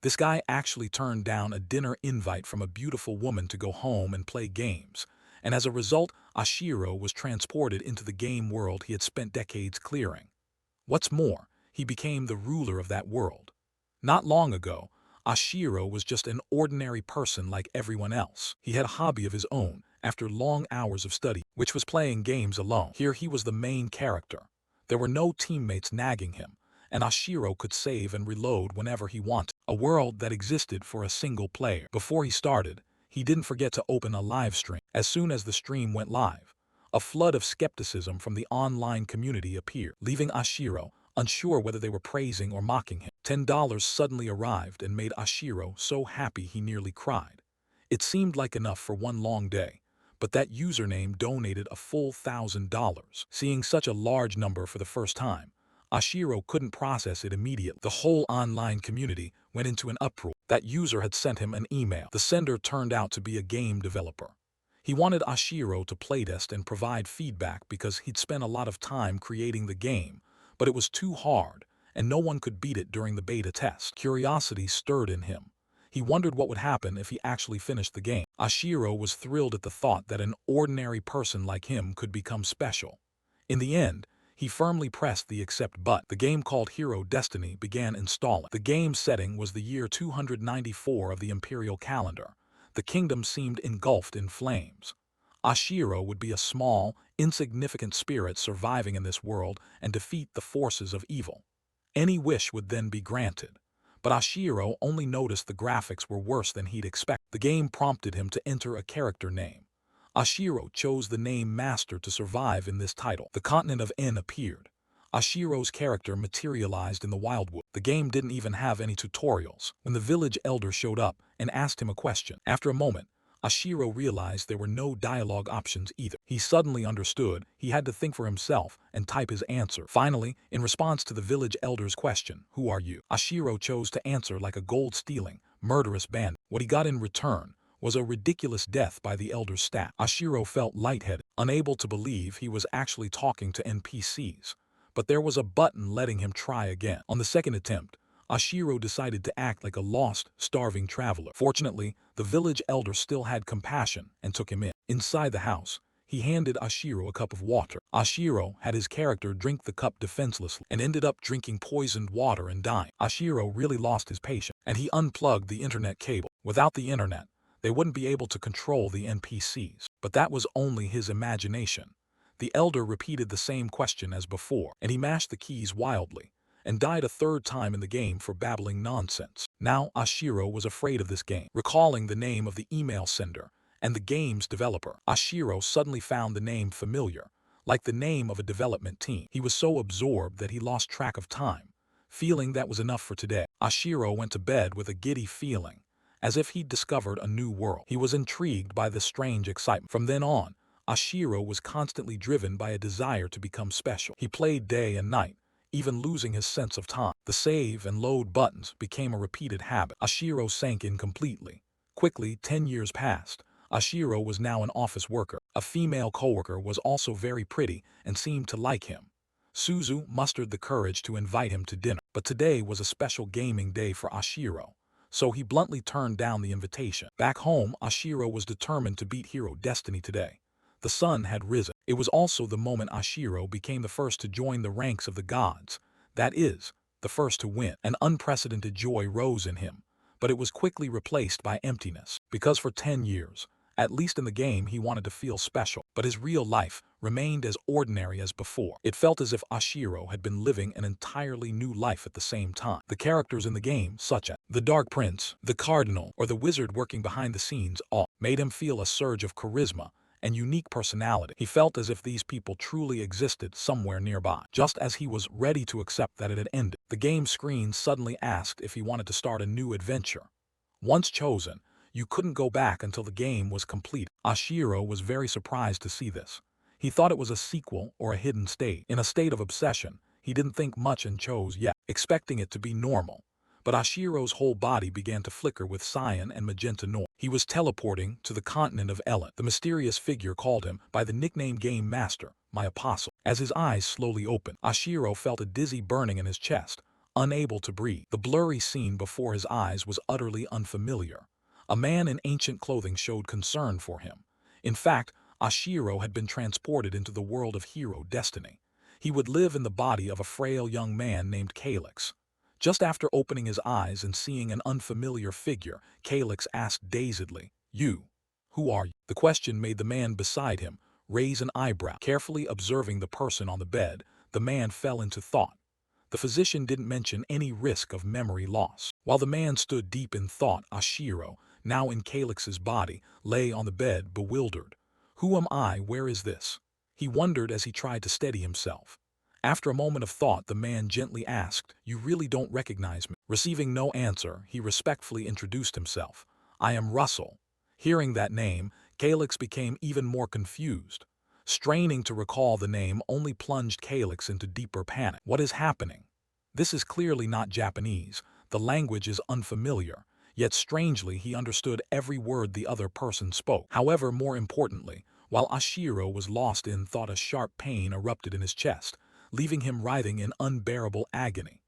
This guy actually turned down a dinner invite from a beautiful woman to go home and play games, and as a result, Ashiro was transported into the game world he had spent decades clearing. What's more, he became the ruler of that world. Not long ago, Ashiro was just an ordinary person like everyone else. He had a hobby of his own, after long hours of study, which was playing games alone. Here he was the main character. There were no teammates nagging him, and Ashiro could save and reload whenever he wanted. A world that existed for a single player. Before he started, he didn't forget to open a live stream. As soon as the stream went live, a flood of skepticism from the online community appeared, leaving Ashiro unsure whether they were praising or mocking him. $10 suddenly arrived and made Ashiro so happy he nearly cried. It seemed like enough for one long day, but that username donated a full $1,000. Seeing such a large number for the first time, Ashiro couldn't process it immediately. The whole online community went into an uproar. That user had sent him an email. The sender turned out to be a game developer. He wanted Ashiro to playtest and provide feedback because he'd spent a lot of time creating the game, but it was too hard, and no one could beat it during the beta test. Curiosity stirred in him. He wondered what would happen if he actually finished the game. Ashiro was thrilled at the thought that an ordinary person like him could become special. In the end, he firmly pressed the accept button. The game called Hero Destiny began installing. The game setting was the year 294 of the imperial calendar. The kingdom seemed engulfed in flames. Ashiro would be a small, insignificant spirit surviving in this world and defeat the forces of evil. Any wish would then be granted. But Ashiro only noticed the graphics were worse than he'd expected. The game prompted him to enter a character name. Ashiro chose the name Master to survive in this title. The continent of N appeared. Ashiro's character materialized in the wildwood. The game didn't even have any tutorials. When the village elder showed up and asked him a question, after a moment, Ashiro realized there were no dialogue options either. He suddenly understood he had to think for himself and type his answer. Finally, in response to the village elder's question, "Who are you?" Ashiro chose to answer like a gold-stealing, murderous bandit. What he got in return was a ridiculous death by the elder's staff. Ashiro felt lightheaded, unable to believe he was actually talking to NPCs. But there was a button letting him try again. On the second attempt, Ashiro decided to act like a lost, starving traveler. Fortunately, the village elder still had compassion and took him in. Inside the house, he handed Ashiro a cup of water. Ashiro had his character drink the cup defenselessly and ended up drinking poisoned water and dying. Ashiro really lost his patience, and he unplugged the internet cable. Without the internet, they wouldn't be able to control the NPCs. But that was only his imagination. The elder repeated the same question as before, and he mashed the keys wildly, and died a third time in the game for babbling nonsense. Now Ashiro was afraid of this game. Recalling the name of the email sender and the game's developer, Ashiro suddenly found the name familiar, like the name of a development team. He was so absorbed that he lost track of time. Feeling that was enough for today, Ashiro went to bed with a giddy feeling, as if he'd discovered a new world. He was intrigued by the strange excitement. From then on, Ashiro was constantly driven by a desire to become special. He played day and night, even losing his sense of time. The save and load buttons became a repeated habit. Ashiro sank in completely. Quickly, 10 years passed. Ashiro was now an office worker. A female coworker was also very pretty and seemed to like him. Suzu mustered the courage to invite him to dinner. But today was a special gaming day for Ashiro, so he bluntly turned down the invitation. Back home, Ashiro was determined to beat Hero Destiny today. The sun had risen. It was also the moment Ashiro became the first to join the ranks of the gods. That is, the first to win. An unprecedented joy rose in him, but it was quickly replaced by emptiness. Because for 10 years, at least in the game, he wanted to feel special, but his real life remained as ordinary as before. It felt as if Ashiro had been living an entirely new life at the same time. The characters in the game, such as the Dark Prince, the Cardinal, or the wizard working behind the scenes, all made him feel a surge of charisma and unique personality. He felt as if these people truly existed somewhere nearby. Just as he was ready to accept that it had ended, the game screen suddenly asked if he wanted to start a new adventure. Once chosen, you couldn't go back until the game was complete. Ashiro was very surprised to see this. He thought it was a sequel or a hidden stage. In a state of obsession, he didn't think much and chose yes, expecting it to be normal. But Ashiro's whole body began to flicker with cyan and magenta noise. He was teleporting to the continent of Ellen. The mysterious figure called him by the nickname Game Master, my apostle. As his eyes slowly opened, Ashiro felt a dizzy burning in his chest, unable to breathe. The blurry scene before his eyes was utterly unfamiliar. A man in ancient clothing showed concern for him. In fact, Ashiro had been transported into the world of hero destiny. He would live in the body of a frail young man named Calyx. Just after opening his eyes and seeing an unfamiliar figure, Calyx asked dazedly, "You? Who are you?" The question made the man beside him raise an eyebrow. Carefully observing the person on the bed, the man fell into thought. The physician didn't mention any risk of memory loss. While the man stood deep in thought, Ashiro, now in Calyx's body, lay on the bed bewildered. Who am I? Where is this? He wondered as he tried to steady himself. After a moment of thought, the man gently asked, "You really don't recognize me?" Receiving no answer, he respectfully introduced himself. "I am Russell." Hearing that name, Calyx became even more confused. Straining to recall the name only plunged Calyx into deeper panic. What is happening? This is clearly not Japanese. The language is unfamiliar. Yet strangely, he understood every word the other person spoke. However, more importantly, while Ashiro was lost in thought, a sharp pain erupted in his chest, leaving him writhing in unbearable agony.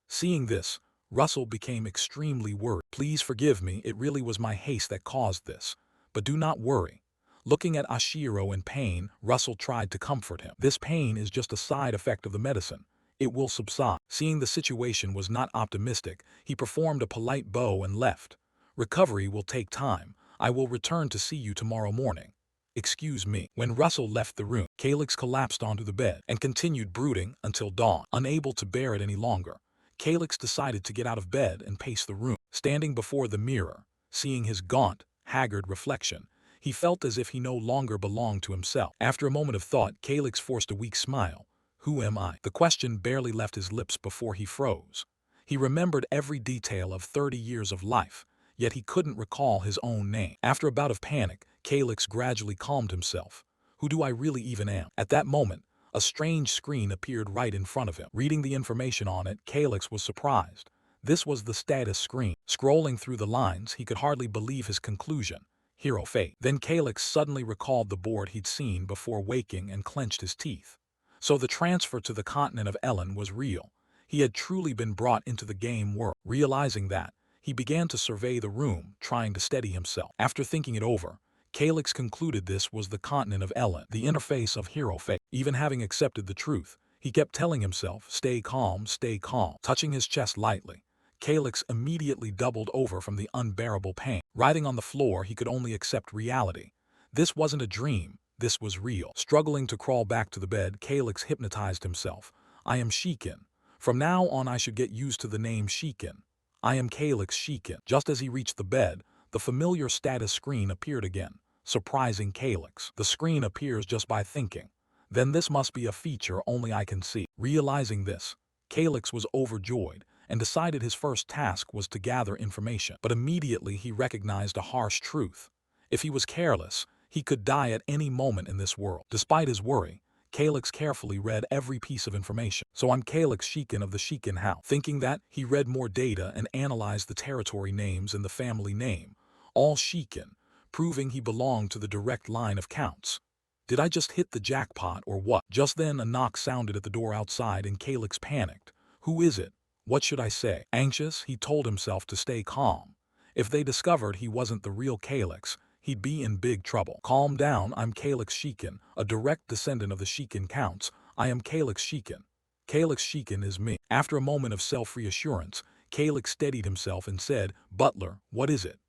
Seeing this, Russell became extremely worried. "Please forgive me, it really was my haste that caused this. But do not worry." Looking at Ashiro in pain, Russell tried to comfort him. "This pain is just a side effect of the medicine. It will subside." Seeing the situation was not optimistic, he performed a polite bow and left. "Recovery will take time. I will return to see you tomorrow morning." "Excuse me." When Russell left the room, Calyx collapsed onto the bed and continued brooding until dawn. Unable to bear it any longer, Calyx decided to get out of bed and pace the room. Standing before the mirror, seeing his gaunt, haggard reflection, he felt as if he no longer belonged to himself. After a moment of thought, Calyx forced a weak smile. "Who am I?" The question barely left his lips before he froze. He remembered every detail of 30 years of life, yet he couldn't recall his own name. After a bout of panic, Calyx gradually calmed himself. "Who do I really even am?" At that moment, a strange screen appeared right in front of him. Reading the information on it, Calyx was surprised. This was the status screen. Scrolling through the lines, he could hardly believe his conclusion. Hero fate. Then Calyx suddenly recalled the board he'd seen before waking and clenched his teeth. So the transfer to the continent of Ellen was real. He had truly been brought into the game world. Realizing that, he began to survey the room, trying to steady himself. After thinking it over, Calyx concluded this was the continent of Ellen, the interface of hero fate. Even having accepted the truth, he kept telling himself, stay calm, stay calm." Touching his chest lightly, Calyx immediately doubled over from the unbearable pain. Writhing on the floor, he could only accept reality. This wasn't a dream, this was real. Struggling to crawl back to the bed, Calyx hypnotized himself. "I am Shiken. From now on I should get used to the name Shiken. I am Calyx Shiken." Just as he reached the bed, the familiar status screen appeared again, surprising Calyx. The screen appears just by thinking. Then this must be a feature only I can see. Realizing this, Calyx was overjoyed and decided his first task was to gather information. But immediately he recognized a harsh truth. If he was careless, he could die at any moment in this world. Despite his worry, Calyx carefully read every piece of information. "So I'm Calyx Shiken of the Shiken House." Thinking that, he read more data and analyzed the territory names and the family name. All Shiken, proving he belonged to the direct line of counts. Did I just hit the jackpot or what? Just then a knock sounded at the door outside and Calyx panicked. "Who is it? What should I say?" Anxious, he told himself to stay calm. If they discovered he wasn't the real Calyx, he'd be in big trouble. "Calm down, I'm Calyx Shiken, a direct descendant of the Shiken counts. I am Calyx Shiken. Calyx Shiken is me." After a moment of self-reassurance, Calyx steadied himself and said, "Butler, what is it?"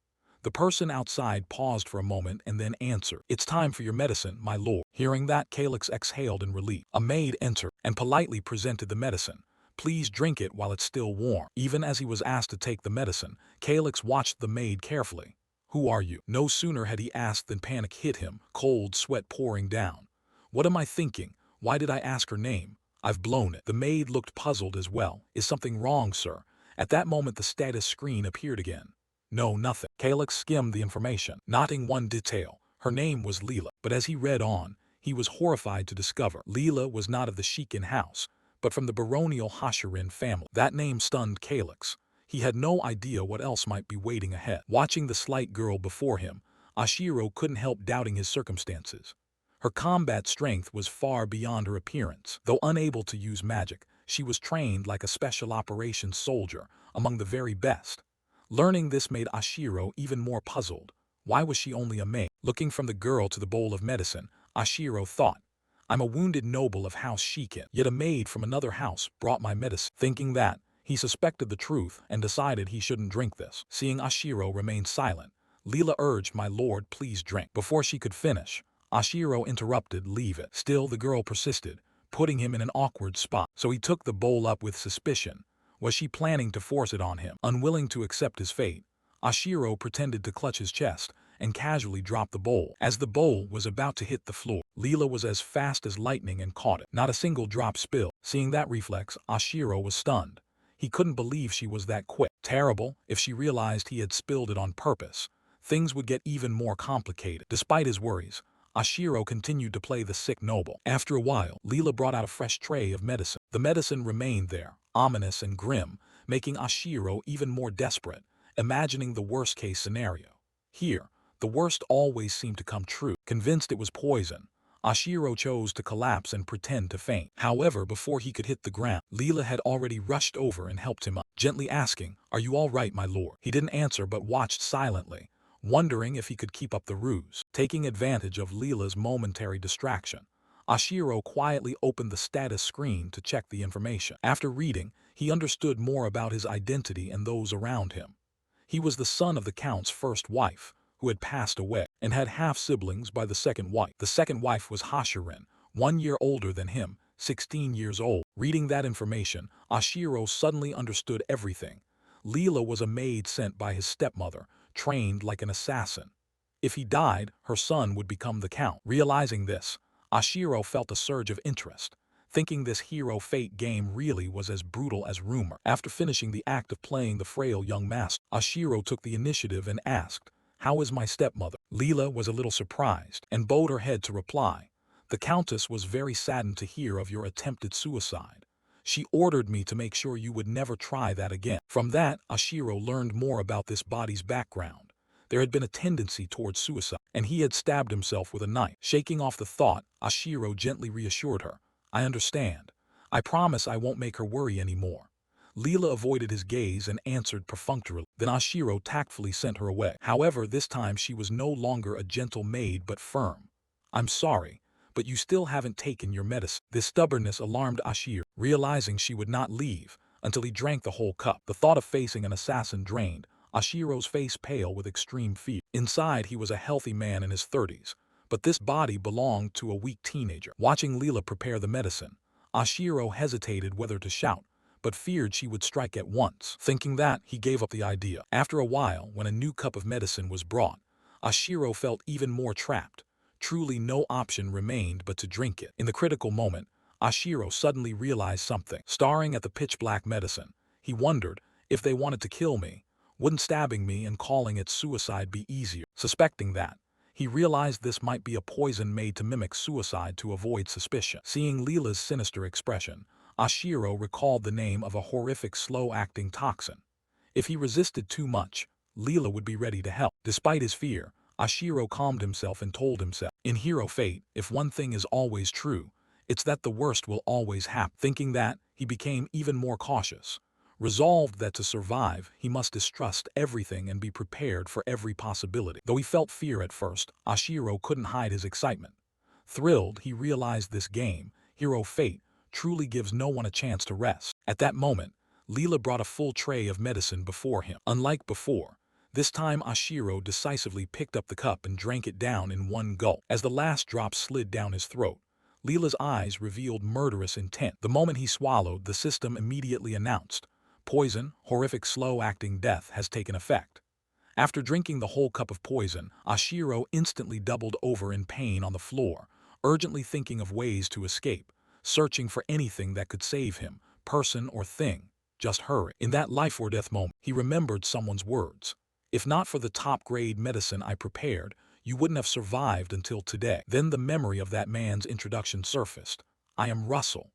The person outside paused for a moment and then answered, "It's time for your medicine, my lord." Hearing that, Calyx exhaled in relief. A maid entered and politely presented the medicine. "Please drink it while it's still warm." Even as he was asked to take the medicine, Calyx watched the maid carefully. "Who are you?" No sooner had he asked than panic hit him, cold sweat pouring down. "What am I thinking? Why did I ask her name? I've blown it." The maid looked puzzled as well. "Is something wrong, sir?" At that moment the status screen appeared again. "No, nothing." Calyx skimmed the information, noting one detail. Her name was Leela. But as he read on, he was horrified to discover Leela was not of the Shiken house, but from the baronial Hashirin family. That name stunned Calyx. He had no idea what else might be waiting ahead. Watching the slight girl before him, Ashiro couldn't help doubting his circumstances. Her combat strength was far beyond her appearance. Though unable to use magic, She was trained like a special operations soldier, among the very best. Learning this made Ashiro even more puzzled. Why was she only a maid? Looking from the girl to the bowl of medicine, Ashiro thought, I'm a wounded noble of House Shikin, yet a maid from another house brought my medicine. Thinking that, he suspected the truth and decided he shouldn't drink this. Seeing Ashiro remain silent, Leela urged, my lord, please drink. Before she could finish, Ashiro interrupted, leave it. Still the girl persisted, putting him in an awkward spot. So he took the bowl up with suspicion. Was she planning to force it on him? Unwilling to accept his fate, Ashiro pretended to clutch his chest and casually dropped the bowl. As the bowl was about to hit the floor, Leela was as fast as lightning and caught it. Not a single drop spilled. Seeing that reflex, Ashiro was stunned. He couldn't believe she was that quick. Terrible, if she realized he had spilled it on purpose, things would get even more complicated. Despite his worries, Ashiro continued to play the sick noble. After a while, Leela brought out a fresh tray of medicine. The medicine remained there, ominous and grim, making Ashiro even more desperate, imagining the worst-case scenario. Here, the worst always seemed to come true. Convinced it was poison, Ashiro chose to collapse and pretend to faint. However, before he could hit the ground, Leela had already rushed over and helped him up, gently asking, are you all right, my lord? He didn't answer but watched silently, wondering if he could keep up the ruse. Taking advantage of Leela's momentary distraction, Ashiro quietly opened the status screen to check the information. After reading, he understood more about his identity and those around him. He was the son of the Count's first wife, who had passed away, and had half-siblings by the second wife. The second wife was Hashirin, 1 year older than him, 16 years old. Reading that information, Ashiro suddenly understood everything. Leela was a maid sent by his stepmother, trained like an assassin. If he died, her son would become the Count. Realizing this, Ashiro felt a surge of interest, thinking this hero fate game really was as brutal as rumor. After finishing the act of playing the frail young master, Ashiro took the initiative and asked, how is my stepmother? Leela was a little surprised and bowed her head to reply. The Countess was very saddened to hear of your attempted suicide. She ordered me to make sure you would never try that again. From that, Ashiro learned more about this body's background. There had been a tendency towards suicide, and he had stabbed himself with a knife. Shaking off the thought, Ashiro gently reassured her. I understand. I promise I won't make her worry anymore. Leela avoided his gaze and answered perfunctorily. Then Ashiro tactfully sent her away. However, this time she was no longer a gentle maid but firm. I'm sorry, but you still haven't taken your medicine. This stubbornness alarmed Ashiro, realizing she would not leave until he drank the whole cup. The thought of facing an assassin drained Ashiro's face pale with extreme fear. Inside, he was a healthy man in his 30s, but this body belonged to a weak teenager. Watching Leela prepare the medicine, Ashiro hesitated whether to shout, but feared she would strike at once. Thinking that, he gave up the idea. After a while, when a new cup of medicine was brought, Ashiro felt even more trapped. Truly no option remained but to drink it. In the critical moment, Ashiro suddenly realized something. Staring at the pitch-black medicine, he wondered, if they wanted to kill me, wouldn't stabbing me and calling it suicide be easier? Suspecting that, he realized this might be a poison made to mimic suicide to avoid suspicion. Seeing Leela's sinister expression, Ashiro recalled the name of a horrific slow-acting toxin. If he resisted too much, Leela would be ready to help. Despite his fear, Ashiro calmed himself and told himself, in hero fate, if one thing is always true, it's that the worst will always happen. Thinking that, he became even more cautious. Resolved that to survive, he must distrust everything and be prepared for every possibility. Though he felt fear at first, Ashiro couldn't hide his excitement. Thrilled, he realized this game, hero fate, truly gives no one a chance to rest. At that moment, Leela brought a full tray of medicine before him. Unlike before, this time Ashiro decisively picked up the cup and drank it down in one gulp. As the last drop slid down his throat, Leela's eyes revealed murderous intent. The moment he swallowed, the system immediately announced, poison, horrific slow-acting death has taken effect. After drinking the whole cup of poison, Ashiro instantly doubled over in pain on the floor, urgently thinking of ways to escape, searching for anything that could save him, person or thing. Just hurry. In that life-or-death moment, he remembered someone's words. If not for the top-grade medicine I prepared, you wouldn't have survived until today. Then the memory of that man's introduction surfaced. I am Russell.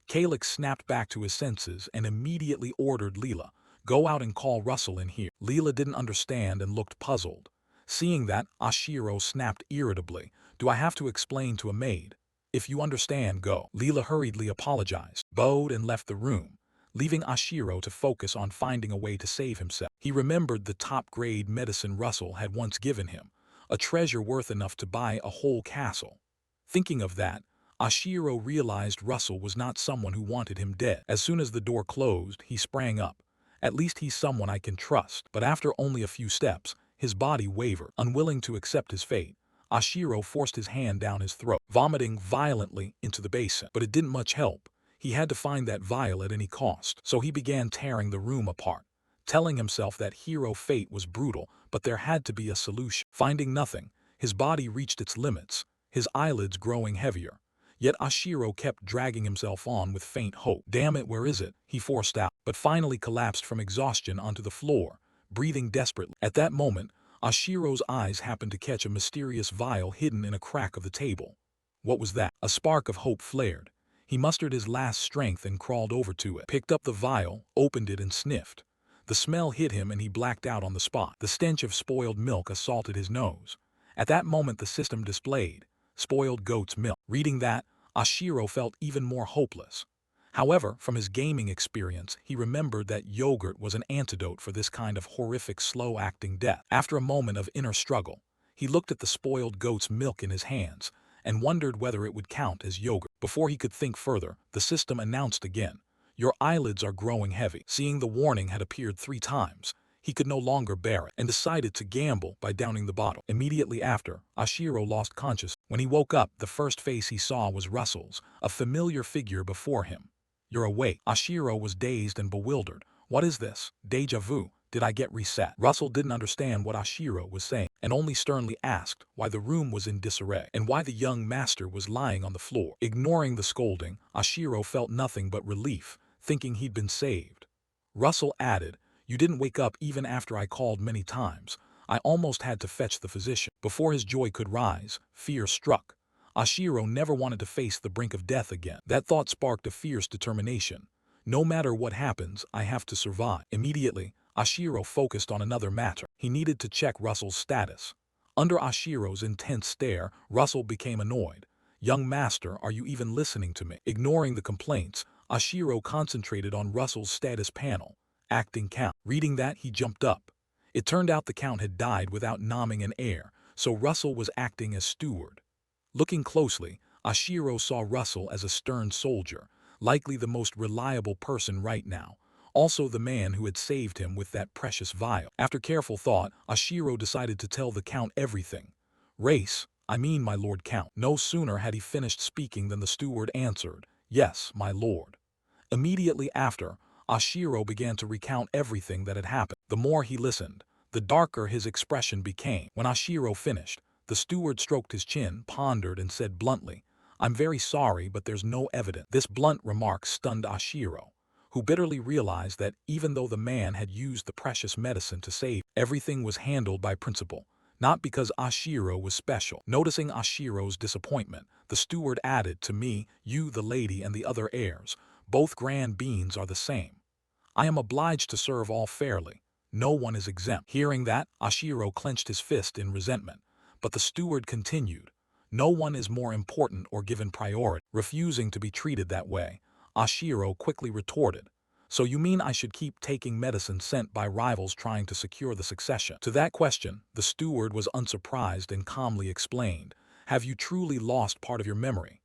Kalix snapped back to his senses and immediately ordered Leela, go out and call Russell in here. Leela didn't understand and looked puzzled. Seeing that, Ashiro snapped irritably, do I have to explain to a maid? If you understand, go. Leela hurriedly apologized, bowed and left the room, leaving Ashiro to focus on finding a way to save himself. He remembered the top-grade medicine Russell had once given him, a treasure worth enough to buy a whole castle. Thinking of that, Ashiro realized Russell was not someone who wanted him dead. As soon as the door closed, he sprang up. At least he's someone I can trust. But after only a few steps, his body wavered. Unwilling to accept his fate, Ashiro forced his hand down his throat, vomiting violently into the basin. But it didn't much help. He had to find that vial at any cost. So he began tearing the room apart, telling himself that hero fate was brutal, but there had to be a solution. Finding nothing, his body reached its limits, his eyelids growing heavier. Yet Ashiro kept dragging himself on with faint hope. Damn it, where is it? He forced out, but finally collapsed from exhaustion onto the floor, breathing desperately. At that moment, Ashiro's eyes happened to catch a mysterious vial hidden in a crack of the table. What was that? A spark of hope flared. He mustered his last strength and crawled over to it, picked up the vial, opened it and sniffed. The smell hit him and he blacked out on the spot. The stench of spoiled milk assaulted his nose. At that moment the system displayed, spoiled goat's milk. Reading that, Ashiro felt even more hopeless. However, from his gaming experience, he remembered that yogurt was an antidote for this kind of horrific slow-acting death. After a moment of inner struggle, he looked at the spoiled goat's milk in his hands and wondered whether it would count as yogurt. Before he could think further, the system announced again, "Your eyelids are growing heavy." Seeing the warning had appeared 3 times, he could no longer bear it and decided to gamble by downing the bottle. Immediately after, Ashiro lost consciousness. When he woke up, the first face he saw was Russell's, a familiar figure before him. "You're awake." Ashiro was dazed and bewildered. What is this? Deja vu? Did I get reset? Russell didn't understand what Ashiro was saying, and only sternly asked why the room was in disarray, and why the young master was lying on the floor. Ignoring the scolding, Ashiro felt nothing but relief, thinking he'd been saved. Russell added, "You didn't wake up even after I called many times. I almost had to fetch the physician." Before his joy could rise, fear struck. Ashiro never wanted to face the brink of death again. That thought sparked a fierce determination. No matter what happens, I have to survive. Immediately, Ashiro focused on another matter. He needed to check Russell's status. Under Ashiro's intense stare, Russell became annoyed. "Young master, are you even listening to me?" Ignoring the complaints, Ashiro concentrated on Russell's status panel. Acting count. Reading that, he jumped up. It turned out the count had died without nomming an heir, so Russell was acting as steward. Looking closely, Ashiro saw Russell as a stern soldier, likely the most reliable person right now, also the man who had saved him with that precious vial. After careful thought, Ashiro decided to tell the Count everything. "Race, I mean my Lord Count." No sooner had he finished speaking than the steward answered, "Yes, my lord." Immediately after, Ashiro began to recount everything that had happened. The more he listened, the darker his expression became. When Ashiro finished, the steward stroked his chin, pondered, and said bluntly, "I'm very sorry, but there's no evidence." This blunt remark stunned Ashiro, who bitterly realized that even though the man had used the precious medicine to save, everything was handled by principle, not because Ashiro was special. Noticing Ashiro's disappointment, the steward added, "To me, you, the lady, and the other heirs, both grand beings are the same. I am obliged to serve all fairly. No one is exempt." Hearing that, Ashiro clenched his fist in resentment. But the steward continued, "No one is more important or given priority." Refusing to be treated that way, Ashiro quickly retorted, "So you mean I should keep taking medicine sent by rivals trying to secure the succession?" To that question, the steward was unsurprised and calmly explained, "Have you truly lost part of your memory?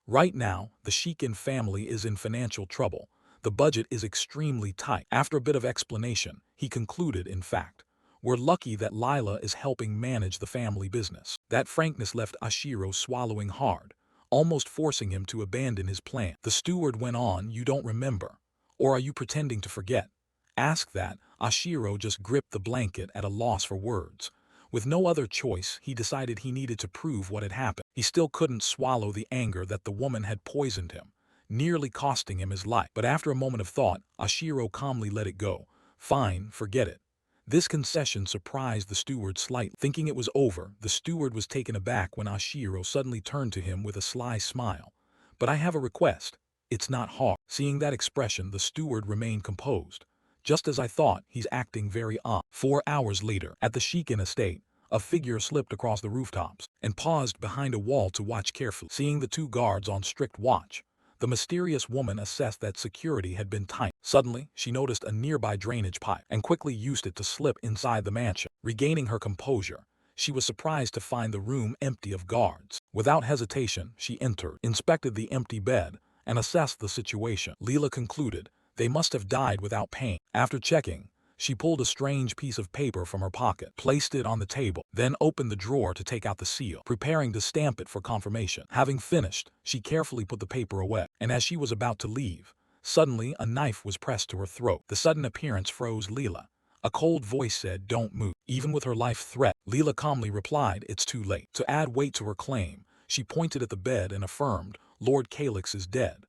Right now, the Shikin family is in financial trouble. The budget is extremely tight." After a bit of explanation, he concluded, in fact, "We're lucky that Lila is helping manage the family business." That frankness left Ashiro swallowing hard, almost forcing him to abandon his plan. The steward went on, "You don't remember? Or are you pretending to forget?" Asked that, Ashiro just gripped the blanket at a loss for words. With no other choice, he decided he needed to prove what had happened. He still couldn't swallow the anger that the woman had poisoned him, nearly costing him his life. But after a moment of thought, Ashiro calmly let it go. "Fine, forget it." This concession surprised the steward slightly. Thinking it was over, the steward was taken aback when Ashiro suddenly turned to him with a sly smile. "But I have a request. It's not hard." Seeing that expression, the steward remained composed. "Just as I thought, he's acting very odd." 4 hours later, at the Shikin estate, A figure slipped across the rooftops and paused behind a wall to watch carefully. Seeing the two guards on strict watch, the mysterious woman assessed that security had been tight. Suddenly, she noticed a nearby drainage pipe and quickly used it to slip inside the mansion. Regaining her composure, she was surprised to find the room empty of guards. Without hesitation, she entered, inspected the empty bed, and assessed the situation. Leela concluded they must have died without pain. After checking, she pulled a strange piece of paper from her pocket, placed it on the table, then opened the drawer to take out the seal, preparing to stamp it for confirmation. Having finished, she carefully put the paper away, and as she was about to leave, suddenly a knife was pressed to her throat. The sudden appearance froze Leela. A cold voice said, "Don't move." Even with her life threat, Leela calmly replied, "It's too late." To add weight to her claim, she pointed at the bed and affirmed, "Lord Calyx is dead.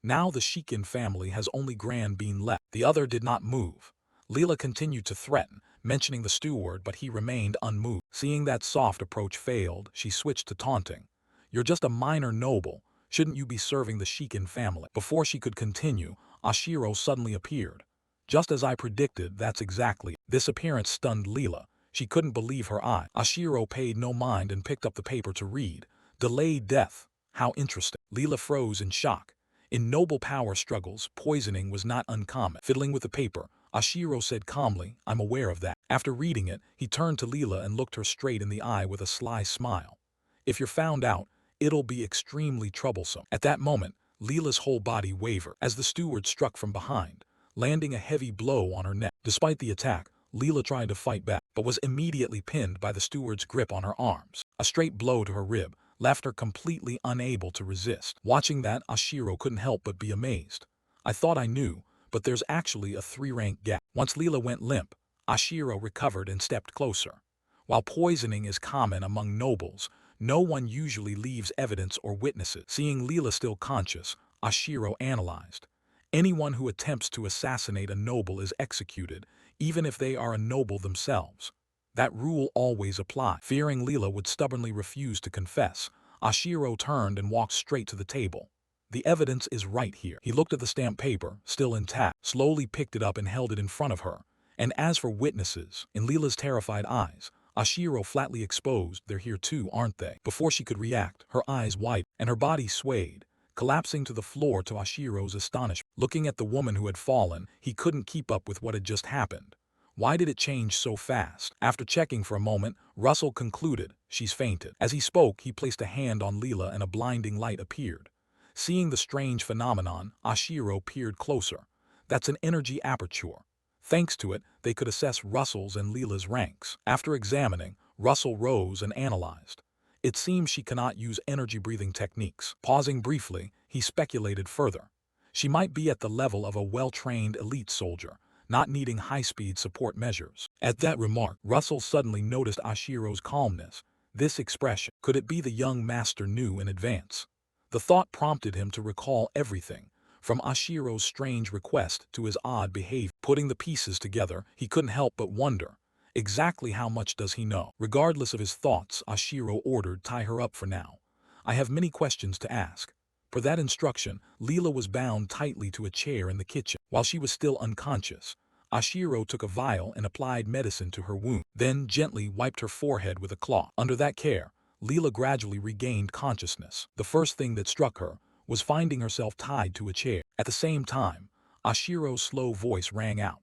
Now the Shikin family has only Grand Bean left." The other did not move. Leela continued to threaten, mentioning the steward, but he remained unmoved. Seeing that soft approach failed, she switched to taunting. "You're just a minor noble. Shouldn't you be serving the Shikin family?" Before she could continue, Ashiro suddenly appeared. Just as I predicted, that's exactly it. This appearance stunned Leela. She couldn't believe her eyes. Ashiro paid no mind and picked up the paper to read. Delayed death. How interesting. Leela froze in shock. In noble power struggles, poisoning was not uncommon. Fiddling with the paper, Ashiro said calmly, "I'm aware of that." After reading it, he turned to Leela and looked her straight in the eye with a sly smile. "If you're found out, it'll be extremely troublesome." At that moment, Leela's whole body wavered as the steward struck from behind, landing a heavy blow on her neck. Despite the attack, Leela tried to fight back, but was immediately pinned by the steward's grip on her arms. A straight blow to her rib left her completely unable to resist. Watching that, Ashiro couldn't help but be amazed. "I thought I knew, but there's actually a 3-rank gap." Once Leela went limp, Ashiro recovered and stepped closer. While poisoning is common among nobles, no one usually leaves evidence or witnesses. Seeing Leela still conscious, Ashiro analyzed. Anyone who attempts to assassinate a noble is executed, even if they are a noble themselves. That rule always applied. Fearing Leela would stubbornly refuse to confess, Ashiro turned and walked straight to the table. "The evidence is right here." He looked at the stamped paper, still intact, slowly picked it up and held it in front of her. "And as for witnesses," in Leela's terrified eyes, Ashiro flatly exposed, "They're here too, aren't they?" Before she could react, her eyes widened, and her body swayed, collapsing to the floor to Ashiro's astonishment. Looking at the woman who had fallen, he couldn't keep up with what had just happened. Why did it change so fast? After checking for a moment, Russell concluded, "She's fainted." As he spoke, he placed a hand on Leela and a blinding light appeared. Seeing the strange phenomenon, Ashiro peered closer. "That's an energy aperture. Thanks to it, they could assess Russell's and Leela's ranks." After examining, Russell rose and analyzed. "It seems she cannot use energy-breathing techniques." Pausing briefly, he speculated further. "She might be at the level of a well-trained elite soldier, not needing high-speed support measures." At that remark, Russell suddenly noticed Ashiro's calmness. This expression, could it be the young master knew in advance? The thought prompted him to recall everything, from Ashiro's strange request to his odd behavior. Putting the pieces together, he couldn't help but wonder, exactly how much does he know? Regardless of his thoughts, Ashiro ordered, "Tie her up for now. I have many questions to ask." Per that instruction, Leela was bound tightly to a chair in the kitchen. While she was still unconscious, Ashiro took a vial and applied medicine to her wound, then gently wiped her forehead with a cloth. Under that care, Leela gradually regained consciousness. The first thing that struck her was finding herself tied to a chair. At the same time, Ashiro's slow voice rang out.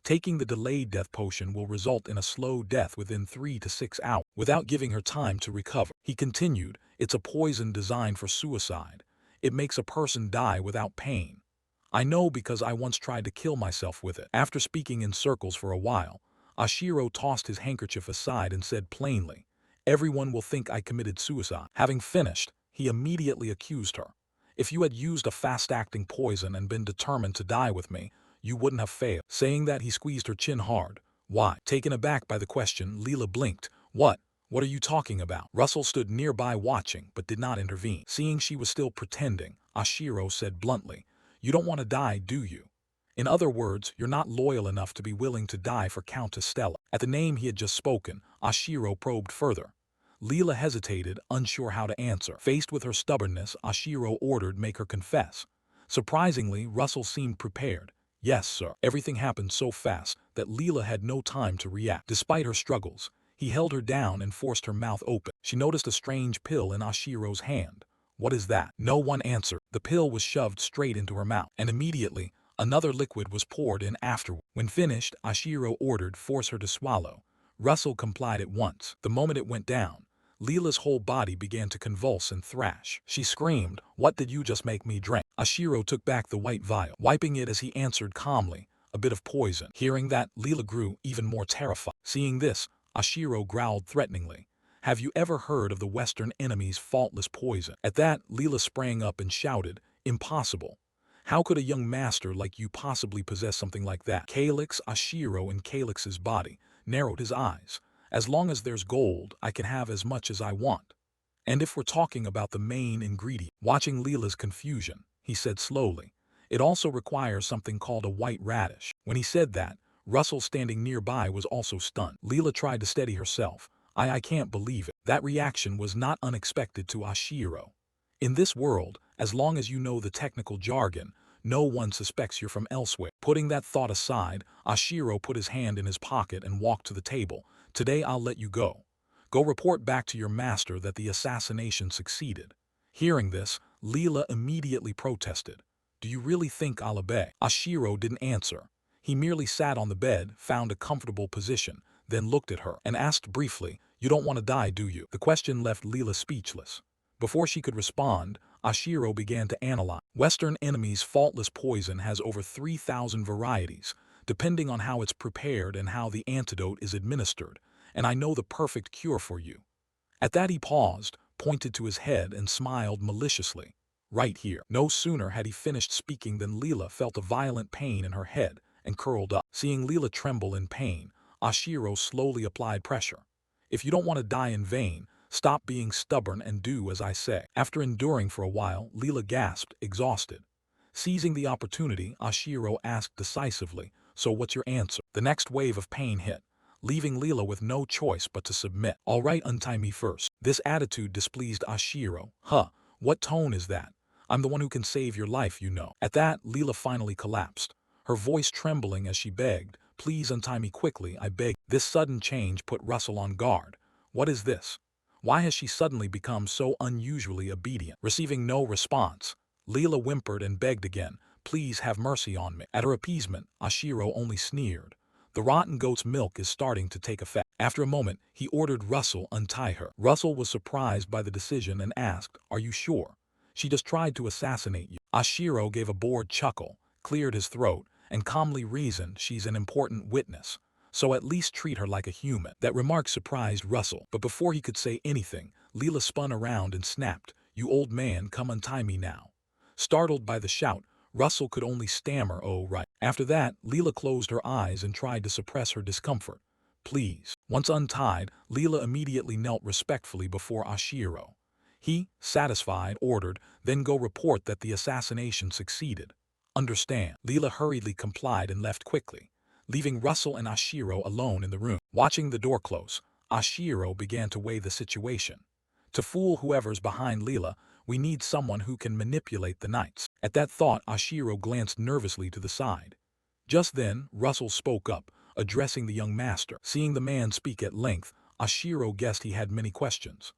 "Taking the delayed death potion will result in a slow death within 3 to 6 hours." Without giving her time to recover, he continued, "It's a poison designed for suicide. It makes a person die without pain. I know because I once tried to kill myself with it." After speaking in circles for a while, Ashiro tossed his handkerchief aside and said plainly, "Everyone will think I committed suicide." Having finished, he immediately accused her. "If you had used a fast-acting poison and been determined to die with me, you wouldn't have failed." Saying that, he squeezed her chin hard. "Why?" Taken aback by the question, Leela blinked. What are you talking about?" Russell stood nearby watching, but did not intervene. Seeing she was still pretending, Ashiro said bluntly, "You don't want to die, do you? In other words, you're not loyal enough to be willing to die for Countess Stella." At the name he had just spoken, Ashiro probed further. Leela hesitated, unsure how to answer. Faced with her stubbornness, Ashiro ordered, "Make her confess." Surprisingly, Russell seemed prepared. "Yes, sir." Everything happened so fast that Leela had no time to react. Despite her struggles, He held her down and forced her mouth open. She noticed a strange pill in Ashiro's hand. What is that? No one answered. The pill was shoved straight into her mouth, and immediately, another liquid was poured in afterward. When finished, Ashiro ordered, "Force her to swallow." Russell complied at once. The moment it went down, Leela's whole body began to convulse and thrash. She screamed, "What did you just make me drink?" Ashiro took back the white vial, wiping it as he answered calmly, "A bit of poison." Hearing that, Leela grew even more terrified. Seeing this, Ashiro growled threateningly, "Have you ever heard of the Western enemy's faultless poison?" At that, Leela sprang up and shouted, "Impossible. How could a young master like you possibly possess something like that?" Calyx, Ashiro in Calyx's body, narrowed his eyes. "As long as there's gold, I can have as much as I want. And if we're talking about the main ingredient." Watching Leela's confusion, he said slowly, "It also requires something called a white radish." When he said that, Russell standing nearby was also stunned. Leela tried to steady herself. I can't believe it." That reaction was not unexpected to Ashiro. In this world, as long as you know the technical jargon, no one suspects you're from elsewhere. Putting that thought aside, Ashiro put his hand in his pocket and walked to the table. "Today I'll let you go. Go report back to your master that the assassination succeeded." Hearing this, Leela immediately protested. "Do you really think I'll obey?" Ashiro didn't answer. He merely sat on the bed, found a comfortable position, then looked at her and asked briefly, "You don't want to die, do you?" The question left Leela speechless. Before she could respond, Ashiro began to analyze. Western enemy's faultless poison has over 3,000 varieties, depending on how it's prepared and how the antidote is administered, and I know the perfect cure for you. At that he paused, pointed to his head and smiled maliciously. "Right here." No sooner had he finished speaking than Leela felt a violent pain in her head and curled up. Seeing Leela tremble in pain, Ashiro slowly applied pressure. "If you don't want to die in vain, stop being stubborn and do as I say." After enduring for a while, Leela gasped, exhausted. Seizing the opportunity, Ashiro asked decisively, "So what's your answer?" The next wave of pain hit, leaving Leela with no choice but to submit. "All right, untie me first." This attitude displeased Ashiro. "Huh, what tone is that? I'm the one who can save your life, you know." At that, Leela finally collapsed, her voice trembling as she begged, "Please untie me quickly, I beg." This sudden change put Russell on guard. What is this? Why has she suddenly become so unusually obedient? Receiving no response, Leela whimpered and begged again, "Please have mercy on me." At her appeasement, Ashiro only sneered. "The rotten goat's milk is starting to take effect." After a moment, he ordered Russell untie her. Russell was surprised by the decision and asked, "Are you sure? She just tried to assassinate you." Ashiro gave a bored chuckle, cleared his throat, and calmly reasoned, "She's an important witness, so at least treat her like a human." That remark surprised Russell, but before he could say anything, Leela spun around and snapped, "You old man, come untie me now." Startled by the shout, Russell could only stammer, "Oh right." After that, Leela closed her eyes and tried to suppress her discomfort. "Please." Once untied, Leela immediately knelt respectfully before Ashiro. He, satisfied, ordered, "Then go report that the assassination succeeded." "Understand." Leela hurriedly complied and left quickly, leaving Russell and Ashiro alone in the room. Watching the door close, Ashiro began to weigh the situation. To fool whoever's behind Leela, we need someone who can manipulate the knights. At that thought, Ashiro glanced nervously to the side. Just then, Russell spoke up, addressing the young master. Seeing the man speak at length, Ashiro guessed he had many questions.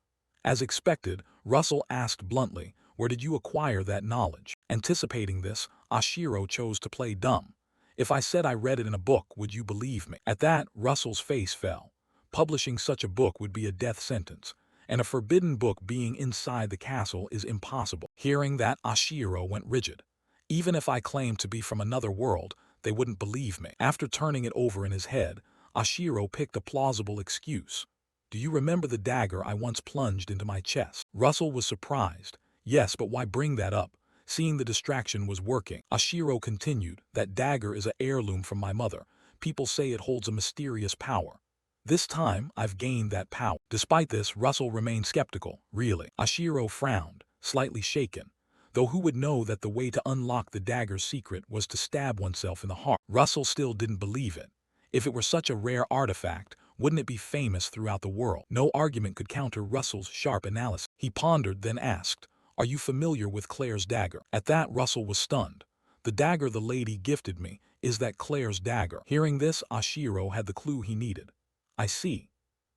As expected, Russell asked bluntly, "Where did you acquire that knowledge?" Anticipating this, Ashiro chose to play dumb. "If I said I read it in a book, would you believe me?" At that, Russell's face fell. Publishing such a book would be a death sentence, and a forbidden book being inside the castle is impossible. Hearing that, Ashiro went rigid. "Even if I claimed to be from another world, they wouldn't believe me." After turning it over in his head, Ashiro picked a plausible excuse. "Do you remember the dagger I once plunged into my chest?" Russell was surprised. "Yes, but why bring that up?" Seeing the distraction was working, Ashiro continued, "That dagger is an heirloom from my mother. People say it holds a mysterious power. This time, I've gained that power." Despite this, Russell remained skeptical. "Really?" Ashiro frowned, slightly shaken. Though who would know that the way to unlock the dagger's secret was to stab oneself in the heart? Russell still didn't believe it. If it were such a rare artifact, wouldn't it be famous throughout the world? No argument could counter Russell's sharp analysis. He pondered, then asked, "Are you familiar with Claire's dagger?" At that, Russell was stunned. "The dagger the lady gifted me, is that Claire's dagger?" Hearing this, Ashiro had the clue he needed. "I see.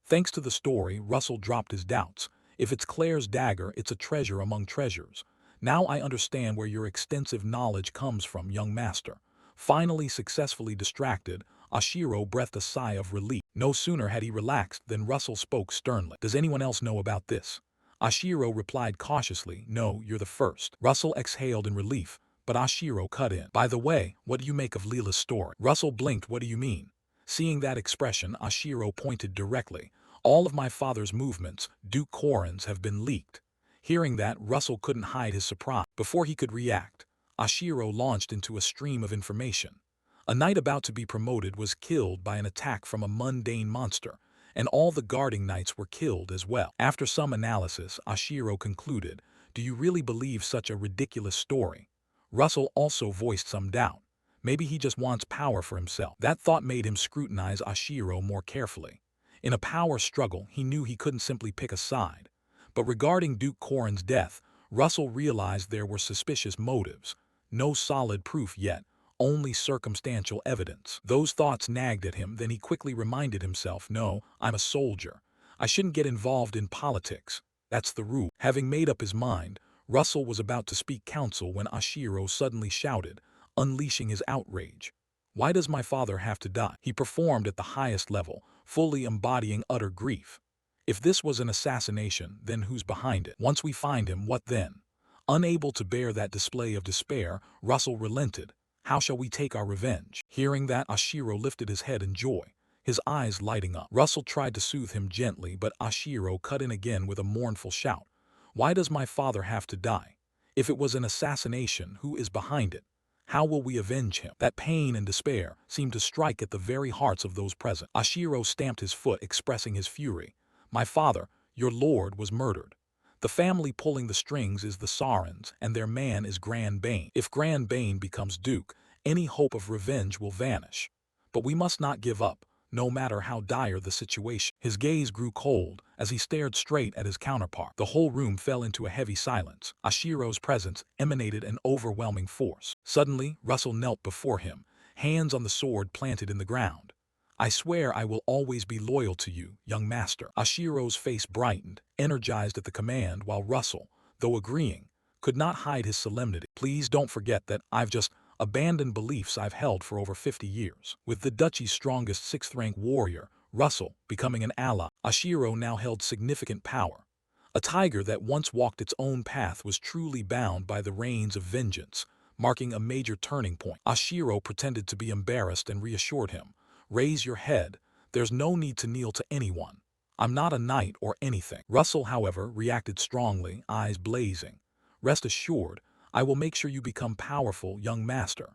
Thanks to the story, Russell dropped his doubts. If it's Claire's dagger, it's a treasure among treasures. Now I understand where your extensive knowledge comes from, young master. Finally successfully distracted, Ashiro breathed a sigh of relief. No sooner had he relaxed than Russell spoke sternly. Does anyone else know about this? Ashiro replied cautiously, no, you're the first. Russell exhaled in relief, but Ashiro cut in. By the way, what do you make of Leela's story? Russell blinked. What do you mean? Seeing that expression, Ashiro pointed directly. All of my father's movements, Duke Korin's, have been leaked. Hearing that, Russell couldn't hide his surprise. Before he could react, Ashiro launched into a stream of information. A knight about to be promoted was killed by an attack from a mundane monster, and all the guarding knights were killed as well. After some analysis, Ashiro concluded, do you really believe such a ridiculous story? Russell also voiced some doubt. Maybe he just wants power for himself. That thought made him scrutinize Ashiro more carefully. In a power struggle, he knew he couldn't simply pick a side. But regarding Duke Korin's death, Russell realized there were suspicious motives. No solid proof yet, only circumstantial evidence. Those thoughts nagged at him, then he quickly reminded himself, no, I'm a soldier. I shouldn't get involved in politics. That's the rule. Having made up his mind, Russell was about to speak counsel when Ashiro suddenly shouted, unleashing his outrage. Why does my father have to die? He performed at the highest level, fully embodying utter grief. If this was an assassination, then who's behind it? Once we find him, what then? Unable to bear that display of despair, Russell relented. How shall we take our revenge? Hearing that, Ashiro lifted his head in joy, his eyes lighting up. Russell tried to soothe him gently, but Ashiro cut in again with a mournful shout. Why does my father have to die? If it was an assassination, who is behind it? How will we avenge him? That pain and despair seemed to strike at the very hearts of those present. Ashiro stamped his foot, expressing his fury. My father, your lord, was murdered. The family pulling the strings is the Sarans, and their man is Grand Bane. If Grand Bane becomes duke, any hope of revenge will vanish. But we must not give up, no matter how dire the situation. His gaze grew cold as he stared straight at his counterpart. The whole room fell into a heavy silence. Ashiro's presence emanated an overwhelming force. Suddenly, Russell knelt before him, hands on the sword planted in the ground. I swear I will always be loyal to you, young master. Ashiro's face brightened, energized at the command, while Russell, though agreeing, could not hide his solemnity. Please don't forget that I've just abandoned beliefs I've held for over 50 years. With the duchy's strongest 6th-rank warrior, Russell, becoming an ally, Ashiro now held significant power. A tiger that once walked its own path was truly bound by the reins of vengeance, marking a major turning point. Ashiro pretended to be embarrassed and reassured him. Raise your head. There's no need to kneel to anyone. I'm not a knight or anything. Russell, however, reacted strongly, eyes blazing. Rest assured, I will make sure you become powerful, young master.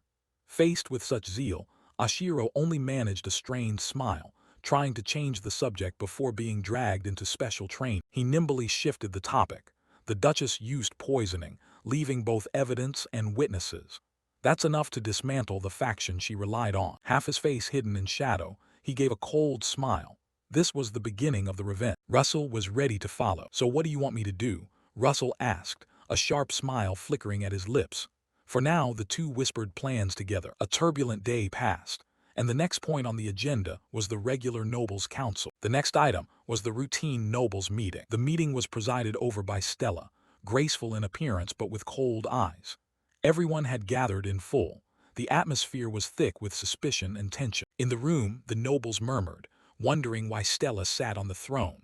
Faced with such zeal, Ashiro only managed a strained smile, trying to change the subject before being dragged into special training. He nimbly shifted the topic. The Duchess used poisoning, leaving both evidence and witnesses. That's enough to dismantle the faction she relied on. Half his face hidden in shadow, he gave a cold smile. This was the beginning of the revenge. Russell was ready to follow. So what do you want me to do? Russell asked, a sharp smile flickering at his lips. For now, the two whispered plans together. A turbulent day passed, and the next point on the agenda was the regular Nobles' Council. The next item was the routine Nobles' meeting. The meeting was presided over by Stella, graceful in appearance but with cold eyes. Everyone had gathered in full. The atmosphere was thick with suspicion and tension. In the room, the nobles murmured, wondering why Stella sat on the throne.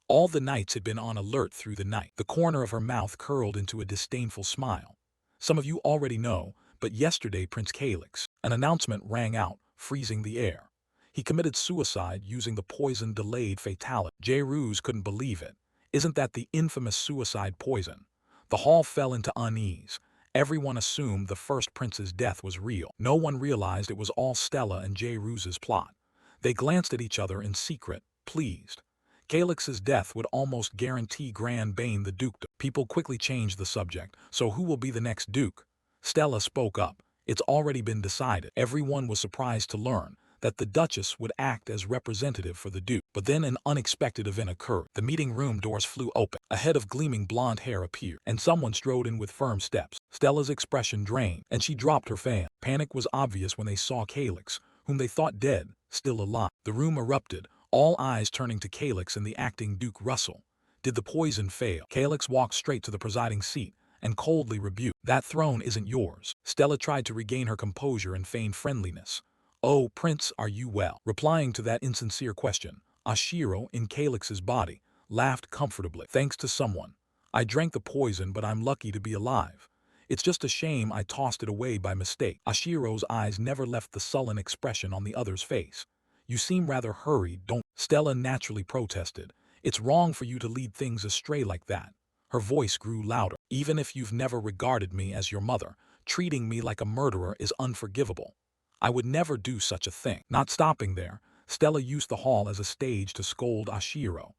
All the knights had been on alert through the night. The corner of her mouth curled into a disdainful smile. Some of you already know, but yesterday Prince Calix, an announcement rang out, freezing the air. He committed suicide using the poison delayed fatality. J-Ruse couldn't believe it. Isn't that the infamous suicide poison? The hall fell into unease. Everyone assumed the first prince's death was real. No one realized it was all Stella and J-Ruse's plot. They glanced at each other in secret, pleased. Calix's death would almost guarantee Grand Bane the dukedom. People quickly changed the subject. So who will be the next duke? Stella spoke up. It's already been decided. Everyone was surprised to learn that the Duchess would act as representative for the Duke. But then an unexpected event occurred. The meeting room doors flew open. A head of gleaming blonde hair appeared, and someone strode in with firm steps. Stella's expression drained, and she dropped her fan. Panic was obvious when they saw Calix, whom they thought dead, still alive. The room erupted, all eyes turning to Calix and the acting Duke Russell. Did the poison fail? Calix walked straight to the presiding seat and coldly rebuked. That throne isn't yours. Stella tried to regain her composure and feign friendliness. Oh, Prince, are you well? Replying to that insincere question, Ashiro, in Calix's body, laughed comfortably. Thanks to someone. I drank the poison, but I'm lucky to be alive. It's just a shame I tossed it away by mistake. Ashiro's eyes never left the sullen expression on the other's face. You seem rather hurried, don't... Stella naturally protested. It's wrong for you to lead things astray like that. Her voice grew louder. Even if you've never regarded me as your mother, treating me like a murderer is unforgivable. I would never do such a thing. Not stopping there, Stella used the hall as a stage to scold Ashiro.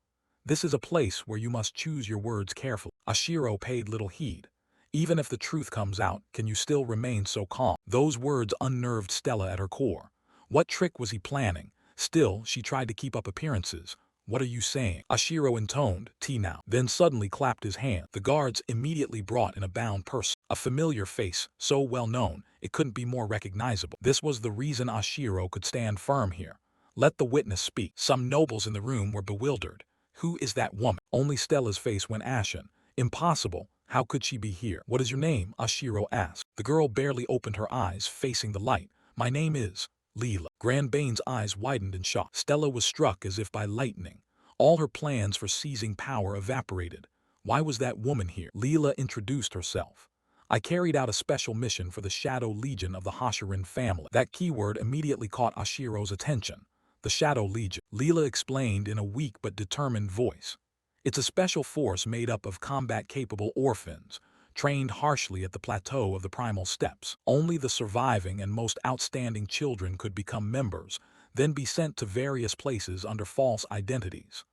This is a place where you must choose your words carefully. Ashiro paid little heed. Even if the truth comes out, can you still remain so calm? Those words unnerved Stella at her core. What trick was he planning? Still, she tried to keep up appearances. What are you saying? Ashiro intoned, "Tea now," then suddenly clapped his hand. The guards immediately brought in a bound person. A familiar face, so well known, it couldn't be more recognizable. This was the reason Ashiro could stand firm here. Let the witness speak. Some nobles in the room were bewildered. Who is that woman? Only Stella's face went ashen. Impossible. How could she be here? What is your name? Ashiro asked. The girl barely opened her eyes, facing the light. My name is Leela. Granbane's eyes widened in shock. Stella was struck as if by lightning. All her plans for seizing power evaporated. Why was that woman here? Leela introduced herself. I carried out a special mission for the Shadow Legion of the Hashirin family. That keyword immediately caught Ashiro's attention. The Shadow Legion. Leela explained in a weak but determined voice. It's a special force made up of combat-capable orphans, trained harshly at the plateau of the primal steppes. Only the surviving and most outstanding children could become members, then be sent to various places under false identities.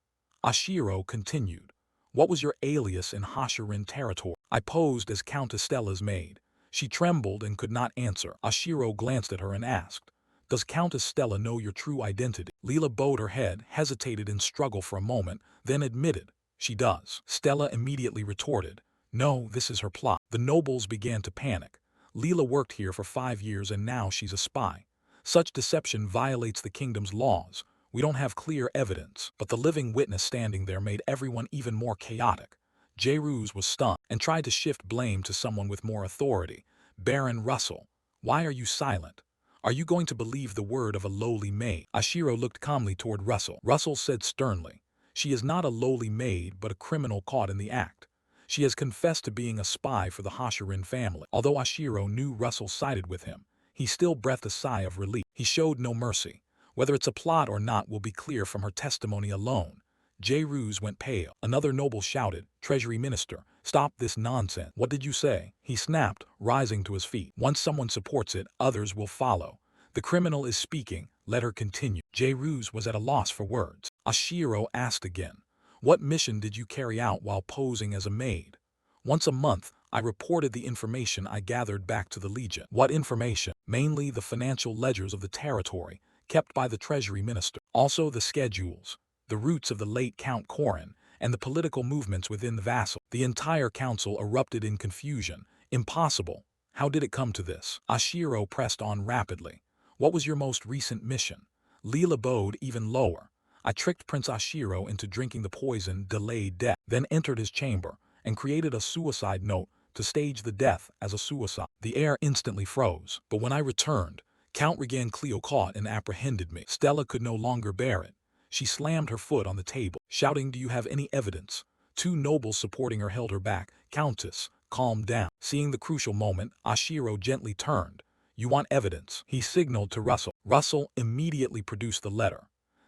Ashiro continued. What was your alias in Hashirin territory? I posed as Countess Stella's maid. She trembled and could not answer. Ashiro glanced at her and asked, Does Countess Stella know your true identity? Leela bowed her head, hesitated and struggled for a moment, then admitted, She does. Stella immediately retorted, No, this is her plot. The nobles began to panic. Leela worked here for 5 years and now she's a spy. Such deception violates the kingdom's laws. We don't have clear evidence, but the living witness standing there made everyone even more chaotic. Jairus was stunned and tried to shift blame to someone with more authority. Baron Russell, why are you silent? Are you going to believe the word of a lowly maid? Ashiro looked calmly toward Russell. Russell said sternly, She is not a lowly maid but a criminal caught in the act. She has confessed to being a spy for the Hashirin family. Although Ashiro knew Russell sided with him, he still breathed a sigh of relief. He showed no mercy. Whether it's a plot or not will be clear from her testimony alone. Jairus went pale. Another noble shouted, Treasury Minister, stop this nonsense. What did you say? He snapped, rising to his feet. Once someone supports it, others will follow. The criminal is speaking. Let her continue. Jairus was at a loss for words. Ashiro asked again, What mission did you carry out while posing as a maid? Once a month, I reported the information I gathered back to the Legion. What information? Mainly the financial ledgers of the territory, kept by the Treasury Minister. Also the schedules, the roots of the late Count Korin, and the political movements within the vassal. The entire council erupted in confusion. Impossible. How did it come to this? Ashiro pressed on rapidly. What was your most recent mission? Leela bowed even lower. I tricked Prince Ashiro into drinking the poison, delayed death, then entered his chamber and created a suicide note to stage the death as a suicide. The air instantly froze, but when I returned, Count Regan Cleo caught and apprehended me. Stella could no longer bear it. She slammed her foot on the table, shouting, Do you have any evidence? 2 nobles supporting her held her back. Countess, calm down. Seeing the crucial moment, Ashiro gently turned. You want evidence? He signaled to Russell. Russell immediately produced the letter.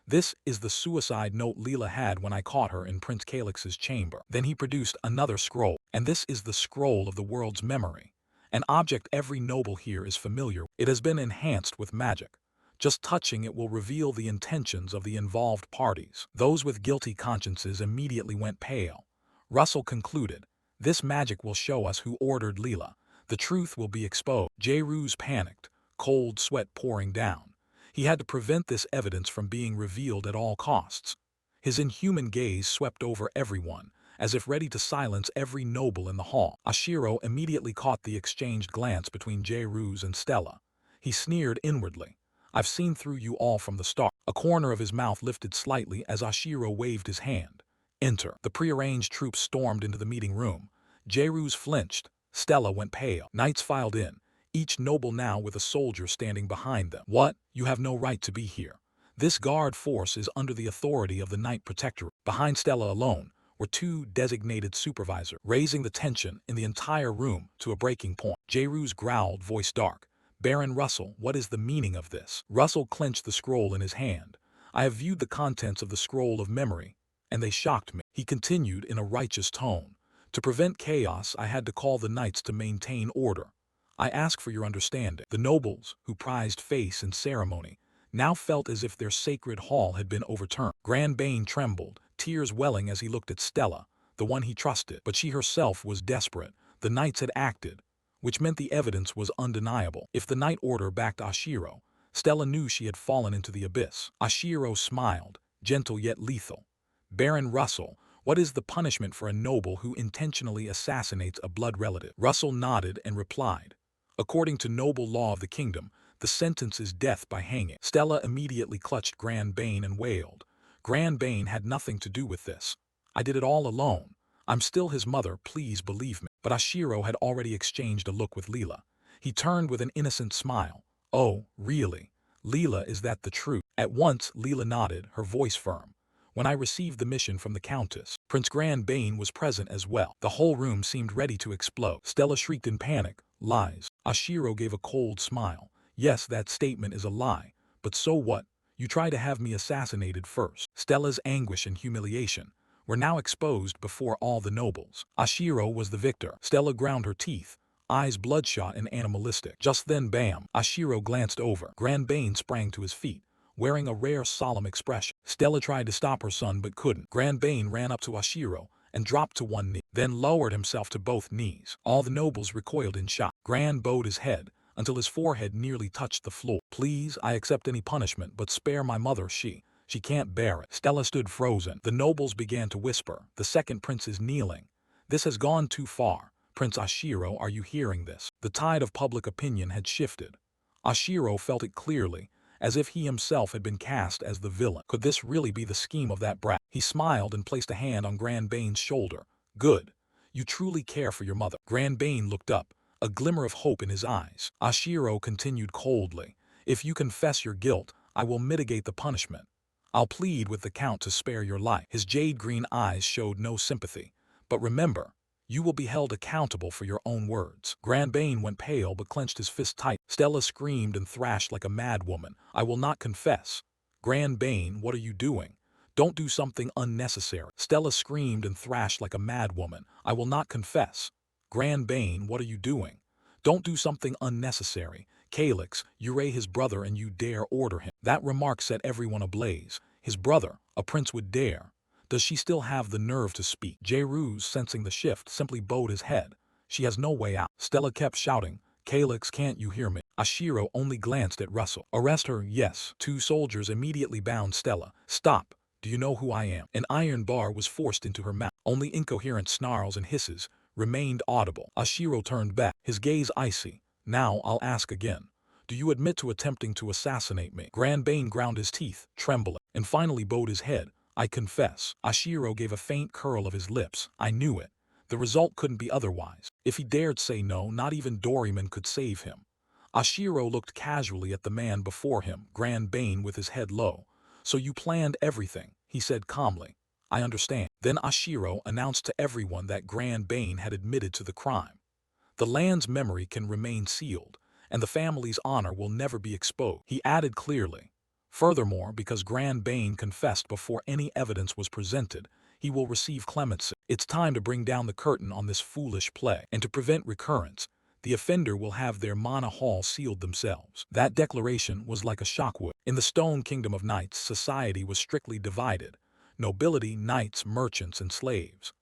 This is the suicide note Leela had when I caught her in Prince Calix's chamber. Then he produced another scroll, and this is the scroll of the world's memory. An object every noble here is familiar. It has been enhanced with magic. Just touching it will reveal the intentions of the involved parties. Those with guilty consciences immediately went pale. Russell concluded, This magic will show us who ordered Leela. The truth will be exposed. Jairus panicked, cold sweat pouring down. He had to prevent this evidence from being revealed at all costs. His inhuman gaze swept over everyone, as if ready to silence every noble in the hall. Ashiro immediately caught the exchanged glance between Jairus and Stella. He sneered inwardly. I've seen through you all from the start. A corner of his mouth lifted slightly as Ashiro waved his hand. Enter. The prearranged troops stormed into the meeting room. Jairus flinched. Stella went pale. Knights filed in, each noble now with a soldier standing behind them. What? You have no right to be here. This guard force is under the authority of the Knight Protectorate. Behind Stella alone were two designated supervisors, raising the tension in the entire room to a breaking point. Jairus growled, voice dark. Baron Russell, what is the meaning of this? Russell clenched the scroll in his hand. I have viewed the contents of the scroll of memory, and they shocked me. He continued in a righteous tone. To prevent chaos, I had to call the knights to maintain order. I ask for your understanding. The nobles, who prized face and ceremony, now felt as if their sacred hall had been overturned. Grand Bane trembled, tears welling as he looked at Stella, the one he trusted. But she herself was desperate. The knights had acted, which meant the evidence was undeniable. If the knight order backed Ashiro, Stella knew she had fallen into the abyss. Ashiro smiled, gentle yet lethal. Baron Russell, what is the punishment for a noble who intentionally assassinates a blood relative? Russell nodded and replied, according to noble law of the kingdom, the sentence is death by hanging. Stella immediately clutched Grand Bane and wailed. Grand Bane had nothing to do with this. I did it all alone. I'm still his mother, please believe me. But Ashiro had already exchanged a look with Leela. He turned with an innocent smile. Oh, really? Leela, is that the truth? At once, Leela nodded, her voice firm. When I received the mission from the Countess, Prince Grand Bane was present as well. The whole room seemed ready to explode. Stella shrieked in panic. Lies. Ashiro gave a cold smile. Yes, that statement is a lie. But so what? You tried to have me assassinated first. Stella's anguish and humiliation were now exposed before all the nobles. Ashiro was the victor. Stella ground her teeth, eyes bloodshot and animalistic. Just then, bam! Ashiro glanced over. Grand Bane sprang to his feet, wearing a rare solemn expression. Stella tried to stop her son but couldn't. Grand Bane ran up to Ashiro and dropped to one knee, then lowered himself to both knees. All the nobles recoiled in shock. Grand bowed his head until his forehead nearly touched the floor. Please, I accept any punishment, but spare my mother. She can't bear it. Stella stood frozen. The nobles began to whisper. The second prince is kneeling. This has gone too far. Prince Ashiro, are you hearing this? The tide of public opinion had shifted. Ashiro felt it clearly, as if he himself had been cast as the villain. Could this really be the scheme of that brat? He smiled and placed a hand on Grand Bane's shoulder. Good. You truly care for your mother. Grand Bane looked up, a glimmer of hope in his eyes. Ashiro continued coldly. If you confess your guilt, I will mitigate the punishment. I'll plead with the Count to spare your life. His jade-green eyes showed no sympathy. But remember, you will be held accountable for your own words. Grand Bane went pale but clenched his fist tight. Stella screamed and thrashed like a mad woman. I will not confess. Grand Bane, what are you doing? Don't do something unnecessary. Stella screamed and thrashed like a mad woman. I will not confess. Grand Bane, what are you doing? Don't do something unnecessary. Calyx, you're his brother and you dare order him. That remark set everyone ablaze. His brother, a prince would dare. Does she still have the nerve to speak? Jairus, sensing the shift, simply bowed his head. She has no way out. Stella kept shouting, Calyx, can't you hear me? Ashiro only glanced at Russell. Arrest her, yes. Two soldiers immediately bound Stella. Stop. Do you know who I am? An iron bar was forced into her mouth. Only incoherent snarls and hisses remained audible. Ashiro turned back, his gaze icy. Now I'll ask again. Do you admit to attempting to assassinate me? Grand Bane ground his teeth, trembling, and finally bowed his head. I confess. Ashiro gave a faint curl of his lips. I knew it. The result couldn't be otherwise. If he dared say no, not even Doryman could save him. Ashiro looked casually at the man before him, Grand Bane with his head low. So you planned everything, he said calmly. I understand. Then Ashiro announced to everyone that Grand Bane had admitted to the crime. The land's memory can remain sealed, and the family's honor will never be exposed. He added clearly. Furthermore, because Grand Bane confessed before any evidence was presented, he will receive clemency. It's time to bring down the curtain on this foolish play, and to prevent recurrence, the offender will have their mana hall sealed themselves. That declaration was like a shockwood. In the Stone Kingdom of Knights, society was strictly divided. Nobility, knights, merchants, and slaves.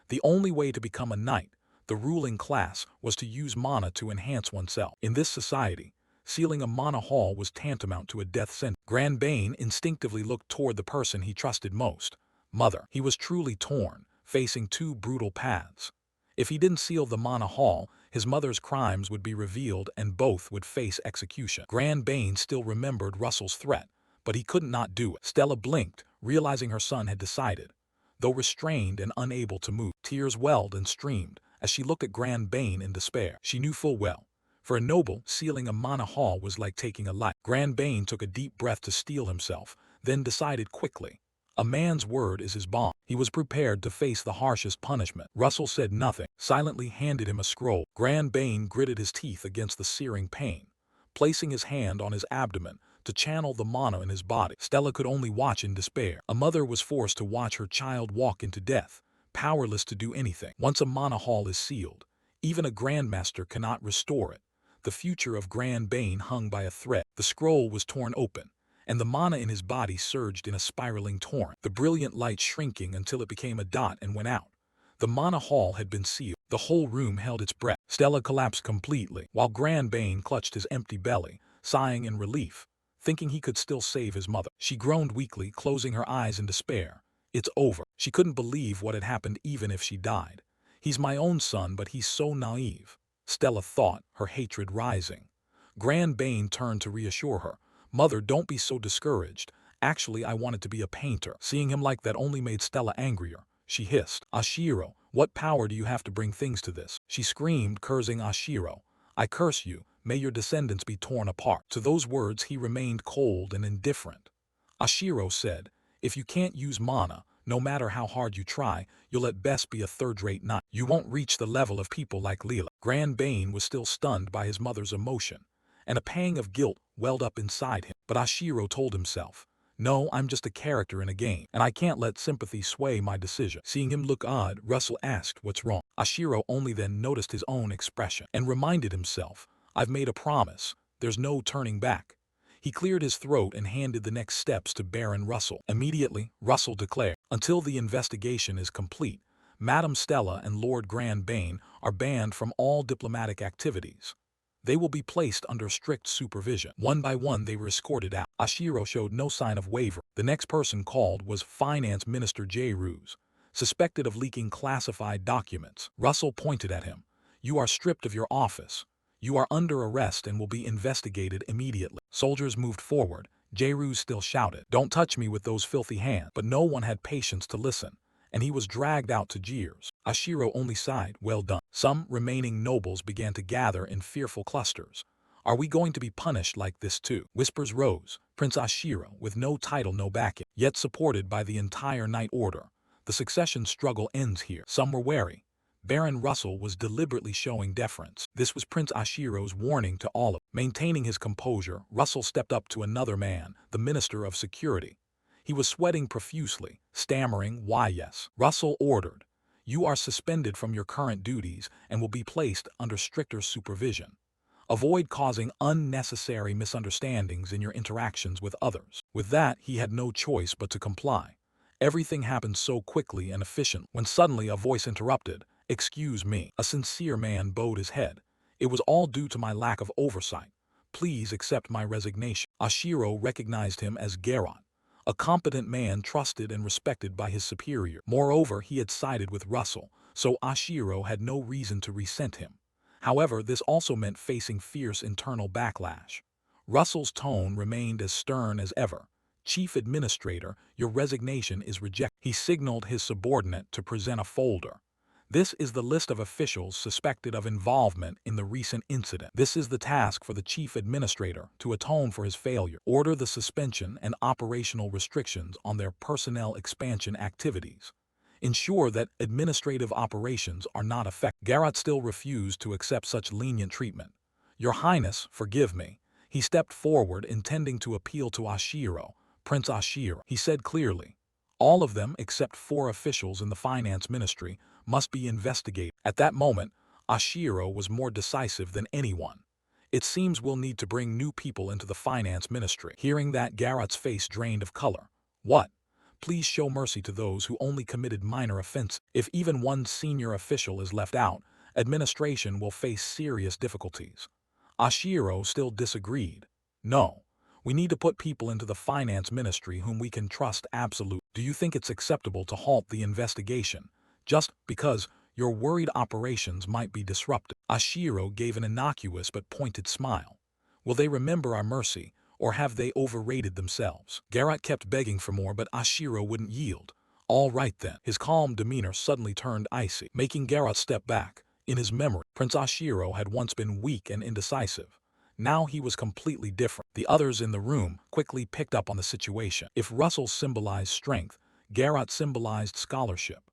The only way to become a knight, the ruling class, was to use mana to enhance oneself. In this society, sealing a mana hall was tantamount to a death sentence. Grand Bane instinctively looked toward the person he trusted most, Mother. He was truly torn, facing two brutal paths. If he didn't seal the mana hall, his mother's crimes would be revealed and both would face execution. Grand Bane still remembered Russell's threat, but he couldn't not do it. Stella blinked, realizing her son had decided. Though restrained and unable to move, tears welled and streamed as she looked at Grand Bane in despair. She knew full well, for a noble, sealing a mana hall was like taking a life. Grand Bane took a deep breath to steel himself, then decided quickly. A man's word is his bond. He was prepared to face the harshest punishment. Russell said nothing, silently handed him a scroll. Grand Bane gritted his teeth against the searing pain, placing his hand on his abdomen to channel the mana in his body. Stella could only watch in despair. A mother was forced to watch her child walk into death, powerless to do anything. Once a mana hall is sealed, even a grandmaster cannot restore it. The future of Grand Bane hung by a thread. The scroll was torn open, and the mana in his body surged in a spiraling torrent, the brilliant light shrinking until it became a dot and went out. The mana hall had been sealed. The whole room held its breath. Stella collapsed completely, while Grand Bane clutched his empty belly, sighing in relief, thinking he could still save his mother. She groaned weakly, closing her eyes in despair. It's over. She couldn't believe what had happened even if she died. He's my own son, but he's so naive, Stella thought, her hatred rising. Grand Bane turned to reassure her. Mother, don't be so discouraged. Actually, I wanted to be a painter. Seeing him like that only made Stella angrier. She hissed, Ashiro, what power do you have to bring things to this? She screamed, cursing Ashiro. I curse you. May your descendants be torn apart. To those words he remained cold and indifferent. Ashiro said, if you can't use mana, no matter how hard you try, you'll at best be a third-rate knight. You won't reach the level of people like Leela. Grand Bane was still stunned by his mother's emotion, and a pang of guilt welled up inside him. But Ashiro told himself, no, I'm just a character in a game, and I can't let sympathy sway my decision. Seeing him look odd, Russell asked what's wrong. Ashiro only then noticed his own expression, and reminded himself, I've made a promise. There's no turning back. He cleared his throat and handed the next steps to Baron Russell. Immediately, Russell declared, until the investigation is complete, Madam Stella and Lord Grand Bane are banned from all diplomatic activities. They will be placed under strict supervision. One by one they were escorted out. Ashiro showed no sign of wavering. The next person called was Finance Minister J-Ruse, suspected of leaking classified documents. Russell pointed at him. You are stripped of your office. You are under arrest and will be investigated immediately. Soldiers moved forward. J-Ruse still shouted, don't touch me with those filthy hands. But no one had patience to listen, and he was dragged out to jeers. Ashiro only sighed, well done. Some remaining nobles began to gather in fearful clusters. Are we going to be punished like this too? Whispers rose. Prince Ashiro, with no title, no backing, yet supported by the entire Knight Order. The succession struggle ends here. Some were wary. Baron Russell was deliberately showing deference. This was Prince Ashiro's warning to all of them. Maintaining his composure, Russell stepped up to another man, the Minister of Security. He was sweating profusely, stammering, why yes. Russell ordered, you are suspended from your current duties and will be placed under stricter supervision. Avoid causing unnecessary misunderstandings in your interactions with others. With that, he had no choice but to comply. Everything happened so quickly and efficiently when suddenly a voice interrupted. Excuse me. A sincere man bowed his head. It was all due to my lack of oversight. Please accept my resignation. Ashiro recognized him as Geralt, a competent man trusted and respected by his superior. Moreover, he had sided with Russell, so Ashiro had no reason to resent him. However, this also meant facing fierce internal backlash. Russell's tone remained as stern as ever. Chief Administrator, your resignation is rejected. He signaled his subordinate to present a folder. This is the list of officials suspected of involvement in the recent incident. This is the task for the Chief Administrator to atone for his failure. Order the suspension and operational restrictions on their personnel expansion activities. Ensure that administrative operations are not affected. Geralt still refused to accept such lenient treatment. Your Highness, forgive me. He stepped forward, intending to appeal to Ashiro. Prince Ashiro, he said clearly. All of them, except 4 officials in the Finance Ministry, must be investigated. At that moment, Ashiro was more decisive than anyone. It seems we'll need to bring new people into the Finance Ministry. Hearing that, Garrett's face drained of color. What? Please show mercy to those who only committed minor offenses. If even one senior official is left out, administration will face serious difficulties. Ashiro still disagreed. No. We need to put people into the Finance Ministry whom we can trust absolutely. Do you think it's acceptable to halt the investigation, just because your worried operations might be disrupted? Ashiro gave an innocuous but pointed smile. Will they remember our mercy, Or have they overrated themselves? Geralt kept begging for more, but Ashiro wouldn't yield. All right then. His calm demeanor suddenly turned icy, making Geralt step back. In his memory, Prince Ashiro had once been weak and indecisive. Now he was completely different. The others in the room quickly picked up on the situation. If Russell symbolized strength, Geralt symbolized scholarship.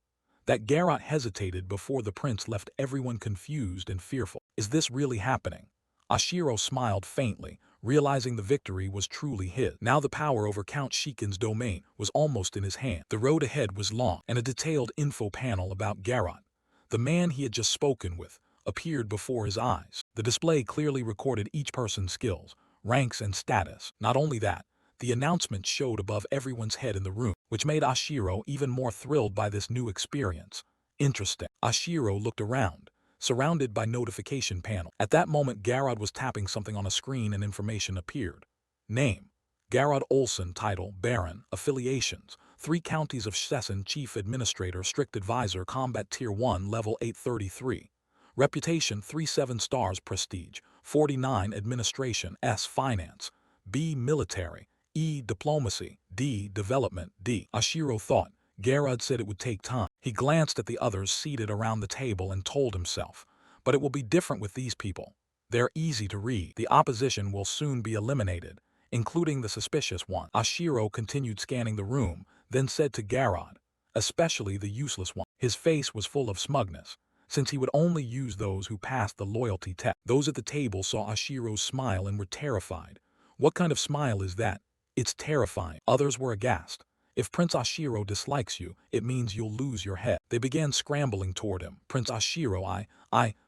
That Geralt hesitated before the prince left everyone confused and fearful. Is this really happening? Ashiro smiled faintly, realizing the victory was truly his. Now the power over Count Shikin's domain was almost in his hand. The road ahead was long, and a detailed info panel about Geralt, the man he had just spoken with, appeared before his eyes. The display clearly recorded each person's skills, ranks, and status. Not only that, the announcement showed above everyone's head in the room, which made Ashiro even more thrilled by this new experience. Interesting. Ashiro looked around, surrounded by notification panel. At that moment, Geralt was tapping something on a screen and information appeared. Name: Geralt Olsen. Title: Baron. Affiliations: 3 counties of Szczecin. Chief Administrator, Strict Advisor, Combat Tier 1, Level 833. Reputation: 37 stars. Prestige: 49. Administration: S. Finance. B. Military. E. Diplomacy. D. Development. D. Ashiro thought. Geralt said it would take time. He glanced at the others seated around the table and told himself, but it will be different with these people. They're easy to read. The opposition will soon be eliminated, including the suspicious one. Ashiro continued scanning the room, then said to Geralt, especially the useless one. His face was full of smugness, since he would only use those who passed the loyalty test. Those at the table saw Ashiro's smile and were terrified. What kind of smile is that? It's terrifying. Others were aghast. If Prince Ashiro dislikes you, it means you'll lose your head. They began scrambling toward him. Prince Ashiro,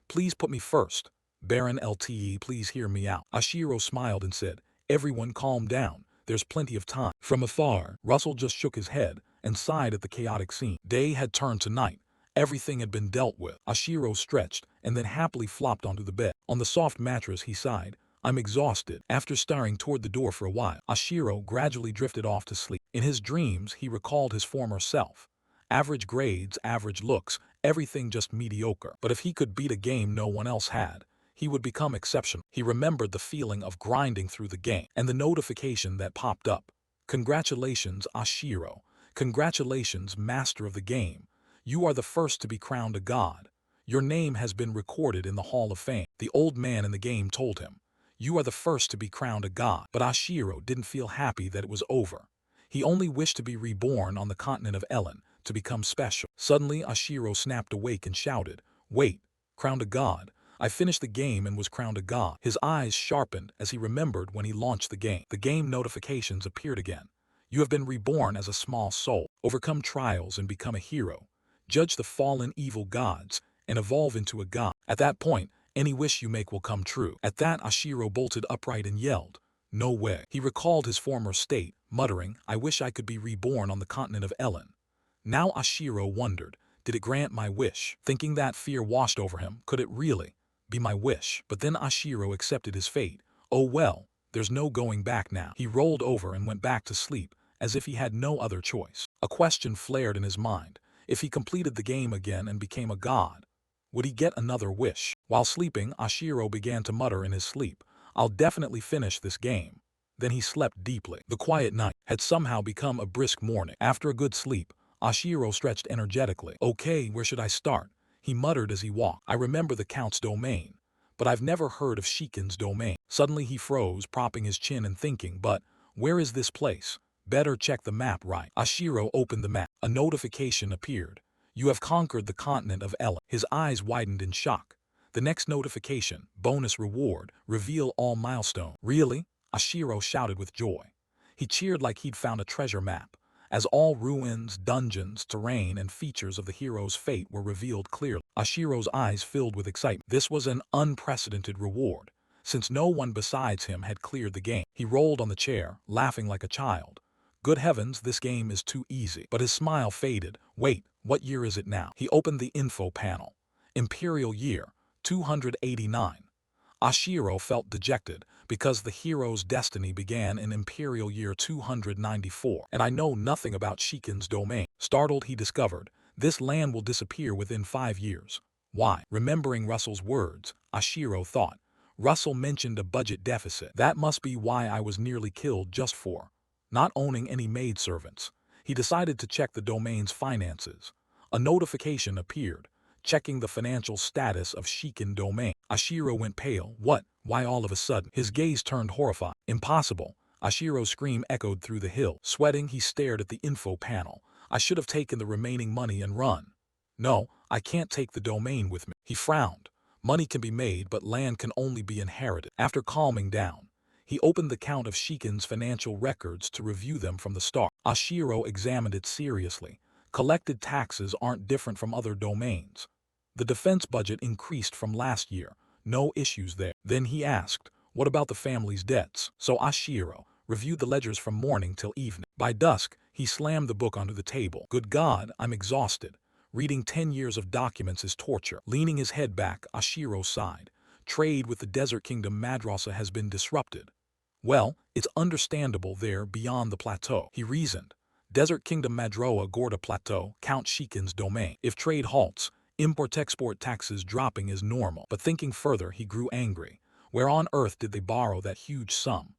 please put me first. Baron LTE, please hear me out. Ashiro smiled and said, everyone calm down. There's plenty of time. From afar, Russell just shook his head and sighed at the chaotic scene. Day had turned to night. Everything had been dealt with. Ashiro stretched and then happily flopped onto the bed. On the soft mattress, he sighed. I'm exhausted. After staring toward the door for a while, Ashiro gradually drifted off to sleep. In his dreams, he recalled his former self. Average grades, average looks, everything just mediocre. But if he could beat a game no one else had, he would become exceptional. He remembered the feeling of grinding through the game and the notification that popped up. Congratulations, Ashiro. Congratulations, master of the game. You are the first to be crowned a god. Your name has been recorded in the Hall of Fame. The old man in the game told him. You are the first to be crowned a god. But Ashiro didn't feel happy that it was over. He only wished to be reborn on the continent of Ellen, to become special. Suddenly, Ashiro snapped awake and shouted, wait, crowned a god? I finished the game and was crowned a god. His eyes sharpened as he remembered when he launched the game. The game notifications appeared again. You have been reborn as a small soul. Overcome trials and become a hero. Judge the fallen evil gods and evolve into a god. At that point, any wish you make will come true. At that, Ashiro bolted upright and yelled, no way. He recalled his former state, muttering, I wish I could be reborn on the continent of Ellen. Now Ashiro wondered, did it grant my wish? Thinking that fear washed over him, could it really be my wish? But then Ashiro accepted his fate. Oh well, there's no going back now. He rolled over and went back to sleep, as if he had no other choice. A question flared in his mind. If he completed the game again and became a god, would he get another wish? While sleeping, Ashiro began to mutter in his sleep, I'll definitely finish this game. Then he slept deeply. The quiet night had somehow become a brisk morning. After a good sleep, Ashiro stretched energetically. Okay, where should I start? He muttered as he walked. I remember the Count's domain, but I've never heard of Shikin's domain. Suddenly he froze, propping his chin and thinking, but where is this place? Better check the map right. Ashiro opened the map. A notification appeared. You have conquered the continent of Ellen. His eyes widened in shock. The next notification, bonus reward, reveal all milestone. Really? Ashiro shouted with joy. He cheered like he'd found a treasure map, as all ruins, dungeons, terrain, and features of the hero's fate were revealed clearly. Ashiro's eyes filled with excitement. This was an unprecedented reward, since no one besides him had cleared the game. He rolled on the chair, laughing like a child. Good heavens, this game is too easy. But his smile faded. Wait, what year is it now? He opened the info panel. Imperial year, 289. Ashiro felt dejected, because the hero's destiny began in Imperial year 294. And I know nothing about Shikin's domain. Startled, he discovered, this land will disappear within 5 years. Why? Remembering Russell's words, Ashiro thought, Russell mentioned a budget deficit. That must be why I was nearly killed just for not owning any maidservants. He decided to check the domain's finances. A notification appeared, checking the financial status of Shikin domain. Ashiro went pale. What? Why all of a sudden? His gaze turned horrified. Impossible. Ashiro's scream echoed through the hill. Sweating, he stared at the info panel. I should have taken the remaining money and run. No, I can't take the domain with me. He frowned. Money can be made, but land can only be inherited. After calming down, he opened the count of Shikin's financial records to review them from the start. Ashiro examined it seriously. Collected taxes aren't different from other domains. The defense budget increased from last year. No issues there. Then he asked, what about the family's debts? So Ashiro reviewed the ledgers from morning till evening. By dusk, he slammed the book onto the table. Good God, I'm exhausted. Reading 10 years of documents is torture. Leaning his head back, Ashiro sighed. Trade with the Desert Kingdom Madrasa has been disrupted. Well, it's understandable there beyond the plateau, he reasoned. Desert Kingdom Madroa Gorda Plateau, Count Shikin's domain. If trade halts, import-export taxes dropping is normal. But thinking further, he grew angry. Where on earth did they borrow that huge sum?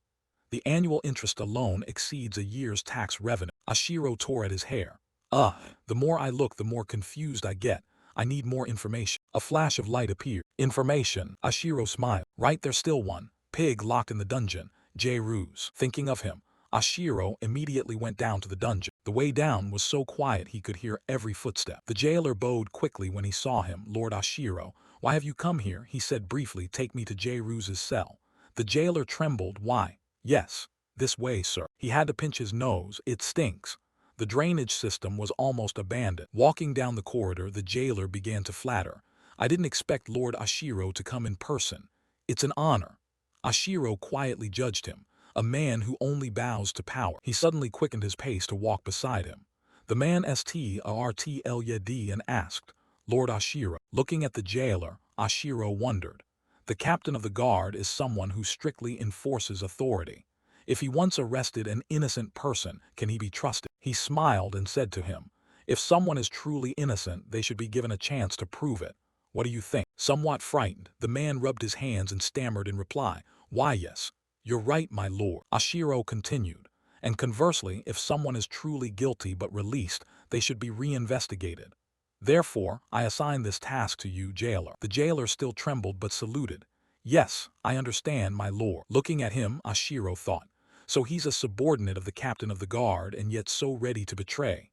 The annual interest alone exceeds a year's tax revenue. Ashiro tore at his hair. The more I look, the more confused I get. I need more information. A flash of light appeared. Information. Ashiro smiled. Right, there's still one. Pig locked in the dungeon. J-Ruse. Thinking of him, Ashiro immediately went down to the dungeon. The way down was so quiet he could hear every footstep. The jailer bowed quickly when he saw him. Lord Ashiro, why have you come here? He said briefly. Take me to J-Ruse's cell. The jailer trembled. Why? Yes. This way, sir. He had to pinch his nose. It stinks. The drainage system was almost abandoned. Walking down the corridor, the jailer began to flatter. I didn't expect Lord Ashiro to come in person. It's an honor. Ashiro quietly judged him, a man who only bows to power. He suddenly quickened his pace to walk beside him. The man startled and asked, Lord Ashiro. Looking at the jailer, Ashiro wondered. The captain of the guard is someone who strictly enforces authority. If he once arrested an innocent person, can he be trusted? He smiled and said to him, if someone is truly innocent, they should be given a chance to prove it. What do you think? Somewhat frightened, the man rubbed his hands and stammered in reply, why yes, you're right, my lord. Ashiro continued, and conversely, if someone is truly guilty but released, they should be reinvestigated. Therefore, I assign this task to you, jailer. The jailer still trembled but saluted. Yes, I understand, my lord. Looking at him, Ashiro thought, so he's a subordinate of the captain of the guard and yet so ready to betray.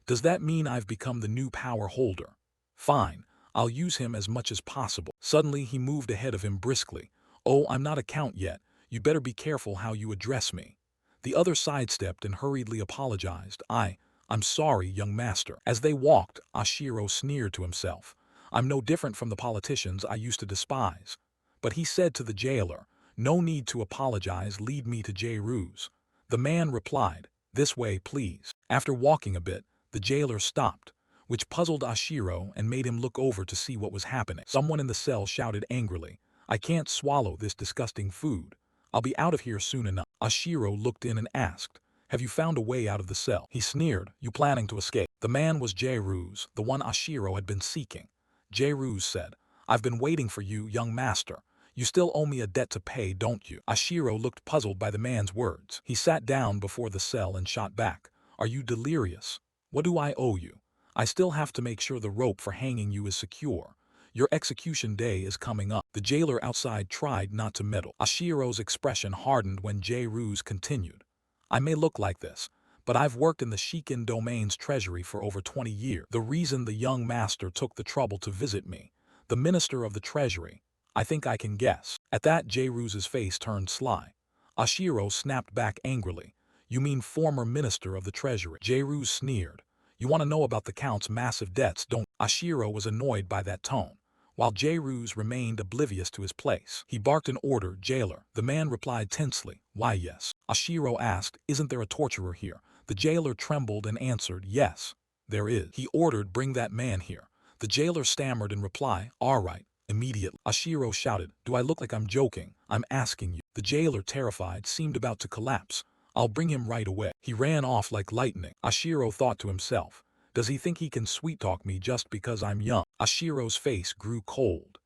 Does that mean I've become the new power holder? Fine, I'll use him as much as possible. Suddenly he moved ahead of him briskly. Oh, I'm not a count yet. You better be careful how you address me. The other sidestepped and hurriedly apologized. I'm sorry, young master. As they walked, Ashiro sneered to himself. I'm no different from the politicians I used to despise. But he said to the jailer, no need to apologize, lead me to J-Ruse. The man replied, this way, please. After walking a bit, the jailer stopped, which puzzled Ashiro and made him look over to see what was happening. Someone in the cell shouted angrily, I can't swallow this disgusting food. I'll be out of here soon enough. Ashiro looked in and asked, have you found a way out of the cell? He sneered, you planning to escape? The man was J-Ruse, the one Ashiro had been seeking. J-Ruse said, I've been waiting for you, young master. You still owe me a debt to pay, don't you? Ashiro looked puzzled by the man's words. He sat down before the cell and shot back. Are you delirious? What do I owe you? I still have to make sure the rope for hanging you is secure. Your execution day is coming up. The jailer outside tried not to meddle. Ashiro's expression hardened when J-Ruse continued. I may look like this, but I've worked in the Shikin domain's treasury for over 20 years. The reason the young master took the trouble to visit me, the minister of the treasury, I think I can guess. At that, J-Ruse's face turned sly. Ashiro snapped back angrily. You mean former minister of the treasury? J-Ruse sneered. You want to know about the count's massive debts, don't you? Ashiro was annoyed by that tone, while J-Ruse remained oblivious to his place. He barked an order, jailer. The man replied tensely, why yes. Ashiro asked, isn't there a torturer here? The jailer trembled and answered, yes, there is. He ordered, bring that man here. The jailer stammered in reply, all right. Immediately, Ashiro shouted, do I look like I'm joking? I'm asking you. The jailer, terrified, seemed about to collapse. I'll bring him right away. He ran off like lightning. Ashiro thought to himself, does he think he can sweet-talk me just because I'm young? Ashiro's face grew cold.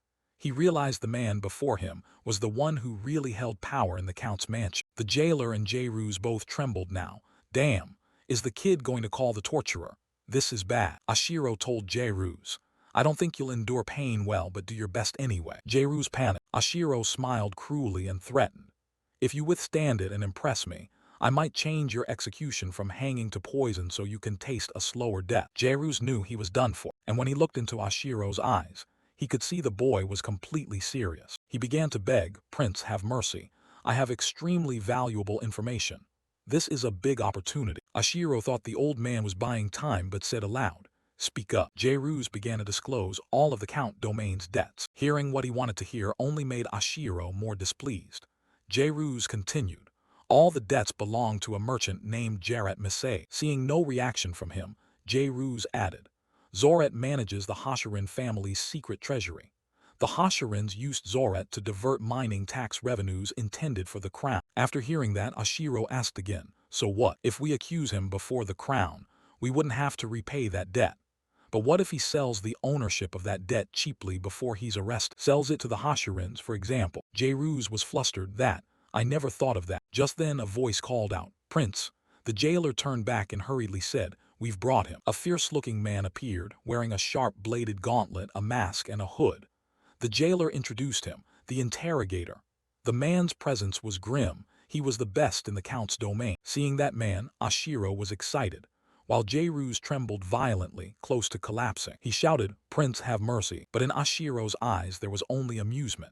He realized the man before him was the one who really held power in the Count's mansion. The jailer and Jairus both trembled now. Damn, is the kid going to call the torturer? This is bad. Ashiro told Jairus. I don't think you'll endure pain well, but do your best anyway. Jairus panicked. Ashiro smiled cruelly and threatened. If you withstand it and impress me, I might change your execution from hanging to poison so you can taste a slower death. Jairus knew he was done for, and when he looked into Ashiro's eyes, he could see the boy was completely serious. He began to beg, Prince, have mercy. I have extremely valuable information. This is a big opportunity. Ashiro thought the old man was buying time but said aloud, Speak up. Jairus began to disclose all of the Count Domain's debts. Hearing what he wanted to hear only made Ashiro more displeased. Jairus continued. All the debts belong to a merchant named Jarat Misei. Seeing no reaction from him, Jairus added, Zoret manages the Hashirin family's secret treasury. The Hashirins used Zoret to divert mining tax revenues intended for the crown. After hearing that, Ashiro asked again, so what? If we accuse him before the crown, we wouldn't have to repay that debt. But what if he sells the ownership of that debt cheaply before he's arrested? Sells it to the Hashirins, for example. Jairus was flustered. I never thought of that. Just then a voice called out, Prince. The jailer turned back and hurriedly said, We've brought him. A fierce-looking man appeared, wearing a sharp-bladed gauntlet, a mask, and a hood. The jailer introduced him, the interrogator. The man's presence was grim. He was the best in the Count's domain. Seeing that man, Ashiro was excited, while Jairus trembled violently, close to collapsing. He shouted, Prince, have mercy. But in Ashiro's eyes there was only amusement.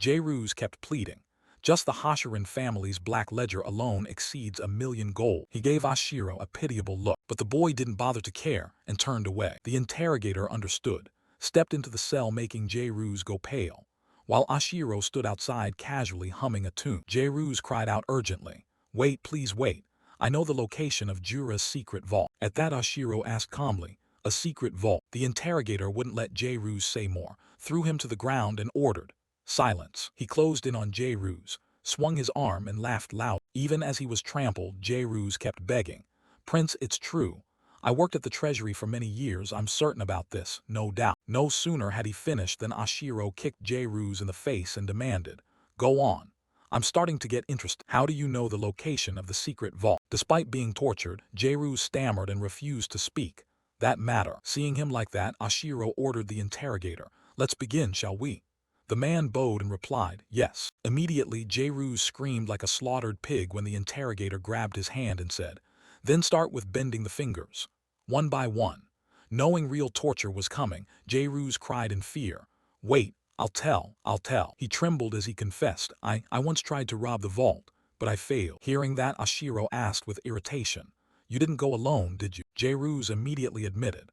Jairus kept pleading. Just the Hashirin family's black ledger alone exceeds 1,000,000 gold. He gave Ashiro a pitiable look, but the boy didn't bother to care and turned away. The interrogator understood, stepped into the cell making Jairus go pale, while Ashiro stood outside casually humming a tune. Jairus cried out urgently, Wait, please wait. I know the location of Jura's secret vault. At that Ashiro asked calmly, A secret vault? The interrogator wouldn't let Jairus say more, threw him to the ground and ordered, Silence. He closed in on Jairus, swung his arm and laughed loud. Even as he was trampled, Jairus kept begging, Prince, it's true. I worked at the treasury for many years, I'm certain about this, no doubt. No sooner had he finished than Ashiro kicked Jairus in the face and demanded, Go on. I'm starting to get interested. How do you know the location of the secret vault? Despite being tortured, Jairus stammered and refused to speak. That matter. Seeing him like that, Ashiro ordered the interrogator, Let's begin, shall we? The man bowed and replied, Yes. Immediately, Jairus screamed like a slaughtered pig when the interrogator grabbed his hand and said, Then start with bending the fingers. One by one. Knowing real torture was coming, Jairus cried in fear, Wait, I'll tell. He trembled as he confessed, I once tried to rob the vault, but I failed. Hearing that, Ashiro asked with irritation, You didn't go alone, did you? Jairus immediately admitted,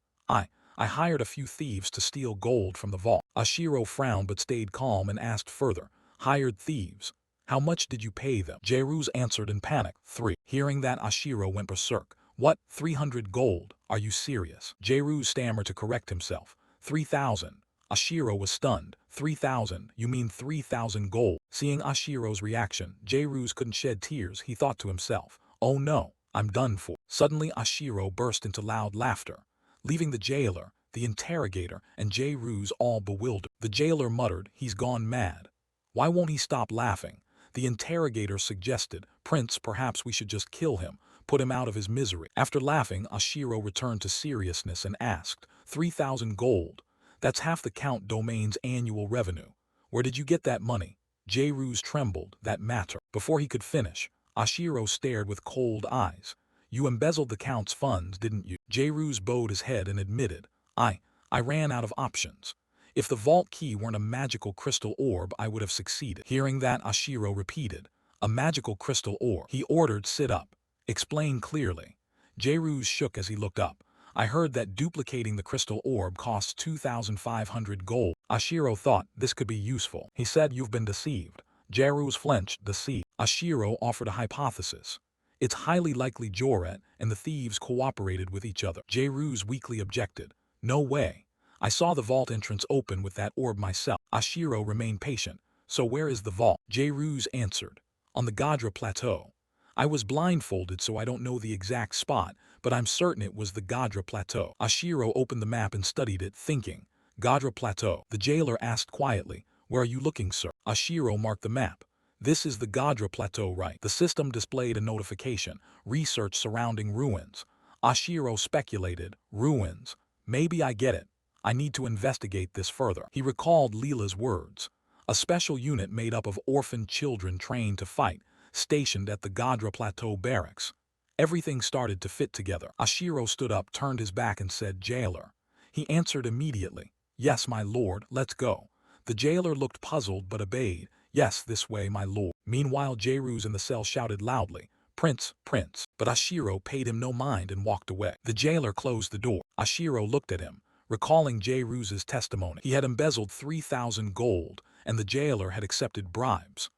I hired a few thieves to steal gold from the vault. Ashiro frowned but stayed calm and asked further, Hired thieves? How much did you pay them? Jairus answered in panic, 3. Hearing that, Ashiro went berserk. What, 300 gold? Are you serious? Jairus stammered to correct himself. 3,000. Ashiro was stunned. 3,000? You mean 3,000 gold? Seeing Ashiro's reaction, Jairus couldn't shed tears. He thought to himself, Oh no, I'm done for. Suddenly Ashiro burst into loud laughter, leaving the jailer, the interrogator, and Jairus all bewildered. The jailer muttered, He's gone mad. Why won't he stop laughing? The interrogator suggested, Prince, perhaps we should just kill him, put him out of his misery. After laughing, Ashiro returned to seriousness and asked, 3,000 gold? That's half the Count Domain's annual revenue. Where did you get that money? Jairus trembled. That matter. Before he could finish, Ashiro stared with cold eyes. You embezzled the Count's funds, didn't you? Jairus bowed his head and admitted, I ran out of options. If the vault key weren't a magical crystal orb, I would have succeeded. Hearing that, Ashiro repeated, A magical crystal orb. He ordered, Sit up. Explain clearly. Jairus shook as he looked up. I heard that duplicating the crystal orb costs 2,500 gold. Ashiro thought this could be useful. He said, You've been deceived. Jairus flinched, deceived. Ashiro offered a hypothesis. It's highly likely Joret and the thieves cooperated with each other. Jairus weakly objected. No way. I saw the vault entrance open with that orb myself. Ashiro remained patient. So where is the vault? Jairus answered. On the Gadra Plateau. I was blindfolded so I don't know the exact spot, but I'm certain it was the Gadra Plateau. Ashiro opened the map and studied it, thinking, Gadra Plateau. The jailer asked quietly, Where are you looking, sir? Ashiro marked the map. This is the Gadra Plateau, right? The system displayed a notification. Research surrounding ruins. Ashiro speculated. Ruins. Maybe I get it. I need to investigate this further. He recalled Leela's words. A special unit made up of orphaned children trained to fight, stationed at the Gadra Plateau barracks. Everything started to fit together. Ashiro stood up, turned his back and said, "Jailer." He answered immediately. "Yes, my lord, let's go." The jailer looked puzzled but obeyed. "Yes, this way, my lord." Meanwhile, Jairus in the cell shouted loudly, "Prince, Prince." But Ashiro paid him no mind and walked away. The jailer closed the door. Ashiro looked at him, recalling Jairus' testimony. He had embezzled 3,000 gold, and the jailer had accepted bribes.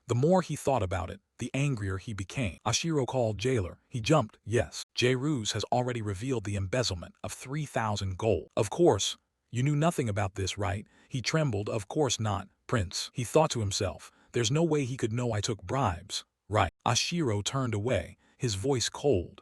The more he thought about it, the angrier he became. Ashiro called jailer. He jumped. "Yes, Jairus has already revealed the embezzlement of 3,000 gold." "Of course. You knew nothing about this, right?" He trembled. "Of course not, Prince." He thought to himself, "There's no way he could know I took bribes." "Right." Ashiro turned away, his voice cold.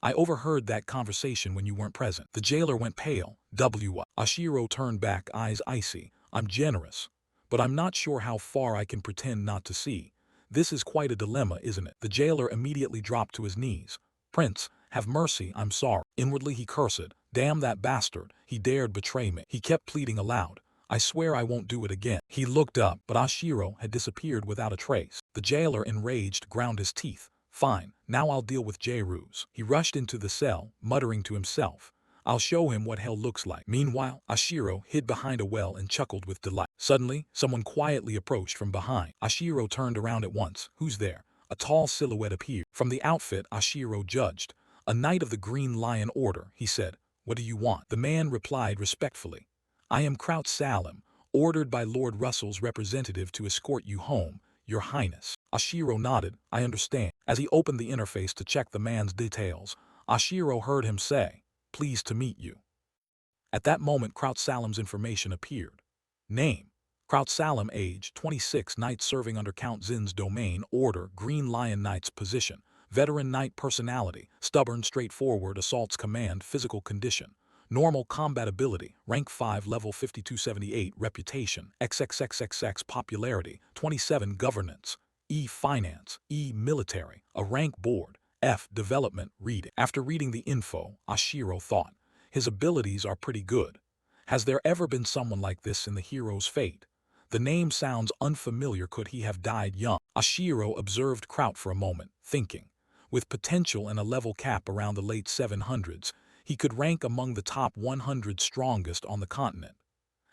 "I overheard that conversation when you weren't present." The jailer went pale. Ashiro turned back, eyes icy. "I'm generous, but I'm not sure how far I can pretend not to see. This is quite a dilemma, isn't it?" The jailer immediately dropped to his knees. "Prince, have mercy, I'm sorry." Inwardly he cursed. "Damn that bastard, he dared betray me." He kept pleading aloud. "I swear I won't do it again." He looked up, but Ashiro had disappeared without a trace. The jailer, enraged, ground his teeth. "Fine, now I'll deal with Jairus." He rushed into the cell, muttering to himself, "I'll show him what hell looks like." Meanwhile, Ashiro hid behind a well and chuckled with delight. Suddenly, someone quietly approached from behind. Ashiro turned around at once. "Who's there?" A tall silhouette appeared. From the outfit, Ashiro judged. "A knight of the Green Lion Order," he said. "What do you want?" The man replied respectfully, "I am Kraut Salim, ordered by Lord Russell's representative to escort you home, Your Highness." Ashiro nodded. "I understand." As he opened the interface to check the man's details, Ashiro heard him say, "Pleased to meet you." At that moment, Kraut Salim's information appeared. Name: Kraut Salim. Age: 26. Knight serving under Count Zin's domain. Order: Green Lion Knight's position: Veteran Knight. Personality: stubborn, straightforward, assaults command. Physical condition: normal. Combat ability: rank 5, level 5278. Reputation: XXXXX. Popularity: 27. Governance: E. Finance. E. Military. A rank board. F. Development. Reading. After reading the info, Ashiro thought, his abilities are pretty good. Has there ever been someone like this in the hero's fate? The name sounds unfamiliar. Could he have died young? Ashiro observed Kraut for a moment, thinking. With potential and a level cap around the late 700s, he could rank among the top 100 strongest on the continent.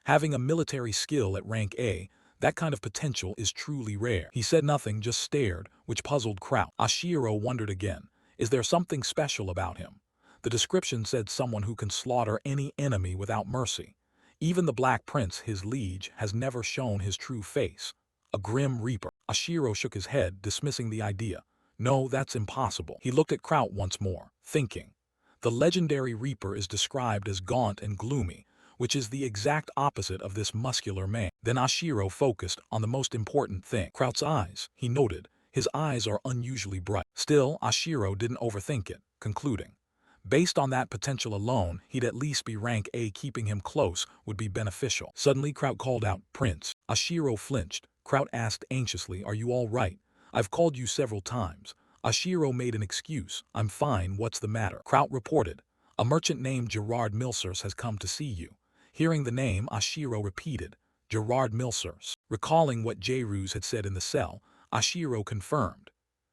Having a military skill at rank A, that kind of potential is truly rare. He said nothing, just stared, which puzzled Kraut. Ashiro wondered again, is there something special about him? The description said someone who can slaughter any enemy without mercy. Even the Black Prince, his liege, has never shown his true face. A grim reaper. Ashiro shook his head, dismissing the idea. No, that's impossible. He looked at Kraut once more, thinking. The legendary reaper is described as gaunt and gloomy, which is the exact opposite of this muscular man. Then Ashiro focused on the most important thing. Kraut's eyes, he noted. His eyes are unusually bright. Still, Ashiro didn't overthink it, concluding. Based on that potential alone, he'd at least be rank A. Keeping him close would be beneficial. Suddenly, Kraut called out, "Prince." Ashiro flinched. Kraut asked anxiously, "Are you all right? I've called you several times." Ashiro made an excuse. "I'm fine, what's the matter?" Kraut reported. "A merchant named Gerard Milsers has come to see you." Hearing the name, Ashiro repeated, "Gerard Milsers." Recalling what Jairus had said in the cell, Ashiro confirmed.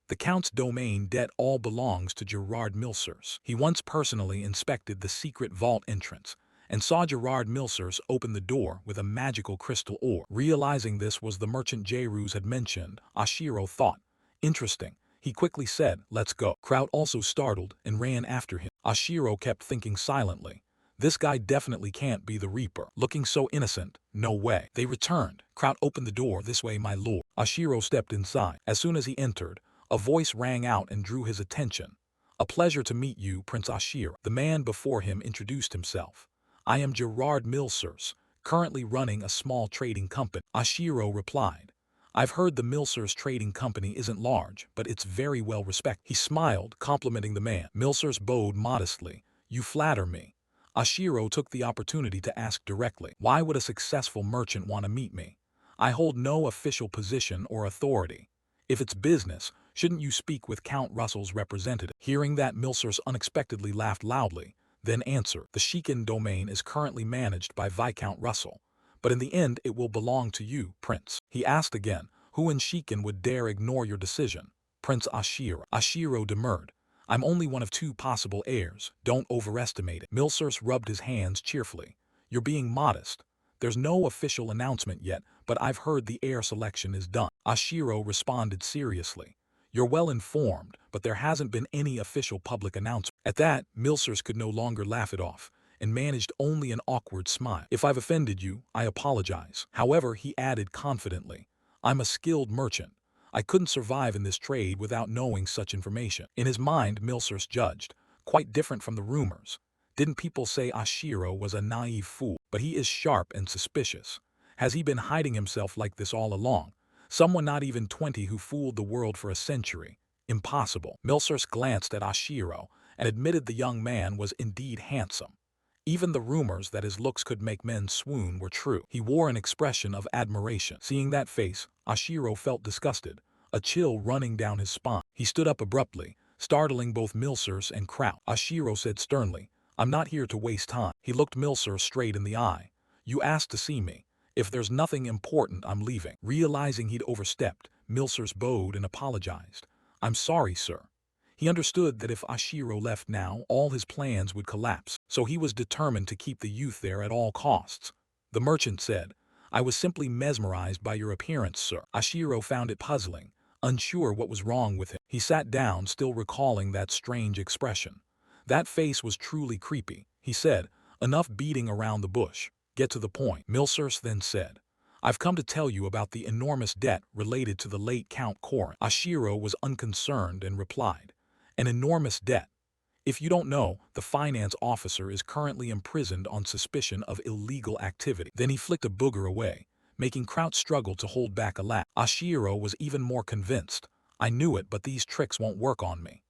The Count's domain debt all belongs to Gerard Milsers. He once personally inspected the secret vault entrance and saw Gerard Milsers open the door with a magical crystal ore. Realizing this was the merchant Jairus had mentioned, Ashiro thought, interesting. He quickly said, "Let's go." Kraut also startled and ran after him. Ashiro kept thinking silently. This guy definitely can't be the Reaper. Looking so innocent, no way. They returned. Kraut opened the door. "This way, my lord." Ashiro stepped inside. As soon as he entered, a voice rang out and drew his attention. "A pleasure to meet you, Prince Ashiro." The man before him introduced himself. "I am Gerard Milsers, currently running a small trading company." Ashiro replied. "I've heard the Milsers trading company isn't large, but it's very well respected." He smiled, complimenting the man. Milsers bowed modestly. "You flatter me." Ashiro took the opportunity to ask directly, "Why would a successful merchant want to meet me?" I hold no official position or authority. If it's business, shouldn't you speak with Count Russell's representative? Hearing that, Milsers unexpectedly laughed loudly, then answered, the Shekin domain is currently managed by Viscount Russell, but in the end it will belong to you, Prince. He asked again, who in Shekin would dare ignore your decision? Prince Ashiro. Ashiro demurred. I'm only one of two possible heirs, don't overestimate it. Milsers rubbed his hands cheerfully. You're being modest. There's no official announcement yet, but I've heard the heir selection is done. Ashiro responded seriously. You're well informed, but there hasn't been any official public announcement. At that, Milsers could no longer laugh it off, and managed only an awkward smile. If I've offended you, I apologize. However, he added confidently, I'm a skilled merchant. I couldn't survive in this trade without knowing such information. In his mind, Milsers judged, quite different from the rumors. Didn't people say Ashiro was a naive fool? But he is sharp and suspicious. Has he been hiding himself like this all along? Someone not even 20 who fooled the world for a century. Impossible. Milsers glanced at Ashiro and admitted the young man was indeed handsome. Even the rumors that his looks could make men swoon were true. He wore an expression of admiration. Seeing that face, Ashiro felt disgusted, a chill running down his spine. He stood up abruptly, startling both Milsers and Kraut. Ashiro said sternly, I'm not here to waste time. He looked Milser straight in the eye. You asked to see me. If there's nothing important, I'm leaving. Realizing he'd overstepped, Milsers bowed and apologized. I'm sorry, sir. He understood that if Ashiro left now, all his plans would collapse, so he was determined to keep the youth there at all costs. The merchant said, I was simply mesmerized by your appearance, sir. Ashiro found it puzzling, unsure what was wrong with him. He sat down, still recalling that strange expression. That face was truly creepy. He said, enough beating around the bush. Get to the point. Milsers then said, I've come to tell you about the enormous debt related to the late Count Koren. Ashiro was unconcerned and replied, an enormous debt. If you don't know, the finance officer is currently imprisoned on suspicion of illegal activity. Then he flicked a booger away, making Kraut struggle to hold back a laugh. Ashiro was even more convinced. I knew it, but these tricks won't work on me.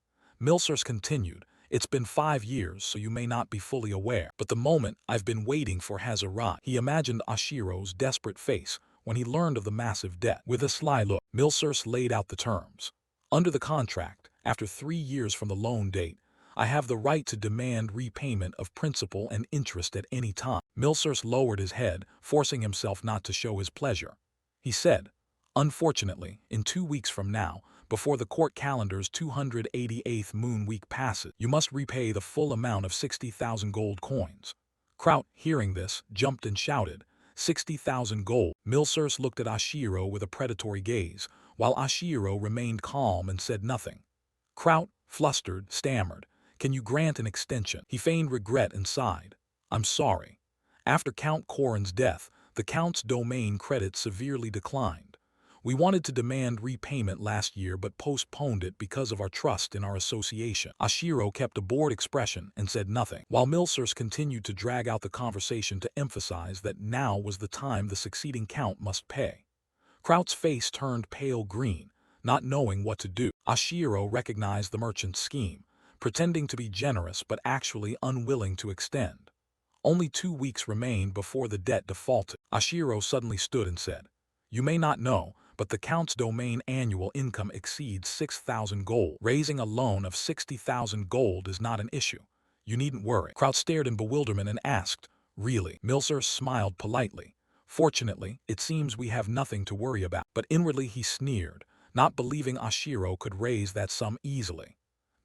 Milsers continued, it's been 5 years, so you may not be fully aware, but the moment I've been waiting for has arrived. He imagined Ashiro's desperate face when he learned of the massive debt. With a sly look, Milsers laid out the terms. Under the contract, after 3 years from the loan date, I have the right to demand repayment of principal and interest at any time. Milsers lowered his head, forcing himself not to show his pleasure. He said, unfortunately, in 2 weeks from now, before the court calendar's 288th moon week passes, you must repay the full amount of 60,000 gold coins. Kraut, hearing this, jumped and shouted, 60,000 gold. Milsers looked at Ashiro with a predatory gaze, while Ashiro remained calm and said nothing. Kraut, flustered, stammered, can you grant an extension? He feigned regret and sighed. I'm sorry. After Count Koren's death, the Count's domain credit severely declined. We wanted to demand repayment last year but postponed it because of our trust in our association. Ashiro kept a bored expression and said nothing, while Milsers continued to drag out the conversation to emphasize that now was the time the succeeding Count must pay. Kraut's face turned pale green, not knowing what to do. Ashiro recognized the merchant's scheme, pretending to be generous but actually unwilling to extend. Only 2 weeks remained before the debt defaulted. Ashiro suddenly stood and said, you may not know, but the Count's domain annual income exceeds 6,000 gold. Raising a loan of 60,000 gold is not an issue. You needn't worry. Kraut stared in bewilderment and asked, really? Milsers smiled politely. Fortunately, it seems we have nothing to worry about. But inwardly he sneered, not believing Ashiro could raise that sum easily.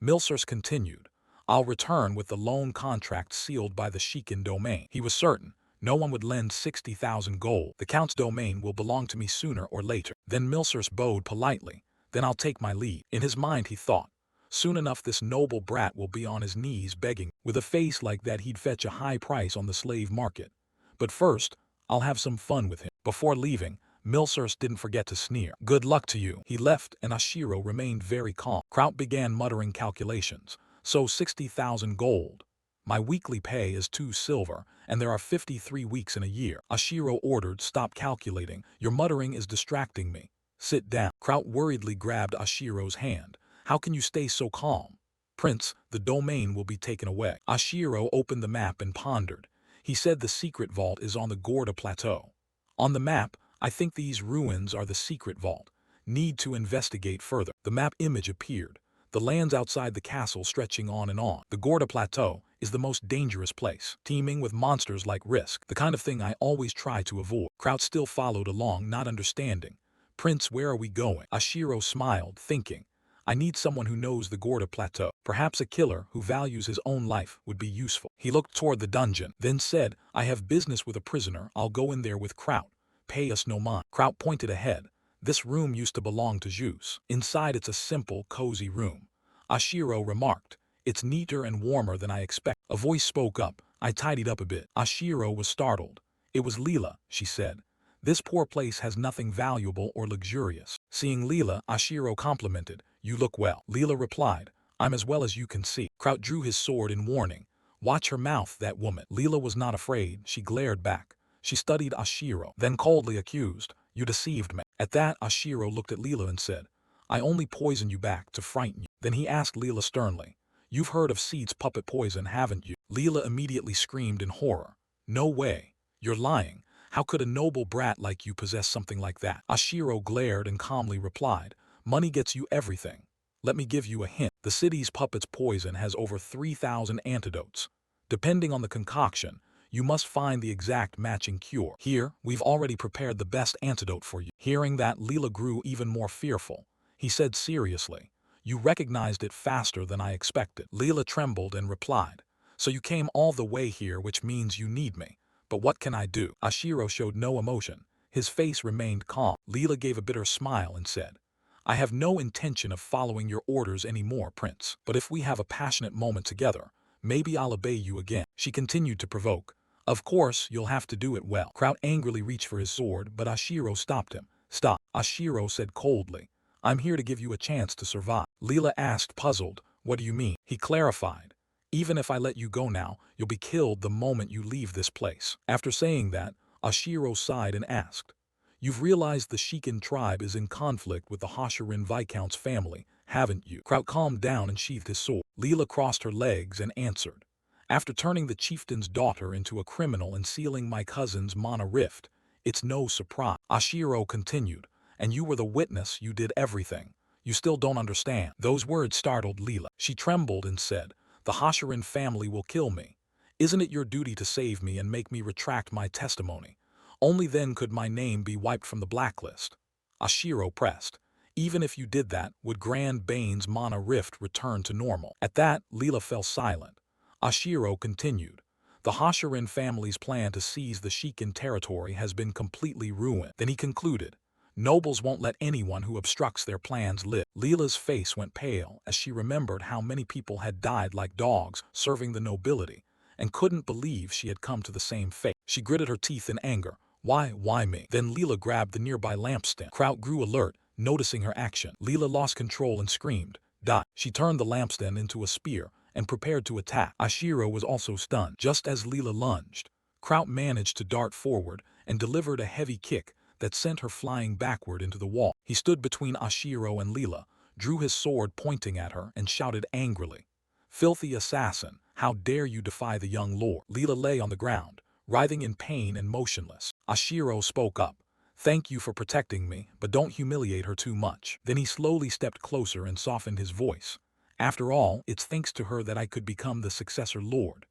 Milsers continued, I'll return with the loan contract sealed by the Shekin domain. He was certain no one would lend 60,000 gold. The Count's domain will belong to me sooner or later. Then Milsers bowed politely. Then I'll take my leave. In his mind he thought, soon enough this noble brat will be on his knees begging. With a face like that he'd fetch a high price on the slave market. But first, I'll have some fun with him. Before leaving, Milsers didn't forget to sneer. Good luck to you. He left and Ashiro remained very calm. Kraut began muttering calculations. So 60,000 gold. My weekly pay is 2 silver, and there are 53 weeks in a year. Ashiro ordered, stop calculating. Your muttering is distracting me. Sit down. Kraut worriedly grabbed Ashiro's hand. How can you stay so calm? Prince, the domain will be taken away. Ashiro opened the map and pondered. He said the secret vault is on the Gorda Plateau. On the map, I think these ruins are the secret vault. Need to investigate further. The map image appeared. The lands outside the castle stretching on and on. The Gorda Plateau is the most dangerous place, teeming with monsters like Risk, the kind of thing I always try to avoid. Crowd still followed along, not understanding. Prince, where are we going? Ashiro smiled, thinking, I need someone who knows the Gorda Plateau. Perhaps a killer who values his own life would be useful. He looked toward the dungeon, then said, I have business with a prisoner. I'll go in there with Kraut. Pay us no mind. Kraut pointed ahead. This room used to belong to Zeus. Inside it's a simple, cozy room. Ashiro remarked, it's neater and warmer than I expected. A voice spoke up. I tidied up a bit. Ashiro was startled. It was Leela, she said. This poor place has nothing valuable or luxurious. Seeing Leela, Ashiro complimented, you look well. Leela replied, I'm as well as you can see. Kraut drew his sword in warning. Watch her mouth, that woman. Leela was not afraid. She glared back. She studied Ashiro, then coldly accused, you deceived me. At that, Ashiro looked at Leela and said, I only poisoned you back to frighten you. Then he asked Leela sternly, you've heard of Seed's puppet poison, haven't you? Leela immediately screamed in horror. No way. You're lying. How could a noble brat like you possess something like that? Ashiro glared and calmly replied, money gets you everything. Let me give you a hint. The city's puppet's poison has over 3,000 antidotes. Depending on the concoction, you must find the exact matching cure. Here, we've already prepared the best antidote for you. Hearing that, Leela grew even more fearful. He said seriously, you recognized it faster than I expected. Leela trembled and replied, so you came all the way here, which means you need me. But what can I do? Ashiro showed no emotion. His face remained calm. Leela gave a bitter smile and said, I have no intention of following your orders anymore, Prince. But if we have a passionate moment together, maybe I'll obey you again. She continued to provoke. Of course, you'll have to do it well. Kraut angrily reached for his sword, but Ashiro stopped him. Stop, Ashiro said coldly. I'm here to give you a chance to survive. Leela asked, puzzled, what do you mean? He clarified. Even if I let you go now, you'll be killed the moment you leave this place. After saying that, Ashiro sighed and asked, you've realized the Shikin tribe is in conflict with the Hashirin Viscount's family, haven't you? Kraut calmed down and sheathed his sword. Leela crossed her legs and answered, after turning the chieftain's daughter into a criminal and sealing my cousin's mana rift, it's no surprise. Ashiro continued, and you were the witness, you did everything. You still don't understand. Those words startled Leela. She trembled and said, the Hashirin family will kill me. Isn't it your duty to save me and make me retract my testimony? Only then could my name be wiped from the blacklist. Ashiro pressed. Even if you did that, would Grand Bane's mana rift return to normal? At that, Leela fell silent. Ashiro continued. The Hashirin family's plan to seize the Shikin territory has been completely ruined. Then he concluded, nobles won't let anyone who obstructs their plans live. Leela's face went pale as she remembered how many people had died like dogs serving the nobility, and couldn't believe she had come to the same fate. She gritted her teeth in anger. Why me? Then Leela grabbed the nearby lampstand. Kraut grew alert, noticing her action. Leela lost control and screamed, die. She turned the lampstand into a spear and prepared to attack. Ashiro was also stunned. Just as Leela lunged, Kraut managed to dart forward and delivered a heavy kick that sent her flying backward into the wall. He stood between Ashiro and Leela, drew his sword pointing at her, and shouted angrily, filthy assassin, how dare you defy the young lord? Leela lay on the ground, writhing in pain and motionless. Ashiro spoke up. Thank you for protecting me, but don't humiliate her too much. Then he slowly stepped closer and softened his voice. After all, it's thanks to her that I could become the successor lord.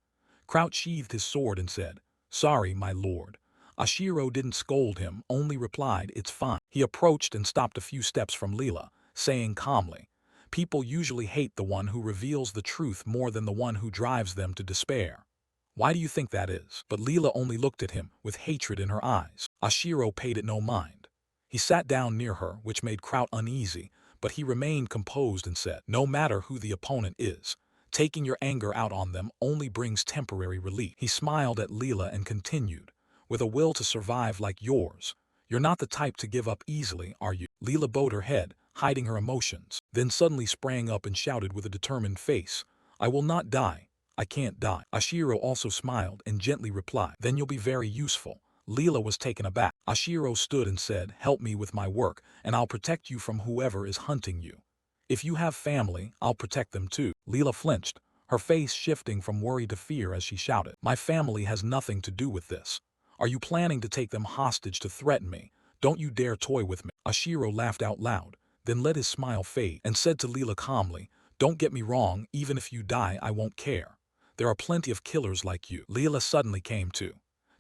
Kraut sheathed his sword and said, sorry, my lord. Ashiro didn't scold him, only replied, it's fine. He approached and stopped a few steps from Leela, saying calmly, people usually hate the one who reveals the truth more than the one who drives them to despair. Why do you think that is? But Leela only looked at him with hatred in her eyes. Ashiro paid it no mind. He sat down near her, which made Kraut uneasy, but he remained composed and said, no matter who the opponent is, taking your anger out on them only brings temporary relief. He smiled at Leela and continued, with a will to survive like yours, you're not the type to give up easily, are you? Leela bowed her head, hiding her emotions, then suddenly sprang up and shouted with a determined face, I will not die. I can't die. Ashiro also smiled and gently replied, then you'll be very useful. Leela was taken aback. Ashiro stood and said, help me with my work, and I'll protect you from whoever is hunting you. If you have family, I'll protect them too. Leela flinched, her face shifting from worry to fear as she shouted, my family has nothing to do with this. Are you planning to take them hostage to threaten me? Don't you dare toy with me. Ashiro laughed out loud, then let his smile fade, and said to Leela calmly, don't get me wrong, even if you die I won't care. There are plenty of killers like you. Leela suddenly came to.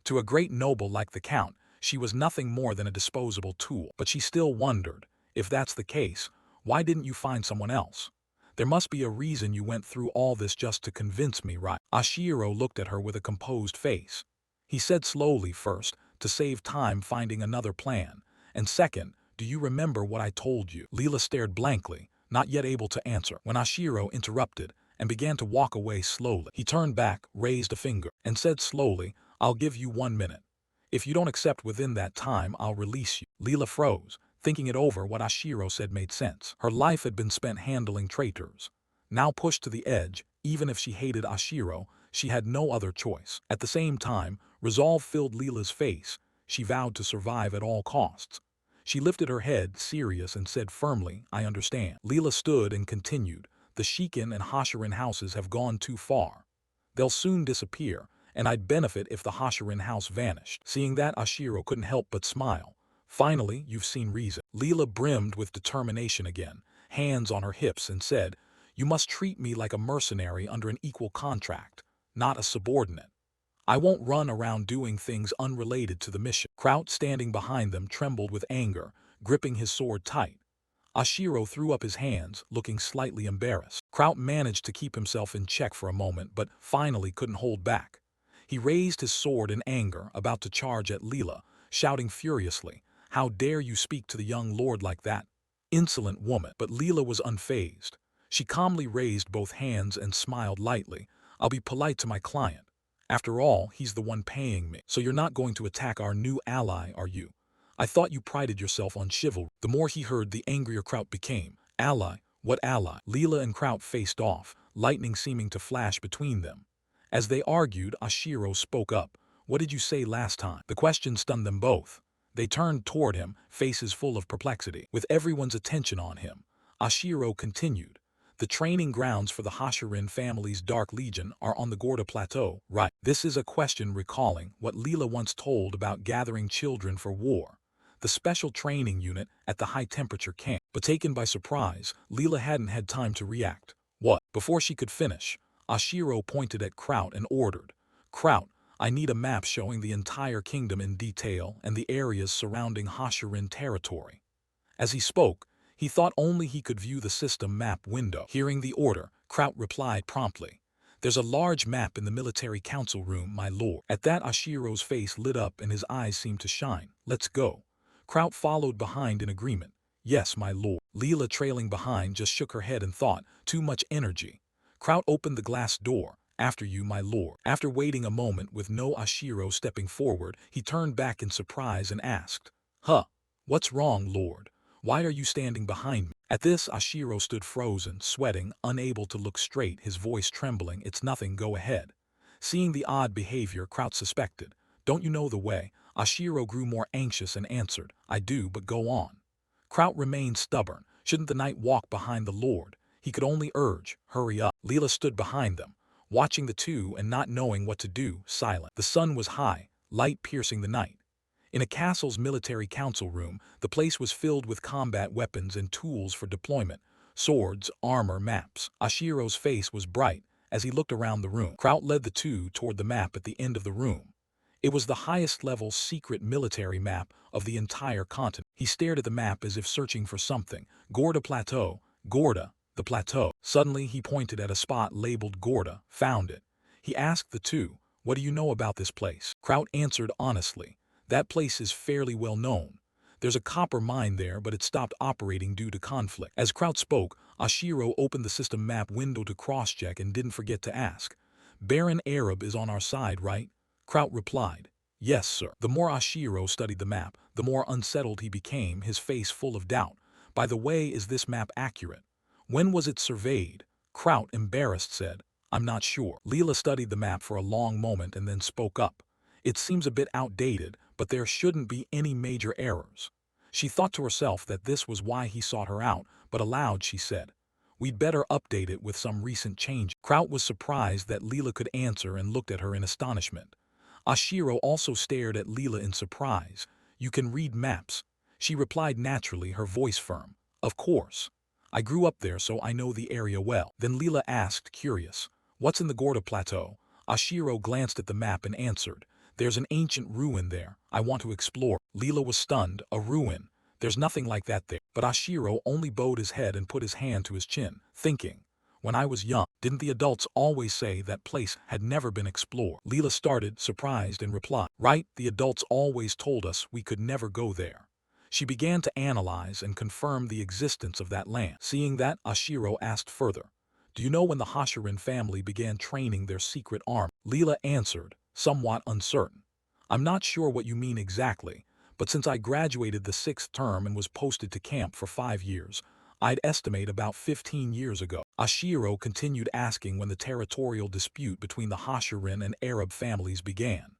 To a great noble like the Count, she was nothing more than a disposable tool. But she still wondered, if that's the case, why didn't you find someone else? There must be a reason you went through all this just to convince me, right? Ashiro looked at her with a composed face. He said slowly, first, to save time finding another plan, and second, do you remember what I told you? Leela stared blankly, not yet able to answer, when Ashiro interrupted and began to walk away slowly. He turned back, raised a finger, and said slowly, I'll give you 1 minute. If you don't accept within that time, I'll release you. Leela froze, thinking it over. What Ashiro said made sense. Her life had been spent handling traitors. Now pushed to the edge, even if she hated Ashiro, she had no other choice. At the same time, resolve filled Leela's face. She vowed to survive at all costs. She lifted her head, serious, and said firmly, I understand. Leela stood and continued, the Shikin and Hashirin houses have gone too far. They'll soon disappear, and I'd benefit if the Hashirin house vanished. Seeing that, Ashiro couldn't help but smile. Finally, you've seen reason. Leela brimmed with determination again, hands on her hips, and said, you must treat me like a mercenary under an equal contract, not a subordinate. I won't run around doing things unrelated to the mission. Kraut, standing behind them, trembled with anger, gripping his sword tight. Ashiro threw up his hands, looking slightly embarrassed. Kraut managed to keep himself in check for a moment, but finally couldn't hold back. He raised his sword in anger, about to charge at Leela, shouting furiously, how dare you speak to the young lord like that? Insolent woman. But Leela was unfazed. She calmly raised both hands and smiled lightly. I'll be polite to my client. After all, he's the one paying me. So you're not going to attack our new ally, are you? I thought you prided yourself on chivalry. The more he heard, the angrier Kraut became. Ally? What ally? Leela and Kraut faced off, lightning seeming to flash between them. As they argued, Ashiro spoke up. What did you say last time? The question stunned them both. They turned toward him, faces full of perplexity. With everyone's attention on him, Ashiro continued. The training grounds for the Hashirin family's Dark Legion are on the Gorda Plateau, right? This is a question recalling what Leela once told about gathering children for war. The special training unit at the high-temperature camp. But taken by surprise, Leela hadn't had time to react. What? Before she could finish, Ashiro pointed at Kraut and ordered, Kraut, I need a map showing the entire kingdom in detail and the areas surrounding Hashirin territory. As he spoke, he thought only he could view the system map window. Hearing the order, Kraut replied promptly, there's a large map in the military council room, my lord. At that, Ashiro's face lit up and his eyes seemed to shine. Let's go. Kraut followed behind in agreement. Yes, my lord. Leela, trailing behind, just shook her head and thought, too much energy. Kraut opened the glass door. After you, my lord. After waiting a moment with no Ashiro stepping forward, he turned back in surprise and asked, what's wrong, lord? Why are you standing behind me? At this, Ashiro stood frozen, sweating, unable to look straight, his voice trembling. It's nothing, go ahead. Seeing the odd behavior, Kraut suspected. Don't you know the way? Ashiro grew more anxious and answered, I do, but go on. Kraut remained stubborn. Shouldn't the knight walk behind the lord? He could only urge, hurry up. Leela stood behind them, watching the two and not knowing what to do, silent. The sun was high, light piercing the night. In a castle's military council room, the place was filled with combat weapons and tools for deployment, swords, armor, maps. Ashiro's face was bright as he looked around the room. Kraut led the two toward the map at the end of the room. It was the highest-level secret military map of the entire continent. He stared at the map as if searching for something. Gorda Plateau, Gorda, the plateau. Suddenly, he pointed at a spot labeled Gorda, found it. He asked the two, what do you know about this place? Kraut answered honestly. That place is fairly well known. There's a copper mine there, but it stopped operating due to conflict. As Kraut spoke, Ashiro opened the system map window to cross-check and didn't forget to ask, Baron Arab is on our side, right? Kraut replied, yes, sir. The more Ashiro studied the map, the more unsettled he became, his face full of doubt. By the way, is this map accurate? When was it surveyed? Kraut, embarrassed, said, I'm not sure. Leela studied the map for a long moment and then spoke up. It seems a bit outdated, but there shouldn't be any major errors. She thought to herself that this was why he sought her out, but aloud she said, we'd better update it with some recent change. Kraut was surprised that Leela could answer and looked at her in astonishment. Ashiro also stared at Leela in surprise. You can read maps. She replied naturally, her voice firm. Of course. I grew up there, so I know the area well. Then Leela asked, curious, what's in the Gorda Plateau? Ashiro glanced at the map and answered, there's an ancient ruin there. I want to explore. Leela was stunned. A ruin? There's nothing like that there. But Ashiro only bowed his head and put his hand to his chin, thinking, when I was young, didn't the adults always say that place had never been explored? Leela started, surprised, and replied, right, the adults always told us we could never go there. She began to analyze and confirm the existence of that land. Seeing that, Ashiro asked further, do you know when the Hashirin family began training their secret army? Leela answered, somewhat uncertain. I'm not sure what you mean exactly, but since I graduated the 6th term and was posted to camp for 5 years, I'd estimate about 15 years ago. Ashiro continued asking when the territorial dispute between the Hashirin and Arab families began.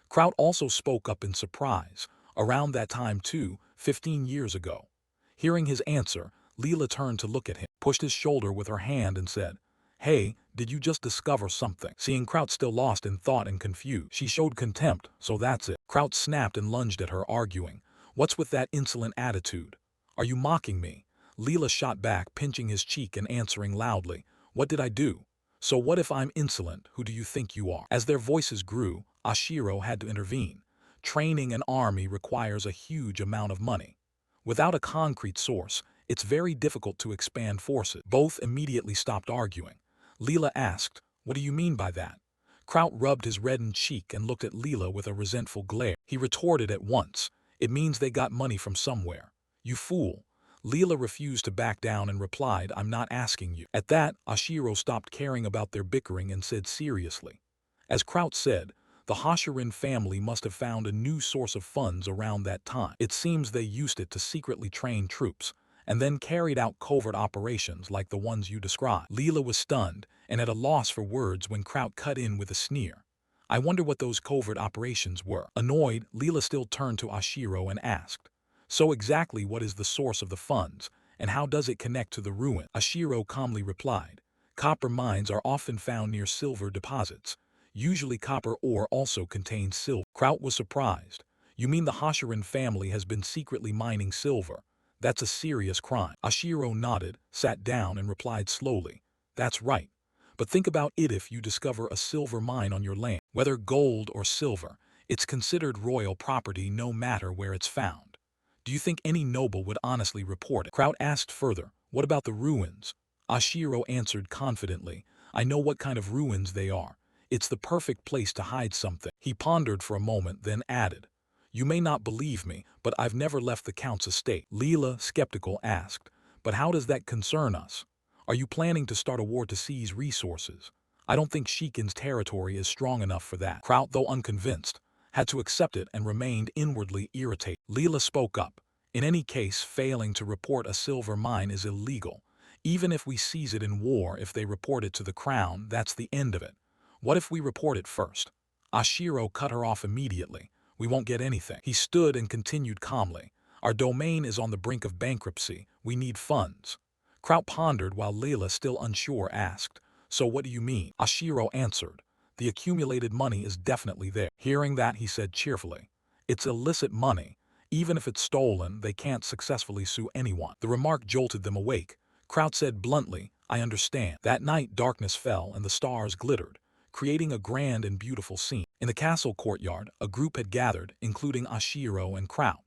Kraut also spoke up in surprise. Around that time too, 15 years ago. Hearing his answer, Leela turned to look at him, pushed his shoulder with her hand and said, hey, did you just discover something? Seeing Kraut still lost in thought and confused, she showed contempt, so that's it. Kraut snapped and lunged at her, arguing, what's with that insolent attitude? Are you mocking me? Leela shot back, pinching his cheek and answering loudly, what did I do? So what if I'm insolent? Who do you think you are? As their voices grew, Ashiro had to intervene. Training an army requires a huge amount of money. Without a concrete source, it's very difficult to expand forces. Both immediately stopped arguing. Leela asked, what do you mean by that? Kraut rubbed his reddened cheek and looked at Leela with a resentful glare. He retorted at once, it means they got money from somewhere. You fool. Leela refused to back down and replied, I'm not asking you. At that, Ashiro stopped caring about their bickering and said seriously. As Kraut said, the Hashirin family must have found a new source of funds around that time. It seems they used it to secretly train troops, and then carried out covert operations like the ones you described. Leela was stunned and at a loss for words when Kraut cut in with a sneer. I wonder what those covert operations were. Annoyed, Leela still turned to Ashiro and asked, so exactly what is the source of the funds, and how does it connect to the ruin? Ashiro calmly replied, copper mines are often found near silver deposits. Usually copper ore also contains silver. Kraut was surprised. You mean the Hashirin family has been secretly mining silver? That's a serious crime. Ashiro nodded, sat down and replied slowly, that's right. But think about it, if you discover a silver mine on your land, whether gold or silver, it's considered royal property no matter where it's found. Do you think any noble would honestly report it? Kraut asked further, what about the ruins? Ashiro answered confidently, I know what kind of ruins they are. It's the perfect place to hide something. He pondered for a moment, then added, you may not believe me, but I've never left the Count's estate. Leela, skeptical, asked, but how does that concern us? Are you planning to start a war to seize resources? I don't think Shikin's territory is strong enough for that. Kraut, though unconvinced, had to accept it and remained inwardly irritated. Leela spoke up. In any case, failing to report a silver mine is illegal. Even if we seize it in war, if they report it to the crown, that's the end of it. What if we report it first? Ashiro cut her off immediately. We won't get anything. He stood and continued calmly. Our domain is on the brink of bankruptcy. We need funds. Kraut pondered while Leela, still unsure, asked, so what do you mean? Ashiro answered, the accumulated money is definitely there. Hearing that, he said cheerfully, it's illicit money. Even if it's stolen, they can't successfully sue anyone. The remark jolted them awake. Kraut said bluntly, I understand. That night darkness fell and the stars glittered, creating a grand and beautiful scene. In the castle courtyard, a group had gathered, including Ashiro and Kraut.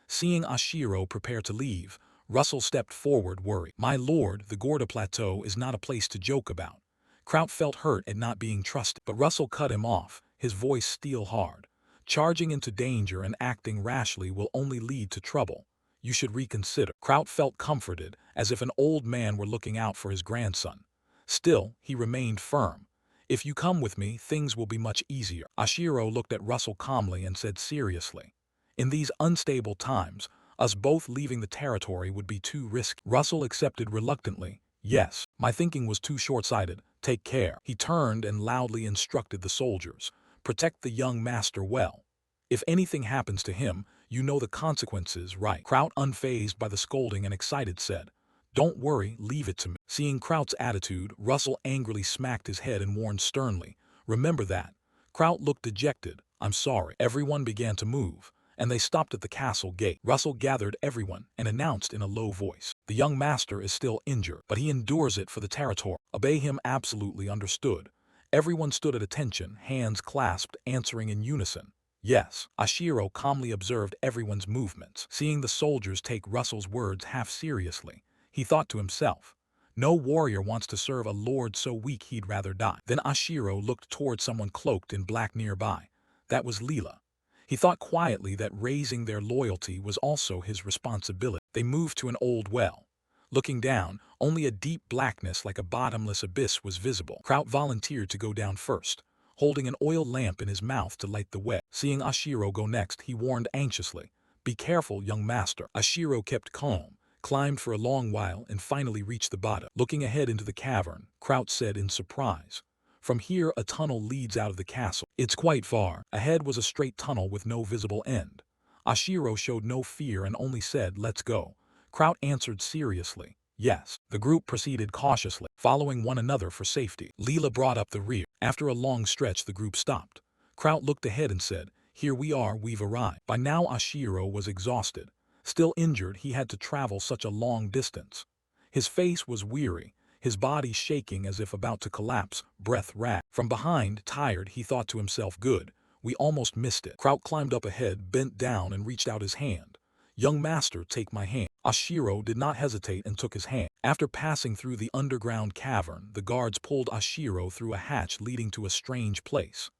Seeing Ashiro prepare to leave, Russell stepped forward, worried. My lord, the Gorda Plateau is not a place to joke about. Kraut felt hurt at not being trusted, but Russell cut him off, his voice steel hard. Charging into danger and acting rashly will only lead to trouble. You should reconsider. Kraut felt comforted, as if an old man were looking out for his grandson. Still, he remained firm. If you come with me, things will be much easier. Ashiro looked at Russell calmly and said seriously, in these unstable times, us both leaving the territory would be too risky. Russell accepted reluctantly. Yes, my thinking was too short-sighted. Take care. He turned and loudly instructed the soldiers. Protect the young master well. If anything happens to him, you know the consequences, right? Kraut, unfazed by the scolding and excited, said, don't worry, leave it to me. Seeing Kraut's attitude, Russell angrily smacked his head and warned sternly, remember that. Kraut looked dejected. I'm sorry. Everyone began to move. and they stopped at the castle gate. Russell gathered everyone and announced in a low voice, "The young master is still injured, but he endures it for the territory. Obey him." Absolutely understood. Everyone stood at attention, hands clasped, answering in unison, "Yes." Ashiro calmly observed everyone's movements. Seeing the soldiers take Russell's words half seriously, he thought to himself, no warrior wants to serve a lord so weak he'd rather die. Then Ashiro looked toward someone cloaked in black nearby. That was Leela. He thought quietly that raising their loyalty was also his responsibility. They moved to an old well. Looking down, only a deep blackness like a bottomless abyss was visible. Kraut volunteered to go down first, holding an oil lamp in his mouth to light the way. Seeing Ashiro go next, he warned anxiously, "Be careful, young master." Ashiro kept calm, climbed for a long while, and finally reached the bottom. Looking ahead into the cavern, Kraut said in surprise, "From here a tunnel leads out of the castle. It's quite far." Ahead was a straight tunnel with no visible end. Ashiro showed no fear and only said, "Let's go." Kraut answered seriously, "Yes." The group proceeded cautiously, following one another for safety. Leela brought up the rear. After a long stretch, the group stopped. Kraut looked ahead and said, "Here we are, we've arrived." By now Ashiro was exhausted. Still injured, he had to travel such a long distance. His face was weary, his body shaking as if about to collapse, breath ragged. From behind, tired, he thought to himself, "Good, we almost missed it." Kraut climbed up ahead, bent down, and reached out his hand. "Young master, take my hand." Ashiro did not hesitate and took his hand. After passing through the underground cavern, the guards pulled Ashiro through a hatch leading to a strange place.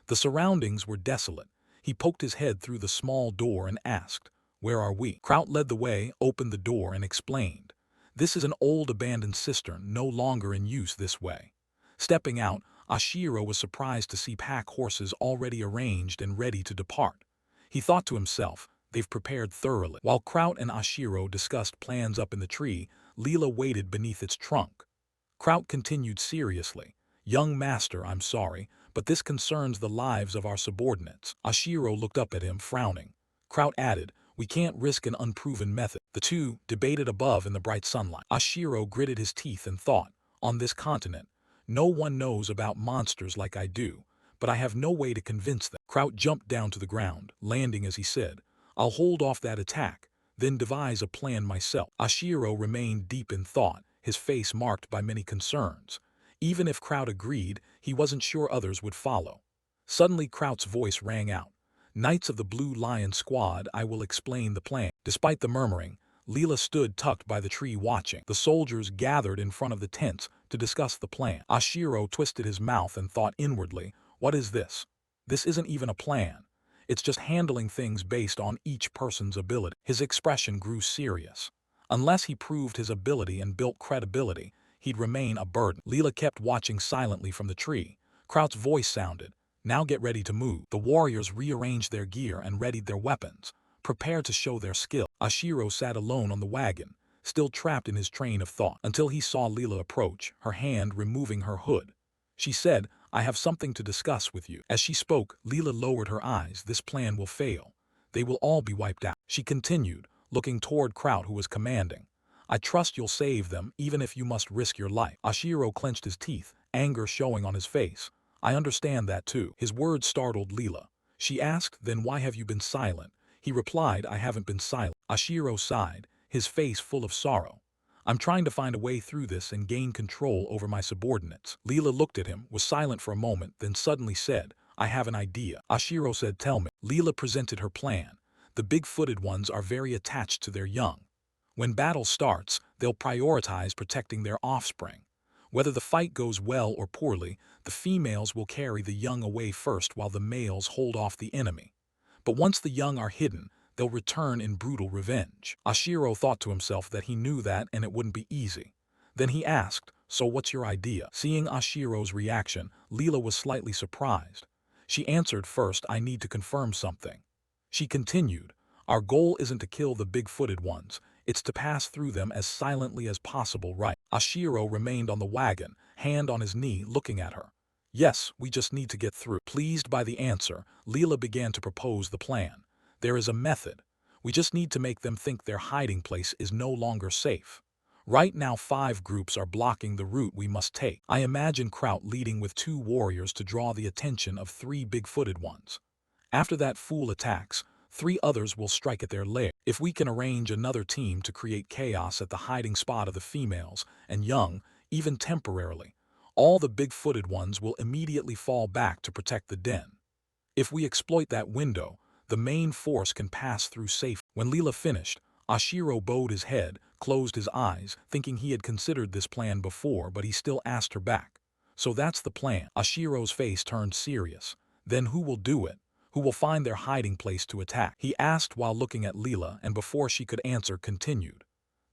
The surroundings were desolate. He poked his head through the small door and asked, "Where are we?" Kraut led the way, opened the door, and explained, "This is an old abandoned cistern, no longer in use this way." Stepping out, Ashiro was surprised to see pack horses already arranged and ready to depart. He thought to himself, "They've prepared thoroughly." While Kraut and Ashiro discussed plans up in the tree, Leela waited beneath its trunk. Kraut continued seriously, "Young master, I'm sorry, but this concerns the lives of our subordinates." Ashiro looked up at him, frowning. Kraut added, "We can't risk an unproven method." The two debated above in the bright sunlight. Ashiro gritted his teeth and thought, "On this continent, no one knows about monsters like I do, but I have no way to convince them." Kraut jumped down to the ground, landing as he said, "I'll hold off that attack, then devise a plan myself." Ashiro remained deep in thought, his face marked by many concerns. Even if Kraut agreed, he wasn't sure others would follow. Suddenly Kraut's voice rang out, "Knights of the Blue Lion Squad, I will explain the plan." Despite the murmuring, Leela stood tucked by the tree watching. The soldiers gathered in front of the tents to discuss the plan. Ashiro twisted his mouth and thought inwardly, "What is this? This isn't even a plan. It's just handling things based on each person's ability." His expression grew serious. Unless he proved his ability and built credibility, he'd remain a burden. Leela kept watching silently from the tree. Kraut's voice sounded, "Now get ready to move." The warriors rearranged their gear and readied their weapons, prepared to show their skill. Ashiro sat alone on the wagon, still trapped in his train of thought, until he saw Leela approach, her hand removing her hood. She said, "I have something to discuss with you." As she spoke, Leela lowered her eyes. "This plan will fail. They will all be wiped out." She continued, looking toward Kraut, who was commanding, "I trust you'll save them, even if you must risk your life." Ashiro clenched his teeth, anger showing on his face. "I understand that too." His words startled Leela. She asked, "Then why have you been silent?" He replied, "I haven't been silent." Ashiro sighed, his face full of sorrow. "I'm trying to find a way through this and gain control over my subordinates." Leela looked at him, was silent for a moment, then suddenly said, "I have an idea." Ashiro said, "Tell me." Leela presented her plan. "The big-footed ones are very attached to their young. When battle starts, they'll prioritize protecting their offspring. Whether the fight goes well or poorly, the females will carry the young away first while the males hold off the enemy. But once the young are hidden, they'll return in brutal revenge." Ashiro thought to himself that he knew that and it wouldn't be easy. Then he asked, "So what's your idea?" Seeing Ashiro's reaction, Leela was slightly surprised. She answered, "First, I need to confirm something." She continued, "Our goal isn't to kill the big-footed ones. It's to pass through them as silently as possible, right?" Ashiro remained on the wagon, hand on his knee, looking at her. "Yes, we just need to get through." Pleased by the answer, Leela began to propose the plan. "There is a method. We just need to make them think their hiding place is no longer safe. Right now 5 groups are blocking the route we must take. I imagine Kraut leading with 2 warriors to draw the attention of 3 big-footed ones. After that fool attacks, 3 others will strike at their lair. If we can arrange another team to create chaos at the hiding spot of the females and young, even temporarily, all the big-footed ones will immediately fall back to protect the den. If we exploit that window, the main force can pass through safely. When Leela finished, Ashiro bowed his head, closed his eyes, thinking he had considered this plan before, but he still asked her back. So that's the plan. Ashiro's face turned serious. Then who will do it? Who will find their hiding place to attack? He asked while looking at Leela, and before she could answer continued.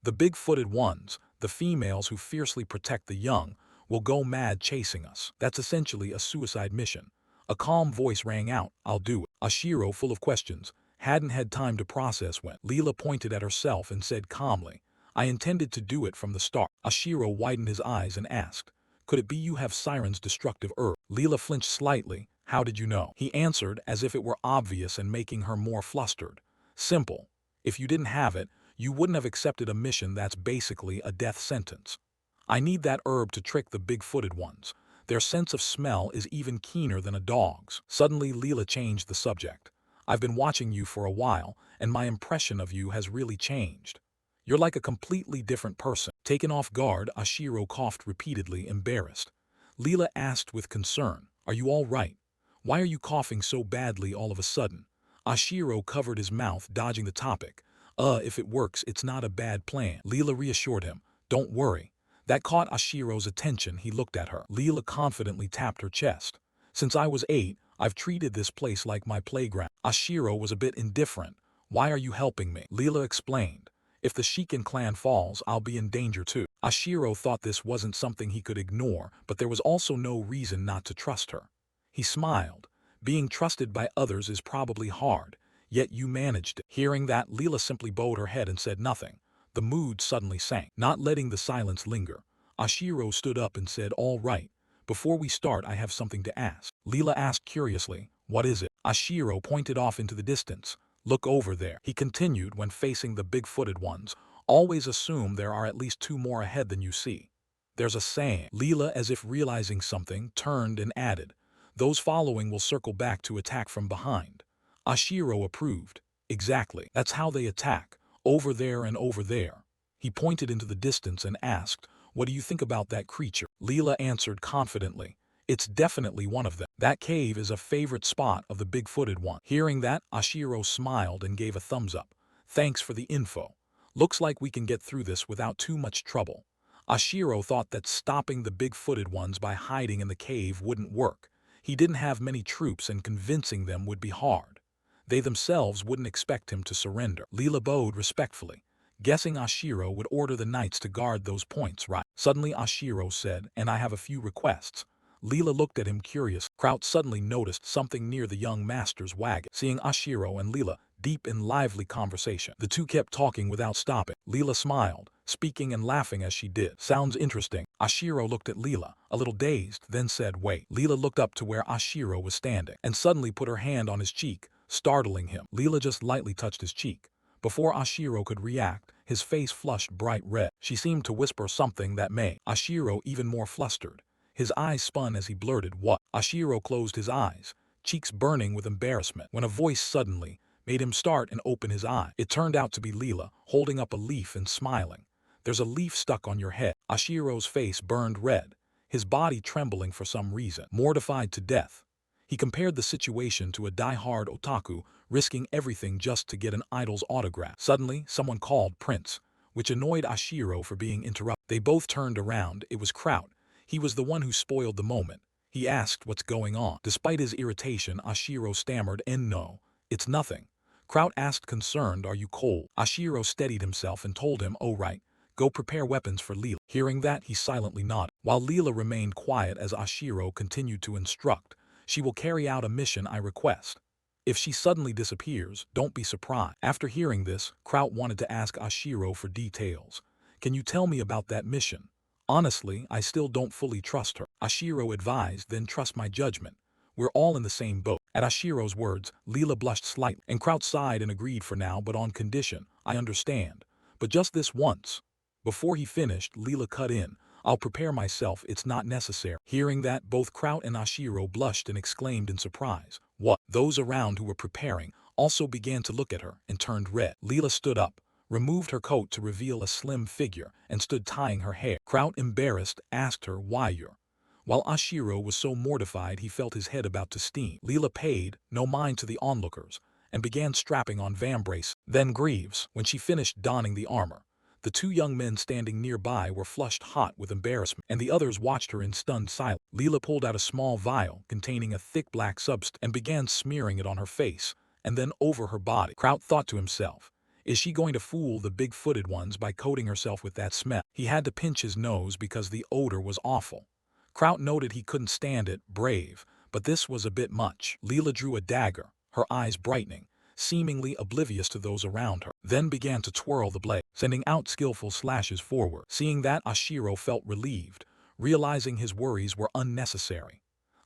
The big-footed ones, the females who fiercely protect the young, will go mad chasing us. That's essentially a suicide mission. A calm voice rang out, "I'll do it." Ashiro, full of questions, hadn't had time to process when Leela pointed at herself and said calmly, "I intended to do it from the start." Ashiro widened his eyes and asked, "Could it be you have Siren's destructive herb?" Leela flinched slightly. "How did you know?" He answered as if it were obvious and making her more flustered. "Simple. If you didn't have it, you wouldn't have accepted a mission that's basically a death sentence. I need that herb to trick the big-footed ones. Their sense of smell is even keener than a dog's." Suddenly, Leela changed the subject. "I've been watching you for a while, and my impression of you has really changed. You're like a completely different person." Taken off guard, Ashiro coughed repeatedly, embarrassed. Leela asked with concern, "Are you all right? Why are you coughing so badly all of a sudden?" Ashiro covered his mouth, dodging the topic. If it works, it's not a bad plan." Leela reassured him. "Don't worry." That caught Ashiro's attention. He looked at her. Leela confidently tapped her chest. "Since I was 8, I've treated this place like my playground." Ashiro was a bit indifferent. "Why are you helping me?" Leela explained. "If the Shiken clan falls, I'll be in danger too." Ashiro thought this wasn't something he could ignore, but there was also no reason not to trust her. He smiled. "Being trusted by others is probably hard, yet you managed it." Hearing that, Leela simply bowed her head and said nothing. The mood suddenly sank. Not letting the silence linger, Ashiro stood up and said, "All right. Before we start, I have something to ask." Leela asked curiously, "What is it?" Ashiro pointed off into the distance. "Look over there." He continued when facing the big-footed ones. "Always assume there are at least 2 more ahead than you see. There's a saying." Leela, as if realizing something, turned and added, "Those following will circle back to attack from behind." Ashiro approved. "Exactly. That's how they attack. Over there and over there." He pointed into the distance and asked, "What do you think about that creature?" Leela answered confidently, "It's definitely one of them. That cave is a favorite spot of the big-footed one." Hearing that, Ashiro smiled and gave a thumbs up. "Thanks for the info. Looks like we can get through this without too much trouble." Ashiro thought that stopping the big-footed ones by hiding in the cave wouldn't work. He didn't have many troops and convincing them would be hard. They themselves wouldn't expect him to surrender. Leela bowed respectfully, guessing Ashiro would order the knights to guard those points right. Suddenly Ashiro said, "And I have a few requests." Leela looked at him curious. Kraut suddenly noticed something near the young master's wagon. Seeing Ashiro and Leela deep in lively conversation, the two kept talking without stopping. Leela smiled, speaking and laughing as she did. "Sounds interesting." Ashiro looked at Leela, a little dazed, then said, "Wait." Leela looked up to where Ashiro was standing and suddenly put her hand on his cheek, startling him. Leela just lightly touched his cheek. Before Ashiro could react, his face flushed bright red. She seemed to whisper something that made Ashiro even more flustered. His eyes spun as he blurted, "What?" Ashiro closed his eyes, cheeks burning with embarrassment, when a voice suddenly made him start and open his eye. It turned out to be Leela, holding up a leaf and smiling. "There's a leaf stuck on your head." Ashiro's face burned red, his body trembling for some reason. Mortified to death, he compared the situation to a die-hard otaku risking everything just to get an idol's autograph. Suddenly, someone called Prince, which annoyed Ashiro for being interrupted. They both turned around. It was Kraut. He was the one who spoiled the moment. He asked what's going on. Despite his irritation, Ashiro stammered, "No, it's nothing." Kraut asked concerned, "Are you cold?" Ashiro steadied himself and told him, "Oh right, go prepare weapons for Leela." Hearing that, he silently nodded, while Leela remained quiet as Ashiro continued to instruct. "She will carry out a mission I request. If she suddenly disappears, don't be surprised." After hearing this, Kraut wanted to ask Ashiro for details. "Can you tell me about that mission? Honestly, I still don't fully trust her." Ashiro advised, "Then trust my judgment. We're all in the same boat." At Ashiro's words, Leela blushed slightly, and Kraut sighed and agreed for now, but on condition. "I understand. But just this once." Before he finished, Leela cut in, "I'll prepare myself, it's not necessary." Hearing that, both Kraut and Ashiro blushed and exclaimed in surprise, "What?" Those around who were preparing also began to look at her and turned red. Leela stood up, removed her coat to reveal a slim figure, and stood tying her hair. Kraut, embarrassed, asked her why you're. While Ashiro was so mortified he felt his head about to steam. Leela paid no mind to the onlookers and began strapping on vambrace, then greaves. When she finished donning the armor, the two young men standing nearby were flushed hot with embarrassment, and the others watched her in stunned silence. Leela pulled out a small vial containing a thick black substance and began smearing it on her face and then over her body. Kraut thought to himself, is she going to fool the big-footed ones by coating herself with that smell? He had to pinch his nose because the odor was awful. Kraut noted he couldn't stand it, brave, but this was a bit much. Leela drew a dagger, her eyes brightening, seemingly oblivious to those around her, then began to twirl the blade, sending out skillful slashes forward. Seeing that, Ashiro felt relieved, realizing his worries were unnecessary.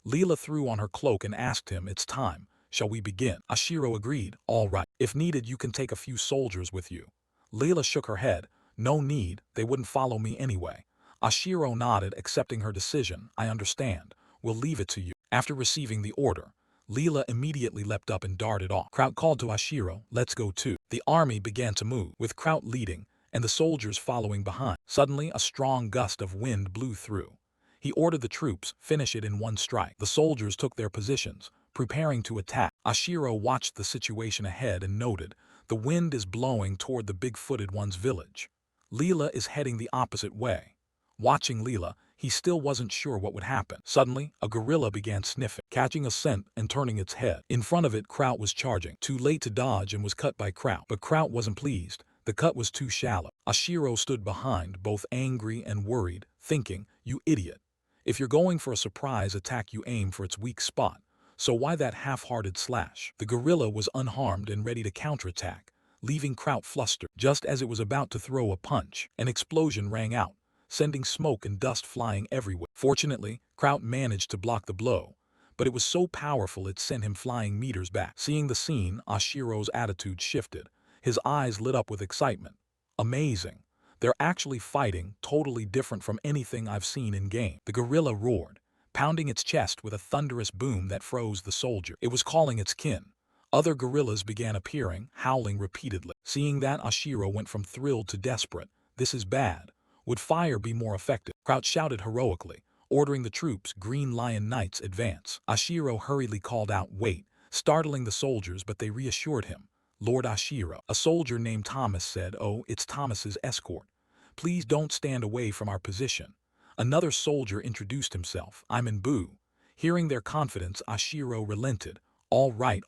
Leela threw on her cloak and asked him, "It's time. Shall we begin?" Ashiro agreed, "All right. If needed, you can take a few soldiers with you." Leela shook her head. "No need, they wouldn't follow me anyway." Ashiro nodded, accepting her decision. "I understand. We'll leave it to you." After receiving the order, Leela immediately leapt up and darted off. Kraut called to Ashiro, "Let's go too." The army began to move, with Kraut leading and the soldiers following behind. Suddenly, a strong gust of wind blew through. He ordered the troops, "Finish it in one strike." The soldiers took their positions, preparing to attack. Ashiro watched the situation ahead and noted, the wind is blowing toward the big-footed one's village. Leela is heading the opposite way. Watching Leela, he still wasn't sure what would happen. Suddenly, a gorilla began sniffing, catching a scent and turning its head. In front of it, Kraut was charging. Too late to dodge and was cut by Kraut. But Kraut wasn't pleased. The cut was too shallow. Ashiro stood behind, both angry and worried, thinking, "You idiot. If you're going for a surprise attack, you aim for its weak spot. So why that half-hearted slash?" The gorilla was unharmed and ready to counterattack, leaving Kraut flustered. Just as it was about to throw a punch, an explosion rang out, sending smoke and dust flying everywhere. Fortunately, Kraut managed to block the blow, but it was so powerful it sent him flying meters back. Seeing the scene, Ashiro's attitude shifted. His eyes lit up with excitement. "Amazing. They're actually fighting, totally different from anything I've seen in game." The gorilla roared, pounding its chest with a thunderous boom that froze the soldier. It was calling its kin. Other gorillas began appearing, howling repeatedly. Seeing that, Ashiro went from thrilled to desperate. "This is bad. Would fire be more effective?" Kraut shouted heroically, ordering the troops, Green Lion Knights, advance. Ashiro hurriedly called out, "Wait," startling the soldiers, but they reassured him. "Lord Ashiro." A soldier named Thomas said, "Oh, it's Thomas's escort. Please don't stand away from our position." Another soldier introduced himself, "I'm in Boo." Hearing their confidence, Ashiro relented. All right.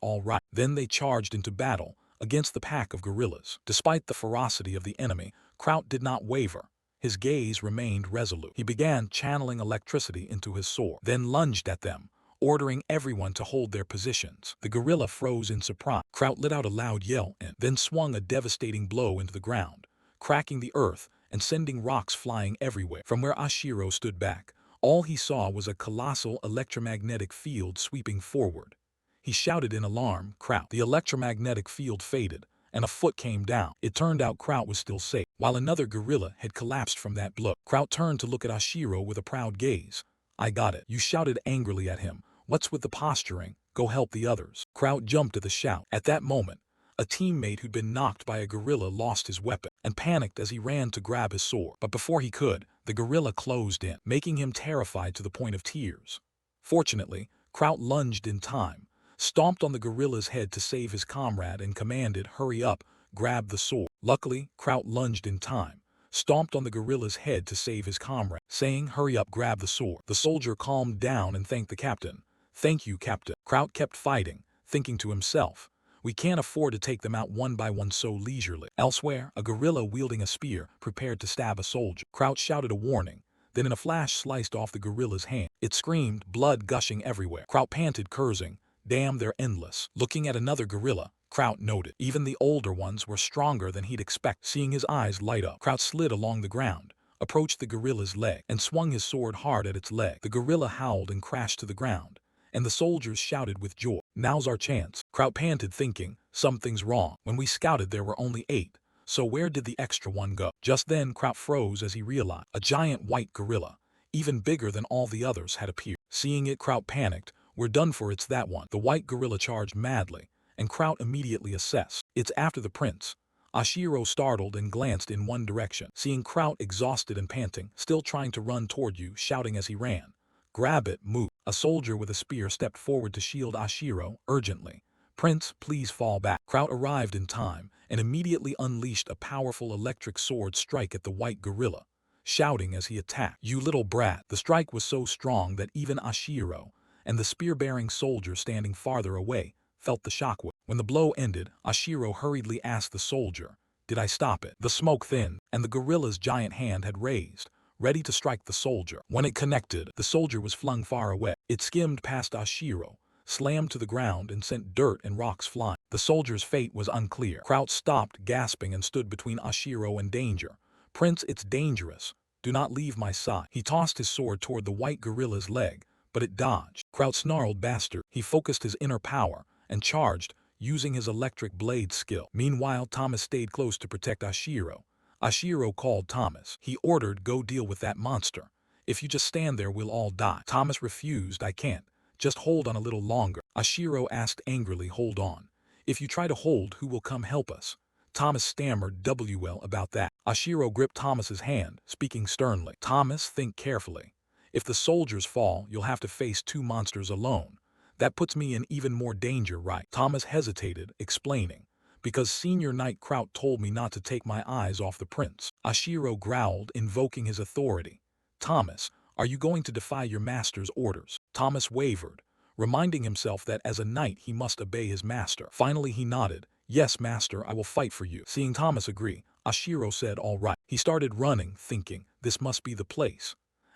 Then they charged into battle against the pack of gorillas. Despite the ferocity of the enemy, Kraut did not waver. His gaze remained resolute. He began channeling electricity into his sword, then lunged at them, ordering everyone to hold their positions. The gorilla froze in surprise. Kraut let out a loud yell and then swung a devastating blow into the ground, cracking the earth and sending rocks flying everywhere. From where Ashiro stood back, all he saw was a colossal electromagnetic field sweeping forward. He shouted in alarm, "Kraut!" The electromagnetic field faded, and a foot came down. It turned out Kraut was still safe, while another gorilla had collapsed from that blow. Kraut turned to look at Ashiro with a proud gaze. "I got it." You shouted angrily at him. "What's with the posturing? Go help the others." Kraut jumped at the shout. At that moment, a teammate who'd been knocked by a gorilla lost his weapon and panicked as he ran to grab his sword. But before he could, the gorilla closed in, making him terrified to the point of tears. Fortunately, Kraut lunged in time, stomped on the gorilla's head to save his comrade and commanded, "Hurry up, grab the sword." Luckily, Kraut lunged in time, stomped on the gorilla's head to save his comrade, saying, "Hurry up, grab the sword." The soldier calmed down and thanked the captain. "Thank you, Captain." Kraut kept fighting, thinking to himself, "We can't afford to take them out one by one so leisurely." Elsewhere, a gorilla wielding a spear prepared to stab a soldier. Kraut shouted a warning, then in a flash sliced off the gorilla's hand. It screamed, blood gushing everywhere. Kraut panted, cursing, "Damn, they're endless." Looking at another gorilla, Kraut noted even the older ones were stronger than he'd expect. Seeing his eyes light up, Kraut slid along the ground, approached the gorilla's leg, and swung his sword hard at its leg. The gorilla howled and crashed to the ground, and the soldiers shouted with joy. "Now's our chance." Kraut panted, thinking, "Something's wrong. When we scouted there were only 8, so where did the extra one go?" Just then Kraut froze as he realized a giant white gorilla, even bigger than all the others, had appeared. Seeing it, Kraut panicked. "We're done for, it's that one." The white gorilla charged madly, and Kraut immediately assessed. It's after the prince. Ashiro startled and glanced in one direction, seeing Kraut exhausted and panting, still trying to run toward you, shouting as he ran. Grab it, move. A soldier with a spear stepped forward to shield Ashiro, urgently. Prince, please fall back. Kraut arrived in time and immediately unleashed a powerful electric sword strike at the white gorilla, shouting as he attacked. You little brat. The strike was so strong that even Ashiro and the spear-bearing soldier standing farther away felt the shockwave. When the blow ended, Ashiro hurriedly asked the soldier, "Did I stop it?" The smoke thinned, and the gorilla's giant hand had raised, ready to strike the soldier. When it connected, the soldier was flung far away. It skimmed past Ashiro, slammed to the ground, and sent dirt and rocks flying. The soldier's fate was unclear. Kraut stopped, gasping, and stood between Ashiro and danger. "Prince, it's dangerous. Do not leave my side." He tossed his sword toward the white gorilla's leg, but it dodged. Kraut snarled, "Bastard." He focused his inner power and charged, using his electric blade skill. Meanwhile, Thomas stayed close to protect Ashiro. Ashiro called Thomas. He ordered, "Go deal with that monster. If you just stand there, we'll all die." Thomas refused. "I can't. Just hold on a little longer." Ashiro asked angrily, "Hold on. If you try to hold, who will come help us?" Thomas stammered, "Well, about that." Ashiro gripped Thomas's hand, speaking sternly. "Thomas, think carefully. If the soldiers fall, you'll have to face two monsters alone. That puts me in even more danger, right?" Thomas hesitated, explaining, "Because Senior Knight Kraut told me not to take my eyes off the prince." Ashiro growled, invoking his authority. "Thomas, are you going to defy your master's orders?" Thomas wavered, reminding himself that as a knight he must obey his master. Finally he nodded. "Yes, master, I will fight for you." Seeing Thomas agree, Ashiro said, "All right." He started running, thinking, this must be the place.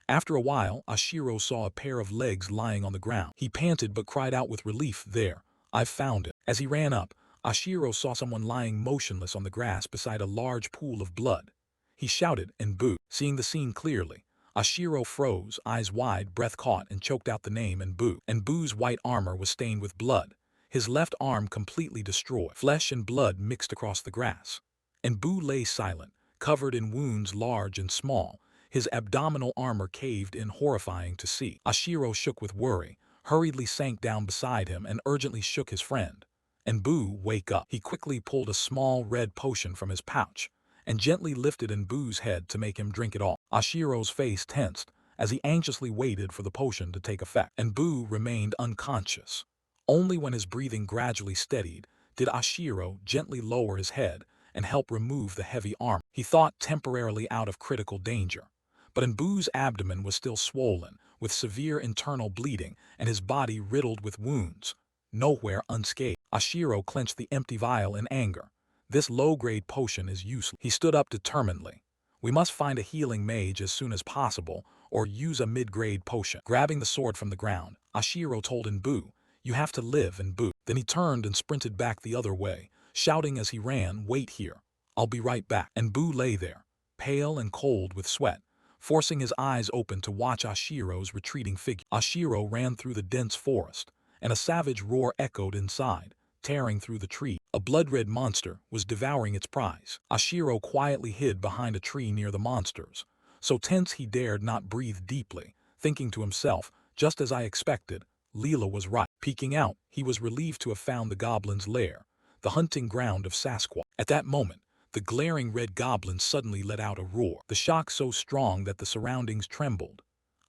After a while, Ashiro saw a pair of legs lying on the ground. He panted but cried out with relief, "There, I've found it." As he ran up, Ashiro saw someone lying motionless on the grass beside a large pool of blood. He shouted and booed. Seeing the scene clearly, Ashiro froze, eyes wide, breath caught, and choked out the name and Boo. And Boo's white armor was stained with blood, his left arm completely destroyed. Flesh and blood mixed across the grass. And Boo lay silent, covered in wounds large and small, his abdominal armor caved in, horrifying to see. Ashiro shook with worry, hurriedly sank down beside him and urgently shook his friend. "And Boo, wake up." He quickly pulled a small red potion from his pouch and gently lifted in Boo's head to make him drink it all. Ashiro's face tensed as he anxiously waited for the potion to take effect. And Boo remained unconscious. Only when his breathing gradually steadied did Ashiro gently lower his head and help remove the heavy armor. He thought temporarily out of critical danger. But Boo's abdomen was still swollen, with severe internal bleeding, and his body riddled with wounds. Nowhere unscathed. Ashiro clenched the empty vial in anger. "This low-grade potion is useless." He stood up determinedly. "We must find a healing mage as soon as possible, or use a mid-grade potion." Grabbing the sword from the ground, Ashiro told Boo, "You have to live, Boo." Then he turned and sprinted back the other way, shouting as he ran, "Wait here. I'll be right back." And Boo lay there, pale and cold with sweat, forcing his eyes open to watch Ashiro's retreating figure. Ashiro ran through the dense forest, and a savage roar echoed inside, tearing through the tree. A blood-red monster was devouring its prize. Ashiro quietly hid behind a tree near the monsters, so tense he dared not breathe deeply, thinking to himself, "Just as I expected, Leela was right." Peeking out, he was relieved to have found the goblin's lair, the hunting ground of Sasquatch. At that moment, the glaring red goblin suddenly let out a roar, the shock so strong that the surroundings trembled.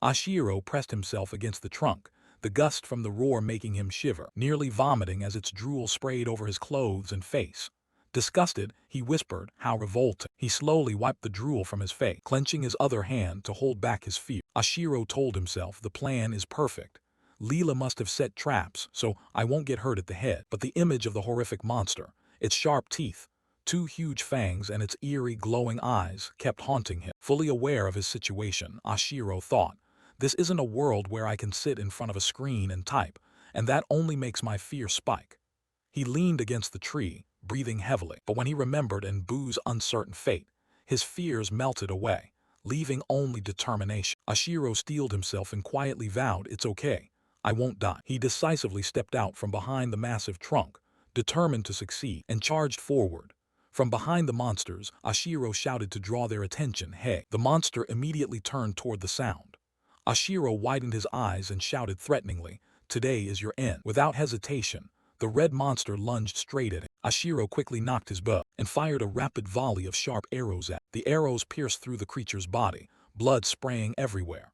Ashiro pressed himself against the trunk, the gust from the roar making him shiver, nearly vomiting as its drool sprayed over his clothes and face. Disgusted, he whispered, "How revolting." He slowly wiped the drool from his face, clenching his other hand to hold back his fear. Ashiro told himself, "The plan is perfect. Leela must have set traps, so I won't get hurt at the head." But the image of the horrific monster, its sharp teeth, two huge fangs, and its eerie, glowing eyes kept haunting him. Fully aware of his situation, Ashiro thought, "This isn't a world where I can sit in front of a screen and type, and that only makes my fear spike." He leaned against the tree, breathing heavily. But when he remembered Boo's uncertain fate, his fears melted away, leaving only determination. Ashiro steeled himself and quietly vowed, "It's okay. I won't die." He decisively stepped out from behind the massive trunk, determined to succeed, and charged forward. From behind the monsters, Ashiro shouted to draw their attention, "Hey!" The monster immediately turned toward the sound. Ashiro widened his eyes and shouted threateningly, "Today is your end." Without hesitation, The red monster lunged straight at him. Ashiro quickly knocked his bow and fired a rapid volley of sharp arrows at him. The arrows pierced through the creature's body, blood spraying everywhere.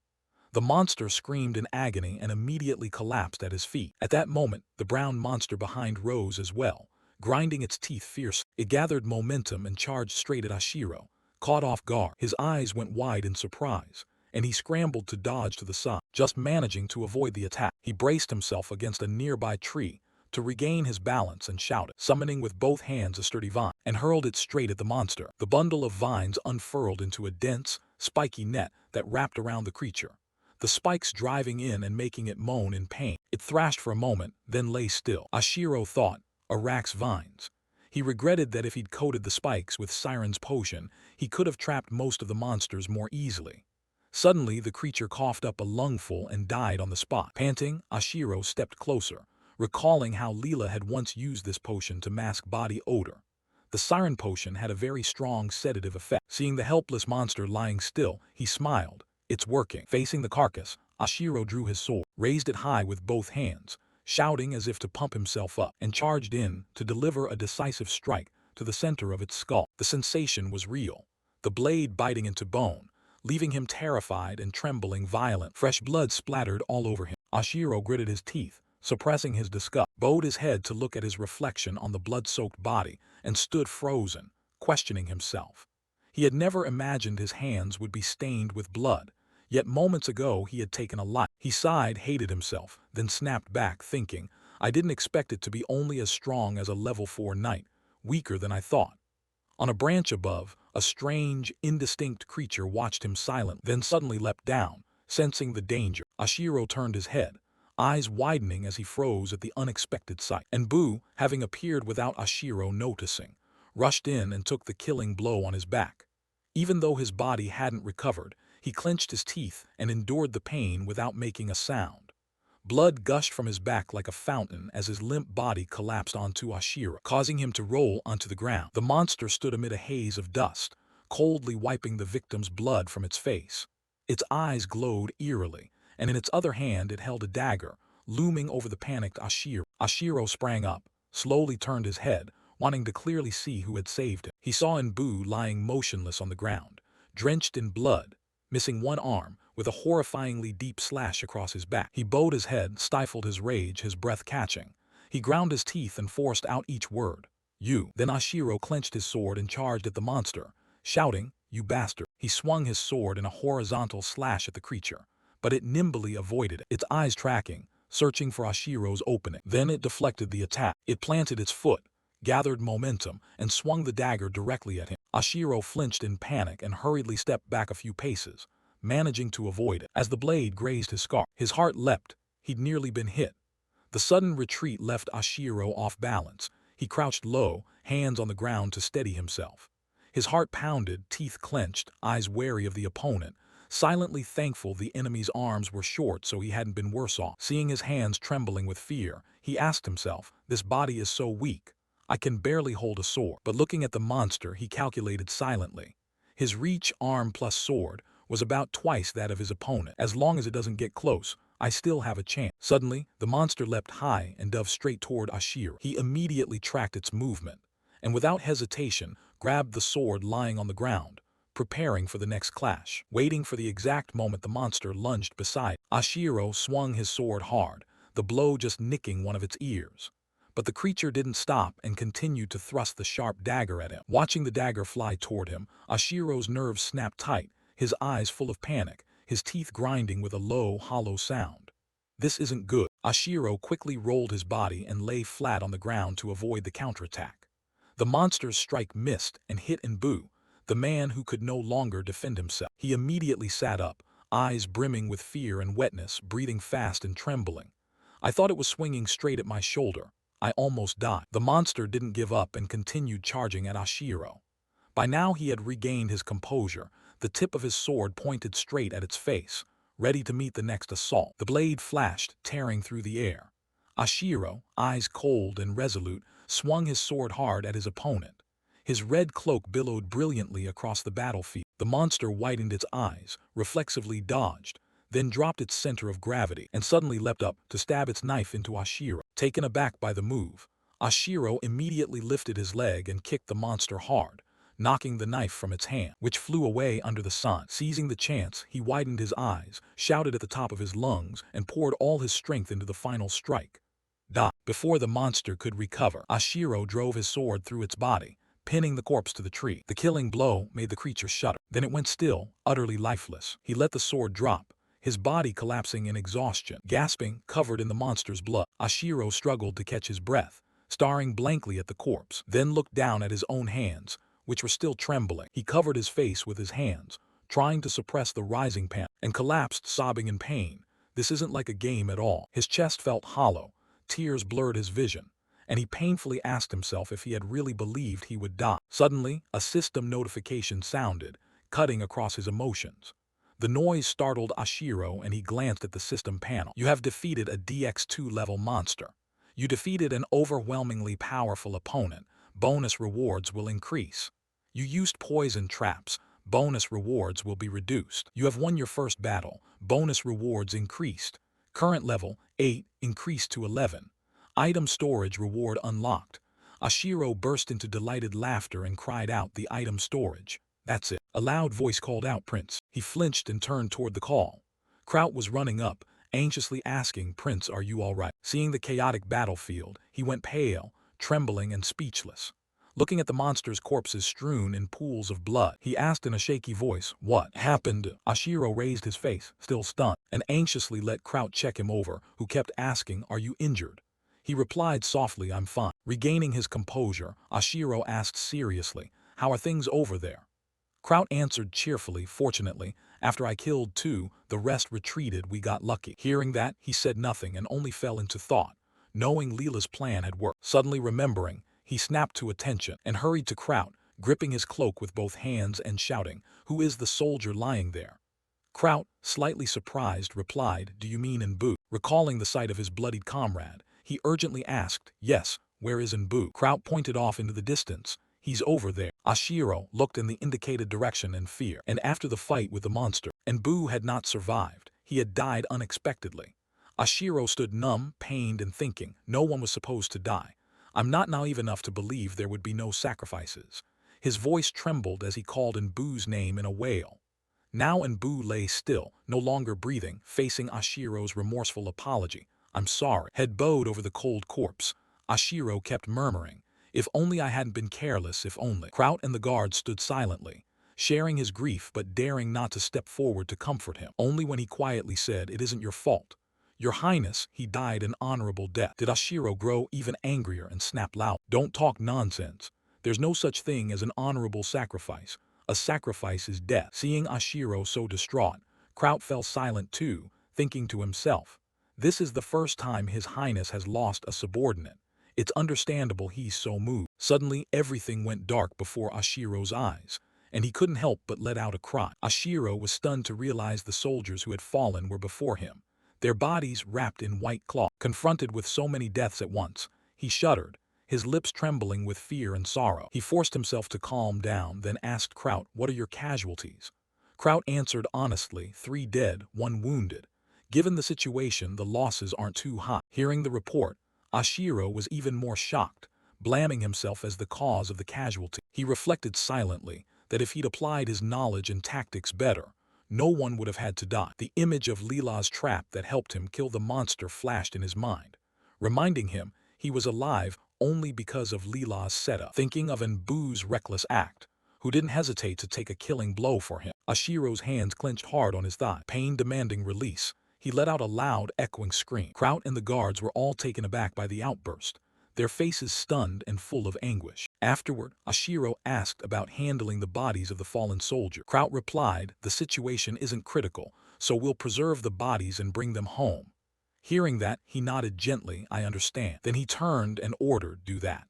The monster screamed in agony and immediately collapsed at his feet. At that moment, the brown monster behind rose as well, grinding its teeth fiercely. It gathered momentum and charged straight at Ashiro. Caught off guard, his eyes went wide in surprise, and he scrambled to dodge to the side, just managing to avoid the attack. He braced himself against a nearby tree to regain his balance and shouted, summoning with both hands a sturdy vine, and hurled it straight at the monster. The bundle of vines unfurled into a dense, spiky net that wrapped around the creature, the spikes driving in and making it moan in pain. It thrashed for a moment, then lay still. Ashiro thought, Arax vines. He regretted that if he'd coated the spikes with Siren's potion, he could have trapped most of the monsters more easily. Suddenly, the creature coughed up a lungful and died on the spot. Panting, Ashiro stepped closer, recalling how Leela had once used this potion to mask body odor. The Siren potion had a very strong sedative effect. Seeing the helpless monster lying still, he smiled. It's working. Facing the carcass, Ashiro drew his sword, raised it high with both hands, shouting as if to pump himself up, and charged in to deliver a decisive strike to the center of its skull. The sensation was real, the blade biting into bone, leaving him terrified and trembling violent. Fresh blood splattered all over him. Ashiro gritted his teeth, suppressing his disgust, bowed his head to look at his reflection on the blood-soaked body, and stood frozen, questioning himself. He had never imagined his hands would be stained with blood, yet moments ago he had taken a life. He sighed, hated himself, then snapped back, thinking, I didn't expect it to be only as strong as a level 4 knight, weaker than I thought. On a branch above, a strange, indistinct creature watched him silent, then suddenly leapt down, sensing the danger. Ashiro turned his head, eyes widening as he froze at the unexpected sight. And Boo, having appeared without Ashiro noticing, rushed in and took the killing blow on his back. Even though his body hadn't recovered, he clenched his teeth and endured the pain without making a sound. Blood gushed from his back like a fountain as his limp body collapsed onto Ashiro, causing him to roll onto the ground. The monster stood amid a haze of dust, coldly wiping the victim's blood from its face. Its eyes glowed eerily, and in its other hand it held a dagger, looming over the panicked Ashiro. Ashiro sprang up, slowly turned his head, wanting to clearly see who had saved him. He saw Boo lying motionless on the ground, drenched in blood, missing one arm, with a horrifyingly deep slash across his back. He bowed his head, stifled his rage, his breath catching. He ground his teeth and forced out each word. You. Then Ashiro clenched his sword and charged at the monster, shouting, You bastard. He swung his sword in a horizontal slash at the creature, but it nimbly avoided it, its eyes tracking, searching for Ashiro's opening. Then it deflected the attack. It planted its foot, gathered momentum, and swung the dagger directly at him. Ashiro flinched in panic and hurriedly stepped back a few paces, managing to avoid it. As the blade grazed his scar, his heart leapt. He'd nearly been hit. The sudden retreat left Ashiro off balance. He crouched low, hands on the ground to steady himself. His heart pounded, teeth clenched, eyes wary of the opponent, silently thankful the enemy's arms were short so he hadn't been worse off. Seeing his hands trembling with fear, he asked himself, This body is so weak. I can barely hold a sword. But looking at the monster, he calculated silently. His reach, arm plus sword, was about twice that of his opponent. As long as it doesn't get close, I still have a chance. Suddenly, the monster leapt high and dove straight toward Ashiro. He immediately tracked its movement, and without hesitation, grabbed the sword lying on the ground, preparing for the next clash. Waiting for the exact moment the monster lunged beside, Ashiro swung his sword hard, the blow just nicking one of its ears. But the creature didn't stop and continued to thrust the sharp dagger at him. Watching the dagger fly toward him, Ashiro's nerves snapped tight, his eyes full of panic, his teeth grinding with a low, hollow sound. This isn't good. Ashiro quickly rolled his body and lay flat on the ground to avoid the counterattack. The monster's strike missed and hit Boo, the man who could no longer defend himself. He immediately sat up, eyes brimming with fear and wetness, breathing fast and trembling. I thought it was swinging straight at my shoulder. I almost died. The monster didn't give up and continued charging at Ashiro. By now he had regained his composure, the tip of his sword pointed straight at its face, ready to meet the next assault. The blade flashed, tearing through the air. Ashiro, eyes cold and resolute, swung his sword hard at his opponent. His red cloak billowed brilliantly across the battlefield. The monster widened its eyes, reflexively dodged, then dropped its center of gravity and suddenly leapt up to stab its knife into Ashiro. Taken aback by the move, Ashiro immediately lifted his leg and kicked the monster hard, knocking the knife from its hand, which flew away under the sun. Seizing the chance, he widened his eyes, shouted at the top of his lungs, and poured all his strength into the final strike. Da! Before the monster could recover, Ashiro drove his sword through its body, pinning the corpse to the tree. The killing blow made the creature shudder. Then it went still, utterly lifeless. He let the sword drop, his body collapsing in exhaustion. Gasping, covered in the monster's blood, Ashiro struggled to catch his breath, staring blankly at the corpse, then looked down at his own hands, which were still trembling. He covered his face with his hands, trying to suppress the rising panic, and collapsed, sobbing in pain. This isn't like a game at all. His chest felt hollow, tears blurred his vision, and he painfully asked himself if he had really believed he would die. Suddenly, a system notification sounded, cutting across his emotions. The noise startled Ashiro and he glanced at the system panel. You have defeated a DX2 level monster. You defeated an overwhelmingly powerful opponent. Bonus rewards will increase. You used poison traps. Bonus rewards will be reduced. You have won your first battle. Bonus rewards increased. Current level, 8, increased to 11. Item storage reward unlocked. Ashiro burst into delighted laughter and cried out the item storage. That's it. A loud voice called out Prince. He flinched and turned toward the call. Kraut was running up, anxiously asking, Prince, are you all right? Seeing the chaotic battlefield, he went pale, trembling and speechless. Looking at the monster's corpses strewn in pools of blood, he asked in a shaky voice, what happened? Ashiro raised his face, still stunned, and anxiously let Kraut check him over, who kept asking, are you injured? He replied softly, I'm fine. Regaining his composure, Ashiro asked seriously, how are things over there? Kraut answered cheerfully, fortunately, after I killed 2, the rest retreated, we got lucky. Hearing that, he said nothing and only fell into thought, knowing Leela's plan had worked. Suddenly remembering, he snapped to attention and hurried to Kraut, gripping his cloak with both hands and shouting, who is the soldier lying there? Kraut, slightly surprised, replied, do you mean Nbu? Recalling the sight of his bloodied comrade, he urgently asked, yes, where is Nbu? Kraut pointed off into the distance. He's over there. Ashiro looked in the indicated direction in fear, and after the fight with the monster, Nbu had not survived. He had died unexpectedly. Ashiro stood numb, pained, and thinking, no one was supposed to die. I'm not naive enough to believe there would be no sacrifices. His voice trembled as he called Nbu's name in a wail. Now Nbu lay still, no longer breathing, facing Ashiro's remorseful apology. I'm sorry. Head bowed over the cold corpse, Ashiro kept murmuring, if only I hadn't been careless, if only. Kraut and the guard stood silently, sharing his grief but daring not to step forward to comfort him. Only when he quietly said, it isn't your fault. Your Highness, he died an honorable death. Did Ashiro grow even angrier and snap loud? Don't talk nonsense. There's no such thing as an honorable sacrifice. A sacrifice is death. Seeing Ashiro so distraught, Kraut fell silent too, thinking to himself, this is the first time His Highness has lost a subordinate. It's understandable he's so moved. Suddenly, everything went dark before Ashiro's eyes, and he couldn't help but let out a cry. Ashiro was stunned to realize the soldiers who had fallen were before him, their bodies wrapped in white cloth. Confronted with so many deaths at once, he shuddered, his lips trembling with fear and sorrow. He forced himself to calm down, then asked Kraut, what are your casualties? Kraut answered honestly, 3 dead, 1 wounded. Given the situation, the losses aren't too high. Hearing the report, Ashiro was even more shocked, blaming himself as the cause of the casualty. He reflected silently that if he'd applied his knowledge and tactics better, no one would have had to die. The image of Leela's trap that helped him kill the monster flashed in his mind, reminding him he was alive only because of Leela's setup. Thinking of Nbu's reckless act, who didn't hesitate to take a killing blow for him, Ashiro's hands clenched hard on his thigh, pain demanding release. He let out a loud, echoing scream. Kraut and the guards were all taken aback by the outburst, their faces stunned and full of anguish. Afterward, Ashiro asked about handling the bodies of the fallen soldier. Kraut replied, the situation isn't critical, so we'll preserve the bodies and bring them home. Hearing that, he nodded gently, I understand. Then he turned and ordered, do that.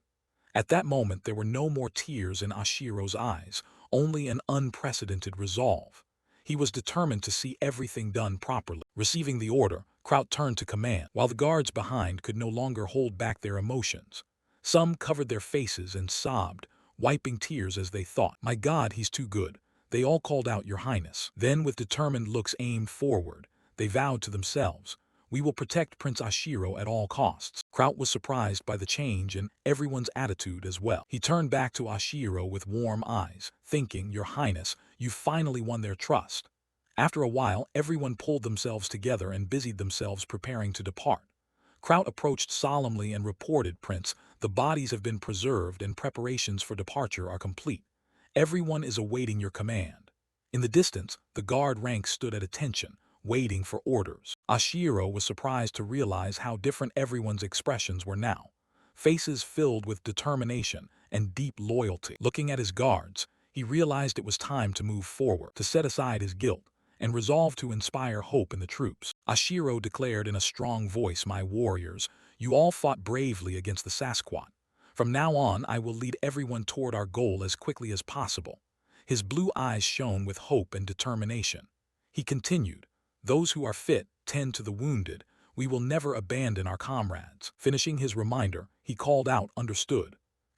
At that moment, there were no more tears in Ashiro's eyes, only an unprecedented resolve. He was determined to see everything done properly. Receiving the order, Kraut turned to command, while the guards behind could no longer hold back their emotions. Some covered their faces and sobbed, wiping tears as they thought, my God, he's too good. They all called out, Your Highness. Then, with determined looks aimed forward, they vowed to themselves, We will protect Prince Ashiro at all costs. Kraut was surprised by the change in everyone's attitude as well. He turned back to Ashiro with warm eyes, thinking, "Your Highness, you finally won their trust." After a while, everyone pulled themselves together and busied themselves preparing to depart. Kraut approached solemnly and reported, "Prince, the bodies have been preserved and preparations for departure are complete. Everyone is awaiting your command." In the distance, the guard ranks stood at attention, waiting for orders. Ashiro was surprised to realize how different everyone's expressions were now. Faces filled with determination and deep loyalty. Looking at his guards, he realized it was time to move forward, to set aside his guilt, and resolved to inspire hope in the troops. Ashiro declared in a strong voice, "My warriors, you all fought bravely against the Sasquatch. From now on, I will lead everyone toward our goal as quickly as possible." His blue eyes shone with hope and determination. He continued, "Those who are fit, tend to the wounded. We will never abandon our comrades." Finishing his reminder, he called out, "Understood."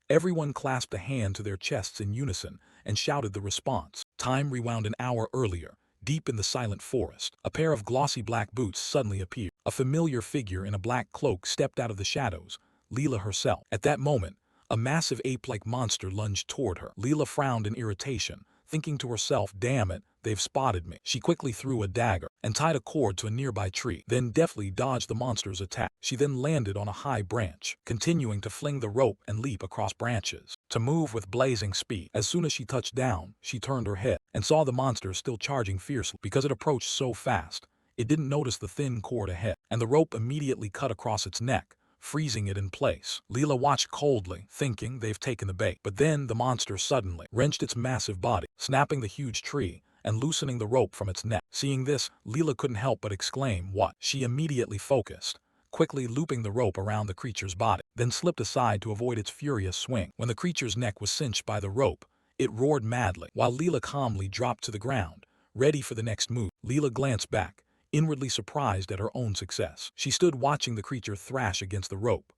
Everyone clasped a hand to their chests in unison and shouted the response. Time rewound an hour earlier. Deep in the silent forest, a pair of glossy black boots suddenly appeared. A familiar figure in a black cloak stepped out of the shadows, Leela herself. At that moment, a massive ape-like monster lunged toward her. Leela frowned in irritation, thinking to herself, "Damn it, they've spotted me." She quickly threw a dagger and tied a cord to a nearby tree, then deftly dodged the monster's attack. She then landed on a high branch, continuing to fling the rope and leap across branches, to move with blazing speed. As soon as she touched down, she turned her head and saw the monster still charging fiercely. Because it approached so fast, it didn't notice the thin cord ahead, and the rope immediately cut across its neck, freezing it in place. Leela watched coldly, thinking they've taken the bait. But then the monster suddenly wrenched its massive body, snapping the huge tree and loosening the rope from its neck. Seeing this, Leela couldn't help but exclaim, "What?" She immediately focused, quickly looping the rope around the creature's body, then slipped aside to avoid its furious swing. When the creature's neck was cinched by the rope, it roared madly, while Leela calmly dropped to the ground, ready for the next move. Leela glanced back, inwardly surprised at her own success. She stood watching the creature thrash against the rope.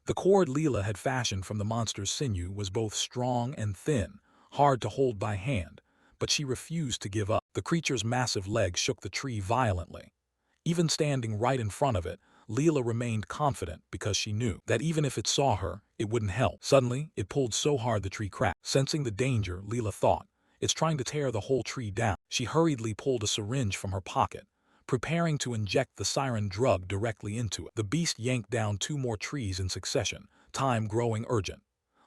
The cord Leela had fashioned from the monster's sinew was both strong and thin, hard to hold by hand, but she refused to give up. The creature's massive legs shook the tree violently. Even standing right in front of it, Leela remained confident because she knew that even if it saw her, it wouldn't help. Suddenly, it pulled so hard the tree cracked. Sensing the danger, Leela thought, "It's trying to tear the whole tree down." She hurriedly pulled a syringe from her pocket, preparing to inject the siren drug directly into it. The beast yanked down 2 more trees in succession, time growing urgent.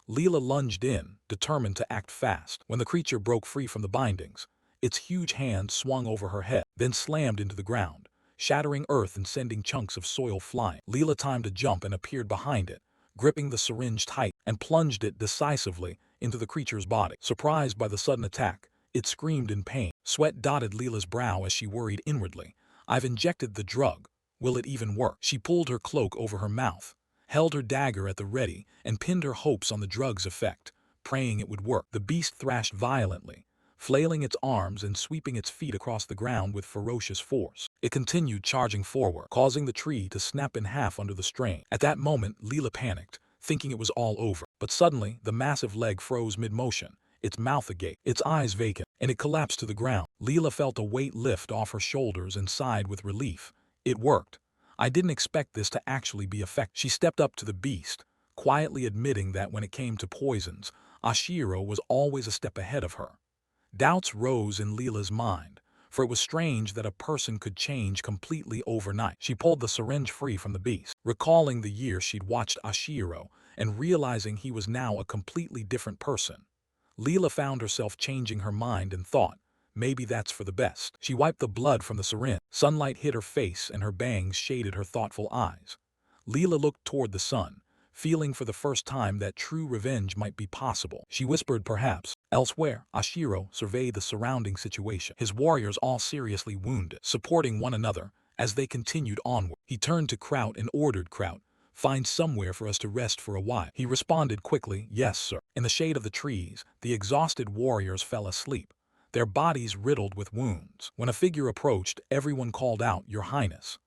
Leela lunged in, determined to act fast. When the creature broke free from the bindings, its huge hand swung over her head, then slammed into the ground, shattering earth and sending chunks of soil flying. Leela timed a jump and appeared behind it, gripping the syringe tight and plunged it decisively into the creature's body. Surprised by the sudden attack, it screamed in pain. Sweat dotted Leela's brow as she worried inwardly. "I've injected the drug. Will it even work?" She pulled her cloak over her mouth, held her dagger at the ready, and pinned her hopes on the drug's effect, praying it would work. The beast thrashed violently, flailing its arms and sweeping its feet across the ground with ferocious force. It continued charging forward, causing the tree to snap in half under the strain. At that moment, Leela panicked, thinking it was all over. But suddenly, the massive leg froze mid-motion, its mouth agape, its eyes vacant, and it collapsed to the ground. Leela felt a weight lift off her shoulders and sighed with relief. It worked. I didn't expect this to actually be effective. She stepped up to the beast, quietly admitting that when it came to poisons, Ashiro was always a step ahead of her. Doubts rose in Leela's mind, for it was strange that a person could change completely overnight. She pulled the syringe free from the beast, recalling the year she'd watched Ashiro and realizing he was now a completely different person. Leela found herself changing her mind and thought, maybe that's for the best. She wiped the blood from the syringe. Sunlight hit her face and her bangs shaded her thoughtful eyes. Leela looked toward the sun, feeling for the first time that true revenge might be possible. She whispered, "Perhaps." Elsewhere, Ashiro surveyed the surrounding situation, his warriors all seriously wounded, supporting one another as they continued onward. He turned to Kraut and ordered, "Kraut, find somewhere for us to rest for a while." He responded quickly, "Yes, sir." In the shade of the trees, the exhausted warriors fell asleep, their bodies riddled with wounds. When a figure approached, everyone called out, "Your Highness."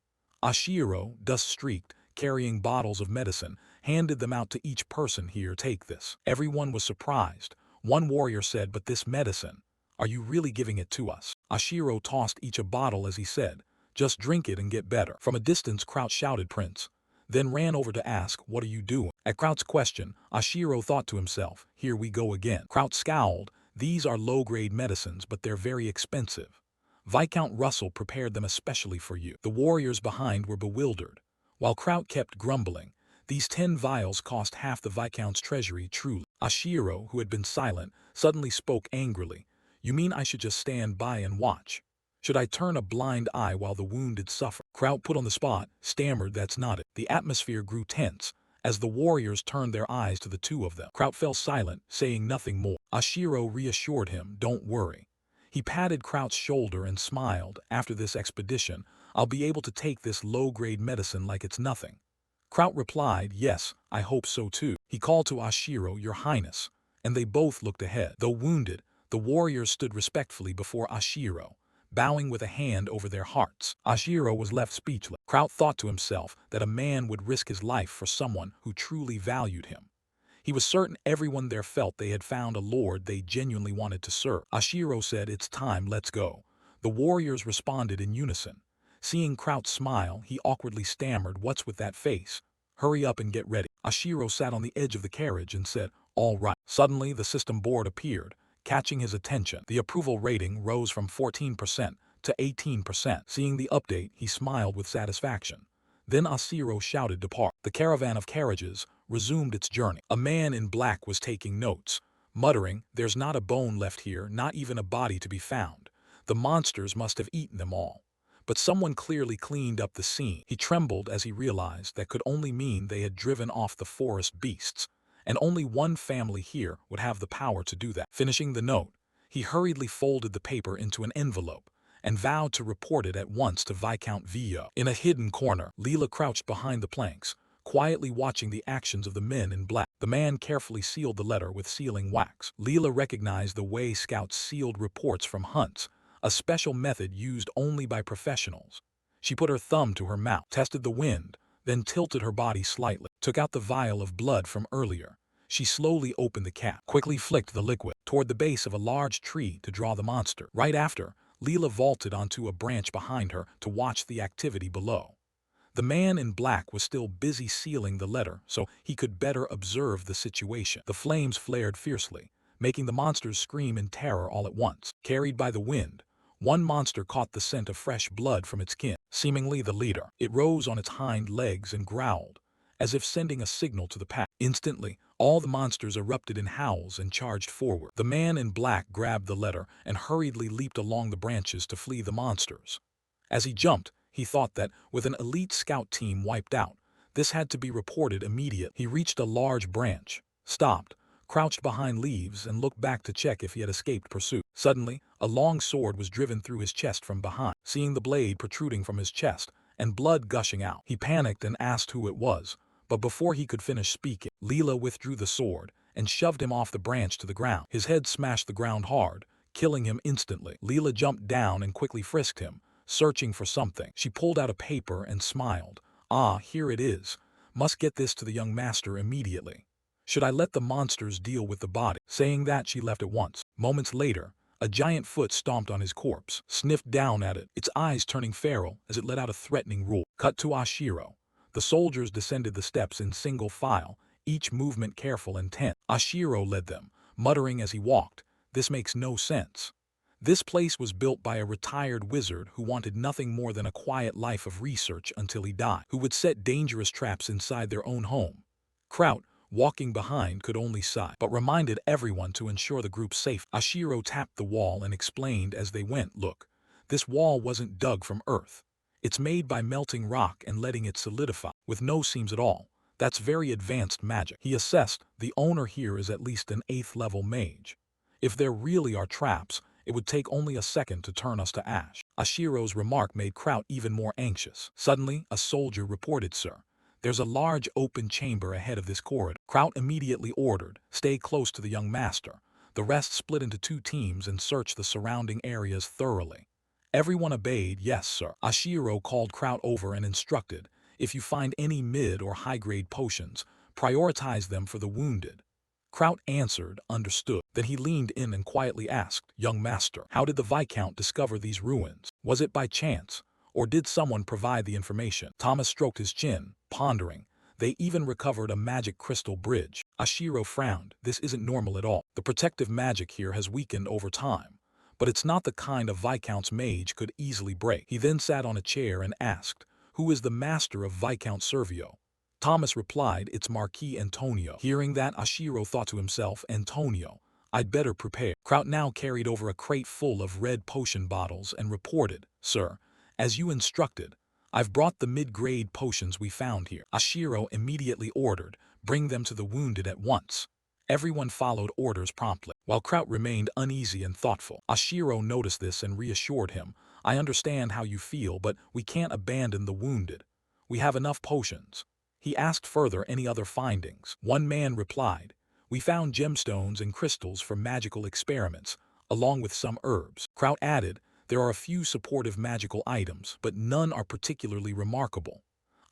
Ashiro, dust-streaked, carrying bottles of medicine, handed them out to each person. "Here, take this." Everyone was surprised. One warrior said, "But this medicine, are you really giving it to us?" Ashiro tossed each a bottle as he said, Just drink it and get better. From a distance, Kraut shouted Prince, then ran over to ask, what are you doing? At Kraut's question, Ashiro thought to himself, here we go again. Kraut scowled, these are low-grade medicines, but they're very expensive. Viscount Russell prepared them especially for you. The warriors behind were bewildered, while Kraut kept grumbling. These 10 vials cost half the Viscount's treasury, truly. Ashiro, who had been silent, suddenly spoke angrily. You mean I should just stand by and watch? Should I turn a blind eye while the wounded suffer? Kraut, put on the spot, stammered, that's not it. The atmosphere grew tense as the warriors turned their eyes to the two of them. Kraut fell silent, saying nothing more. Ashiro reassured him, don't worry. He patted Kraut's shoulder and smiled, after this expedition, I'll be able to take this low-grade medicine like it's nothing. Kraut replied, yes, I hope so too. He called to Ashiro, Your Highness, and they both looked ahead. Though wounded, the warriors stood respectfully before Ashiro, bowing with a hand over their hearts. Ashiro was left speechless. Kraut thought to himself that a man would risk his life for someone who truly valued him. He was certain everyone there felt they had found a lord they genuinely wanted to serve. Ashiro said, it's time, let's go. The warriors responded in unison. Seeing Kraut smile, he awkwardly stammered, what's with that face? Hurry up and get ready. Ashiro sat on the edge of the carriage and said, all right. Suddenly, the system board appeared, catching his attention. The approval rating rose from 14% to 18%. Seeing the update, he smiled with satisfaction. Then Ashiro shouted, depart. The caravan of carriages resumed its journey. A man in black was taking notes, muttering, there's not a bone left here, not even a body to be found. The monsters must have eaten them all. But someone clearly cleaned up the scene. He trembled as he realized that could only mean they had driven off the forest beasts, and only one family here would have the power to do that. Finishing the note, he hurriedly folded the paper into an envelope and vowed to report it at once to Viscount Vio. In a hidden corner, Leela crouched behind the planks, quietly watching the actions of the men in black. The man carefully sealed the letter with sealing wax. Leela recognized the way scouts sealed reports from hunts, a special method used only by professionals. She put her thumb to her mouth, tested the wind, then tilted her body slightly, took out the vial of blood from earlier. She slowly opened the cap, quickly flicked the liquid toward the base of a large tree to draw the monster. Right after, Leela vaulted onto a branch behind her to watch the activity below. The man in black was still busy sealing the letter so he could better observe the situation. The flames flared fiercely, making the monsters scream in terror all at once. Carried by the wind, one monster caught the scent of fresh blood from its kin, seemingly the leader. It rose on its hind legs and growled, as if sending a signal to the pack. Instantly, all the monsters erupted in howls and charged forward. The man in black grabbed the letter and hurriedly leaped along the branches to flee the monsters. As he jumped, he thought that, with an elite scout team wiped out, this had to be reported immediately. He reached a large branch, stopped, crouched behind leaves, and looked back to check if he had escaped pursuit. Suddenly, a long sword was driven through his chest from behind. Seeing the blade protruding from his chest and blood gushing out, he panicked and asked who it was. But before he could finish speaking, Leela withdrew the sword and shoved him off the branch to the ground. His head smashed the ground hard, killing him instantly. Leela jumped down and quickly frisked him, searching for something. She pulled out a paper and smiled. Ah, here it is. Must get this to the young master immediately. Should I let the monsters deal with the body? Saying that, she left at once. Moments later, a giant foot stomped on his corpse, sniffed down at it, its eyes turning feral as it let out a threatening roar. Cut to Ashiro. The soldiers descended the steps in single file, each movement careful and tense. Ashiro led them, muttering as he walked, this makes no sense. This place was built by a retired wizard who wanted nothing more than a quiet life of research until he died, who would set dangerous traps inside their own home. Kraut, walking behind, could only sigh, but reminded everyone to ensure the group's safe. Ashiro tapped the wall and explained as they went, look, this wall wasn't dug from earth. It's made by melting rock and letting it solidify, with no seams at all. That's very advanced magic. He assessed, the owner here is at least an 8th level mage. If there really are traps, it would take only a second to turn us to ash. Ashiro's remark made Kraut even more anxious. Suddenly, a soldier reported, sir, there's a large open chamber ahead of this corridor. Kraut immediately ordered, stay close to the young master. The rest split into 2 teams and searched the surrounding areas thoroughly. Everyone obeyed, yes, sir. Ashiro called Kraut over and instructed, if you find any mid or high-grade potions, prioritize them for the wounded. Kraut answered, understood. Then he leaned in and quietly asked, young master, how did the Viscount discover these ruins? Was it by chance, Or did someone provide the information? Thomas stroked his chin, pondering. They even recovered a magic crystal bridge. Ashiro frowned. This isn't normal at all. The protective magic here has weakened over time. But it's not the kind of Viscount's mage could easily break. He then sat on a chair and asked, "Who is the master of Viscount Servio?" Thomas replied, "It's Marquis Antonio." Hearing that, Ashiro thought to himself, "Antonio, I'd better prepare." Kraut now carried over a crate full of red potion bottles and reported, "Sir, as you instructed, I've brought the mid-grade potions we found here." Ashiro immediately ordered, "Bring them to the wounded at once." Everyone followed orders promptly. While Kraut remained uneasy and thoughtful, Ashiro noticed this and reassured him, "I understand how you feel, but we can't abandon the wounded. We have enough potions." He asked further any other findings. One man replied, "We found gemstones and crystals for magical experiments, along with some herbs." Kraut added, "There are a few supportive magical items, but none are particularly remarkable."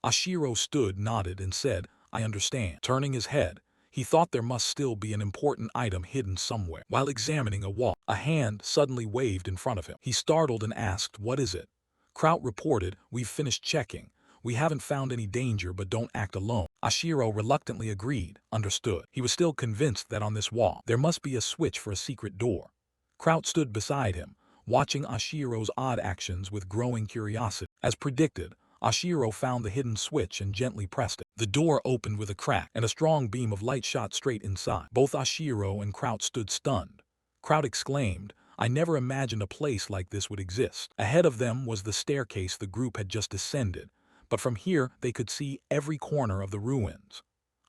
Ashiro stood, nodded, and said, "I understand." Turning his head, he thought there must still be an important item hidden somewhere. While examining a wall, a hand suddenly waved in front of him. He startled and asked, "What is it?" Kraut reported, "We've finished checking. We haven't found any danger, but don't act alone." Ashiro reluctantly agreed, understood. He was still convinced that on this wall, there must be a switch for a secret door. Kraut stood beside him, watching Ashiro's odd actions with growing curiosity. As predicted, Ashiro found the hidden switch and gently pressed it. The door opened with a crack, and a strong beam of light shot straight inside. Both Ashiro and Kraut stood stunned. Kraut exclaimed, "I never imagined a place like this would exist." Ahead of them was the staircase the group had just descended, but from here they could see every corner of the ruins.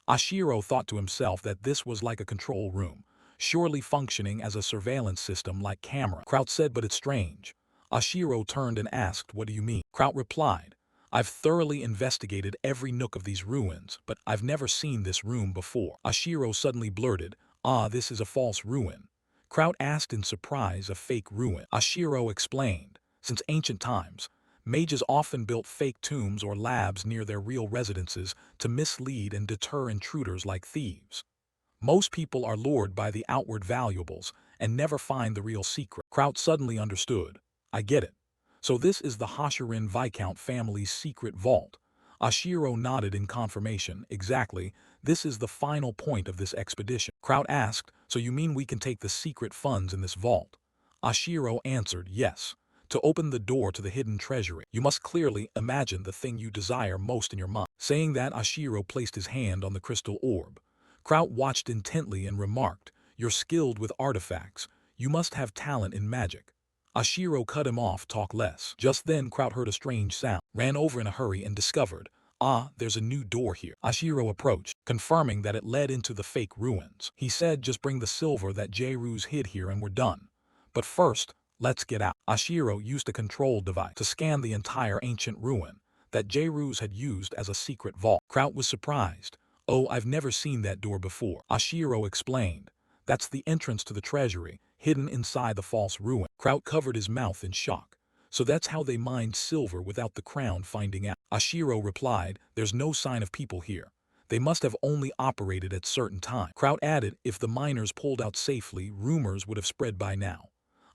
Ashiro thought to himself that this was like a control room, surely functioning as a surveillance system like camera. Kraut said, "But it's strange." Ashiro turned and asked, "What do you mean?" Kraut replied, "I've thoroughly investigated every nook of these ruins, but I've never seen this room before." Ashiro suddenly blurted, "Ah, this is a false ruin." Kraut asked in surprise, "A fake ruin?" Ashiro explained, "Since ancient times, mages often built fake tombs or labs near their real residences to mislead and deter intruders like thieves. Most people are lured by the outward valuables and never find the real secret." Kraut suddenly understood. "I get it. So this is the Hashirin Viscount family's secret vault." Ashiro nodded in confirmation. "Exactly. This is the final point of this expedition." Kraut asked, "So you mean we can take the secret funds in this vault?" Ashiro answered, "Yes. To open the door to the hidden treasury, you must clearly imagine the thing you desire most in your mind." Saying that, Ashiro placed his hand on the crystal orb. Kraut watched intently and remarked, "You're skilled with artifacts. You must have talent in magic." Ashiro cut him off, "Talk less." Just then Kraut heard a strange sound, ran over in a hurry and discovered, "Ah, there's a new door here." Ashiro approached, confirming that it led into the fake ruins. He said, "Just bring the silver that J-Ruse hid here and we're done. But first, let's get out." Ashiro used a control device to scan the entire ancient ruin that J-Ruse had used as a secret vault. Kraut was surprised. "Oh, I've never seen that door before." Ashiro explained, "That's the entrance to the treasury, hidden inside the false ruin." Kraut covered his mouth in shock. "So that's how they mined silver without the crown finding out?" Ashiro replied, "There's no sign of people here. They must have only operated at certain times." Kraut added, "If the miners pulled out safely, rumors would have spread by now."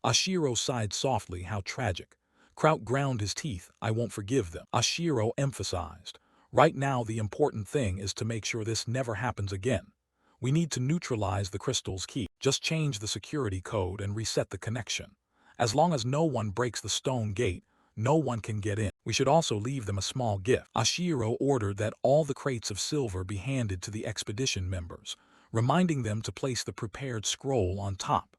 Ashiro sighed softly, "How tragic." Kraut ground his teeth, "I won't forgive them." Ashiro emphasized, "Right now the important thing is to make sure this never happens again. We need to neutralize the crystal's key. Just change the security code and reset the connection. As long as no one breaks the stone gate, no one can get in. We should also leave them a small gift." Ashiro ordered that all the crates of silver be handed to the expedition members, reminding them to place the prepared scroll on top.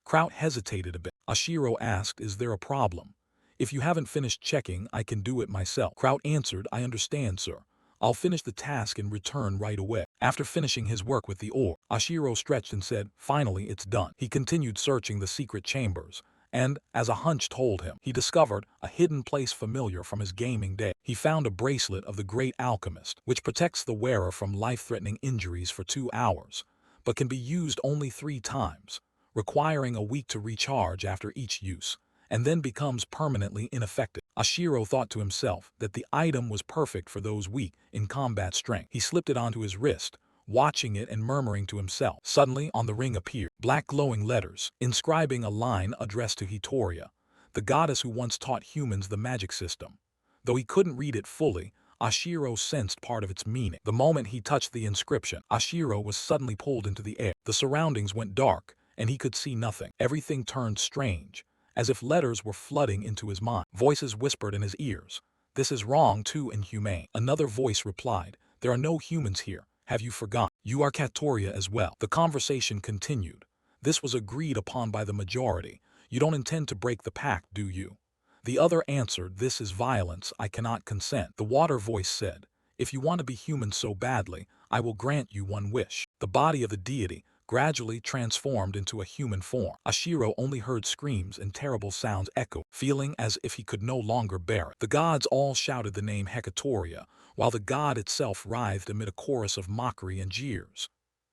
Kraut hesitated a bit. Ashiro asked, "Is there a problem?" "If you haven't finished checking, I can do it myself." Kraut answered, "I understand, sir. I'll finish the task and return right away." After finishing his work with the ore, Ashiro stretched and said, "Finally, it's done." He continued searching the secret chambers, and, as a hunch told him, he discovered a hidden place familiar from his gaming day. He found a bracelet of the great alchemist, which protects the wearer from life-threatening injuries for 2 hours, but can be used only 3 times, requiring a week to recharge after each use, and then becomes permanently ineffective. Ashiro thought to himself that the item was perfect for those weak in combat strength. He slipped it onto his wrist, watching it and murmuring to himself. Suddenly, on the ring appeared black glowing letters, inscribing a line addressed to Hitoria, the goddess who once taught humans the magic system. Though he couldn't read it fully, Ashiro sensed part of its meaning. The moment he touched the inscription, Ashiro was suddenly pulled into the air. The surroundings went dark, and he could see nothing. Everything turned strange, as if letters were flooding into his mind. Voices whispered in his ears, "This is wrong, too inhumane." Another voice replied, "There are no humans here. Have you forgotten? You are Katoria as well." The conversation continued. This was agreed upon by the majority. "You don't intend to break the pact, do you?" The other answered, "This is violence. I cannot consent." The water voice said, "If you want to be human so badly, I will grant you one wish." The body of the deity gradually transformed into a human form. Ashiro only heard screams and terrible sounds echo, feeling as if he could no longer bear it. The gods all shouted the name Hekatoria, while the god itself writhed amid a chorus of mockery and jeers.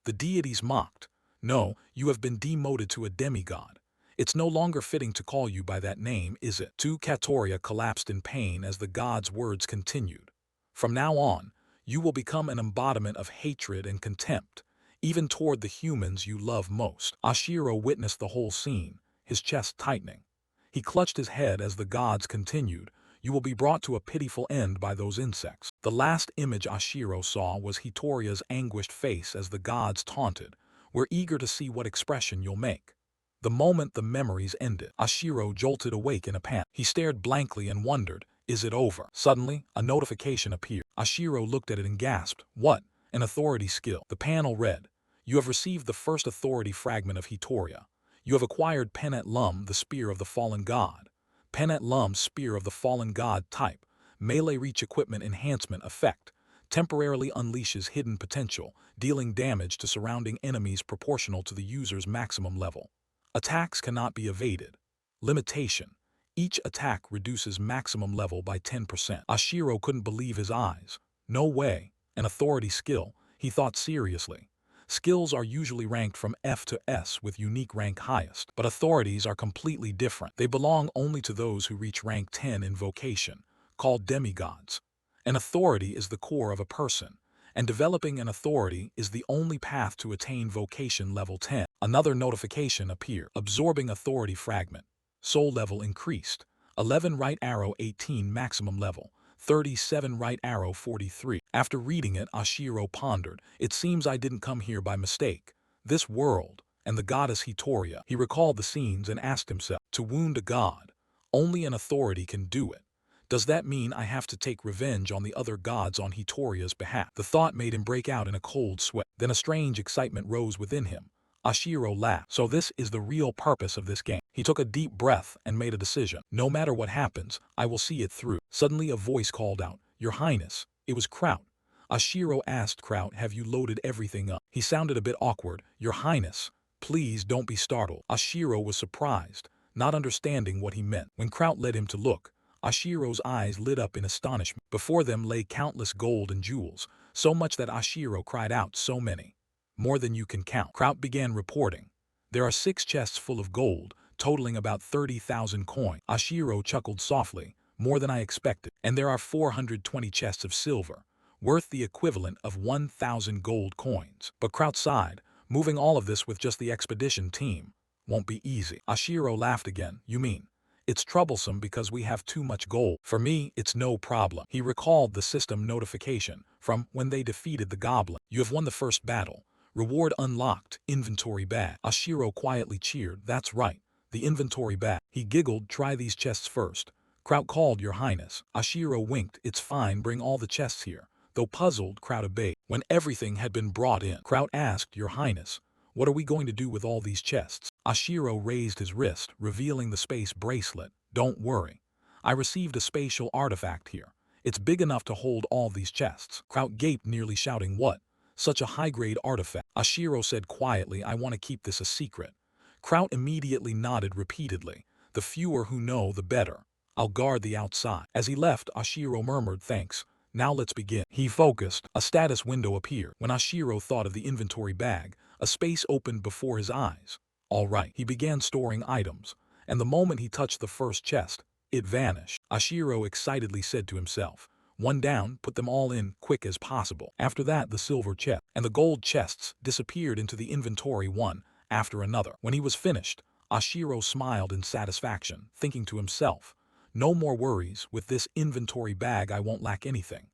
The deities mocked, "No, you have been demoted to a demigod. It's no longer fitting to call you by that name, is it?" Two Katoria collapsed in pain as the god's words continued. "From now on, you will become an embodiment of hatred and contempt, even toward the humans you love most." Ashiro witnessed the whole scene, his chest tightening. He clutched his head as the gods continued, "You will be brought to a pitiful end by those insects." The last image Ashiro saw was Hitoria's anguished face as the gods taunted, "We're eager to see what expression you'll make." The moment the memories ended, Ashiro jolted awake in a panic. He stared blankly and wondered, "Is it over?" Suddenly, a notification appeared. Ashiro looked at it and gasped, "What? An authority skill." The panel read, "You have received the first authority fragment of Hitoria. You have acquired Penet Lum, the Spear of the Fallen God. Penet Lum, Spear of the Fallen God type. Melee reach equipment enhancement effect. Temporarily unleashes hidden potential, dealing damage to surrounding enemies proportional to the user's maximum level. Attacks cannot be evaded. Limitation: each attack reduces maximum level by 10%. Ashiro couldn't believe his eyes. No way. An authority skill, he thought seriously. Skills are usually ranked from F to S with unique rank highest, but authorities are completely different. They belong only to those who reach rank 10 in vocation, called demigods. An authority is the core of a person, and developing an authority is the only path to attain vocation level 10. Another notification appeared. Absorbing authority fragment. Soul level increased. 11 right arrow 18 maximum level. 37 right arrow 43. After reading it, Ashiro pondered, "It seems I didn't come here by mistake. This world, and the goddess Hitoria." He recalled the scenes and asked himself, to wound a god, only an authority can do it. Does that mean I have to take revenge on the other gods on Hitoria's behalf? The thought made him break out in a cold sweat. Then a strange excitement rose within him. Ashiro laughed. "So this is the real purpose of this game." He took a deep breath and made a decision. "No matter what happens, I will see it through." Suddenly a voice called out, "Your Highness." It was Kraut. Ashiro asked Kraut, "Have you loaded everything up?" He sounded a bit awkward. "Your Highness, please don't be startled." Ashiro was surprised, not understanding what he meant. When Kraut led him to look, Ashiro's eyes lit up in astonishment. Before them lay countless gold and jewels, so much that Ashiro cried out, "So many. More than you can count." Kraut began reporting. "There are 6 chests full of gold, totaling about 30,000 coins." Ashiro chuckled softly, "More than I expected." "And there are 420 chests of silver, worth the equivalent of 1,000 gold coins." But Kraut sighed, "Moving all of this with just the expedition team won't be easy." Ashiro laughed again. "You mean it's troublesome because we have too much gold? For me, it's no problem." He recalled the system notification from when they defeated the goblin. "You have won the first battle. Reward unlocked, inventory bag." Ashiro quietly cheered. "That's right, the inventory bag." He giggled, "Try these chests first." Kraut called, "Your Highness." Ashiro winked. "It's fine, bring all the chests here." Though puzzled, Kraut obeyed. When everything had been brought in, Kraut asked, "Your Highness, what are we going to do with all these chests?" Ashiro raised his wrist, revealing the space bracelet. "Don't worry. I received a spatial artifact here. It's big enough to hold all these chests." Kraut gaped, nearly shouting, "What? Such a high-grade artifact?" Ashiro said quietly, "I want to keep this a secret." Kraut immediately nodded repeatedly. "The fewer who know, the better. I'll guard the outside." As he left, Ashiro murmured, "Thanks. Now let's begin." He focused. A status window appeared. When Ashiro thought of the inventory bag, a space opened before his eyes. All right. He began storing items, and the moment he touched the first chest, it vanished. Ashiro excitedly said to himself, "One down, put them all in, quick as possible." After that, the silver chest and the gold chests disappeared into the inventory one after another. When he was finished, Ashiro smiled in satisfaction, thinking to himself, No more worries, with this inventory bag I won't lack anything.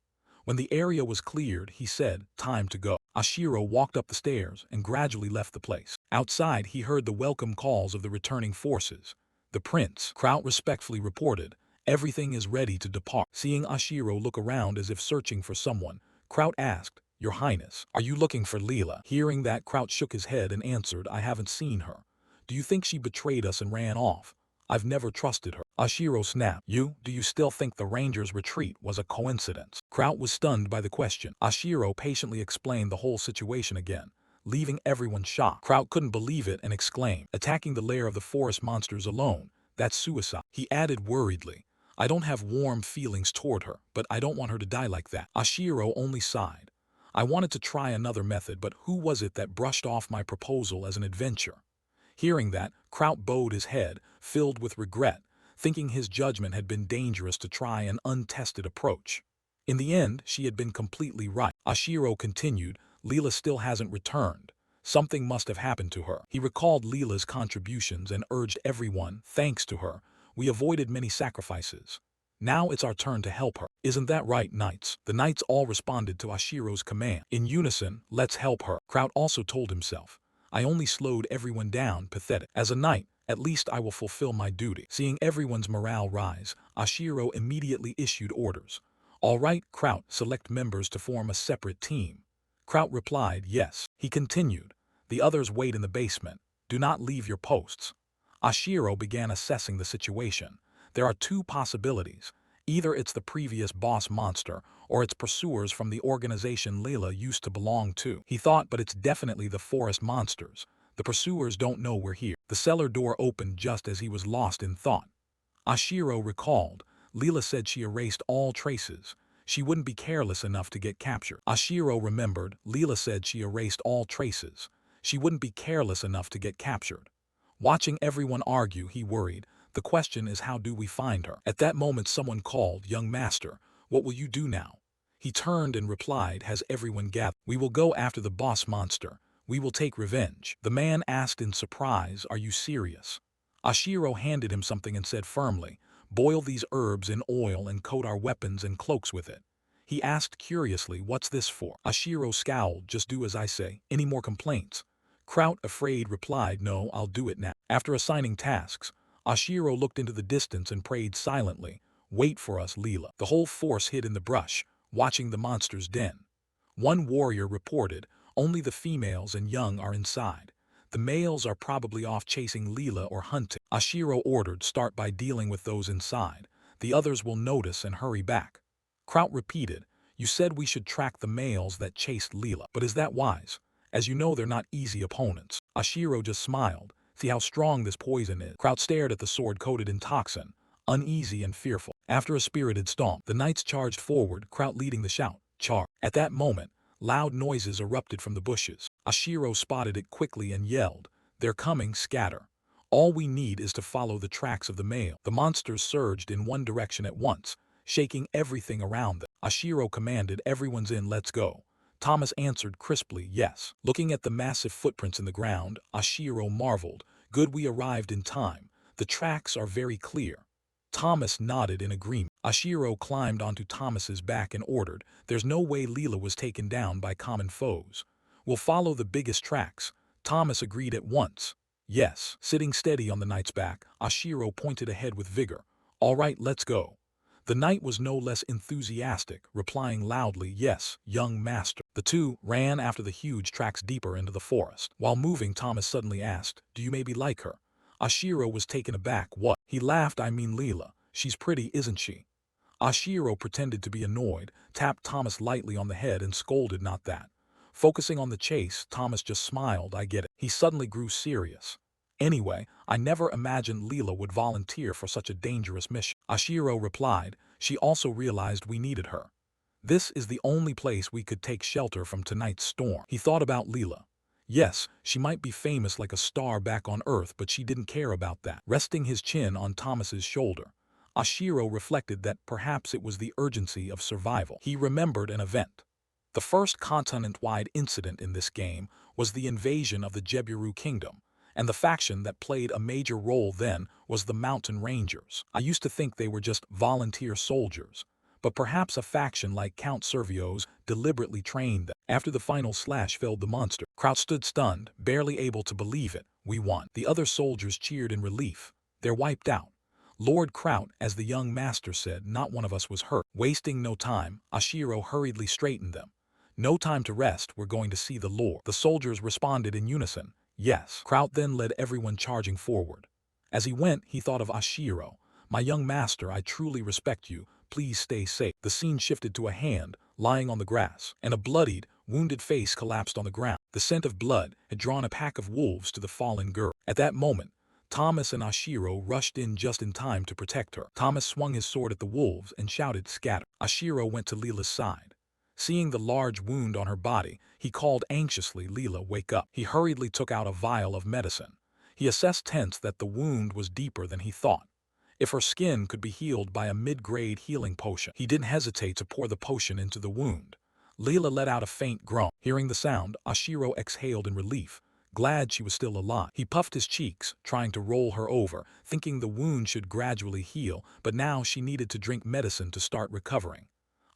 When the area was cleared, he said, time to go. Ashiro walked up the stairs and gradually left the place. Outside, he heard the welcome calls of the returning forces. The prince, Kraut respectfully reported, everything is ready to depart. Seeing Ashiro look around as if searching for someone, Kraut asked, Your Highness, are you looking for Leela? Hearing that, Kraut shook his head and answered, I haven't seen her. Do you think she betrayed us and ran off? I've never trusted her. Ashiro snapped. Do you still think the Rangers' retreat was a coincidence? Kraut was stunned by the question. Ashiro patiently explained the whole situation again, leaving everyone shocked. Kraut couldn't believe it and exclaimed, attacking the lair of the forest monsters alone, that's suicide. He added worriedly, I don't have warm feelings toward her, but I don't want her to die like that. Ashiro only sighed. I wanted to try another method, but who was it that brushed off my proposal as an adventure? Hearing that, Kraut bowed his head, filled with regret, thinking his judgment had been dangerous to try an untested approach. In the end, she had been completely right. Ashiro continued, Leela still hasn't returned. Something must have happened to her. He recalled Leela's contributions and urged everyone, thanks to her, we avoided many sacrifices. Now it's our turn to help her. Isn't that right, knights? The knights all responded to Ashiro's command. In unison, let's help her. Kraut also told himself, I only slowed everyone down, pathetic. As a knight, at least I will fulfill my duty. Seeing everyone's morale rise, Ashiro immediately issued orders. All right, Kraut, select members to form a separate team. Kraut replied, yes. He continued, the others wait in the basement. Do not leave your posts. Ashiro began assessing the situation. There are two possibilities. Either it's the previous boss monster, or its pursuers from the organization Leela used to belong to. He thought, but it's definitely the forest monsters. The pursuers don't know we're here. The cellar door opened just as he was lost in thought. Ashiro recalled, Leela said she erased all traces. She wouldn't be careless enough to get captured. Ashiro remembered, Leela said she erased all traces. She wouldn't be careless enough to get captured. Watching everyone argue, he worried, the question is how do we find her? At that moment someone called, young master, what will you do now? He turned and replied, has everyone gathered? We will go after the boss monster. We will take revenge. The man asked in surprise, are you serious? Ashiro handed him something and said firmly, boil these herbs in oil and coat our weapons and cloaks with it. He asked curiously, what's this for? Ashiro scowled, just do as I say. Any more complaints? Kraut, afraid, replied, no, I'll do it now. After assigning tasks, Ashiro looked into the distance and prayed silently, wait for us, Leela. The whole force hid in the brush, watching the monster's den. One warrior reported, only the females and young are inside. The males are probably off chasing Leela or hunting. Ashiro ordered, start by dealing with those inside. The others will notice and hurry back. Kraut repeated, you said we should track the males that chased Leela, but is that wise? As you know, they're not easy opponents. Ashiro just smiled. See how strong this poison is. Kraut stared at the sword coated in toxin, uneasy and fearful. After a spirited stomp, the knights charged forward, Kraut leading the shout, charge. At that moment, loud noises erupted from the bushes. Ashiro spotted it quickly and yelled, they're coming, scatter. All we need is to follow the tracks of the male. The monsters surged in one direction at once, shaking everything around them. Ashiro commanded, everyone's in, let's go. Thomas answered crisply, yes. Looking at the massive footprints in the ground, Ashiro marveled, good we arrived in time. The tracks are very clear. Thomas nodded in agreement. Ashiro climbed onto Thomas's back and ordered, there's no way Leela was taken down by common foes. We'll follow the biggest tracks. Thomas agreed at once. Yes. Sitting steady on the knight's back, Ashiro pointed ahead with vigor. All right, let's go. The knight was no less enthusiastic, replying loudly, yes, young master. The two ran after the huge tracks deeper into the forest. While moving, Thomas suddenly asked, do you maybe like her? Ashiro was taken aback. What? He laughed, I mean Leela. She's pretty, isn't she? Ashiro pretended to be annoyed, tapped Thomas lightly on the head and scolded, not that. Focusing on the chase, Thomas just smiled, I get it. He suddenly grew serious. Anyway, I never imagined Leela would volunteer for such a dangerous mission. Ashiro replied, she also realized we needed her. This is the only place we could take shelter from tonight's storm. He thought about Leela. Yes, she might be famous like a star back on Earth, but she didn't care about that. Resting his chin on Thomas's shoulder, Ashiro reflected that perhaps it was the urgency of survival. He remembered an event. The first continent-wide incident in this game was the invasion of the Jebiru Kingdom, And the faction that played a major role then was the Mountain Rangers. I used to think they were just volunteer soldiers, but perhaps a faction like Count Servio's deliberately trained them. After the final slash felled the monster, Kraut stood stunned, barely able to believe it. We won. The other soldiers cheered in relief. They're wiped out. Lord Kraut, as the young master said, not one of us was hurt. Wasting no time, Ashiro hurriedly straightened them. No time to rest, we're going to see the Lord. The soldiers responded in unison. Yes. Kraut then led everyone charging forward. As he went, he thought of Ashiro. My young master, I truly respect you. Please stay safe. The scene shifted to a hand, lying on the grass, and a bloodied, wounded face collapsed on the ground. The scent of blood had drawn a pack of wolves to the fallen girl. At that moment, Thomas and Ashiro rushed in just in time to protect her. Thomas swung his sword at the wolves and shouted, "Scatter." Ashiro went to Leela's side. Seeing the large wound on her body, he called anxiously, "Leela, wake up." He hurriedly took out a vial of medicine. He assessed tense that the wound was deeper than he thought. If her skin could be healed by a mid-grade healing potion, he didn't hesitate to pour the potion into the wound. Leela let out a faint groan. Hearing the sound, Ashiro exhaled in relief, glad she was still alive. He puffed his cheeks, trying to roll her over, thinking the wound should gradually heal, but now she needed to drink medicine to start recovering.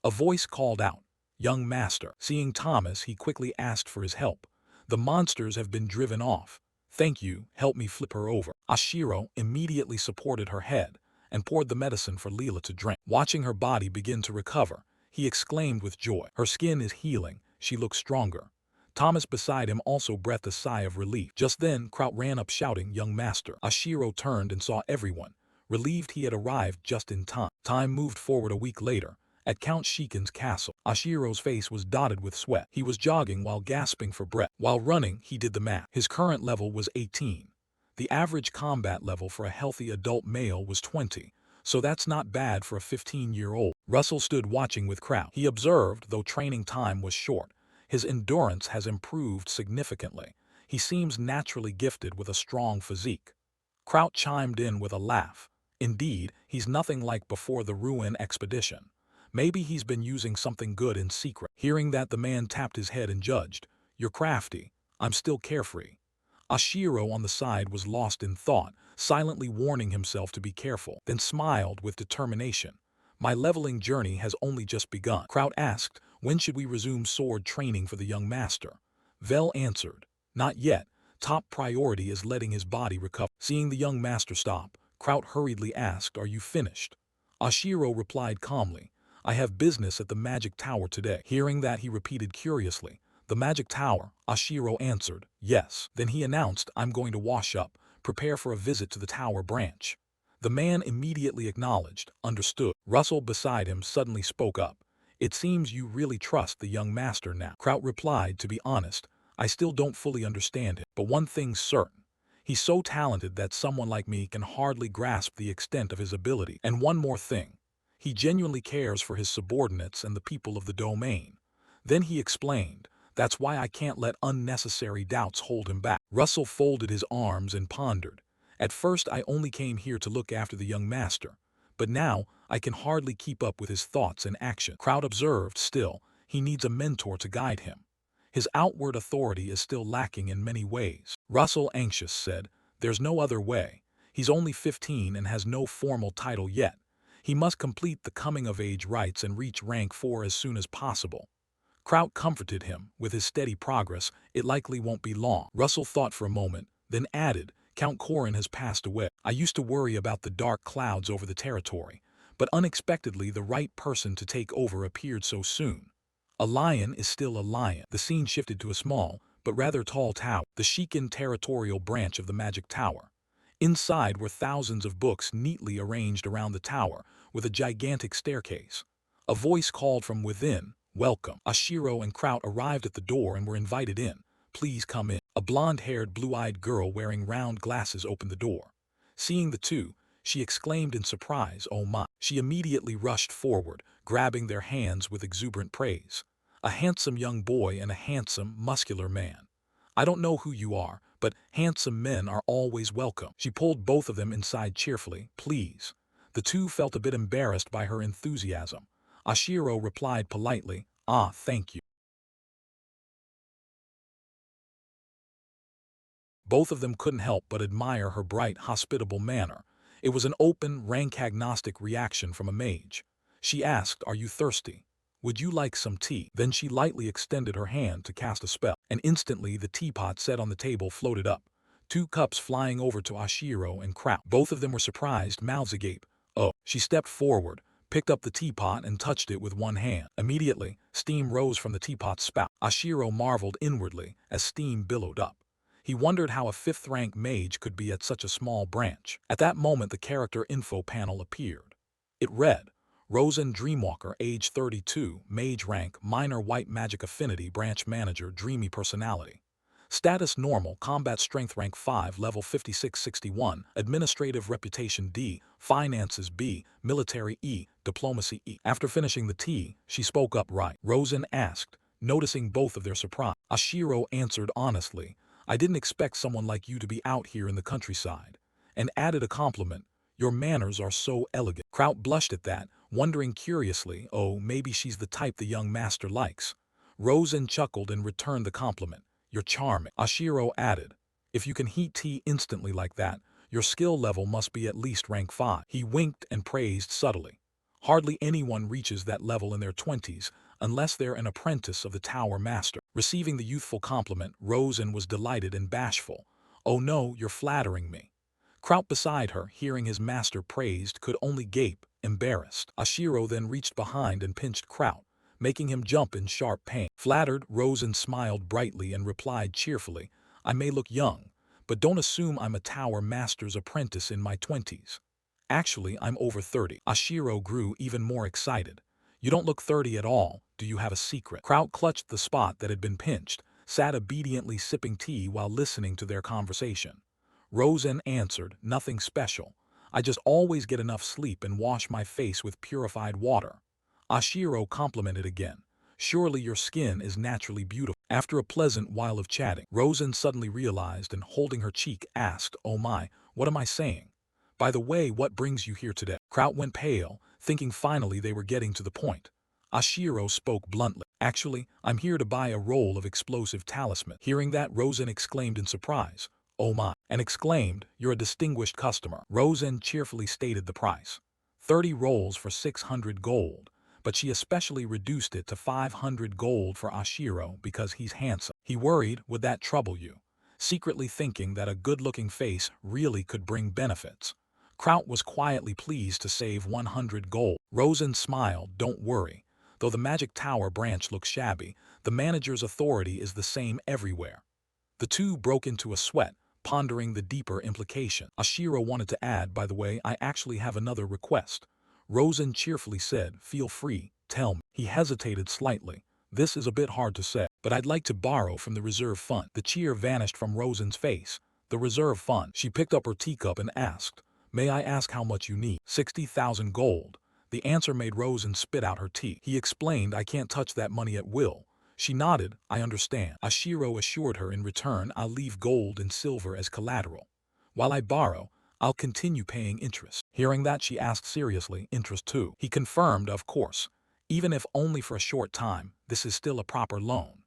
A voice called out, "Young master." Seeing Thomas, he quickly asked for his help. "The monsters have been driven off. Thank you, help me flip her over." Ashiro immediately supported her head and poured the medicine for Leela to drink. Watching her body begin to recover, he exclaimed with joy, "Her skin is healing, she looks stronger." Thomas beside him also breathed a sigh of relief. Just then, Kraut ran up shouting, "Young master." Ashiro turned and saw everyone, relieved he had arrived just in time. Time moved forward a week later. At Count Shiken's castle, Ashiro's face was dotted with sweat. He was jogging while gasping for breath. While running, he did the math. His current level was 18. The average combat level for a healthy adult male was 20, so that's not bad for a 15-year-old. Russell stood watching with Kraut. He observed, though training time was short, his endurance has improved significantly. He seems naturally gifted with a strong physique. Kraut chimed in with a laugh. Indeed, he's nothing like before the Ruin expedition. Maybe he's been using something good in secret. Hearing that, the man tapped his head and judged, "You're crafty. I'm still carefree." Ashiro on the side was lost in thought, silently warning himself to be careful, then smiled with determination. "My leveling journey has only just begun." Kraut asked, "When should we resume sword training for the young master?" Vel answered, "Not yet. Top priority is letting his body recover." Seeing the young master stop, Kraut hurriedly asked, "Are you finished?" Ashiro replied calmly, "I have business at the magic tower today." Hearing that, he repeated curiously, "The magic tower?" Ashiro answered, "Yes." Then he announced, "I'm going to wash up, prepare for a visit to the tower branch." The man immediately acknowledged, "Understood." Russell beside him suddenly spoke up, "It seems you really trust the young master now." Kraut replied, "To be honest, I still don't fully understand him, but one thing's certain. He's so talented that someone like me can hardly grasp the extent of his ability. And one more thing. He genuinely cares for his subordinates and the people of the domain." Then he explained, "That's why I can't let unnecessary doubts hold him back." Russell folded his arms and pondered. "At first I only came here to look after the young master, but now I can hardly keep up with his thoughts and actions." Kraut observed, "Still, he needs a mentor to guide him. His outward authority is still lacking in many ways." Russell, anxious, said, "There's no other way. He's only 15 and has no formal title yet. He must complete the coming-of-age rites and reach rank 4 as soon as possible." Kraut comforted him, "With his steady progress, it likely won't be long." Russell thought for a moment, then added, "Count Korin has passed away. I used to worry about the dark clouds over the territory, but unexpectedly the right person to take over appeared so soon. A lion is still a lion." The scene shifted to a small, but rather tall tower, the Shiken territorial branch of the magic tower. Inside were thousands of books neatly arranged around the tower, with a gigantic staircase. A voice called from within, "Welcome." Ashiro and Kraut arrived at the door and were invited in. "Please come in." A blonde-haired, blue-eyed girl wearing round glasses opened the door. Seeing the two, she exclaimed in surprise, "Oh my." She immediately rushed forward, grabbing their hands with exuberant praise. "A handsome young boy and a handsome, muscular man. I don't know who you are, but handsome men are always welcome." She pulled both of them inside cheerfully, "Please." The two felt a bit embarrassed by her enthusiasm. Ashiro replied politely, "Ah, thank you." Both of them couldn't help but admire her bright, hospitable manner. It was an open, rank-agnostic reaction from a mage. She asked, "Are you thirsty? Would you like some tea?" Then she lightly extended her hand to cast a spell, and instantly the teapot set on the table floated up, 2 cups flying over to Ashiro and Kraut. Both of them were surprised, mouths agape. "Oh." She stepped forward, picked up the teapot and touched it with one hand. Immediately, steam rose from the teapot's spout. Ashiro marveled inwardly as steam billowed up. He wondered how a 5th-rank mage could be at such a small branch. At that moment the character info panel appeared. It read, Rosen Dreamwalker, age 32, mage rank, minor white magic affinity, branch manager, dreamy personality. Status normal, combat strength rank 5, level 5661, administrative reputation D, finances B, military E, diplomacy E. After finishing the tea, she spoke up. "Right?" Rosen asked, noticing both of their surprise. Ashiro answered honestly, "I didn't expect someone like you to be out here in the countryside," and added a compliment, "Your manners are so elegant." Kraut blushed at that, wondering curiously, oh, maybe she's the type the young master likes. Rosen chuckled and returned the compliment, "You're charming." Ashiro added, "If you can heat tea instantly like that, your skill level must be at least rank 5. He winked and praised subtly. Hardly anyone reaches that level in their 20s, unless they're an apprentice of the Tower Master. Receiving the youthful compliment, Rosen was delighted and bashful. "Oh no, you're flattering me." Kraut beside her, hearing his master praised, could only gape, embarrassed. Ashiro then reached behind and pinched Kraut, making him jump in sharp pain. Flattered, Rosen smiled brightly and replied cheerfully, "I may look young, but don't assume I'm a Tower Master's apprentice in my 20s. Actually, I'm over 30. Ashiro grew even more excited. "You don't look 30 at all. Do you have a secret?" Kraut clutched the spot that had been pinched, sat obediently sipping tea while listening to their conversation. Rosen answered, "Nothing special. I just always get enough sleep and wash my face with purified water." Ashiro complimented again, "Surely your skin is naturally beautiful." After a pleasant while of chatting, Rosen suddenly realized and holding her cheek asked, "Oh my, what am I saying? By the way, what brings you here today?" Kraut went pale, thinking finally they were getting to the point. Ashiro spoke bluntly, "Actually, I'm here to buy a roll of explosive talisman." Hearing that, Rosen exclaimed in surprise, "Oh my," and exclaimed, "You're a distinguished customer." Rosen cheerfully stated the price. 30 rolls for 600 gold, but she especially reduced it to 500 gold for Ashiro because he's handsome. He worried, would that trouble you? Secretly thinking that a good-looking face really could bring benefits. Kraut was quietly pleased to save 100 gold. Rosen smiled, "Don't worry. Though the Magic Tower branch looks shabby, the manager's authority is the same everywhere." The two broke into a sweat, pondering the deeper implication. Ashiro wanted to add, "By the way, I actually have another request." Rosen cheerfully said, "Feel free, tell me." He hesitated slightly. "This is a bit hard to say, but I'd like to borrow from the reserve fund." The cheer vanished from Rosen's face. "The reserve fund?" She picked up her teacup and asked, "May I ask how much you need?" 60,000 gold. The answer made Rosen spit out her tea. He explained, "I can't touch that money at will." She nodded, "I understand." Ashiro assured her in return, "I'll leave gold and silver as collateral. While I borrow, I'll continue paying interest." Hearing that, she asked seriously, "Interest too?" He confirmed, "Of course. Even if only for a short time, this is still a proper loan."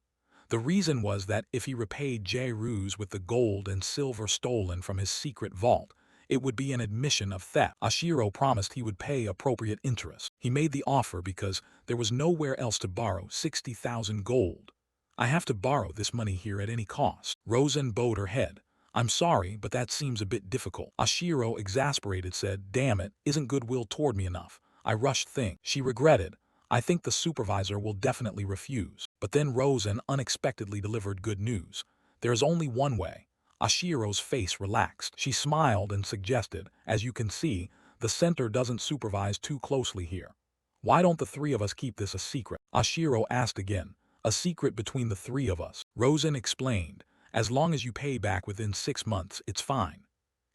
The reason was that if he repaid J-Ruse with the gold and silver stolen from his secret vault, it would be an admission of theft. Ashiro promised he would pay appropriate interest. He made the offer because there was nowhere else to borrow 60,000 gold. "I have to borrow this money here at any cost." Rosen bowed her head. "I'm sorry, but that seems a bit difficult." Ashiro, exasperated, said, "Damn it, isn't goodwill toward me enough? I rushed things." She regretted, "I think the supervisor will definitely refuse." But then Rosen unexpectedly delivered good news. "There is only one way." Ashiro's face relaxed. She smiled and suggested, "As you can see, the center doesn't supervise too closely here. Why don't the three of us keep this a secret?" Ashiro asked again, "A secret between the three of us." Rosen explained, "As long as you pay back within 6 months, it's fine.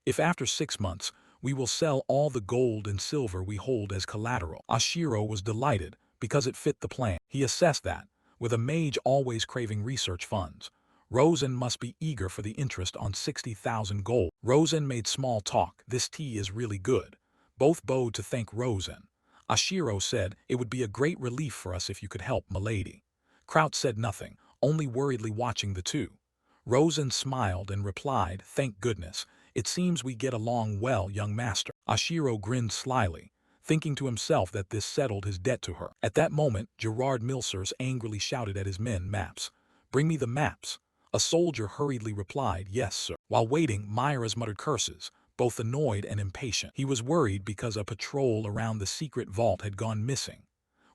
If after 6 months, we will sell all the gold and silver we hold as collateral." Ashiro was delighted because it fit the plan. He assessed that, with a mage always craving research funds, Rosen must be eager for the interest on 60,000 gold. Rosen made small talk, "This tea is really good." Both bowed to thank Rosen. Ashiro said, "It would be a great relief for us if you could help, milady." Kraut said nothing, only worriedly watching the two. Rosen smiled and replied, "Thank goodness. It seems we get along well, young master." Ashiro grinned slyly, thinking to himself that this settled his debt to her. At that moment, Gerard Milsers angrily shouted at his men, "Maps. Bring me the maps." A soldier hurriedly replied, "Yes, sir." While waiting, Myers muttered curses, both annoyed and impatient. He was worried because a patrol around the secret vault had gone missing.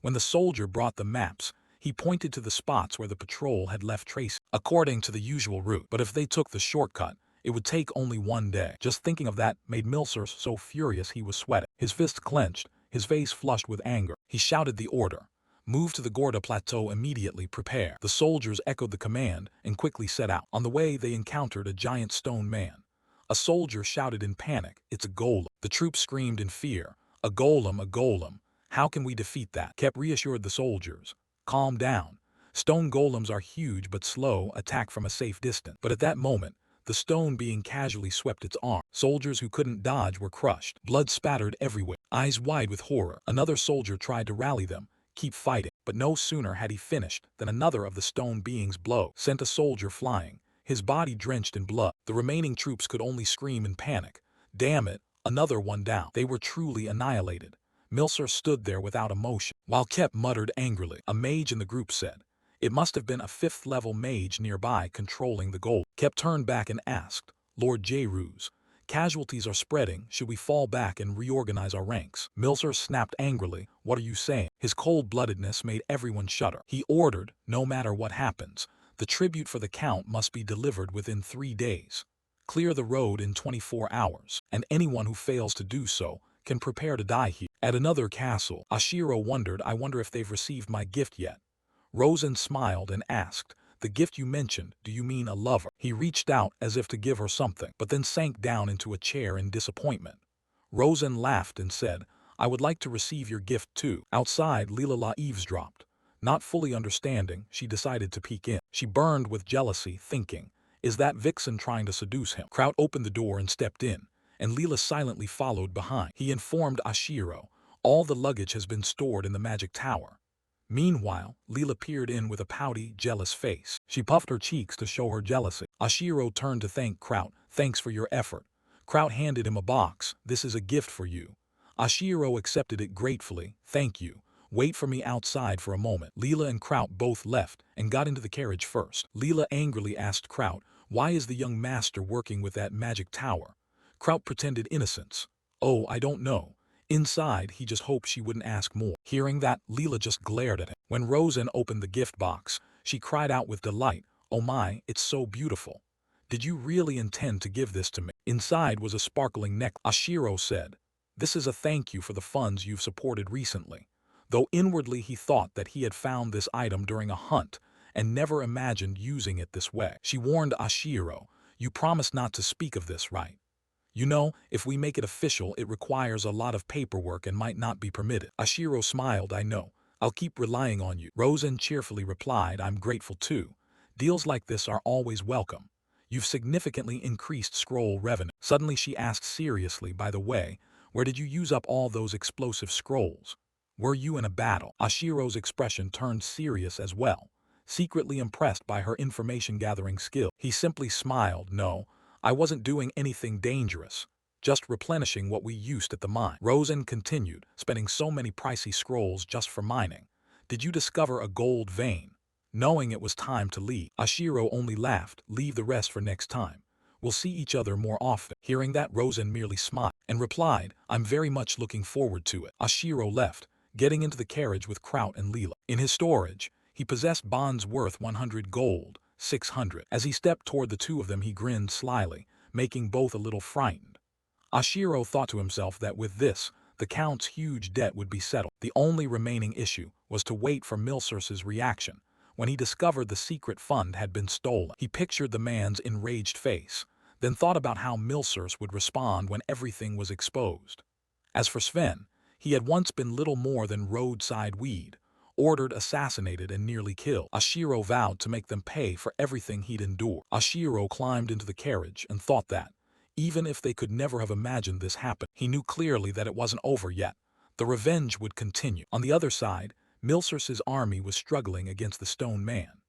When the soldier brought the maps, he pointed to the spots where the patrol had left traces, according to the usual route. But if they took the shortcut, it would take only one day. Just thinking of that made Milsers so furious he was sweating. His fists clenched, his face flushed with anger. He shouted the order. "Move to the Gorda Plateau immediately, prepare." The soldiers echoed the command and quickly set out. On the way, they encountered a giant stone man. A soldier shouted in panic, "It's a golem." The troops screamed in fear, "A golem, a golem. How can we defeat that?" Kep reassured the soldiers. "Calm down. Stone golems are huge but slow, attack from a safe distance." But at that moment, the stone being casually swept its arm. Soldiers who couldn't dodge were crushed. Blood spattered everywhere. Eyes wide with horror, another soldier tried to rally them. "Keep fighting." But no sooner had he finished than another of the stone being's blow sent a soldier flying, his body drenched in blood. The remaining troops could only scream in panic. "Damn it, another one down." They were truly annihilated. Milser stood there without emotion, while Kep muttered angrily. A mage in the group said, "It must have been a 5th-level mage nearby controlling the gold." Kep turned back and asked, "Lord J-Ruse, casualties are spreading, should we fall back and reorganize our ranks?" Milser snapped angrily, "What are you saying?" His cold-bloodedness made everyone shudder. He ordered, "No matter what happens, the tribute for the Count must be delivered within 3 days. Clear the road in 24 hours, and anyone who fails to do so can prepare to die here." At another castle, Ashiro wondered, "I wonder if they've received my gift yet." Rosen smiled and asked, "The gift you mentioned, do you mean a lover?" He reached out as if to give her something, but then sank down into a chair in disappointment. Rosen laughed and said, "I would like to receive your gift too." Outside, Leela eavesdropped. Not fully understanding, she decided to peek in. She burned with jealousy, thinking, "Is that vixen trying to seduce him?" Kraut opened the door and stepped in, and Leela silently followed behind. He informed Ashiro, "All the luggage has been stored in the magic tower." Meanwhile, Leela peered in with a pouty, jealous face. She puffed her cheeks to show her jealousy. Ashiro turned to thank Kraut. "Thanks for your effort." Kraut handed him a box. "This is a gift for you." Ashiro accepted it gratefully. "Thank you. Wait for me outside for a moment." Leela and Kraut both left and got into the carriage first. Leela angrily asked Kraut, "Why is the young master working with that magic tower?" Kraut pretended innocence. "Oh, I don't know. Inside, he just hoped she wouldn't ask more." Hearing that, Leela just glared at him. When Rosen opened the gift box, she cried out with delight, "Oh my, it's so beautiful. Did you really intend to give this to me?" Inside was a sparkling necklace. Ashiro said, "This is a thank you for the funds you've supported recently." Though inwardly he thought that he had found this item during a hunt and never imagined using it this way. She warned Ashiro, "You promised not to speak of this, right? You know, if we make it official, it requires a lot of paperwork and might not be permitted." Ashiro smiled, "I know. I'll keep relying on you." Rosen cheerfully replied, "I'm grateful too. Deals like this are always welcome. You've significantly increased scroll revenue." Suddenly she asked seriously, "By the way, where did you use up all those explosive scrolls? Were you in a battle?" Ashiro's expression turned serious as well, secretly impressed by her information-gathering skill. He simply smiled, "No, I wasn't doing anything dangerous, just replenishing what we used at the mine." Rosen continued, "Spending so many pricey scrolls just for mining. Did you discover a gold vein?" Knowing it was time to leave, Ashiro only laughed, "Leave the rest for next time. We'll see each other more often." Hearing that, Rosen merely smiled and replied, "I'm very much looking forward to it." Ashiro left, getting into the carriage with Kraut and Leela. In his storage, he possessed bonds worth 100 gold, 600. As he stepped toward the two of them, he grinned slyly, making both a little frightened. Ashiro thought to himself that with this, the Count's huge debt would be settled. The only remaining issue was to wait for Milsers's reaction when he discovered the secret fund had been stolen. He pictured the man's enraged face, then thought about how Milsers would respond when everything was exposed. As for Sven, he had once been little more than roadside weed, ordered, assassinated, and nearly killed. Ashiro vowed to make them pay for everything he'd endured. Ashiro climbed into the carriage and thought that, even if they could never have imagined this happen, he knew clearly that it wasn't over yet. The revenge would continue. On the other side, Milsers's army was struggling against the stone man.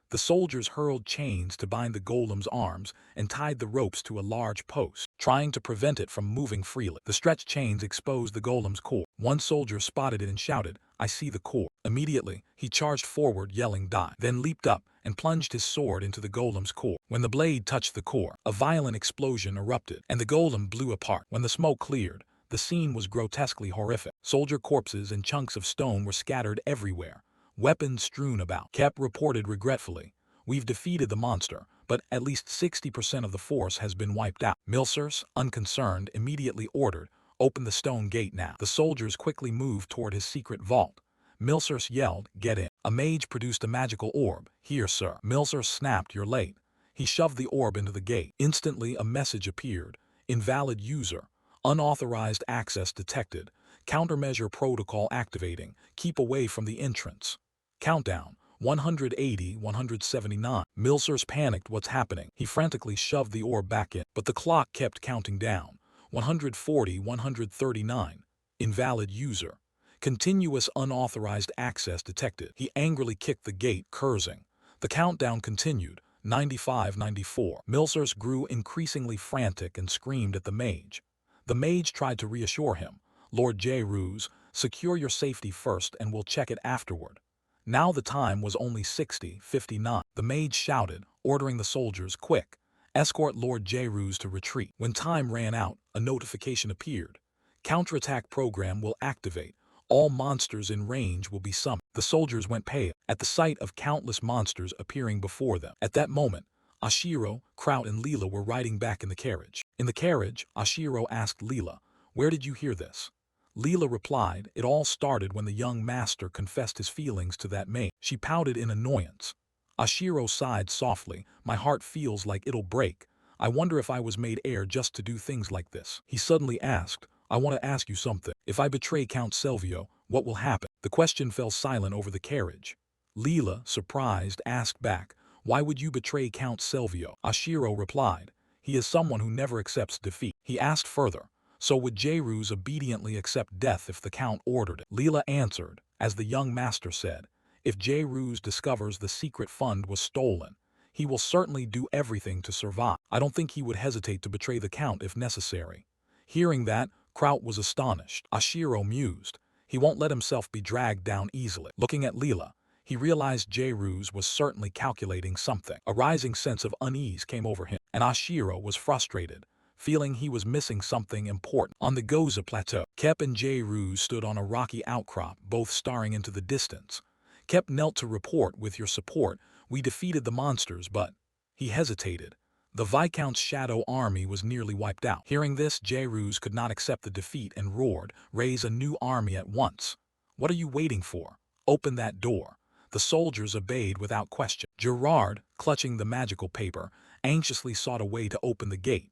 The soldiers hurled chains to bind the golem's arms and tied the ropes to a large post, trying to prevent it from moving freely. The stretched chains exposed the golem's core. One soldier spotted it and shouted, "I see the core." Immediately, he charged forward yelling "Die," then leaped up and plunged his sword into the golem's core. When the blade touched the core, a violent explosion erupted, and the golem blew apart. When the smoke cleared, the scene was grotesquely horrific. Soldier corpses and chunks of stone were scattered everywhere, weapons strewn about. Kep reported regretfully, "We've defeated the monster, but at least 60% of the force has been wiped out." Milsers, unconcerned, immediately ordered, "Open the stone gate now." The soldiers quickly moved toward his secret vault. Milsers yelled, "Get in." A mage produced a magical orb. "Here, sir." Milsers snapped, "You're late." He shoved the orb into the gate. Instantly, a message appeared. "Invalid user. Unauthorized access detected. Countermeasure protocol activating. Keep away from the entrance." Countdown. 180, 179. Milsers panicked. "What's happening?" He frantically shoved the orb back in, but the clock kept counting down. 140, 139. Invalid user. Continuous unauthorized access detected. He angrily kicked the gate, cursing. The countdown continued. 95, 94. Milsers grew increasingly frantic and screamed at the mage. The mage tried to reassure him. "Lord J. Ruse, secure your safety first and we'll check it afterward." Now the time was only 60, 59. The mage shouted, ordering the soldiers, "Quick, escort Lord J. Ruse to retreat." When time ran out, a notification appeared. "Counterattack program will activate. All monsters in range will be summoned." The soldiers went pale at the sight of countless monsters appearing before them. At that moment, Ashiro, Kraut, and Leela were riding back in the carriage. In the carriage, Ashiro asked Leela, "Where did you hear this?" Leela replied, "It all started when the young master confessed his feelings to that maid." She pouted in annoyance. Ashiro sighed softly, "My heart feels like it'll break. I wonder if I was made heir just to do things like this." He suddenly asked, "I want to ask you something. If I betray Count Selvio, what will happen?" The question fell silent over the carriage. Leela, surprised, asked back, "Why would you betray Count Selvio?" Ashiro replied, "He is someone who never accepts defeat." He asked further, "So would Jairus obediently accept death if the Count ordered it?" Leela answered, as the young master said, "If Jairus discovers the secret fund was stolen, he will certainly do everything to survive. I don't think he would hesitate to betray the Count if necessary." Hearing that, Kraut was astonished. Ashiro mused, "He won't let himself be dragged down easily." Looking at Leela, he realized Jairus was certainly calculating something. A rising sense of unease came over him, and Ashiro was frustrated, feeling he was missing something important. On the Goza Plateau, Kep and Jairus stood on a rocky outcrop, both staring into the distance. Kep knelt to report, "With your support, we defeated the monsters, but..." He hesitated. The Viscount's shadow army was nearly wiped out. Hearing this, Jairus could not accept the defeat and roared, "Raise a new army at once. What are you waiting for? Open that door." The soldiers obeyed without question. Gerard, clutching the magical paper, anxiously sought a way to open the gate.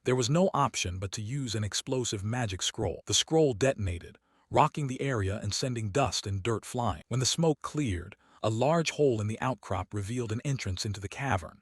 There was no option but to use an explosive magic scroll. The scroll detonated, rocking the area and sending dust and dirt flying. When the smoke cleared, a large hole in the outcrop revealed an entrance into the cavern.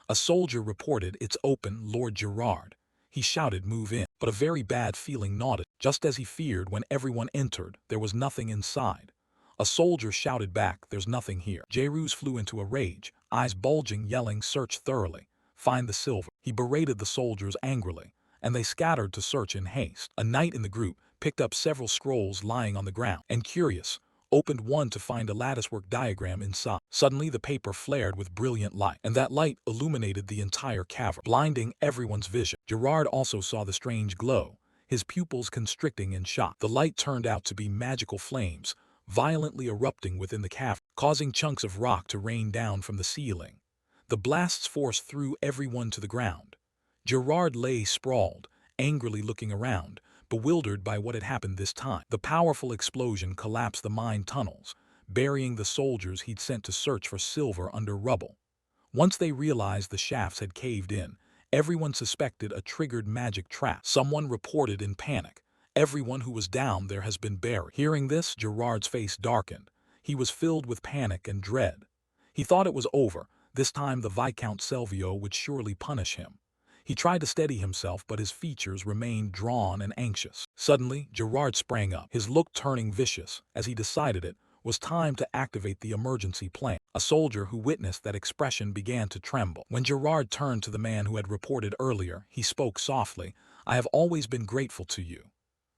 A soldier reported, "It's open, Lord Gerard." He shouted, "Move in." But a very bad feeling gnawed at him. Just as he feared, when everyone entered, there was nothing inside. A soldier shouted back, "There's nothing here." Jairus flew into a rage, eyes bulging, yelling, "Search thoroughly. Find the silver." He berated the soldiers angrily, and they scattered to search in haste. A knight in the group picked up several scrolls lying on the ground, and curious, opened one to find a latticework diagram inside. Suddenly the paper flared with brilliant light, and that light illuminated the entire cavern, blinding everyone's vision. Gerard also saw the strange glow, his pupils constricting in shock. The light turned out to be magical flames, violently erupting within the cavern, causing chunks of rock to rain down from the ceiling. The blast's force threw everyone to the ground. Gerard lay sprawled, angrily looking around, bewildered by what had happened this time. The powerful explosion collapsed the mine tunnels, burying the soldiers he'd sent to search for silver under rubble. Once they realized the shafts had caved in, everyone suspected a triggered magic trap. Someone reported in panic, "Everyone who was down there has been buried." Hearing this, Gerard's face darkened. He was filled with panic and dread. He thought it was over. This time the Viscount Selvio would surely punish him. He tried to steady himself, but his features remained drawn and anxious. Suddenly, Gerard sprang up, his look turning vicious. As he decided it, was time to activate the emergency plan. A soldier who witnessed that expression began to tremble. When Gerard turned to the man who had reported earlier, he spoke softly, "I have always been grateful to you."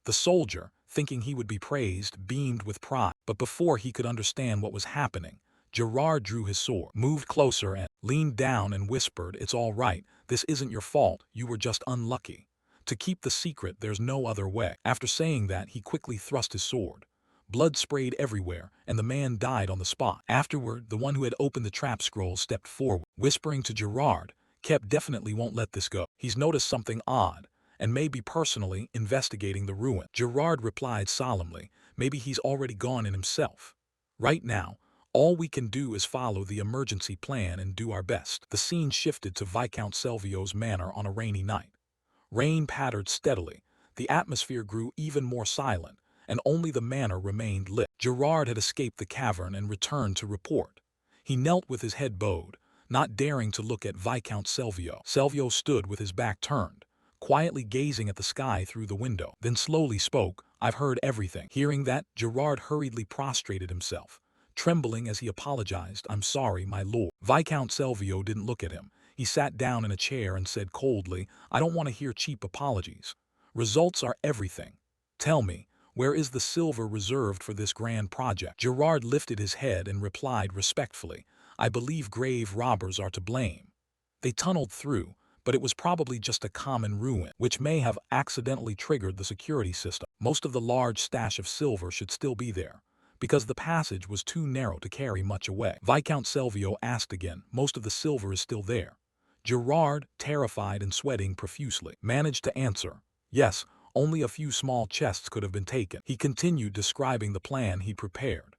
The soldier, thinking he would be praised, beamed with pride. But before he could understand what was happening, Gerard drew his sword, moved closer and leaned down and whispered, "It's all right. This isn't your fault. You were just unlucky. To keep the secret, there's no other way." After saying that, he quickly thrust his sword. Blood sprayed everywhere, and the man died on the spot. Afterward, the one who had opened the trap scroll stepped forward, whispering to Gerard, "Kep definitely won't let this go. He's noticed something odd, and may be personally investigating the ruin." Gerard replied solemnly, "Maybe he's already gone in himself. Right now, all we can do is follow the emergency plan and do our best." The scene shifted to Viscount Selvio's manor on a rainy night. Rain pattered steadily, the atmosphere grew even more silent, and only the manor remained lit. Gerard had escaped the cavern and returned to report. He knelt with his head bowed, not daring to look at Viscount Selvio. Selvio stood with his back turned, quietly gazing at the sky through the window, then slowly spoke, "I've heard everything." Hearing that, Gerard hurriedly prostrated himself, trembling as he apologized, "I'm sorry, my lord." Viscount Selvio didn't look at him. He sat down in a chair and said coldly, "I don't want to hear cheap apologies. Results are everything. Tell me, where is the silver reserved for this grand project?" Gerard lifted his head and replied respectfully, "I believe grave robbers are to blame. They tunneled through, but it was probably just a common ruin, which may have accidentally triggered the security system. Most of the large stash of silver should still be there, because the passage was too narrow to carry much away." Viscount Selvio asked again, "Most of the silver is still there?" Gerard, terrified and sweating profusely, managed to answer, "Yes, only a few small chests could have been taken." He continued describing the plan he prepared.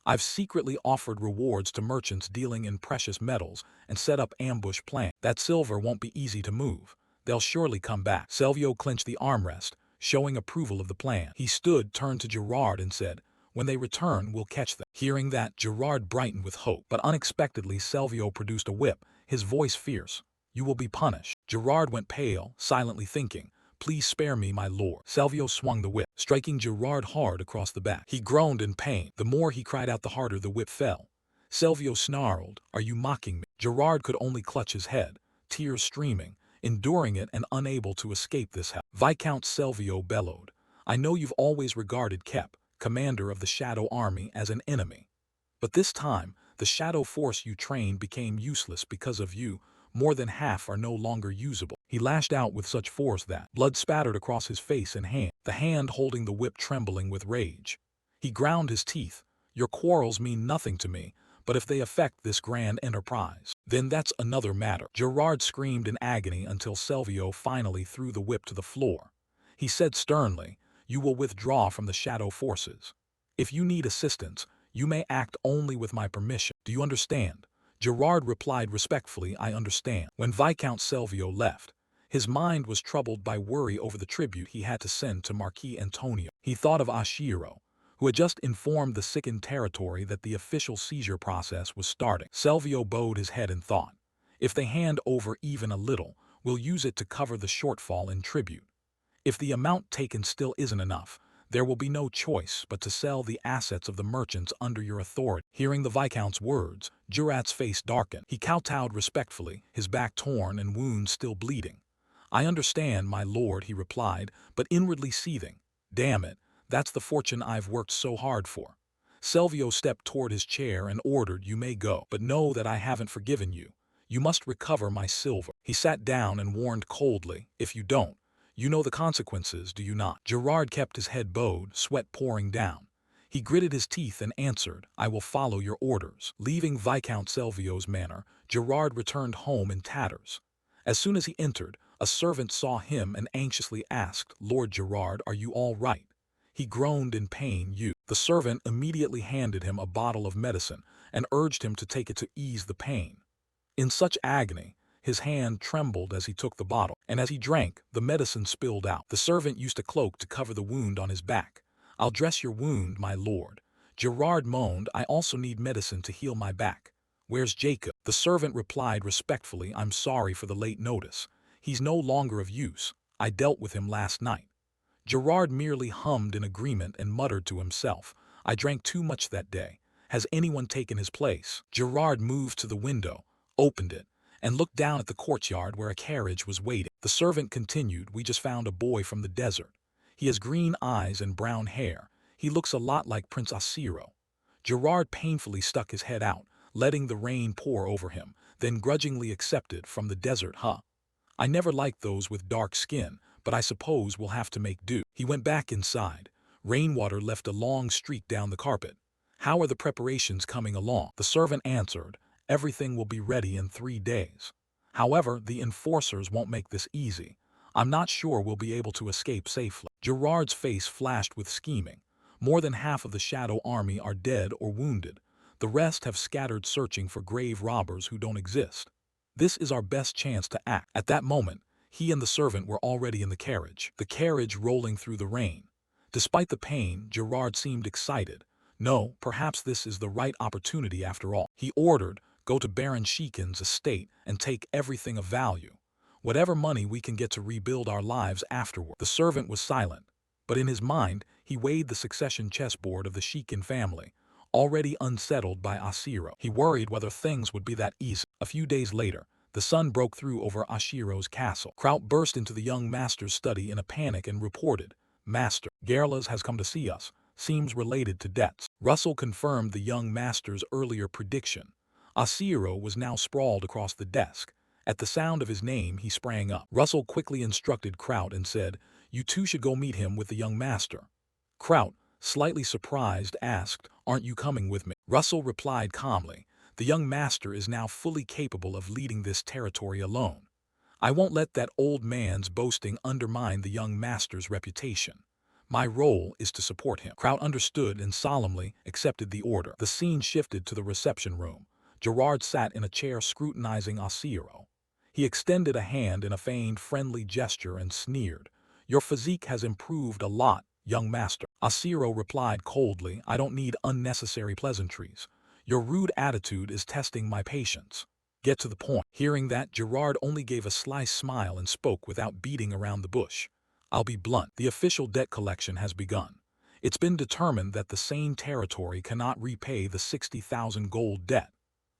"I've secretly offered rewards to merchants dealing in precious metals and set up ambush plans. That silver won't be easy to move. They'll surely come back." Selvio clenched the armrest, showing approval of the plan. He stood, turned to Gerard and said, "When they return, we'll catch them." Hearing that, Gerard brightened with hope, but unexpectedly Selvio produced a whip, his voice fierce. "You will be punished." Gerard went pale, silently thinking, "Please spare me, my lord." Selvio swung the whip, striking Gerard hard across the back. He groaned in pain. The more he cried out, the harder the whip fell. Selvio snarled, "Are you mocking me?" Gerard could only clutch his head, tears streaming, enduring it and unable to escape this hell. Viscount Selvio bellowed, "I know you've always regarded Kep, commander of the Shadow Army, as an enemy. But this time, the shadow force you trained became useless because of you. More than half are no longer usable." He lashed out with such force that blood spattered across his face and hand, the hand holding the whip trembling with rage. He ground his teeth. "Your quarrels mean nothing to me, but if they affect this grand enterprise, then that's another matter." Gerard screamed in agony until Selvio finally threw the whip to the floor. He said sternly, "You will withdraw from the shadow forces. If you need assistance, you may act only with my permission. Do you understand?" Gerard replied respectfully, "I understand." When Viscount Selvio left, his mind was troubled by worry over the tribute he had to send to Marquis Antonio. He thought of Ashiro, who had just informed the sickened territory that the official seizure process was starting. Selvio bowed his head and thought, "If they hand over even a little, we'll use it to cover the shortfall in tribute. If the amount taken still isn't enough, there will be no choice but to sell the assets of the merchants under your authority." Hearing the Viscount's words, Gerard's face darkened. He kowtowed respectfully, his back torn and wounds still bleeding. "I understand, my lord," he replied, but inwardly seething. "Damn it, that's the fortune I've worked so hard for." Selvio stepped toward his chair and ordered, "You may go, but know that I haven't forgiven you. You must recover my silver." He sat down and warned coldly, "If you don't, you know the consequences, do you not?" Gerard kept his head bowed, sweat pouring down. He gritted his teeth and answered, "I will follow your orders." Leaving Viscount Selvio's manor, Gerard returned home in tatters. As soon as he entered, a servant saw him and anxiously asked, "Lord Gerard, are you all right?" He groaned in pain. The servant immediately handed him a bottle of medicine and urged him to take it to ease the pain. In such agony, his hand trembled as he took the bottle, and as he drank, the medicine spilled out. The servant used a cloak to cover the wound on his back. "I'll dress your wound, my lord." Gerard moaned, "I also need medicine to heal my back. Where's Jacob?" The servant replied respectfully, "I'm sorry for the late notice. He's no longer of use. I dealt with him last night." Gerard merely hummed in agreement and muttered to himself, I drank too much that day. Has anyone taken his place? Gerard moved to the window, opened it, and looked down at the courtyard where a carriage was waiting. The servant continued, we just found a boy from the desert. He has green eyes and brown hair. He looks a lot like Prince Asiro. Gerard painfully stuck his head out, letting the rain pour over him, then grudgingly accepted from the desert, huh? I never liked those with dark skin, but I suppose we'll have to make do. He went back inside. Rainwater left a long streak down the carpet. How are the preparations coming along? The servant answered, everything will be ready in 3 days. However, the enforcers won't make this easy. I'm not sure we'll be able to escape safely. Gerard's face flashed with scheming. More than half of the Shadow Army are dead or wounded. The rest have scattered searching for grave robbers who don't exist. This is our best chance to act. At that moment, he and the servant were already in the carriage rolling through the rain. Despite the pain, Gerard seemed excited. No, perhaps this is the right opportunity after all. He ordered, go to Baron Shekin's estate and take everything of value. Whatever money we can get to rebuild our lives afterward. The servant was silent, but in his mind, he weighed the succession chessboard of the Shekin family, already unsettled by Asiro. He worried whether things would be that easy. A few days later, the sun broke through over Ashiro's castle. Kraut burst into the young master's study in a panic and reported, Master, Gerlas has come to see us. Seems related to debts. Russell confirmed the young master's earlier prediction. Asiro was now sprawled across the desk. At the sound of his name, he sprang up. Russell quickly instructed Kraut and said, you two should go meet him with the young master. Kraut, slightly surprised, asked, aren't you coming with me? Russell replied calmly, the young master is now fully capable of leading this territory alone. I won't let that old man's boasting undermine the young master's reputation. My role is to support him. Kraut understood and solemnly accepted the order. The scene shifted to the reception room. Gerard sat in a chair scrutinizing Asiro. He extended a hand in a feigned friendly gesture and sneered. Your physique has improved a lot, young master. Asiro replied coldly, I don't need unnecessary pleasantries. Your rude attitude is testing my patience. Get to the point. Hearing that, Gerard only gave a sly smile and spoke without beating around the bush. I'll be blunt. The official debt collection has begun. It's been determined that the Sane territory cannot repay the 60,000 gold debt.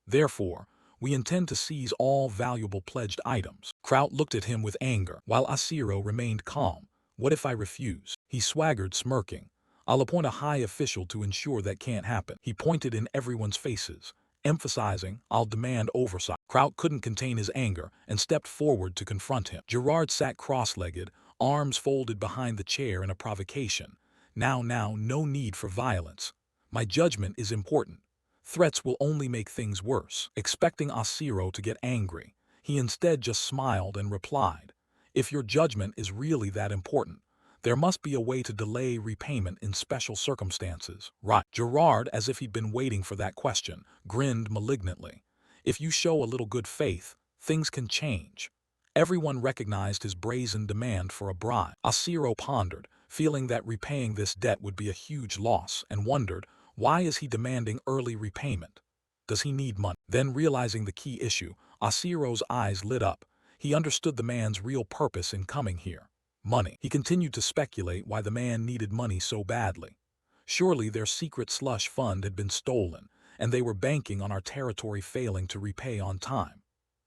Therefore, we intend to seize all valuable pledged items. Kraut looked at him with anger, while Asiro remained calm. What if I refuse? He swaggered, smirking. I'll appoint a high official to ensure that can't happen. He pointed in everyone's faces, emphasizing, I'll demand oversight. Kraut couldn't contain his anger and stepped forward to confront him. Gerard sat cross-legged, arms folded behind the chair in a provocation. Now, no need for violence. My judgment is important. Threats will only make things worse. Expecting Asiro to get angry, he instead just smiled and replied, if your judgment is really that important, there must be a way to delay repayment in special circumstances, right? Gerard, as if he'd been waiting for that question, grinned malignantly. If you show a little good faith, things can change. Everyone recognized his brazen demand for a bribe. Asiro pondered, feeling that repaying this debt would be a huge loss, and wondered, why is he demanding early repayment? Does he need money? Then, realizing the key issue, Asiro's eyes lit up. He understood the man's real purpose in coming here. Money. He continued to speculate why the man needed money so badly. Surely their secret slush fund had been stolen, and they were banking on our territory failing to repay on time.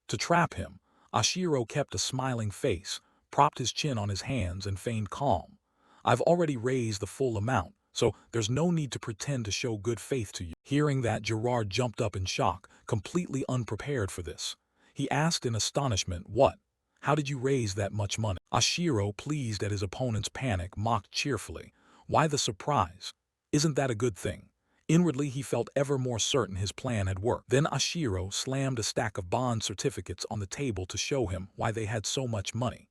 To trap him, Asiro kept a smiling face, propped his chin on his hands, and feigned calm. I've already raised the full amount, so there's no need to pretend to show good faith to you. Hearing that, Gerard jumped up in shock, completely unprepared for this. He asked in astonishment, what? How did you raise that much money? Asiro, pleased at his opponent's panic, mocked cheerfully. Why the surprise? Isn't that a good thing? Inwardly, he felt ever more certain his plan had worked. Then Asiro slammed a stack of bond certificates on the table to show him why they had so much money.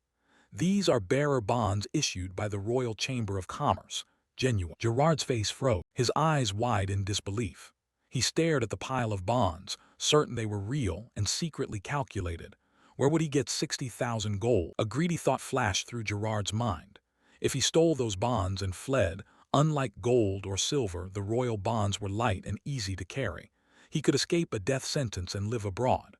These are bearer bonds issued by the Royal Chamber of Commerce. Genuine. Gerard's face froze, his eyes wide in disbelief. He stared at the pile of bonds, certain they were real and secretly calculated. Where would he get 60,000 gold? A greedy thought flashed through Gerard's mind. If he stole those bonds and fled, unlike gold or silver, the royal bonds were light and easy to carry. He could escape a death sentence and live abroad.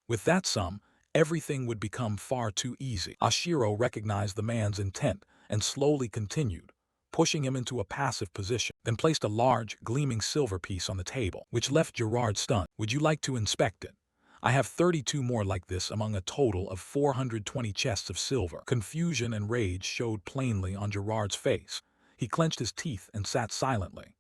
With that sum, everything would become far too easy. Asiro recognized the man's intent and slowly continued, pushing him into a passive position. then placed a large, gleaming silver piece on the table, which left Gerard stunned. "Would you like to inspect it? I have 32 more like this among a total of 420 chests of silver." Confusion and rage showed plainly on Gerard's face. He clenched his teeth and sat silently.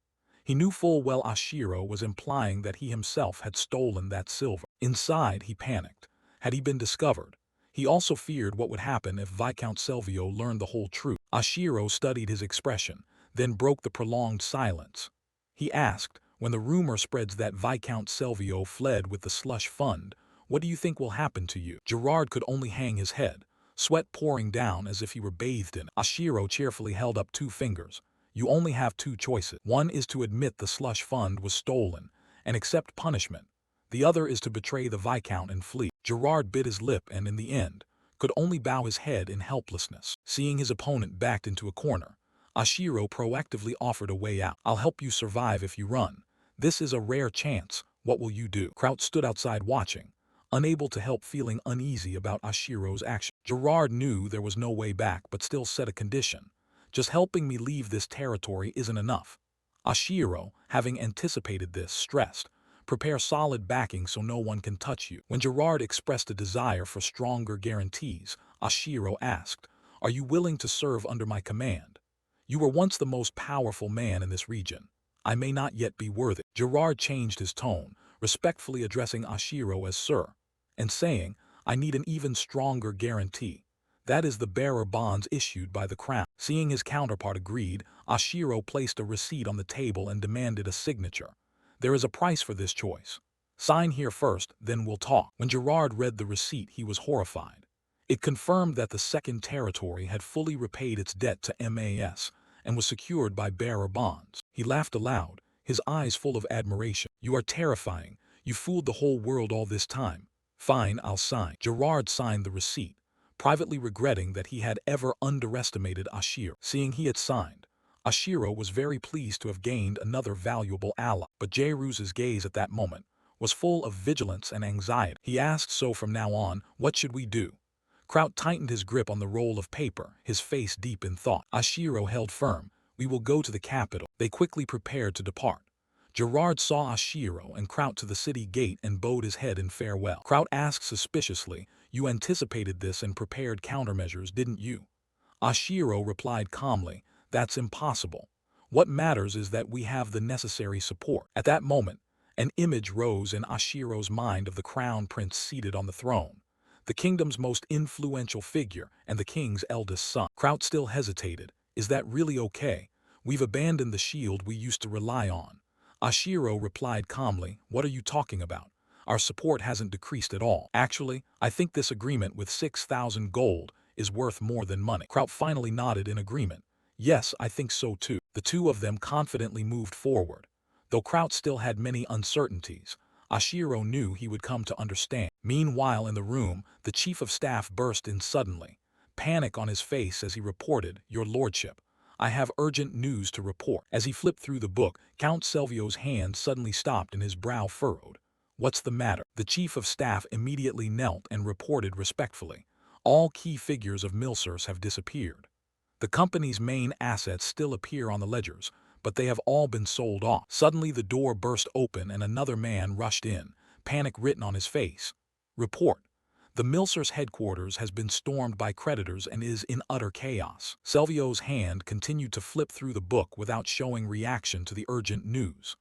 He knew full well Ashiro was implying that he himself had stolen that silver. Inside, he panicked. Had he been discovered? He also feared what would happen if Viscount Selvio learned the whole truth. Ashiro studied his expression, then broke the prolonged silence. He asked, "When the rumor spreads that Viscount Selvio fled with the slush fund, what do you think will happen to you?" Gerard could only hang his head, sweat pouring down as if he were bathed in it. Ashiro cheerfully held up 2 fingers. "You only have 2 choices. One is to admit the slush fund was stolen and accept punishment. The other is to betray the Viscount and flee." Gerard bit his lip and, in the end, could only bow his head in helplessness. Seeing his opponent backed into a corner, Ashiro proactively offered a way out. "I'll help you survive if you run. This is a rare chance. What will you do?" Kraut stood outside watching, unable to help feeling uneasy about Ashiro's action. Gerard knew there was no way back but still set a condition. "Just helping me leave this territory isn't enough." Ashiro, having anticipated this, stressed, "Prepare solid backing so no one can touch you." When Gerard expressed a desire for stronger guarantees, Ashiro asked, "Are you willing to serve under my command? You were once the most powerful man in this region. I may not yet be worthy." Gerard changed his tone, respectfully addressing Ashiro as Sir, and saying, "I need an even stronger guarantee. That is the bearer bonds issued by the crown." Seeing his counterpart agreed, Ashiro placed a receipt on the table and demanded a signature. "There is a price for this choice. Sign here first, then we'll talk." When Gerard read the receipt, he was horrified. It confirmed that the Second Territory had fully repaid its debt to MAS and was secured by bearer bonds. He laughed aloud, his eyes full of admiration. "You are terrifying. You fooled the whole world all this time. Fine, I'll sign." Gerard signed the receipt, privately regretting that he had ever underestimated Ashiro. Seeing he had signed, Ashiro was very pleased to have gained another valuable ally. But Jairuz's gaze at that moment was full of vigilance and anxiety. He asked, "So from now on, what should we do?" Kraut tightened his grip on the roll of paper, his face deep in thought. Ashiro held firm. "We will go to the capital." They quickly prepared to depart. Gerard saw Ashiro and Kraut to the city gate and bowed his head in farewell. Kraut asked suspiciously, "You anticipated this and prepared countermeasures, didn't you?" Ashiro replied calmly, "That's impossible. What matters is that we have the necessary support." At that moment, an image rose in Ashiro's mind of the crown prince seated on the throne, the kingdom's most influential figure and the king's eldest son. Kraut still hesitated. "Is that really okay? We've abandoned the shield we used to rely on." Ashiro replied calmly, "What are you talking about? Our support hasn't decreased at all. Actually, I think this agreement with 6,000 gold is worth more than money." Kraut finally nodded in agreement. "Yes, I think so too." The two of them confidently moved forward. Though Kraut still had many uncertainties, Ashiro knew he would come to understand. Meanwhile in the room, the chief of staff burst in suddenly, panic on his face as he reported, "Your lordship, I have urgent news to report." As he flipped through the book, Count Selvio's hand suddenly stopped and his brow furrowed. "What's the matter?" The chief of staff immediately knelt and reported respectfully, "All key figures of Milsers have disappeared. The company's main assets still appear on the ledgers, but they have all been sold off." Suddenly the door burst open and another man rushed in, panic written on his face. "Report. The Milsers' headquarters has been stormed by creditors and is in utter chaos." Selvio's hand continued to flip through the book without showing reaction to the urgent news.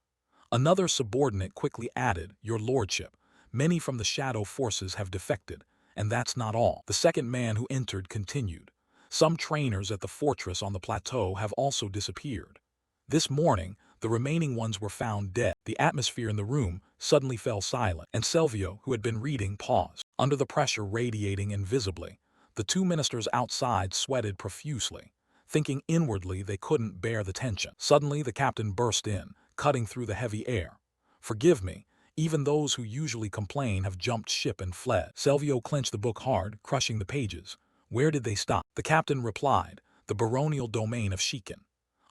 Another subordinate quickly added, "Your lordship, many from the shadow forces have defected, and that's not all." The second man who entered continued, "Some trainers at the fortress on the plateau have also disappeared. This morning, the remaining ones were found dead." The atmosphere in the room suddenly fell silent, and Selvio, who had been reading, paused. Under the pressure radiating invisibly, the two ministers outside sweated profusely, thinking inwardly they couldn't bear the tension. Suddenly the captain burst in, cutting through the heavy air. "Forgive me, even those who usually complain have jumped ship and fled." Selvio clenched the book hard, crushing the pages. "Where did they stop?" The captain replied, "The baronial domain of Shiken.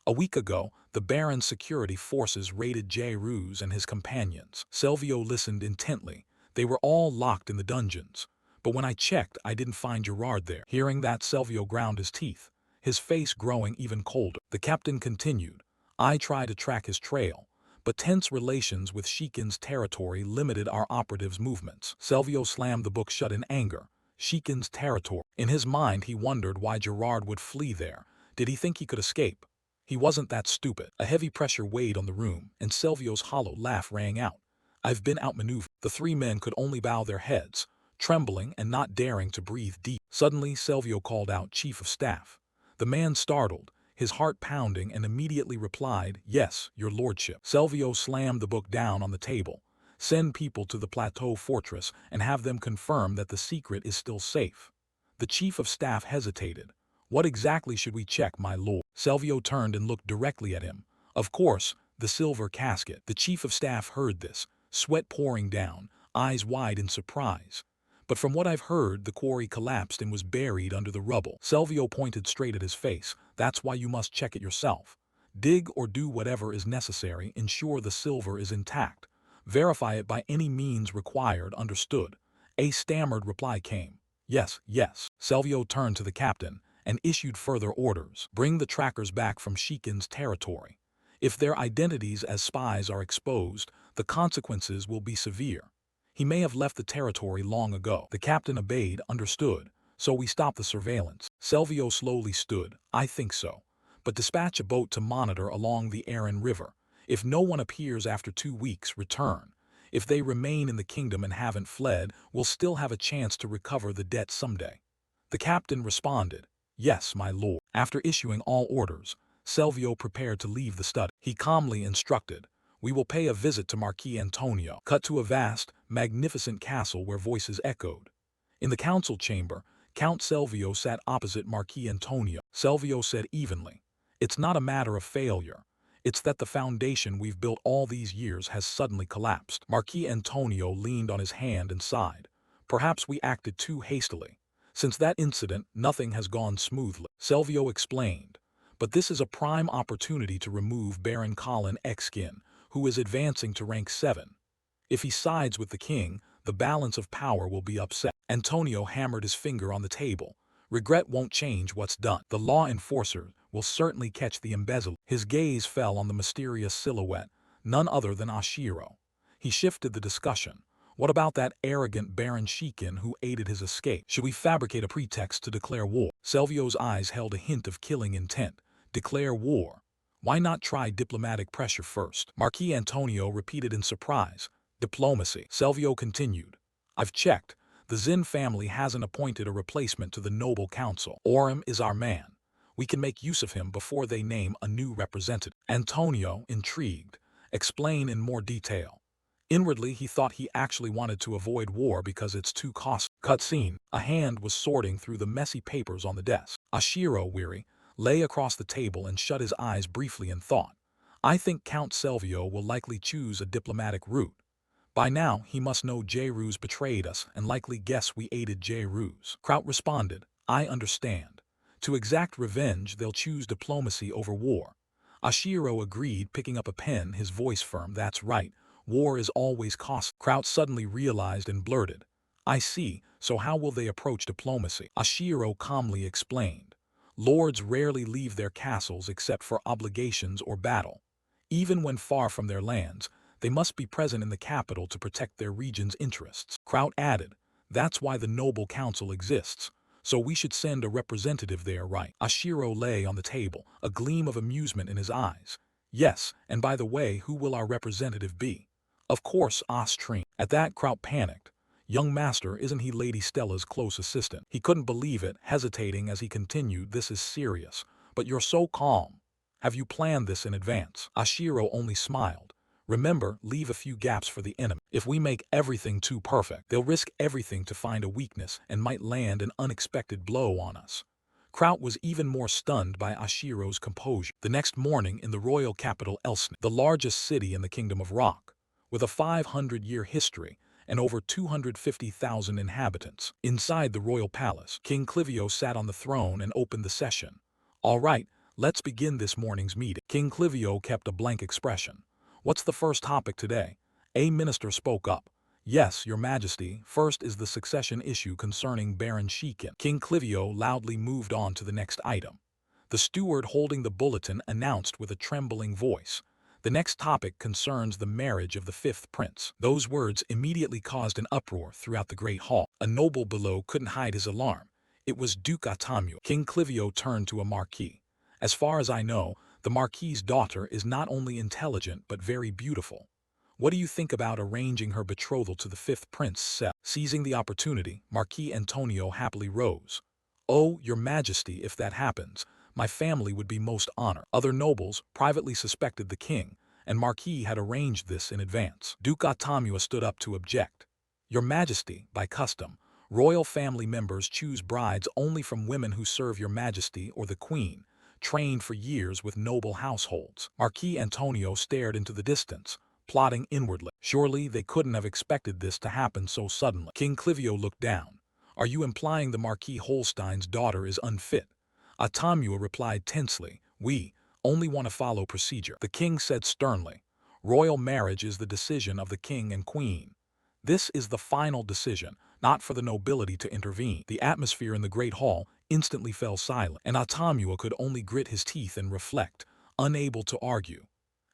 A week ago, the Baron's security forces raided Jairuz and his companions." Selvio listened intently. "They were all locked in the dungeons. But when I checked, I didn't find Gerard there." Hearing that, Selvio ground his teeth, his face growing even colder. The captain continued, I tried to track his trail, but tense relations with Shikin's territory limited our operatives' movements. Selvio slammed the book shut in anger. Shikin's territory. In his mind, he wondered why Gerard would flee there. Did he think he could escape? He wasn't that stupid. A heavy pressure weighed on the room, and Selvio's hollow laugh rang out. I've been outmaneuvered. The three men could only bow their heads, trembling and not daring to breathe deep. Suddenly, Selvio called out, "Chief of Staff." The man startled, his heart pounding, and immediately replied, "Yes, your lordship." Selvio slammed the book down on the table. "Send people to the Plateau Fortress and have them confirm that the secret is still safe." The chief of staff hesitated. "What exactly should we check, my lord?" Selvio turned and looked directly at him. "Of course, the silver casket." The chief of staff heard this, sweat pouring down, eyes wide in surprise. "But from what I've heard, the quarry collapsed and was buried under the rubble." Selvio pointed straight at his face. "That's why you must check it yourself. Dig or do whatever is necessary, ensure the silver is intact. Verify it by any means required, understood?" A stammered reply came. "Yes, yes." Selvio turned to the captain and issued further orders. "Bring the trackers back from Shikin's territory. If their identities as spies are exposed, the consequences will be severe. He may have left the territory long ago." The captain obeyed, understood. "So we stop the surveillance." Selvio slowly stood. "I think so. But dispatch a boat to monitor along the Aran River. If no one appears after 2 weeks, return. If they remain in the kingdom and haven't fled, we'll still have a chance to recover the debt someday." The captain responded, "Yes, my lord." After issuing all orders, Selvio prepared to leave the study. He calmly instructed, "We will pay a visit to Marquis Antonio." Cut to a vast, magnificent castle where voices echoed. In the council chamber, Count Selvio sat opposite Marquis Antonio. Selvio said evenly, "It's not a matter of failure. It's that the foundation we've built all these years has suddenly collapsed." Marquis Antonio leaned on his hand and sighed. "Perhaps we acted too hastily. Since that incident, nothing has gone smoothly." Selvio explained, "But this is a prime opportunity to remove Baron Colin Exkin, who is advancing to rank 7. If he sides with the king, the balance of power will be upset." Antonio hammered his finger on the table. "Regret won't change what's done. The law enforcer will certainly catch the embezzler." His gaze fell on the mysterious silhouette, none other than Ashiro. He shifted the discussion. "What about that arrogant Baron Shikin who aided his escape? Should we fabricate a pretext to declare war?" Selvio's eyes held a hint of killing intent. Declare war? Why not try diplomatic pressure first? Marquis Antonio repeated in surprise. "Diplomacy." Selvio continued. "I've checked. The Zin family hasn't appointed a replacement to the noble council. Orem is our man. We can make use of him before they name a new representative." Antonio, intrigued, explained in more detail. Inwardly, he thought he actually wanted to avoid war because it's too costly. Cutscene. A hand was sorting through the messy papers on the desk. Ashiro, weary, lay across the table and shut his eyes briefly in thought. "I think Count Selvio will likely choose a diplomatic route. By now, he must know J-Ruse betrayed us and likely guess we aided J-Ruse." Kraut responded, "I understand. To exact revenge, they'll choose diplomacy over war." Ashiro agreed, picking up a pen, his voice firm. "That's right. War is always costly." Kraut suddenly realized and blurted, "I see, so how will they approach diplomacy?" Ashiro calmly explained, "Lords rarely leave their castles except for obligations or battle. Even when far from their lands, they must be present in the capital to protect their region's interests." Kraut added, "That's why the Noble Council exists. So we should send a representative there, right?" Ashiro lay on the table, a gleam of amusement in his eyes. "Yes, and by the way, who will our representative be?" "Of course, Austrine." At that, Kraut panicked. "Young master, isn't he Lady Stella's close assistant?" He couldn't believe it, hesitating as he continued, "This is serious. But you're so calm. Have you planned this in advance?" Ashiro only smiled. "Remember, leave a few gaps for the enemy. If we make everything too perfect, they'll risk everything to find a weakness and might land an unexpected blow on us." Kraut was even more stunned by Ashiro's composure. The next morning in the royal capital Elsne, the largest city in the Kingdom of Rock, with a 500-year history and over 250,000 inhabitants. Inside the royal palace, King Clivio sat on the throne and opened the session. "All right, let's begin this morning's meeting." King Clivio kept a blank expression. "What's the first topic today?" A minister spoke up. "Yes, your majesty, first is the succession issue concerning Baron Shikin." King Clivio loudly moved on to the next item. The steward holding the bulletin announced with a trembling voice. The next topic concerns the marriage of the fifth prince. Those words immediately caused an uproar throughout the great hall. A noble below couldn't hide his alarm. It was Duke Atamua. King Clivio turned to a marquis. As far as I know, the marquis's daughter is not only intelligent but very beautiful. What do you think about arranging her betrothal to the fifth prince? Seizing the opportunity, Marquis Antonio happily rose. Oh, your majesty, if that happens, my family would be most honored. Other nobles privately suspected the king, and Marquis had arranged this in advance. Duke Atamua stood up to object. Your majesty, by custom, royal family members choose brides only from women who serve your majesty or the queen, trained for years with noble households. Marquis Antonio stared into the distance, plotting inwardly. Surely they couldn't have expected this to happen so suddenly. King Clivio looked down. Are you implying the Marquis Holstein's daughter is unfit? Atamua replied tensely. We only want to follow procedure. The king said sternly. Royal marriage is the decision of the king and queen. This is the final decision, not for the nobility to intervene. The atmosphere in the great hall instantly fell silent, and Atamua could only grit his teeth and reflect, unable to argue.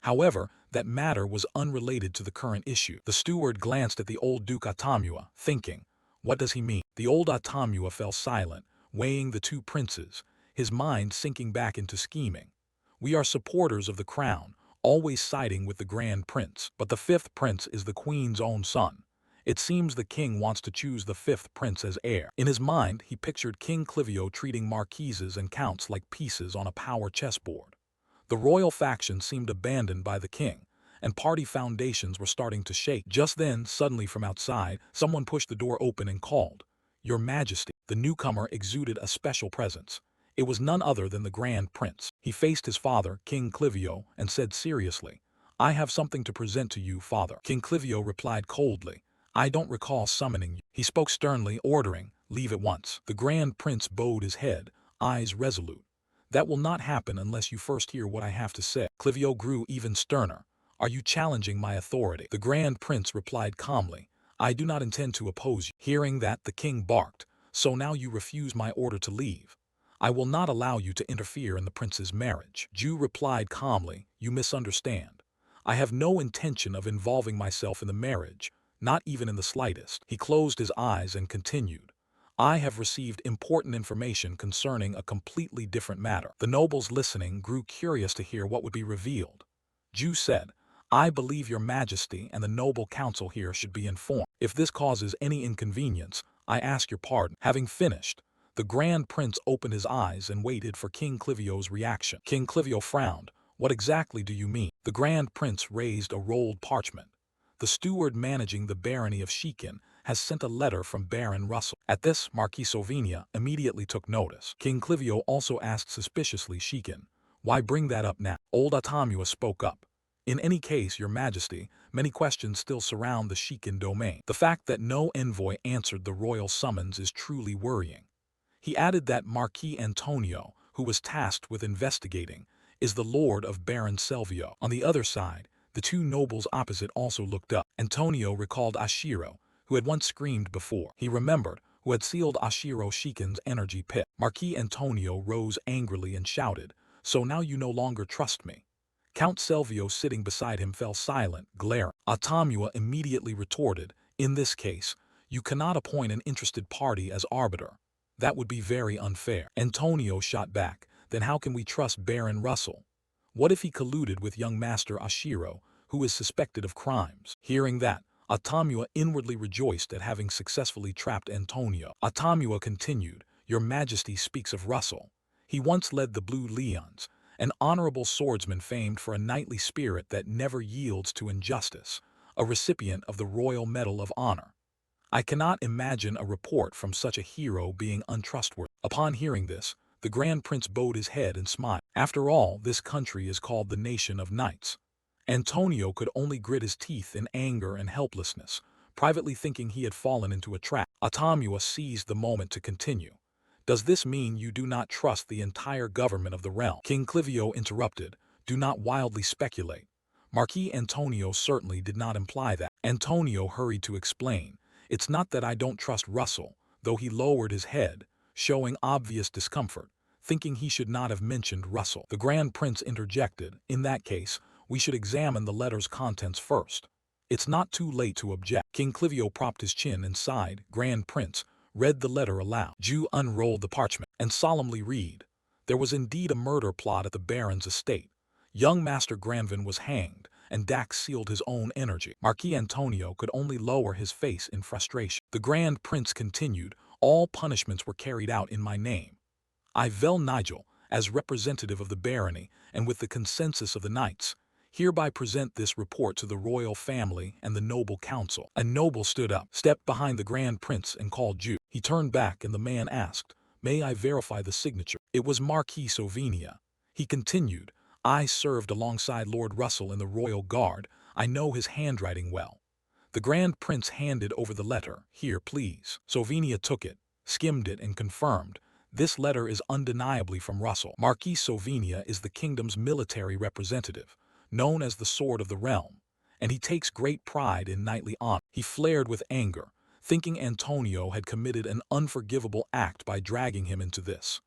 However, that matter was unrelated to the current issue. The steward glanced at the old Duke Atamua, thinking, what does he mean? The old Atamua fell silent, weighing the two princes, his mind sinking back into scheming. We are supporters of the crown, always siding with the grand prince, but the fifth prince is the queen's own son. It seems the king wants to choose the fifth prince as heir. In his mind, he pictured King Clivio treating marquises and counts like pieces on a power chessboard. The royal faction seemed abandoned by the king, and party foundations were starting to shake. Just then, suddenly from outside, someone pushed the door open and called, Your Majesty. The newcomer exuded a special presence. It was none other than the Grand Prince. He faced his father, King Clivio, and said seriously, I have something to present to you, father. King Clivio replied coldly, I don't recall summoning you. He spoke sternly, ordering, Leave at once. The Grand Prince bowed his head, eyes resolute. That will not happen unless you first hear what I have to say. Clivio grew even sterner. Are you challenging my authority? The Grand Prince replied calmly, I do not intend to oppose you. Hearing that, the king barked, So now you refuse my order to leave. I will not allow you to interfere in the prince's marriage. Ju replied calmly, You misunderstand. I have no intention of involving myself in the marriage, not even in the slightest. He closed his eyes and continued. I have received important information concerning a completely different matter. The nobles listening grew curious to hear what would be revealed. Ju said, I believe your majesty and the noble council here should be informed. If this causes any inconvenience, I ask your pardon. Having finished, the Grand Prince opened his eyes and waited for King Clivio's reaction. King Clivio frowned. What exactly do you mean? The Grand Prince raised a rolled parchment. The steward managing the barony of Shikin has sent a letter from Baron Russell. At this, Marquis Sovenia immediately took notice. King Clivio also asked suspiciously Shikin, Why bring that up now? Old Atamua spoke up. In any case, your majesty, many questions still surround the Shikin domain. The fact that no envoy answered the royal summons is truly worrying. He added that Marquis Antonio, who was tasked with investigating, is the lord of Baron Selvio. On the other side, the two nobles opposite also looked up. Antonio recalled Ashiro, who had once screamed before. He remembered who had sealed Ashiro Shikin's energy pit. Marquis Antonio rose angrily and shouted, So now you no longer trust me. Count Selvio sitting beside him fell silent, glaring. Atamua immediately retorted, In this case, you cannot appoint an interested party as arbiter. That would be very unfair. Antonio shot back, Then how can we trust Baron Russell? What if he colluded with young Master Ashiro, who is suspected of crimes? Hearing that, Atamua inwardly rejoiced at having successfully trapped Antonio. Atamua continued, Your Majesty speaks of Russell. He once led the Blue Leons, an honorable swordsman famed for a knightly spirit that never yields to injustice, a recipient of the Royal Medal of Honor. I cannot imagine a report from such a hero being untrustworthy. Upon hearing this, the Grand Prince bowed his head and smiled. After all, this country is called the Nation of Knights. Antonio could only grit his teeth in anger and helplessness, privately thinking he had fallen into a trap. Atamua seized the moment to continue. Does this mean you do not trust the entire government of the realm? King Clivio interrupted, Do not wildly speculate. Marquis Antonio certainly did not imply that. Antonio hurried to explain, It's not that I don't trust Russell, though he lowered his head, showing obvious discomfort. thinking he should not have mentioned Russell. The Grand Prince interjected, "In that case, we should examine the letter's contents first. It's not too late to object." King Clivio propped his chin and sighed. Grand Prince read the letter aloud. Ju unrolled the parchment and solemnly read. There was indeed a murder plot at the Baron's estate. Young Master Granvin was hanged, and Dax sealed his own energy. Marquis Antonio could only lower his face in frustration. The Grand Prince continued, "All punishments were carried out in my name. I, Vel Nigel, as representative of the barony and with the consensus of the knights, hereby present this report to the royal family and the noble council." A noble stood up, stepped behind the Grand Prince, and called Ju. He turned back, and the man asked, "May I verify the signature?" It was Marquis Sovenia. He continued, "I served alongside Lord Russell in the Royal Guard. I know his handwriting well." The Grand Prince handed over the letter. "Here, please." Sovenia took it, skimmed it, and confirmed, "This letter is undeniably from Russell. Marquis Sovenia is the kingdom's military representative, known as the Sword of the Realm, and he takes great pride in knightly honor." He flared with anger, thinking Antonio had committed an unforgivable act by dragging him into this.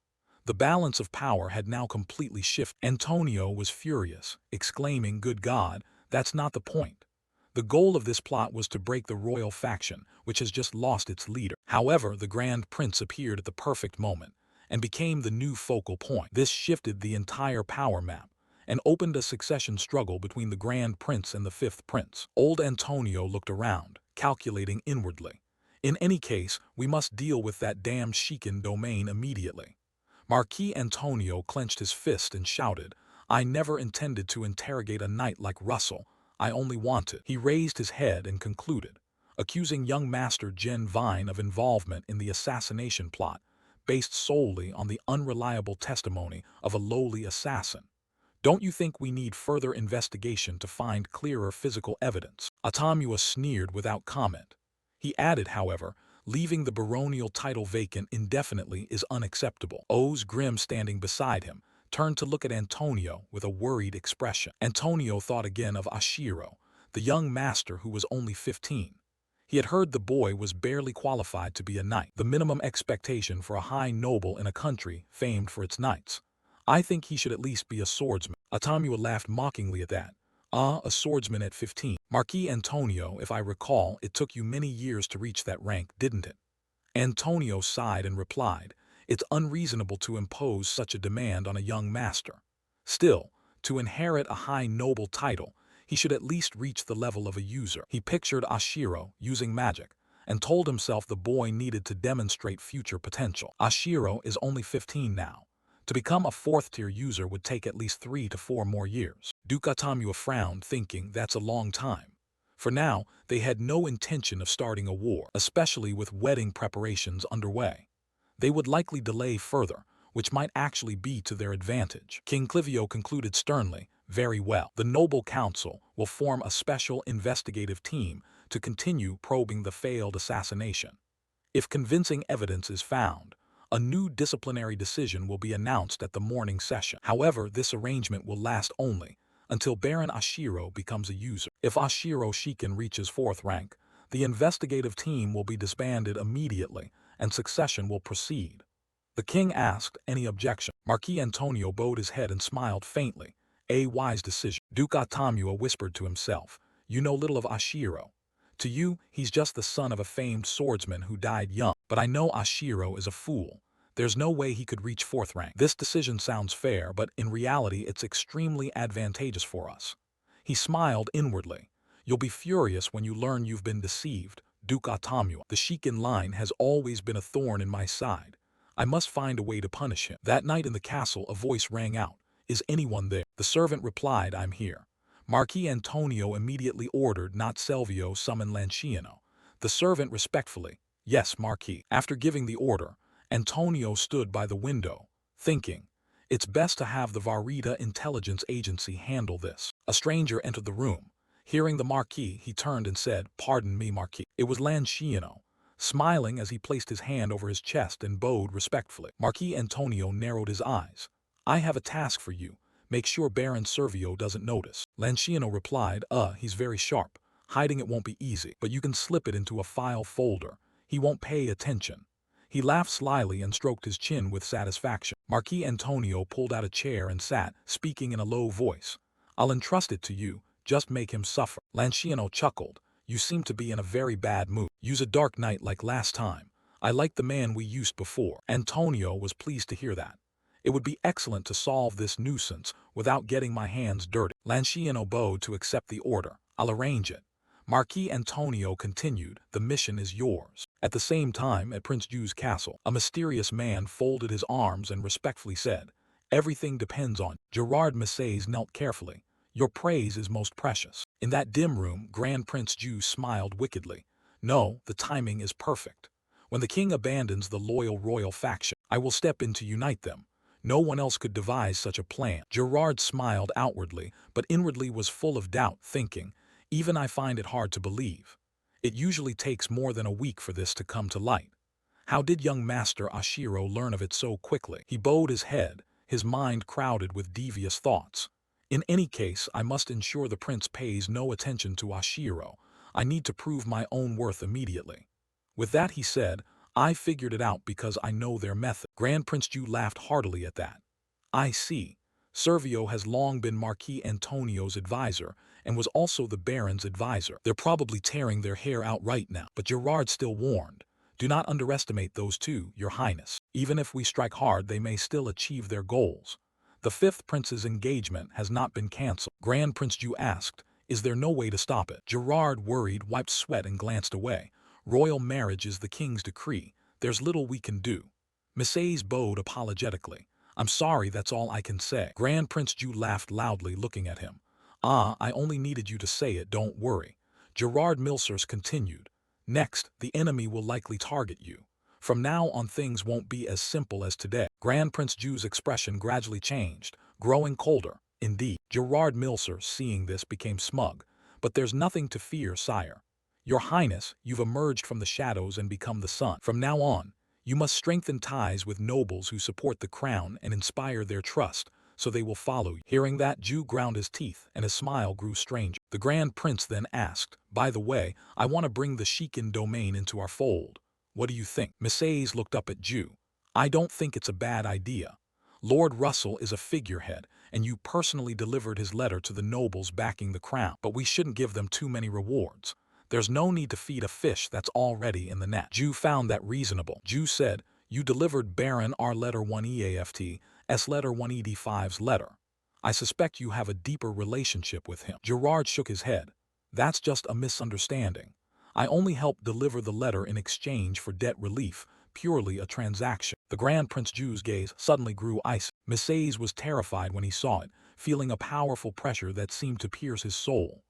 The balance of power had now completely shifted. Antonio was furious, exclaiming, "Good God, that's not the point. The goal of this plot was to break the royal faction, which has just lost its leader." However, the Grand Prince appeared at the perfect moment and became the new focal point. This shifted the entire power map and opened a succession struggle between the Grand Prince and the Fifth Prince. Old Antonio looked around, calculating inwardly. In any case, we must deal with that damned Shikan domain immediately. Marquis Antonio clenched his fist and shouted, "I never intended to interrogate a knight like Russell. I only wanted." He raised his head and concluded, accusing young Master Gen Vine of involvement in the assassination plot, based solely on the unreliable testimony of a lowly assassin. "Don't you think we need further investigation to find clearer physical evidence?" Atamua sneered without comment. He added, however, "Leaving the baronial title vacant indefinitely is unacceptable." Oz Grim, standing beside him, turned to look at Antonio with a worried expression. Antonio thought again of Ashiro, the young master who was only 15. He had heard the boy was barely qualified to be a knight, the minimum expectation for a high noble in a country famed for its knights. "I think he should at least be a swordsman." Atamua laughed mockingly at that. "Ah, a swordsman at 15. Marquis Antonio, if I recall, it took you many years to reach that rank, didn't it?" Antonio sighed and replied, "It's unreasonable to impose such a demand on a young master. Still, to inherit a high noble title, he should at least reach the level of a user." He pictured Ashiro using magic, and told himself the boy needed to demonstrate future potential. Ashiro is only 15 now. To become a fourth-tier user would take at least 3 to 4 more years. Duke Atamua frowned, thinking that's a long time. For now, they had no intention of starting a war, especially with wedding preparations underway. They would likely delay further, which might actually be to their advantage. King Clivio concluded sternly, "Very well. The Noble Council will form a special investigative team to continue probing the failed assassination. If convincing evidence is found, a new disciplinary decision will be announced at the morning session. However, this arrangement will last only until Baron Ashiro becomes a user. If Ashiro Shikan reaches 4th rank, the investigative team will be disbanded immediately and succession will proceed." The king asked, "Any objection?" Marquis Antonio bowed his head and smiled faintly. "A wise decision." Duke Atamua whispered to himself, "You know little of Ashiro. To you, he's just the son of a famed swordsman who died young. But I know Ashiro is a fool. There's no way he could reach 4th rank. This decision sounds fair, but in reality it's extremely advantageous for us." He smiled inwardly. "You'll be furious when you learn you've been deceived, Duke Atamua. The Shikan line has always been a thorn in my side. I must find a way to punish him." That night in the castle, a voice rang out, "Is anyone there?" The servant replied, "I'm here." Marquis Antonio immediately ordered not Selvio summon Lanciano. The servant respectfully, "Yes, Marquis." After giving the order, Antonio stood by the window, thinking, "It's best to have the Varita intelligence agency handle this." A stranger entered the room. Hearing the Marquis, he turned and said, "Pardon me, Marquis." It was Lanciano, smiling as he placed his hand over his chest and bowed respectfully. Marquis Antonio narrowed his eyes. "I have a task for you. Make sure Baron Servio doesn't notice." Lanciano replied, He's very sharp. Hiding it won't be easy, but you can slip it into a file folder. He won't pay attention." He laughed slyly and stroked his chin with satisfaction. Marquis Antonio pulled out a chair and sat, speaking in a low voice. I'll entrust it to you, just make him suffer. Lanciano chuckled. You seem to be in a very bad mood. Use a dark night like last time. I like the man we used before. Antonio was pleased to hear that. It would be excellent to solve this nuisance without getting my hands dirty. Lanciano bowed to accept the order. I'll arrange it. Marquis Antonio continued, the mission is yours. At the same time, at Prince Ju's castle, a mysterious man folded his arms and respectfully said, everything depends on you. Gerard Messays knelt carefully. Your praise is most precious. In that dim room, Grand Prince Ju smiled wickedly. No, the timing is perfect. When the king abandons the loyal royal faction, I will step in to unite them. No one else could devise such a plan. Gerard smiled outwardly, but inwardly was full of doubt, thinking, even I find it hard to believe. It usually takes more than a week for this to come to light. How did young Master Ashiro learn of it so quickly? He bowed his head, his mind crowded with devious thoughts. In any case, I must ensure the prince pays no attention to Ashiro. I need to prove my own worth immediately. With that he said, I figured it out because I know their method. Grand Prince Ju laughed heartily at that. I see. Servio has long been Marquis Antonio's advisor and was also the Baron's advisor. They're probably tearing their hair out right now. But Gerard still warned. Do not underestimate those two, Your Highness. Even if we strike hard, they may still achieve their goals. The fifth prince's engagement has not been cancelled. Grand Prince Ju asked, is there no way to stop it? Gerard, worried, wiped sweat and glanced away. Royal marriage is the king's decree. There's little we can do. Messays bowed apologetically. I'm sorry, that's all I can say. Grand Prince Ju laughed loudly, looking at him. Ah, I only needed you to say it, don't worry. Gerard Milsers continued. Next, the enemy will likely target you. From now on things won't be as simple as today. Grand Prince Ju's expression gradually changed, growing colder. Indeed, Gerard Milser, seeing this, became smug. But there's nothing to fear, sire. Your Highness, you've emerged from the shadows and become the sun. From now on, you must strengthen ties with nobles who support the crown and inspire their trust, so they will follow you. Hearing that, Ju ground his teeth, and his smile grew stranger. The Grand Prince then asked, by the way, I want to bring the Shikin domain into our fold. What do you think? Messays looked up at Ju. I don't think it's a bad idea. Lord Russell is a figurehead, and you personally delivered his letter to the nobles backing the crown. But we shouldn't give them too many rewards. There's no need to feed a fish that's already in the net. Ju found that reasonable. Ju said, you delivered Baron R letter 1 EAFT, S letter 1 ED5's letter. I suspect you have a deeper relationship with him. Gerard shook his head. That's just a misunderstanding. I only helped deliver the letter in exchange for debt relief, purely a transaction. The Grand Prince Ju's gaze suddenly grew icy. Messays was terrified when he saw it, feeling a powerful pressure that seemed to pierce his soul.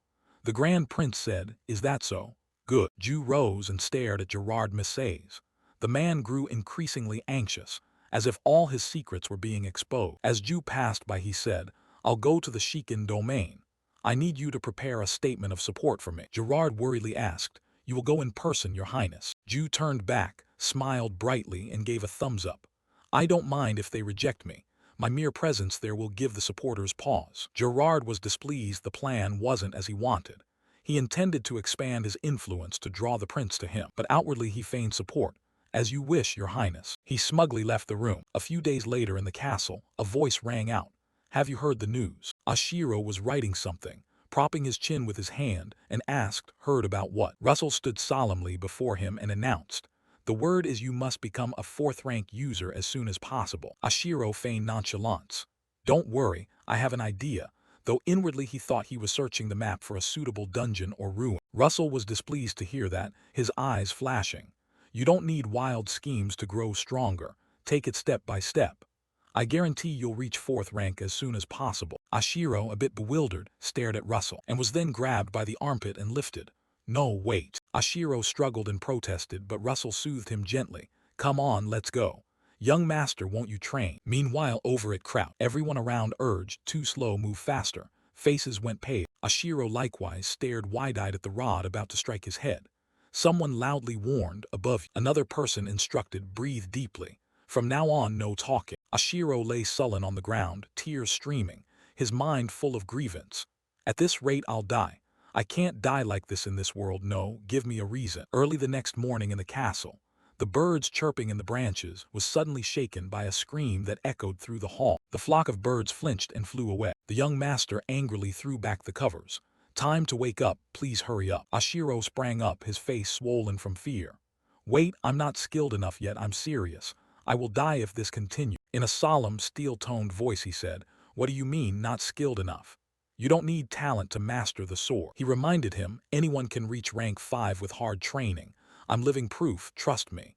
The Grand Prince said, is that so? Good. Ju rose and stared at Gerard Messays. The man grew increasingly anxious, as if all his secrets were being exposed. As Ju passed by, he said, I'll go to the Shikin domain. I need you to prepare a statement of support for me. Gerard worriedly asked, you will go in person, Your Highness. Ju turned back, smiled brightly, and gave a thumbs up. I don't mind if they reject me. My mere presence there will give the supporters pause. Gerard was displeased the plan wasn't as he wanted. He intended to expand his influence to draw the prince to him, but outwardly he feigned support. As you wish, Your Highness. He smugly left the room. A few days later in the castle, a voice rang out. Have you heard the news? Ashiro was writing something, propping his chin with his hand, and asked, heard about what? Russell stood solemnly before him and announced, the word is you must become a 4th-rank user as soon as possible. Ashiro feigned nonchalance. Don't worry, I have an idea, though inwardly he thought he was searching the map for a suitable dungeon or ruin. Russell was displeased to hear that, his eyes flashing. You don't need wild schemes to grow stronger. Take it step by step. I guarantee you'll reach 4th rank as soon as possible. Ashiro, a bit bewildered, stared at Russell, and was then grabbed by the armpit and lifted. No, wait. Ashiro struggled and protested, but Russell soothed him gently. Come on, let's go. Young master, won't you train? Meanwhile, over at Kraut, everyone around urged, too slow, move faster. Faces went pale. Ashiro likewise stared wide-eyed at the rod about to strike his head. Someone loudly warned, above you. Another person instructed, breathe deeply. From now on, no talking. Ashiro lay sullen on the ground, tears streaming, his mind full of grievance. At this rate, I'll die. I can't die like this in this world, no, give me a reason. Early the next morning in the castle, The birds chirping in the branches was suddenly shaken by a scream that echoed through the hall. The flock of birds flinched and flew away. The young master angrily threw back the covers. "Time to wake up, please hurry up." Ashiro sprang up, his face swollen from fear. "Wait, I'm not skilled enough yet, I'm serious. I will die if this continues." In a solemn, steel-toned voice he said, "What do you mean, not skilled enough? You don't need talent to master the sword." He reminded him, "Anyone can reach rank 5 with hard training. I'm living proof, trust me."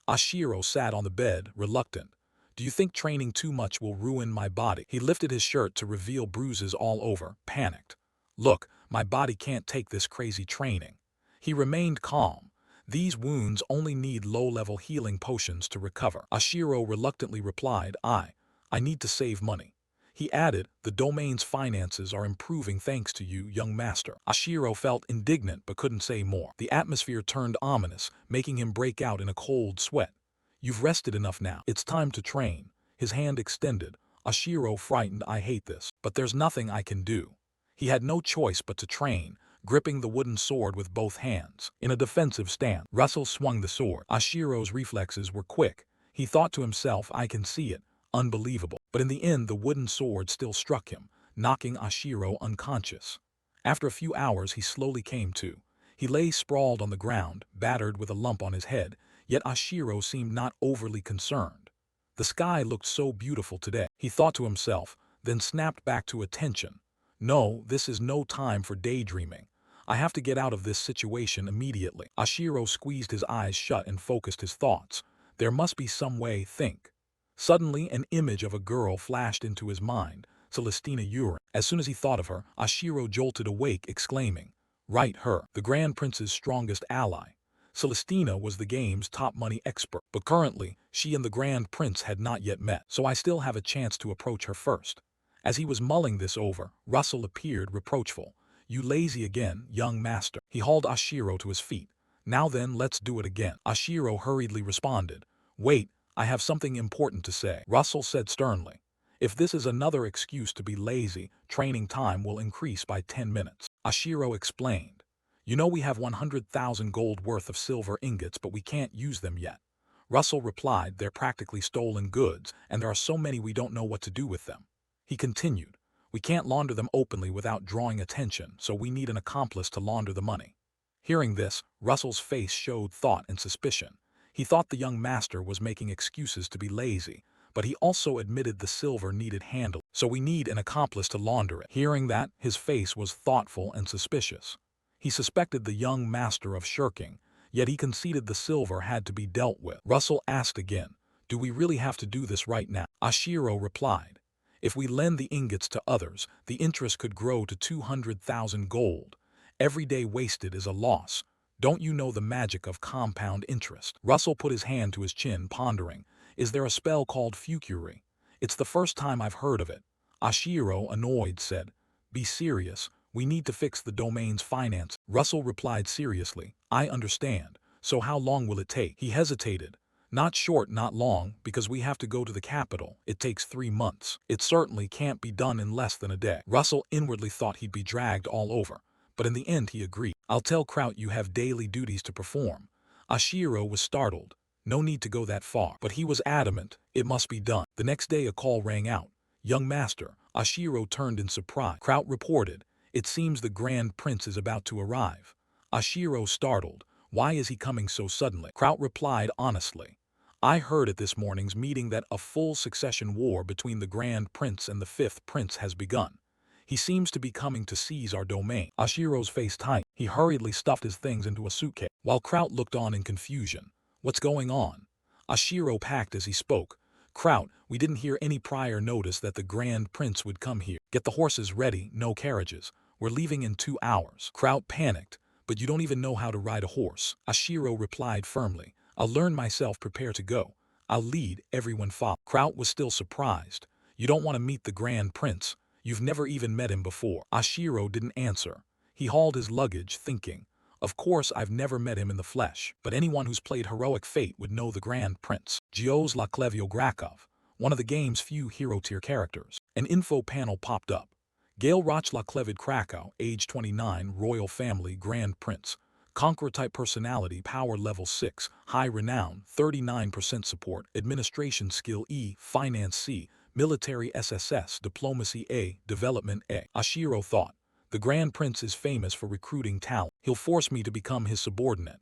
Ashiro sat on the bed, reluctant. "Do you think training too much will ruin my body?" He lifted his shirt to reveal bruises all over, panicked. "Look, my body can't take this crazy training." He remained calm. "These wounds only need low-level healing potions to recover." Ashiro reluctantly replied, I need to save money." He added, "The domain's finances are improving thanks to you, young master." Ashiro felt indignant but couldn't say more. The atmosphere turned ominous, making him break out in a cold sweat. "You've rested enough now. It's time to train." His hand extended. Ashiro frightened, "I hate this, but there's nothing I can do." He had no choice but to train, gripping the wooden sword with both hands. In a defensive stance, Russell swung the sword. Ashiro's reflexes were quick. He thought to himself, "I can see it. Unbelievable." But in the end, the wooden sword still struck him, knocking Ashiro unconscious. After a few hours, he slowly came to. He lay sprawled on the ground, battered with a lump on his head, yet Ashiro seemed not overly concerned. The sky looked so beautiful today, he thought to himself, then snapped back to attention. "No, this is no time for daydreaming. I have to get out of this situation immediately." Ashiro squeezed his eyes shut and focused his thoughts. There must be some way, think. Suddenly, an image of a girl flashed into his mind, Celestina Urin. As soon as he thought of her, Ashiro jolted awake, exclaiming, "Right, her, the Grand Prince's strongest ally." Celestina was the game's top money expert, but currently, she and the Grand Prince had not yet met, so I still have a chance to approach her first. As he was mulling this over, Russell appeared reproachful. "You lazy again, young master." He hauled Ashiro to his feet. "Now then, let's do it again." Ashiro hurriedly responded, "Wait, I have something important to say." Russell said sternly, "If this is another excuse to be lazy, training time will increase by 10 minutes. Ashiro explained, "You know we have 100,000 gold worth of silver ingots, but we can't use them yet." Russell replied, "They're practically stolen goods, and there are so many we don't know what to do with them." He continued, "We can't launder them openly without drawing attention, so we need an accomplice to launder the money." Hearing this, Russell's face showed thought and suspicion. He thought the young master was making excuses to be lazy, but he also admitted the silver needed handling, so we need an accomplice to launder it. Hearing that, his face was thoughtful and suspicious. He suspected the young master of shirking, yet he conceded the silver had to be dealt with. Russell asked again, "Do we really have to do this right now?" Ashiro replied, "If we lend the ingots to others, the interest could grow to 200,000 gold. Every day wasted is a loss. Don't you know the magic of compound interest?" Russell put his hand to his chin, pondering. "Is there a spell called fucuri? It's the first time I've heard of it." Ashiro, annoyed, said, "Be serious. We need to fix the domain's finance." Russell replied seriously, "I understand. So how long will it take?" He hesitated. "Not short, not long, because we have to go to the capital. It takes 3 months. It certainly can't be done in less than a day." Russell inwardly thought he'd be dragged all over, but in the end he agreed. "I'll tell Kraut you have daily duties to perform." Ashiro was startled. No need to go that far, but he was adamant, it must be done. The next day a call rang out. "Young master." Ashiro turned in surprise. Kraut reported, "It seems the Grand Prince is about to arrive." Ashiro startled. "Why is he coming so suddenly?" Kraut replied honestly, "I heard at this morning's meeting that a full succession war between the Grand Prince and the 5th Prince has begun. He seems to be coming to seize our domain." Ashiro's face tightened. He hurriedly stuffed his things into a suitcase, while Kraut looked on in confusion. "What's going on?" Ashiro packed as he spoke. "Kraut, we didn't hear any prior notice that the Grand Prince would come here. Get the horses ready, no carriages. We're leaving in 2 hours." Kraut panicked. "But you don't even know how to ride a horse." Ashiro replied firmly, "I'll learn myself, prepare to go. I'll lead, everyone follow." Kraut was still surprised. "You don't want to meet the Grand Prince? You've never even met him before." Ashiro didn't answer. He hauled his luggage, thinking, "Of course I've never met him in the flesh, but anyone who's played Heroic Fate would know the Grand Prince. Gios Laklevio Grakov, one of the game's few hero-tier characters." An info panel popped up. Gail Roch Laklevid Krakow, age 29, royal family, Grand Prince. Conqueror-type personality, power level 6, high renown, 39% support, administration skill E, finance C, military SSS, diplomacy A, development A. Ashiro thought, the Grand Prince is famous for recruiting talent. He'll force me to become his subordinate.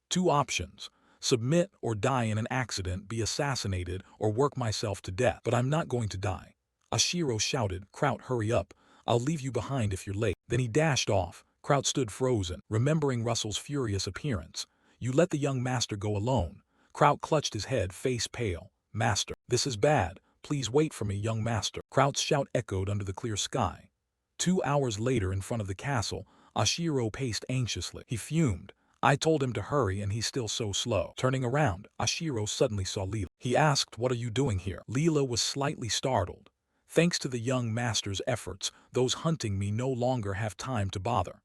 Two options: submit or die in an accident, be assassinated, or work myself to death. But I'm not going to die. Ashiro shouted, Kraut, hurry up. I'll leave you behind if you're late. Then he dashed off. Kraut stood frozen, remembering Russell's furious appearance. You let the young master go alone. Kraut clutched his head, face pale. Master, this is bad. Please wait for me, young master. Kraut's shout echoed under the clear sky. 2 hours later, in front of the castle, Ashiro paced anxiously. He fumed. I told him to hurry and he's still so slow. Turning around, Ashiro suddenly saw Leela. He asked, what are you doing here? Leela was slightly startled. Thanks to the young master's efforts, those hunting me no longer have time to bother.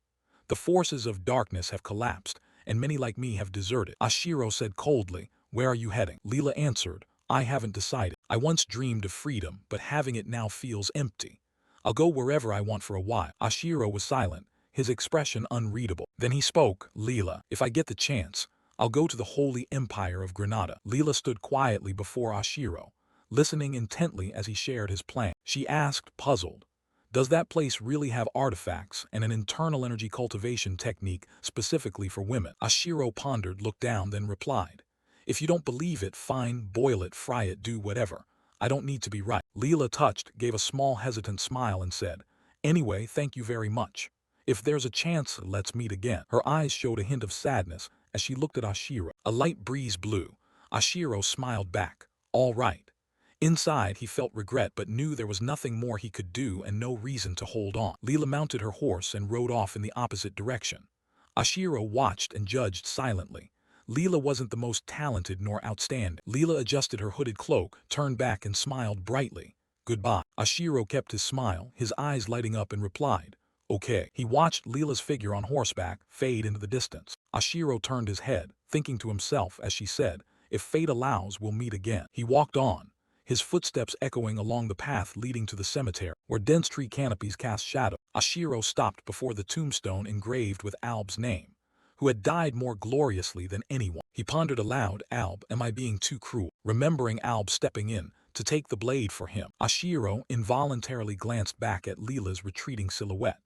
The forces of darkness have collapsed, and many like me have deserted. Ashiro said coldly, where are you heading? Leela answered, I haven't decided. I once dreamed of freedom, but having it now feels empty. I'll go wherever I want for a while. Ashiro was silent, his expression unreadable. Then he spoke, Leela, if I get the chance, I'll go to the Holy Empire of Granada. Leela stood quietly before Ashiro, listening intently as he shared his plan. She asked, puzzled, does that place really have artifacts and an internal energy cultivation technique specifically for women? Ashiro pondered, looked down, then replied, if you don't believe it, fine, boil it, fry it, do whatever. I don't need to be right. Leela, touched, gave a small hesitant smile and said, anyway, thank you very much. If there's a chance, let's meet again. Her eyes showed a hint of sadness as she looked at Ashiro. A light breeze blew. Ashiro smiled back. All right. Inside, he felt regret but knew there was nothing more he could do and no reason to hold on. Leela mounted her horse and rode off in the opposite direction. Ashiro watched and judged silently. Leela wasn't the most talented nor outstanding. Leela adjusted her hooded cloak, turned back and smiled brightly. Goodbye. Ashiro kept his smile, his eyes lighting up, and replied, okay. He watched Leela's figure on horseback fade into the distance. Ashiro turned his head, thinking to himself as she said, if fate allows, we'll meet again. He walked on, his footsteps echoing along the path leading to the cemetery, where dense tree canopies cast shadow. Ashiro stopped before the tombstone engraved with Alb's name, who had died more gloriously than anyone. He pondered aloud, Alb, am I being too cruel? Remembering Alb stepping in to take the blade for him, Ashiro involuntarily glanced back at Leela's retreating silhouette.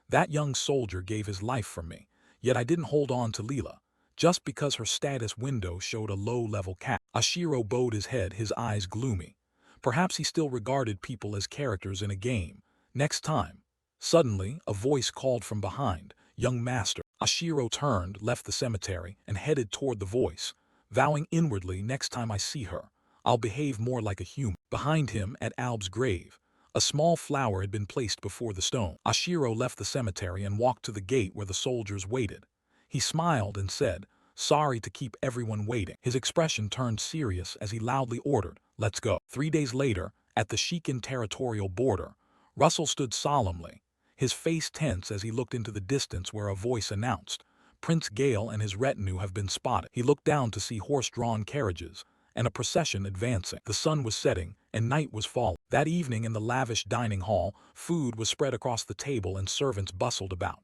That young soldier gave his life for me, yet I didn't hold on to Leela, just because her status window showed a low-level cap. Ashiro bowed his head, his eyes gloomy. Perhaps he still regarded people as characters in a game. Next time. Suddenly, a voice called from behind, young master. Ashiro turned, left the cemetery, and headed toward the voice, vowing inwardly, next time I see her, I'll behave more like a human. Behind him, at Alb's grave, a small flower had been placed before the stone. Ashiro left the cemetery and walked to the gate where the soldiers waited. He smiled and said, sorry to keep everyone waiting. His expression turned serious as he loudly ordered, let's go. 3 days later, at the Shikan territorial border, Russell stood solemnly, his face tense as he looked into the distance where a voice announced, Prince Gale and his retinue have been spotted. He looked down to see horse-drawn carriages and a procession advancing. The sun was setting and night was falling. That evening in the lavish dining hall, food was spread across the table and servants bustled about.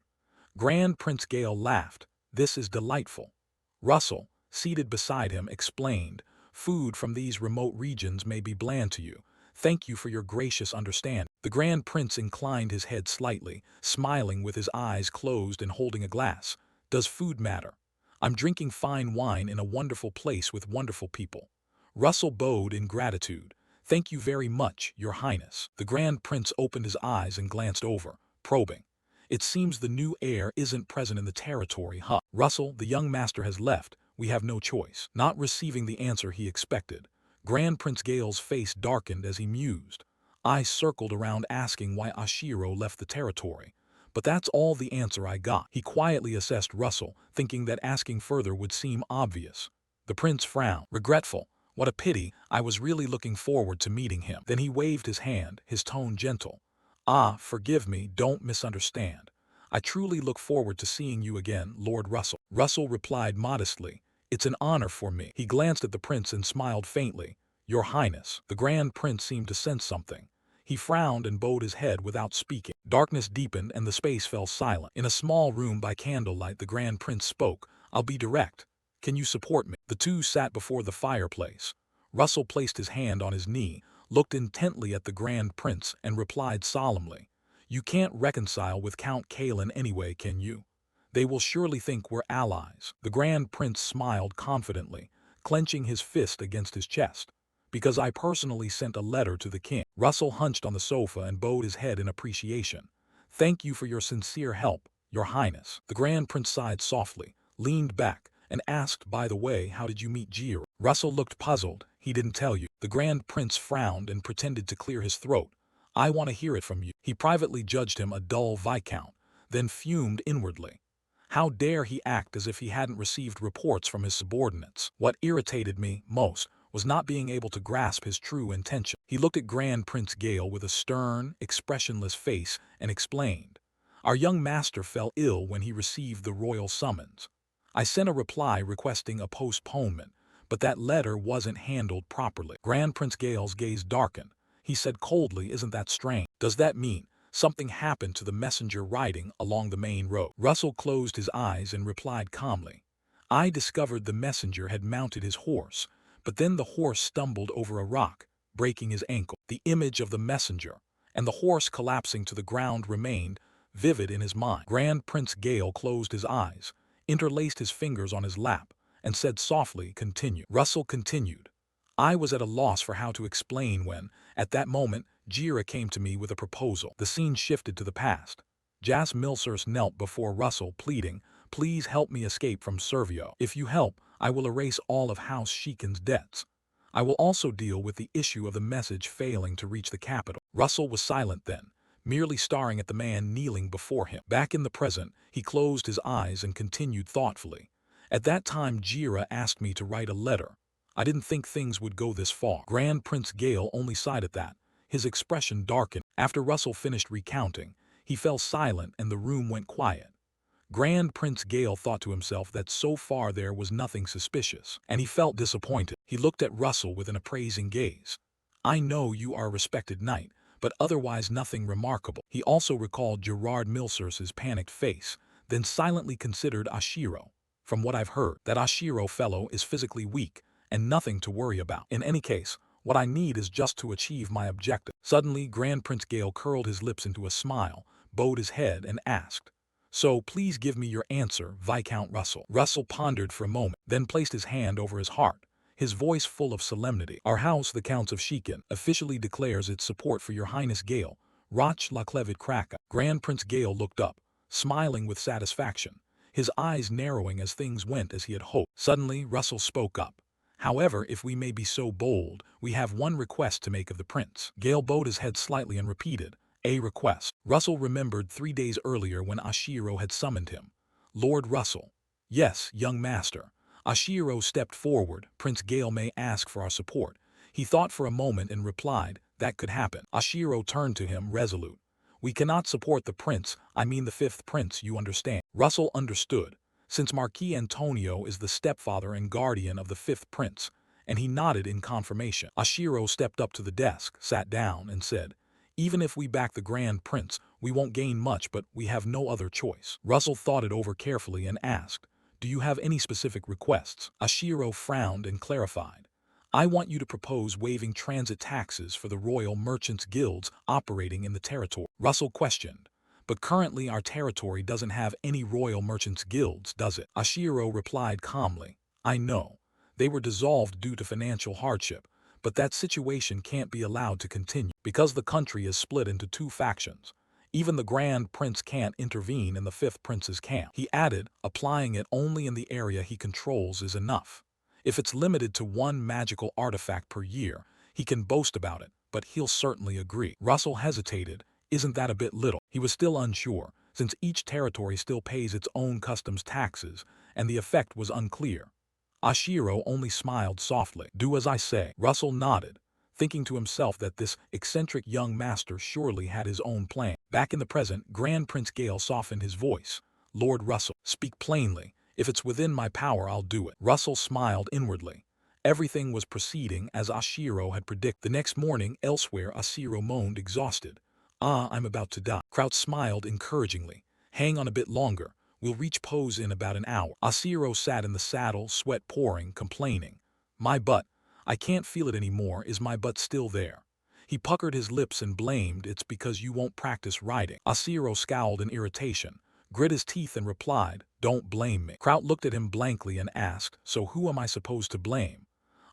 Grand Prince Gale laughed. This is delightful. Russell, seated beside him, explained, food from these remote regions may be bland to you. Thank you for your gracious understanding. The Grand Prince inclined his head slightly, smiling with his eyes closed and holding a glass. Does food matter? I'm drinking fine wine in a wonderful place with wonderful people. Russell bowed in gratitude. Thank you very much, Your Highness. The Grand Prince opened his eyes and glanced over, probing. It seems the new heir isn't present in the territory, huh? Russell, the young master has left. We have no choice. Not receiving the answer he expected, Grand Prince Gale's face darkened as he mused. Eyes circled around asking why Ashiro left the territory. But that's all the answer I got. He quietly assessed Russell, thinking that asking further would seem obvious. The prince frowned. Regretful. What a pity, I was really looking forward to meeting him. Then he waved his hand, his tone gentle. Ah, forgive me, don't misunderstand. I truly look forward to seeing you again, Lord Russell. Russell replied modestly, it's an honor for me. He glanced at the prince and smiled faintly. Your Highness. The Grand Prince seemed to sense something. He frowned and bowed his head without speaking. Darkness deepened and the space fell silent. In a small room by candlelight, the Grand Prince spoke. "I'll be direct. Can you support me?" The two sat before the fireplace. Russell placed his hand on his knee, looked intently at the Grand Prince, and replied solemnly, "You can't reconcile with Count Kalen anyway, can you? They will surely think we're allies." The Grand Prince smiled confidently, clenching his fist against his chest. "Because I personally sent a letter to the king." Russell hunched on the sofa and bowed his head in appreciation. "Thank you for your sincere help, Your Highness." The Grand Prince sighed softly, leaned back, and asked, "By the way, how did you meet Jiro?" Russell looked puzzled. "He didn't tell you." The Grand Prince frowned and pretended to clear his throat. "I want to hear it from you." He privately judged him a dull viscount, then fumed inwardly. How dare he act as if he hadn't received reports from his subordinates? What irritated me most was not being able to grasp his true intention. He looked at Grand Prince Gale with a stern, expressionless face and explained, "Our young master fell ill when he received the royal summons. I sent a reply requesting a postponement, but that letter wasn't handled properly." Grand Prince Gale's gaze darkened. He said coldly, "Isn't that strange? Does that mean something happened to the messenger riding along the main road?" Russell closed his eyes and replied calmly, "I discovered the messenger had mounted his horse, but then the horse stumbled over a rock, breaking his ankle. The image of the messenger and the horse collapsing to the ground remained vivid in his mind." Grand Prince Gale closed his eyes, interlaced his fingers on his lap, and said softly, "Continue." Russell continued, "I was at a loss for how to explain when, at that moment, Jira came to me with a proposal." The scene shifted to the past. Jas Milsers knelt before Russell, pleading, "Please help me escape from Servio. If you help, I will erase all of House Shekin's debts. I will also deal with the issue of the message failing to reach the capital." Russell was silent then, merely staring at the man kneeling before him. Back in the present, he closed his eyes and continued thoughtfully, "At that time Jira asked me to write a letter. I didn't think things would go this far." Grand Prince Gale only sighed at that. His expression darkened. After Russell finished recounting, he fell silent and the room went quiet. Grand Prince Gale thought to himself that so far there was nothing suspicious, and he felt disappointed. He looked at Russell with an appraising gaze. "I know you are a respected knight, but otherwise nothing remarkable." He also recalled Gerard Milsers's panicked face, then silently considered Ashiro. "From what I've heard, that Ashiro fellow is physically weak, and nothing to worry about. In any case, what I need is just to achieve my objective." Suddenly, Grand Prince Gale curled his lips into a smile, bowed his head, and asked, "So please give me your answer, Viscount Russell." Russell pondered for a moment, then placed his hand over his heart, his voice full of solemnity. "Our house, the Counts of Shekin, officially declares its support for Your Highness Gale, Roch la Clevid Kraka." Grand Prince Gale looked up, smiling with satisfaction, his eyes narrowing as things went as he had hoped. Suddenly, Russell spoke up. "However, if we may be so bold, we have one request to make of the prince." Gale bowed his head slightly and repeated, "A request." Russell remembered 3 days earlier when Ashiro had summoned him. "Lord Russell." "Yes, young master." Ashiro stepped forward. "Prince Gale may ask for our support." He thought for a moment and replied, "That could happen." Ashiro turned to him, resolute. "We cannot support the prince, I mean the 5th prince, you understand." Russell understood, since Marquis Antonio is the stepfather and guardian of the 5th prince, and he nodded in confirmation. Ashiro stepped up to the desk, sat down, and said, "Even if we back the Grand Prince, we won't gain much, but we have no other choice." Russell thought it over carefully and asked, "Do you have any specific requests?" Ashiro frowned and clarified, "I want you to propose waiving transit taxes for the royal merchants' guilds operating in the territory." Russell questioned, "But currently our territory doesn't have any royal merchants' guilds, does it?" Ashiro replied calmly, "I know. They were dissolved due to financial hardship, but that situation can't be allowed to continue, because the country is split into 2 factions. Even the Grand Prince can't intervene in the 5th Prince's camp." He added, "Applying it only in the area he controls is enough. If it's limited to 1 magical artifact per year, he can boast about it, but he'll certainly agree." Russell hesitated. "Isn't that a bit little?" He was still unsure, since each territory still pays its own customs taxes, and the effect was unclear. Ashiro only smiled softly. "Do as I say." Russell nodded, thinking to himself that this eccentric young master surely had his own plan. Back in the present, Grand Prince Gale softened his voice. "Lord Russell, speak plainly. If it's within my power, I'll do it." Russell smiled inwardly. Everything was proceeding as Ashiro had predicted. The next morning, elsewhere, Ashiro moaned, exhausted. "Ah, I'm about to die." Kraut smiled encouragingly. "Hang on a bit longer. We'll reach Pose in about an hour." Ashiro sat in the saddle, sweat pouring, complaining. "My butt. I can't feel it anymore. Is my butt still there?" He puckered his lips and blamed, "It's because you won't practice riding." Ashiro scowled in irritation, grit his teeth and replied, "Don't blame me." Kraut looked at him blankly and asked, "So who am I supposed to blame?"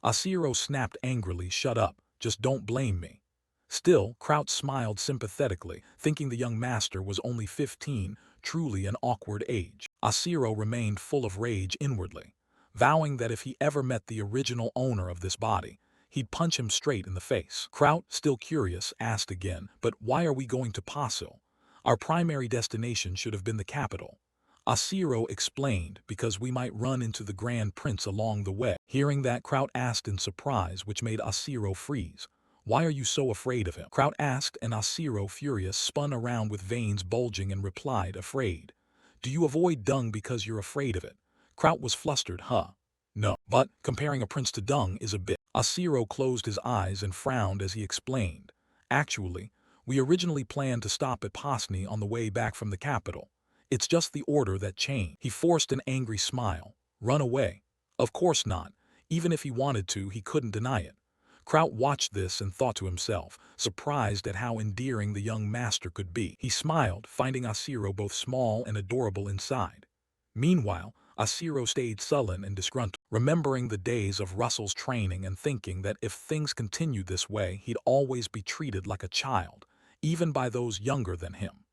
Ashiro snapped angrily, "Shut up, just don't blame me." Still, Kraut smiled sympathetically, thinking the young master was only 15, truly an awkward age. Ashiro remained full of rage inwardly, vowing that if he ever met the original owner of this body, he'd punch him straight in the face. Kraut, still curious, asked again, "But why are we going to Pasil? Our primary destination should have been the capital." Ashiro explained, "Because we might run into the Grand Prince along the way." Hearing that, Kraut asked in surprise, which made Ashiro freeze, "Why are you so afraid of him?" Kraut asked, and Ashiro, furious, spun around with veins bulging and replied, "Afraid? Do you avoid dung because you're afraid of it?" Kraut was flustered, "Huh? No. But comparing a prince to dung is a bit." Ashiro closed his eyes and frowned as he explained, "Actually, we originally planned to stop at Pasni on the way back from the capital. It's just the order that changed." He forced an angry smile. "Run away? Of course not. Even if he wanted to, he couldn't deny it." Kraut watched this and thought to himself, surprised at how endearing the young master could be. He smiled, finding Ashiro both small and adorable inside. Meanwhile, Ashiro stayed sullen and disgruntled, remembering the days of Russell's training and thinking that if things continued this way, he'd always be treated like a child, even by those younger than him.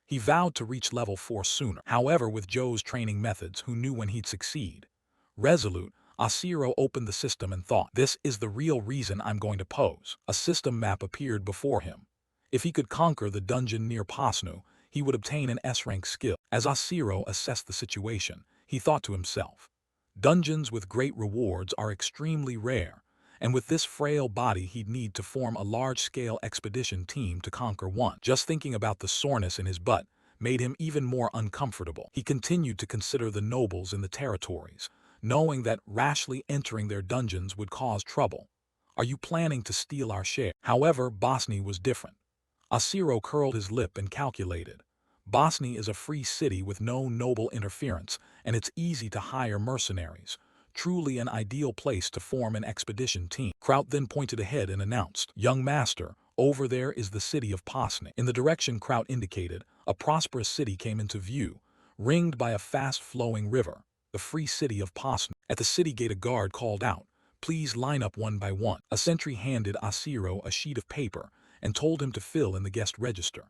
He vowed to reach level 4 sooner. However, with Joe's training methods, who knew when he'd succeed? Resolute, Ashiro opened the system and thought, "This is the real reason I'm going to Pose." A system map appeared before him. If he could conquer the dungeon near Pasnu, he would obtain an S-rank skill. As Ashiro assessed the situation, he thought to himself, "Dungeons with great rewards are extremely rare, and with this frail body he'd need to form a large-scale expedition team to conquer one." Just thinking about the soreness in his butt made him even more uncomfortable. He continued to consider the nobles in the territories, knowing that rashly entering their dungeons would cause trouble. "Are you planning to steal our share?" However, Bosni was different. Ashiro curled his lip and calculated. Bosni is a free city with no noble interference, and it's easy to hire mercenaries. Truly an ideal place to form an expedition team. Kraut then pointed ahead and announced, "Young master, over there is the city of Pasni." In the direction Kraut indicated, a prosperous city came into view, ringed by a fast-flowing river, the free city of Pasni. At the city gate a guard called out, "Please line up one by one." A sentry handed Ashiro a sheet of paper and told him to fill in the guest register.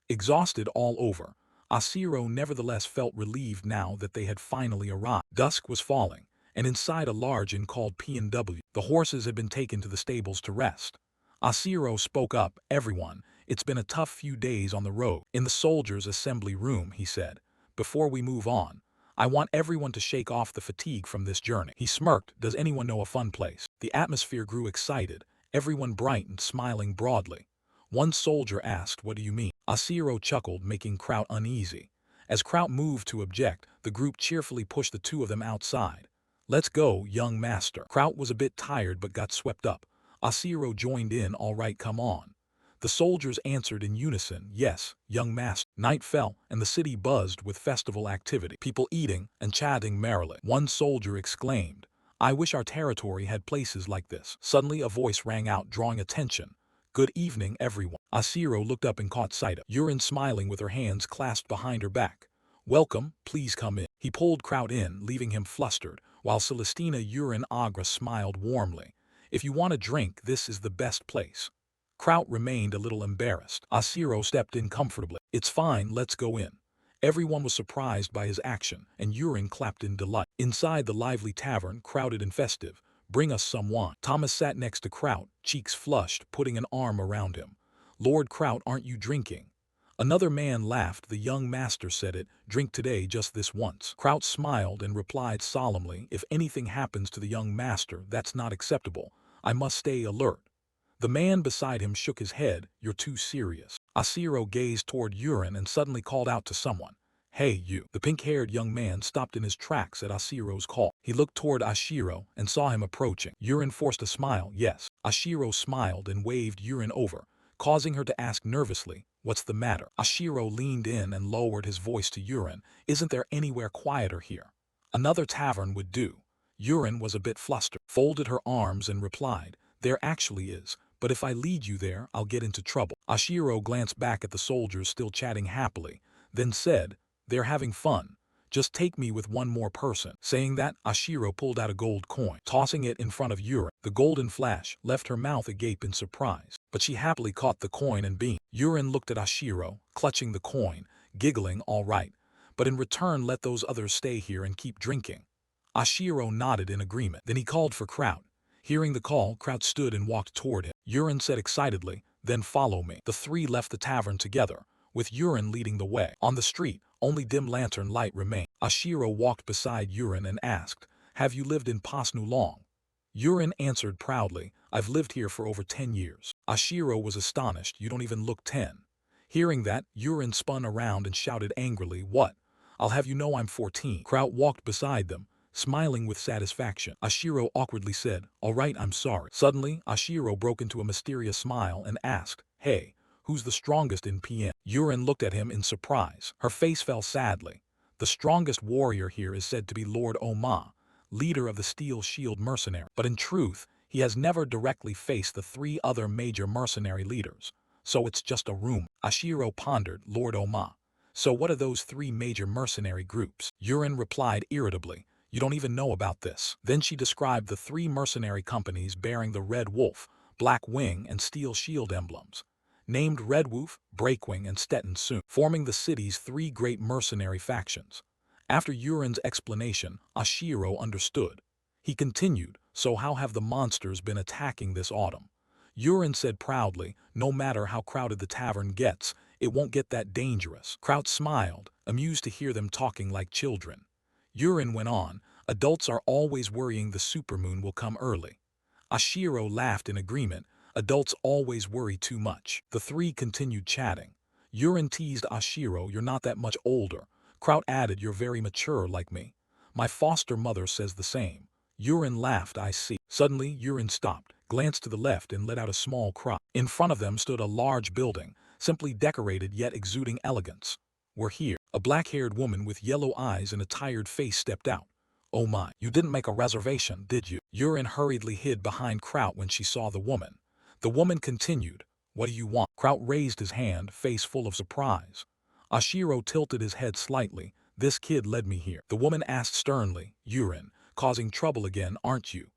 Exhausted all over, Ashiro nevertheless felt relieved now that they had finally arrived. Dusk was falling, and inside a large inn called P&W, the horses had been taken to the stables to rest. Ashiro spoke up, "Everyone, it's been a tough few days on the road." "In the soldiers' assembly room," he said, "before we move on, I want everyone to shake off the fatigue from this journey." He smirked, "Does anyone know a fun place?" The atmosphere grew excited, everyone brightened, smiling broadly. One soldier asked, "What do you mean?" Ashiro chuckled, making Kraut uneasy. As Kraut moved to object, the group cheerfully pushed the two of them outside. "Let's go, young master." Kraut was a bit tired but got swept up. Ashiro joined in, "All right, come on." The soldiers answered in unison, "Yes, young master." Night fell, and the city buzzed with festival activity, people eating and chatting merrily. One soldier exclaimed, "I wish our territory had places like this." Suddenly a voice rang out, drawing attention. "Good evening, everyone." Ashiro looked up and caught sight of Yurin smiling with her hands clasped behind her back. "Welcome, please come in." He pulled Kraut in, leaving him flustered, while Celestina Yurin Agra smiled warmly. "If you want a drink, this is the best place." Kraut remained a little embarrassed. Ashiro stepped in comfortably. "It's fine, let's go in." Everyone was surprised by his action, and Yurin clapped in delight. Inside the lively tavern, crowded and festive, "Bring us some wine." Thomas sat next to Kraut, cheeks flushed, putting an arm around him. "Lord Kraut, aren't you drinking?" Another man laughed. "The young master said it, drink today just this once." Kraut smiled and replied solemnly, "If anything happens to the young master, that's not acceptable. I must stay alert." The man beside him shook his head, "You're too serious." Ashiro gazed toward Yurin and suddenly called out to someone, Hey, you. The pink-haired young man stopped in his tracks at Ashiro's call. He looked toward Ashiro and saw him approaching. Yurin forced a smile, yes. Ashiro smiled and waved Yurin over, causing her to ask nervously, what's the matter? Ashiro leaned in and lowered his voice to Yurin. Isn't there anywhere quieter here? Another tavern would do. Yurin was a bit flustered, folded her arms and replied, there actually is, but if I lead you there, I'll get into trouble. Ashiro glanced back at the soldiers still chatting happily, then said, they're having fun. Just take me with one more person. Saying that, Ashiro pulled out a gold coin, tossing it in front of Yurin. The golden flash left her mouth agape in surprise, but she happily caught the coin and beamed. Yurin looked at Ashiro, clutching the coin, giggling, all right, but in return let those others stay here and keep drinking. Ashiro nodded in agreement. Then he called for Kraut. Hearing the call, Kraut stood and walked toward him. Yurin said excitedly, then follow me. The three left the tavern together, with Yurin leading the way. On the street, only dim lantern light remained. Ashiro walked beside Yurin and asked, have you lived in Pasnu long? Yurin answered proudly, I've lived here for over 10 years. Ashiro was astonished, you don't even look 10. Hearing that, Yurin spun around and shouted angrily, what? I'll have you know I'm 14. Kraut walked beside them, smiling with satisfaction. Ashiro awkwardly said, all right, I'm sorry. Suddenly, Ashiro broke into a mysterious smile and asked, hey, who's the strongest in PM? Yurin looked at him in surprise. Her face fell sadly. The strongest warrior here is said to be Lord Oma, leader of the Steel Shield mercenary. But in truth, he has never directly faced the three other major mercenary leaders. So it's just a rumor. Ashiro pondered, Lord Oma. So what are those three major mercenary groups? Yurin replied irritably, you don't even know about this. Then she described the three mercenary companies bearing the Red Wolf, Black Wing, and Steel Shield emblems, named Red Wolf, Breakwing, and Stettin Soon, forming the city's three great mercenary factions. After Yurin's explanation, Ashiro understood. He continued, so how have the monsters been attacking this autumn? Yurin said proudly, no matter how crowded the tavern gets, it won't get that dangerous. Kraut smiled, amused to hear them talking like children. Yurin went on, adults are always worrying the supermoon will come early. Ashiro laughed in agreement, adults always worry too much. The three continued chatting. Yurin teased Ashiro, you're not that much older. Kraut added, you're very mature like me. My foster mother says the same. Yurin laughed, I see. Suddenly, Yurin stopped, glanced to the left and let out a small cry. In front of them stood a large building, simply decorated yet exuding elegance. We're here. A black-haired woman with yellow eyes and a tired face stepped out. Oh my, you didn't make a reservation, did you? Yurin hurriedly hid behind Kraut when she saw the woman. The woman continued, what do you want? Kraut raised his hand, face full of surprise. Ashiro tilted his head slightly, this kid led me here. The woman asked sternly, Yurin, causing trouble again, aren't you?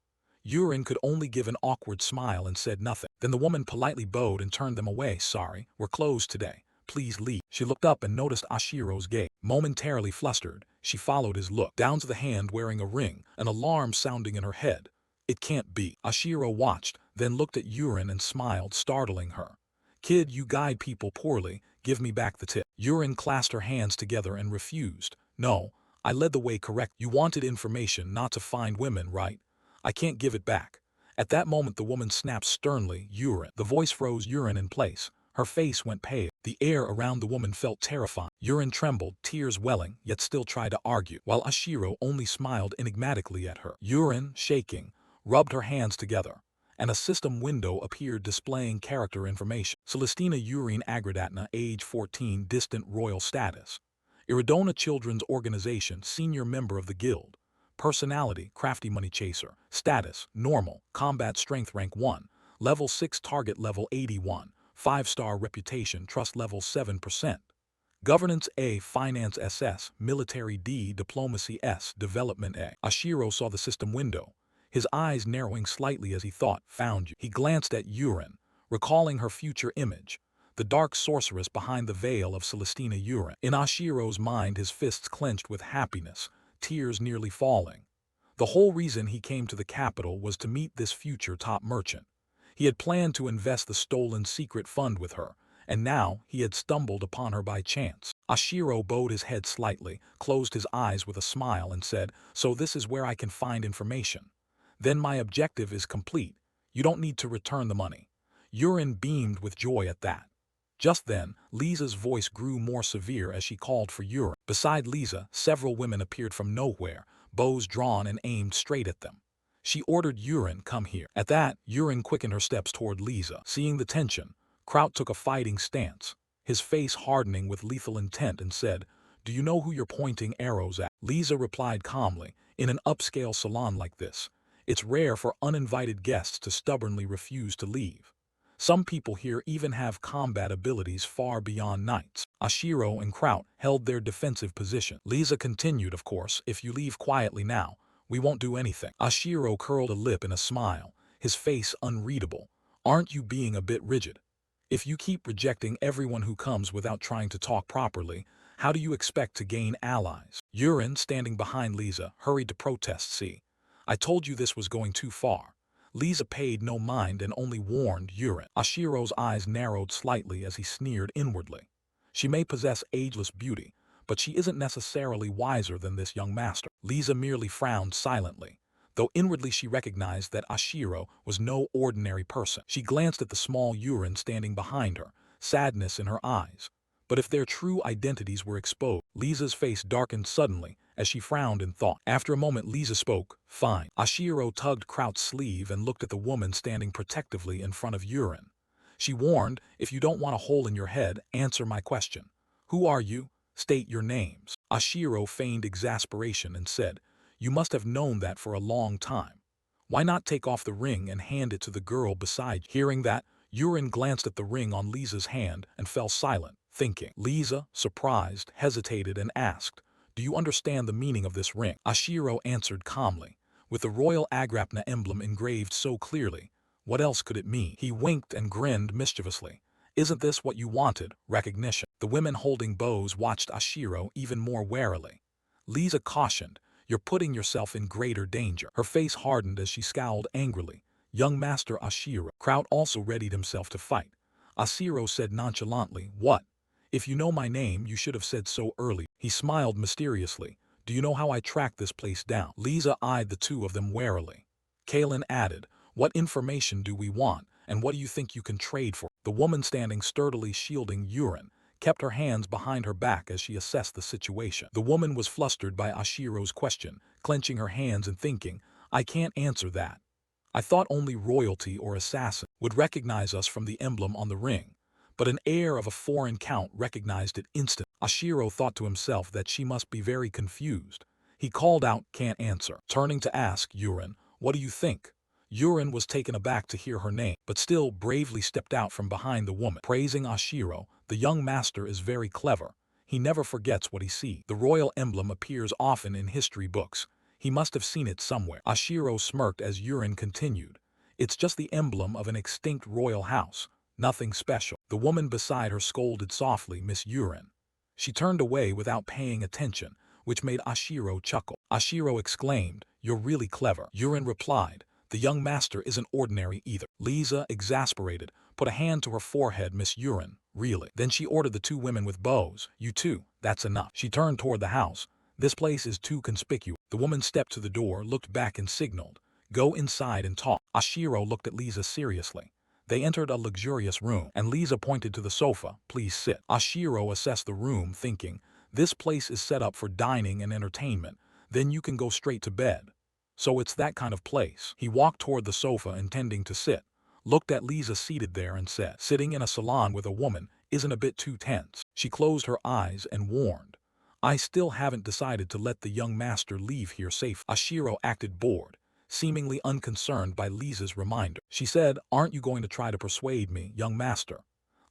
Yurin could only give an awkward smile and said nothing. Then the woman politely bowed and turned them away, sorry, we're closed today. Please leave. She looked up and noticed Ashiro's gaze. Momentarily flustered, she followed his look, down to the hand wearing a ring, an alarm sounding in her head. It can't be. Ashiro watched, then looked at Yurin and smiled, startling her. Kid, you guide people poorly, give me back the tip. Yurin clasped her hands together and refused. No, I led the way correct. You wanted information not to find women, right? I can't give it back. At that moment the woman snapped sternly, Yurin. The voice froze Yurin in place. Her face went pale. The air around the woman felt terrifying. Yurin trembled, tears welling, yet still tried to argue, while Ashiro only smiled enigmatically at her. Yurin, shaking, rubbed her hands together, and a system window appeared displaying character information. Celestina Yurin Agradatna, age 14, distant royal status. Iridona Children's Organization, senior member of the guild. Personality, crafty money chaser. Status, normal, combat strength rank 1. Level 6 target level 81. 5-star reputation, trust level 7%. Governance A, finance SS, military D, diplomacy S, development A. Ashiro saw the system window, his eyes narrowing slightly as he thought, found you. He glanced at Yurin, recalling her future image, the dark sorceress behind the veil of Celestina Yurin. In Ashiro's mind his fists clenched with happiness, tears nearly falling. The whole reason he came to the capital was to meet this future top merchant. He had planned to invest the stolen secret fund with her, and now he had stumbled upon her by chance. Ashiro bowed his head slightly, closed his eyes with a smile and said, so this is where I can find information. Then my objective is complete. You don't need to return the money. Yurin beamed with joy at that. Just then, Lisa's voice grew more severe as she called for Yurin. Beside Lisa, several women appeared from nowhere, bows drawn and aimed straight at them. She ordered Yurin, come here. At that, Yurin quickened her steps toward Lisa. Seeing the tension, Kraut took a fighting stance, his face hardening with lethal intent, and said, "Do you know who you're pointing arrows at?" Lisa replied calmly, "In an upscale salon like this, it's rare for uninvited guests to stubbornly refuse to leave. Some people here even have combat abilities far beyond knights." Ashiro and Kraut held their defensive position. Lisa continued, "Of course, if you leave quietly now, we won't do anything." Ashiro curled a lip in a smile, his face unreadable. "Aren't you being a bit rigid? If you keep rejecting everyone who comes without trying to talk properly, how do you expect to gain allies?" Yurin, standing behind Lisa, hurried to protest. "See, I told you this was going too far." Lisa paid no mind and only warned Yurin. Ashiro's eyes narrowed slightly as he sneered inwardly. She may possess ageless beauty, but she isn't necessarily wiser than this young master. Lisa merely frowned silently, though inwardly she recognized that Ashiro was no ordinary person. She glanced at the small Yurin standing behind her, sadness in her eyes. But if their true identities were exposed, Lisa's face darkened suddenly as she frowned in thought. After a moment, Lisa spoke, "Fine." Ashiro tugged Kraut's sleeve and looked at the woman standing protectively in front of Yurin. She warned, "If you don't want a hole in your head, answer my question. Who are you? State your names." Ashiro feigned exasperation and said, "You must have known that for a long time. Why not take off the ring and hand it to the girl beside you?" Hearing that, Yurin glanced at the ring on Lisa's hand and fell silent, thinking. Lisa, surprised, hesitated and asked, "Do you understand the meaning of this ring?" Ashiro answered calmly, "With the royal Agrapna emblem engraved so clearly, what else could it mean?" He winked and grinned mischievously. "Isn't this what you wanted, recognition?" The women holding bows watched Ashiro even more warily. Lisa cautioned, "You're putting yourself in greater danger." Her face hardened as she scowled angrily. "Young Master Ashiro." Kraut also readied himself to fight. Ashiro said nonchalantly, "What? If you know my name, you should have said so early." He smiled mysteriously. "Do you know how I tracked this place down?" Lisa eyed the two of them warily. Kalen added, "What information do we want, and what do you think you can trade for?" The woman standing sturdily shielding Yurin kept her hands behind her back as she assessed the situation. The woman was flustered by Ashiro's question, clenching her hands and thinking, "I can't answer that. I thought only royalty or assassin would recognize us from the emblem on the ring." But an heir of a foreign count recognized it instantly. Ashiro thought to himself that she must be very confused. He called out, "Can't answer." Turning to ask Yurin, "What do you think?" Yurin was taken aback to hear her name, but still bravely stepped out from behind the woman. Praising Ashiro, "The young master is very clever. He never forgets what he sees. The royal emblem appears often in history books. He must have seen it somewhere." Ashiro smirked as Yurin continued, "It's just the emblem of an extinct royal house. Nothing special." The woman beside her scolded softly, "Miss Yurin." She turned away without paying attention, which made Ashiro chuckle. Ashiro exclaimed, "You're really clever." Yurin replied, "The young master isn't ordinary either." Lisa, exasperated, put a hand to her forehead. "Miss Yurin, really?" Then she ordered the two women with bows, "You two, that's enough." She turned toward the house. "This place is too conspicuous." The woman stepped to the door, looked back and signaled, "Go inside and talk." Ashiro looked at Lisa seriously. They entered a luxurious room, and Lisa pointed to the sofa, "Please sit." Ashiro assessed the room, thinking, "This place is set up for dining and entertainment, then you can go straight to bed. So it's that kind of place." He walked toward the sofa intending to sit, looked at Lisa seated there and said, "Sitting in a salon with a woman isn't a bit too tense." She closed her eyes and warned, "I still haven't decided to let the young master leave here safe." Ashiro acted bored, seemingly unconcerned by Lisa's reminder. She said, "Aren't you going to try to persuade me, young master?"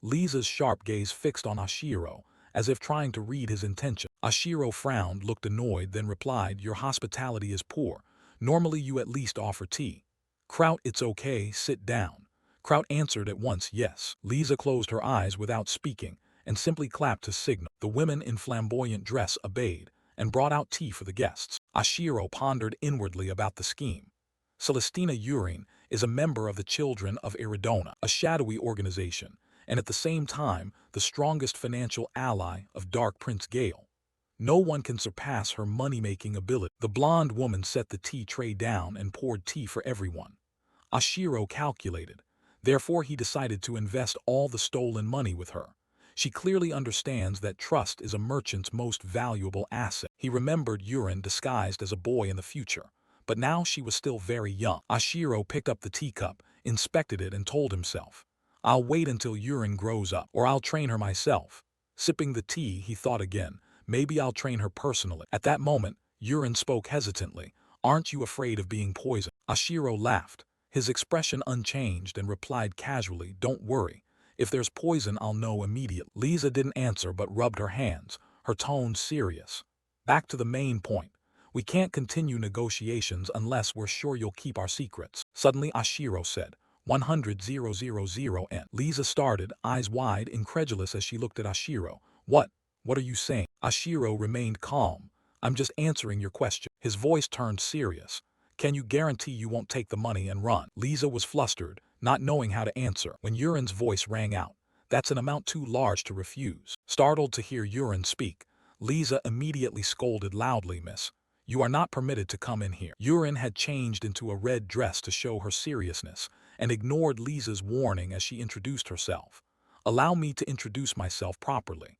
Lisa's sharp gaze fixed on Ashiro, as if trying to read his intention. Ashiro frowned, looked annoyed, then replied, "Your hospitality is poor. Normally you at least offer tea." "Kraut, it's okay, sit down." Kraut answered at once, "Yes." Lisa closed her eyes without speaking, and simply clapped to signal. The women in flamboyant dress obeyed, and brought out tea for the guests. Ashiro pondered inwardly about the scheme. Celestina Yurin is a member of the Children of Iridona, a shadowy organization, and at the same time the strongest financial ally of Dark Prince Gale. No one can surpass her money-making ability. The blonde woman set the tea tray down and poured tea for everyone. Ashiro calculated. Therefore he decided to invest all the stolen money with her. She clearly understands that trust is a merchant's most valuable asset. He remembered Yurin disguised as a boy in the future, but now she was still very young. Ashiro picked up the teacup, inspected it, and told himself, I'll wait until Yurin grows up, or I'll train her myself. Sipping the tea, he thought again, maybe I'll train her personally. At that moment, Yurin spoke hesitantly, aren't you afraid of being poisoned? Ashiro laughed, his expression unchanged, and replied casually, don't worry. If there's poison, I'll know immediately. Lisa didn't answer but rubbed her hands, her tone serious. Back to the main point. We can't continue negotiations unless we're sure you'll keep our secrets. Suddenly Ashiro said, 100,000 N. Lisa started, eyes wide, incredulous as she looked at Ashiro. What? What are you saying? Ashiro remained calm. I'm just answering your question. His voice turned serious. Can you guarantee you won't take the money and run? Lisa was flustered, not knowing how to answer. When Yurin's voice rang out, that's an amount too large to refuse. Startled to hear Yurin speak, Lisa immediately scolded loudly, Miss. You are not permitted to come in here. Yurin had changed into a red dress to show her seriousness, and ignored Lisa's warning as she introduced herself. Allow me to introduce myself properly.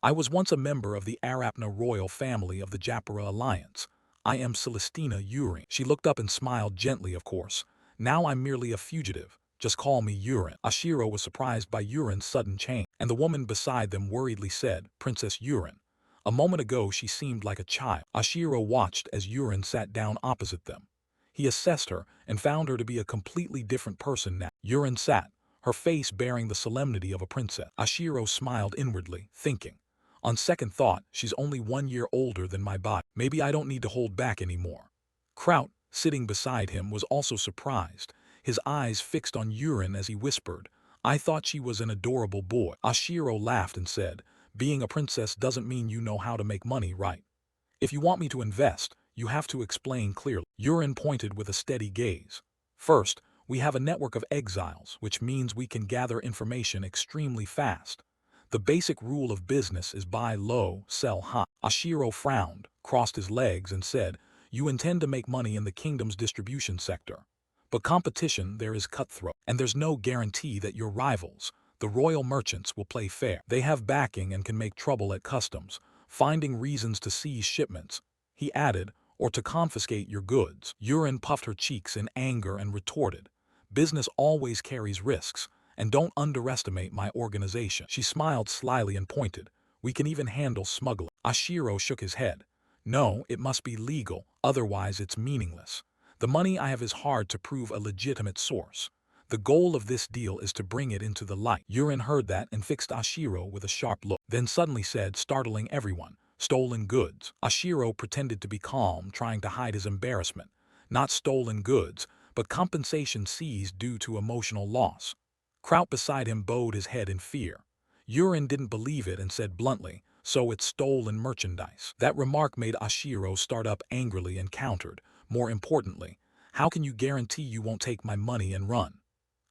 I was once a member of the Arapna royal family of the Japara alliance. I am Celestina Yurin. She looked up and smiled gently, of course. Now I'm merely a fugitive. Just call me Yurin. Ashiro was surprised by Yurin's sudden change, and the woman beside them worriedly said, Princess Yurin. A moment ago she seemed like a child. Ashiro watched as Yurin sat down opposite them. He assessed her and found her to be a completely different person now. Yurin sat, her face bearing the solemnity of a princess. Ashiro smiled inwardly, thinking, on second thought, she's only 1 year older than my body. Maybe I don't need to hold back anymore. Kraut, sitting beside him, was also surprised, his eyes fixed on Yurin as he whispered, I thought she was an adorable boy. Ashiro laughed and said, being a princess doesn't mean you know how to make money, right? If you want me to invest, you have to explain clearly. Yurin pointed with a steady gaze. First, we have a network of exiles, which means we can gather information extremely fast. The basic rule of business is buy low, sell high. Ashiro frowned, crossed his legs, and said, you intend to make money in the kingdom's distribution sector. But competition there is cutthroat, and there's no guarantee that your rivals, the royal merchants, will play fair. They have backing and can make trouble at customs, finding reasons to seize shipments, he added, or to confiscate your goods. Yurin puffed her cheeks in anger and retorted, business always carries risks, and don't underestimate my organization. She smiled slyly and pointed, we can even handle smuggling. Ashiro shook his head. No, it must be legal, otherwise it's meaningless. The money I have is hard to prove a legitimate source. The goal of this deal is to bring it into the light. Yurin heard that and fixed Ashiro with a sharp look, then suddenly said, startling everyone, stolen goods. Ashiro pretended to be calm, trying to hide his embarrassment. Not stolen goods, but compensation seized due to emotional loss. Kraut beside him bowed his head in fear. Yurin didn't believe it and said bluntly, so it's stolen merchandise. That remark made Ashiro start up angrily and countered, more importantly, how can you guarantee you won't take my money and run?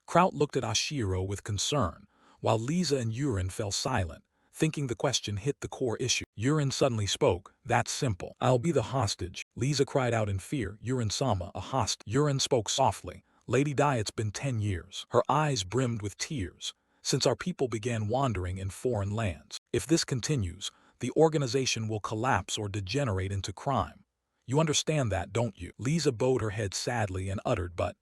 Kraut looked at Ashiro with concern, while Lisa and Yurin fell silent, thinking the question hit the core issue. Yurin suddenly spoke, that's simple. I'll be the hostage. Lisa cried out in fear, Yurin-sama, a hostage. Yurin spoke softly, Lady Di, it's been 10 years. Her eyes brimmed with tears, since our people began wandering in foreign lands. If this continues, the organization will collapse or degenerate into crime. You understand that, don't you? Lisa bowed her head sadly and uttered, but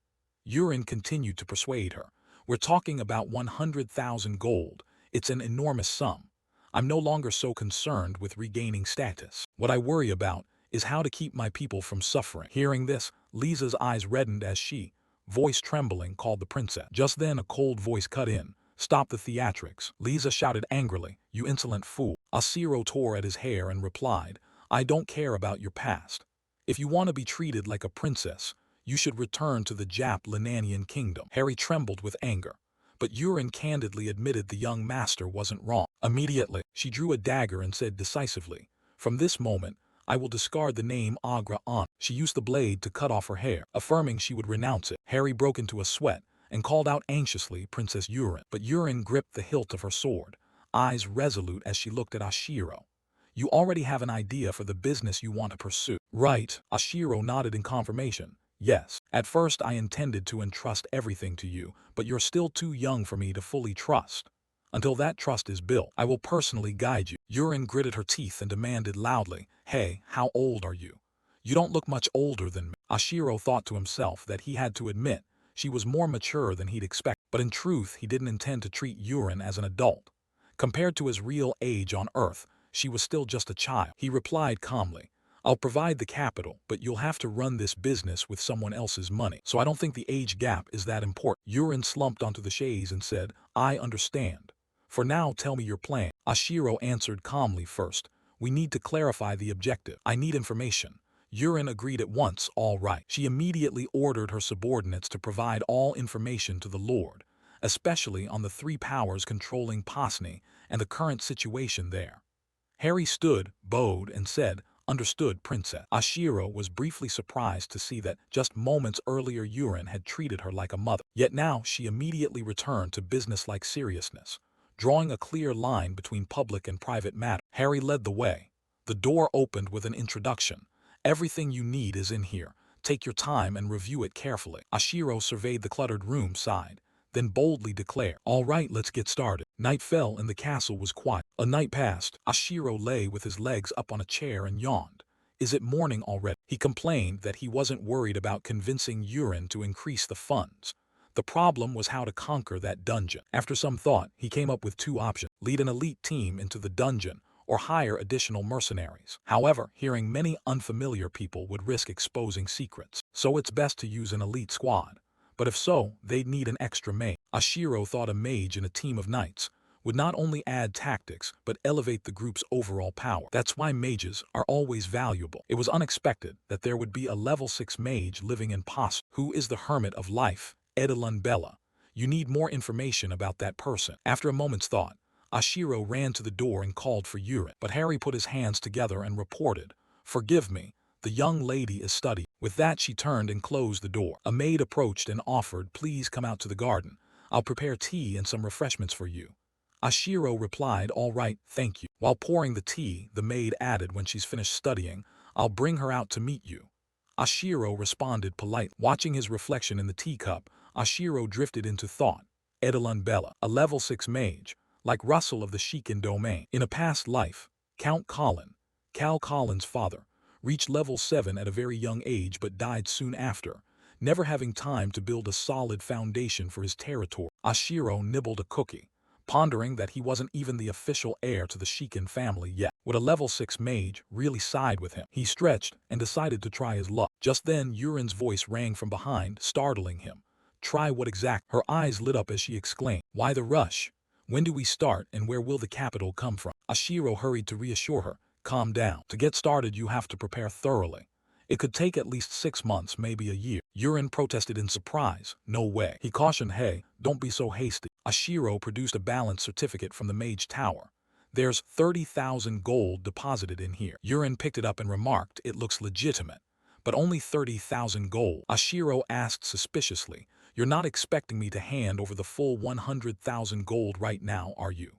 Yurin continued to persuade her. We're talking about 100,000 gold. It's an enormous sum. I'm no longer so concerned with regaining status. What I worry about is how to keep my people from suffering. Hearing this, Lisa's eyes reddened as she, voice trembling, called the princess. Just then a cold voice cut in. Stop the theatrics. Lisa shouted angrily, you insolent fool. Ashiro tore at his hair and replied, I don't care about your past. If you want to be treated like a princess, you should return to the Jap-Lananian kingdom. Harry trembled with anger, but Yurin candidly admitted the young master wasn't wrong. Immediately, she drew a dagger and said decisively, from this moment, I will discard the name Agra on. She used the blade to cut off her hair, affirming she would renounce it. Harry broke into a sweat and called out anxiously, Princess Yurin. But Yurin gripped the hilt of her sword, eyes resolute as she looked at Ashiro. You already have an idea for the business you want to pursue. Right. Ashiro nodded in confirmation. Yes. At first I intended to entrust everything to you, but you're still too young for me to fully trust. Until that trust is built, I will personally guide you. Yurin gritted her teeth and demanded loudly, "Hey, how old are you? You don't look much older than me." Ashiro thought to himself that he had to admit she was more mature than he'd expected, but in truth he didn't intend to treat Yurin as an adult. Compared to his real age on Earth, she was still just a child. He replied calmly, "I'll provide the capital, but you'll have to run this business with someone else's money, so I don't think the age gap is that important." Yurin slumped onto the chaise and said, "I understand. For now, tell me your plan." Ashiro answered calmly first, "We need to clarify the objective. I need information." Yurin agreed at once, "All right." She immediately ordered her subordinates to provide all information to the Lord, especially on the three powers controlling Pasni and the current situation there. Harry stood, bowed, and said, "Understood, Princess." Ashiro was briefly surprised to see that just moments earlier Yurin had treated her like a mother. Yet now she immediately returned to business-like seriousness, drawing a clear line between public and private matter. Harry led the way. The door opened with an introduction. "Everything you need is in here. Take your time and review it carefully." Ashiro surveyed the cluttered room, sighed, then boldly declared, "All right, let's get started." Night fell and the castle was quiet. A night passed. Ashiro lay with his legs up on a chair and yawned. "Is it morning already?" He complained that he wasn't worried about convincing Yurin to increase the funds. The problem was how to conquer that dungeon. After some thought, he came up with two options: lead an elite team into the dungeon, or hire additional mercenaries. However, hearing many unfamiliar people would risk exposing secrets, so it's best to use an elite squad. But if so, they'd need an extra mage. Ashiro thought a mage in a team of knights would not only add tactics, but elevate the group's overall power. That's why mages are always valuable. It was unexpected that there would be a level 6 mage living in Pas. Who is the Hermit of Life? Edelon Bella. You need more information about that person. After a moment's thought, Ashiro ran to the door and called for Yurin, but Harry put his hands together and reported, "Forgive me, the young lady is studying." With that she turned and closed the door. A maid approached and offered, "Please come out to the garden. I'll prepare tea and some refreshments for you." Ashiro replied, "All right, thank you." While pouring the tea, the maid added, "When she's finished studying, I'll bring her out to meet you." Ashiro responded politely. Watching his reflection in the teacup, Ashiro drifted into thought. Edelon Bella, a level 6 mage, like Russell of the Shiken domain. In a past life, Count Colin, Cal Colin's father, reached level 7 at a very young age but died soon after, never having time to build a solid foundation for his territory. Ashiro nibbled a cookie, pondering that he wasn't even the official heir to the Shiken family yet. Would a level 6 mage really side with him? He stretched and decided to try his luck. Just then Yurin's voice rang from behind, startling him. "Try what exact?" Her eyes lit up as she exclaimed, "Why the rush? When do we start and where will the capital come from?" Ashiro hurried to reassure her, "Calm down. To get started you have to prepare thoroughly. It could take at least 6 months, maybe a year." Yurin protested in surprise. "No way." He cautioned, "Hey, don't be so hasty." Ashiro produced a balance certificate from the Mage Tower. "There's 30,000 gold deposited in here." Yurin picked it up and remarked, "It looks legitimate. But only 30,000 gold." Ashiro asked suspiciously, "You're not expecting me to hand over the full 100,000 gold right now, are you?"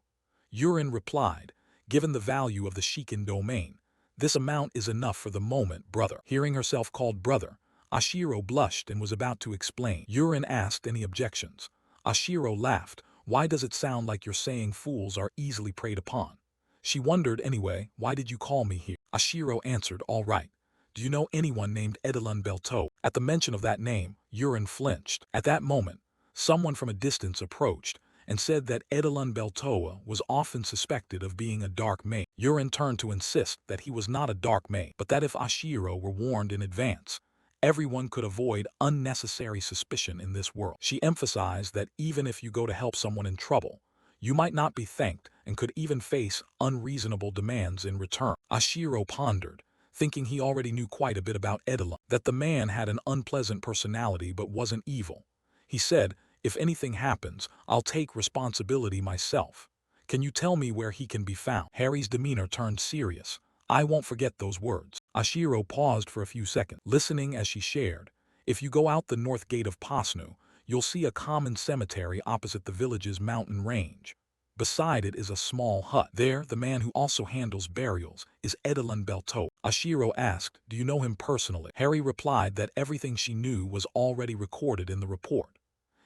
Yurin replied, "Given the value of the Shiken domain, this amount is enough for the moment, brother." Hearing herself called brother, Ashiro blushed and was about to explain. Yurin asked any objections. Ashiro laughed. "Why does it sound like you're saying fools are easily preyed upon?" She wondered anyway, "Why did you call me here?" Ashiro answered, "All right. Do you know anyone named Edelon Belto?" At the mention of that name, Yurin flinched. At that moment, someone from a distance approached and said that Edelon Beltoa was often suspected of being a dark mage. Yurin turned to insist that he was not a dark mage, but that if Ashiro were warned in advance, everyone could avoid unnecessary suspicion in this world. She emphasized that even if you go to help someone in trouble, you might not be thanked and could even face unreasonable demands in return. Ashiro pondered, thinking he already knew quite a bit about Edelon, that the man had an unpleasant personality but wasn't evil. He said, "If anything happens, I'll take responsibility myself. Can you tell me where he can be found?" Harry's demeanor turned serious. "I won't forget those words." Ashiro paused for a few seconds, listening as she shared, "If you go out the north gate of Pasnu, you'll see a common cemetery opposite the village's mountain range. Beside it is a small hut. There, the man who also handles burials is Edelon Belto." Ashiro asked, "Do you know him personally?" Harry replied that everything she knew was already recorded in the report.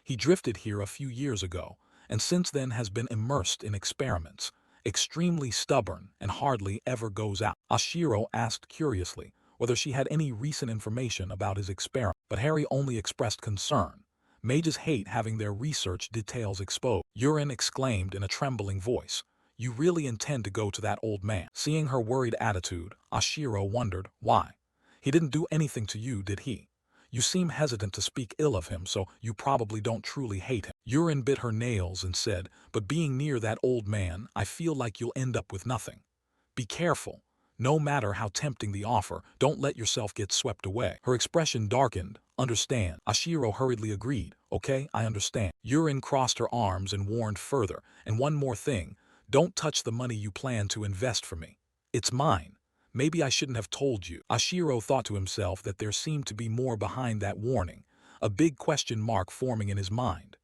"He drifted here a few years ago, and since then has been immersed in experiments. Extremely stubborn and hardly ever goes out. Ashiro asked curiously whether she had any recent information about his experiment, but Harry only expressed concern. Mages hate having their research details exposed. Yurin exclaimed in a trembling voice, "You really intend to go to that old man?" Seeing her worried attitude, Ashiro wondered why. "He didn't do anything to you, did he? You seem hesitant to speak ill of him, so you probably don't truly hate him." Yurin bit her nails and said, "But being near that old man, I feel like you'll end up with nothing. Be careful. No matter how tempting the offer, don't let yourself get swept away." Her expression darkened. "Understand." Ashiro hurriedly agreed. "Okay, I understand." Yurin crossed her arms and warned further, "And one more thing, don't touch the money you plan to invest for me. It's mine. Maybe I shouldn't have told you." Ashiro thought to himself that there seemed to be more behind that warning, a big question mark forming in his mind.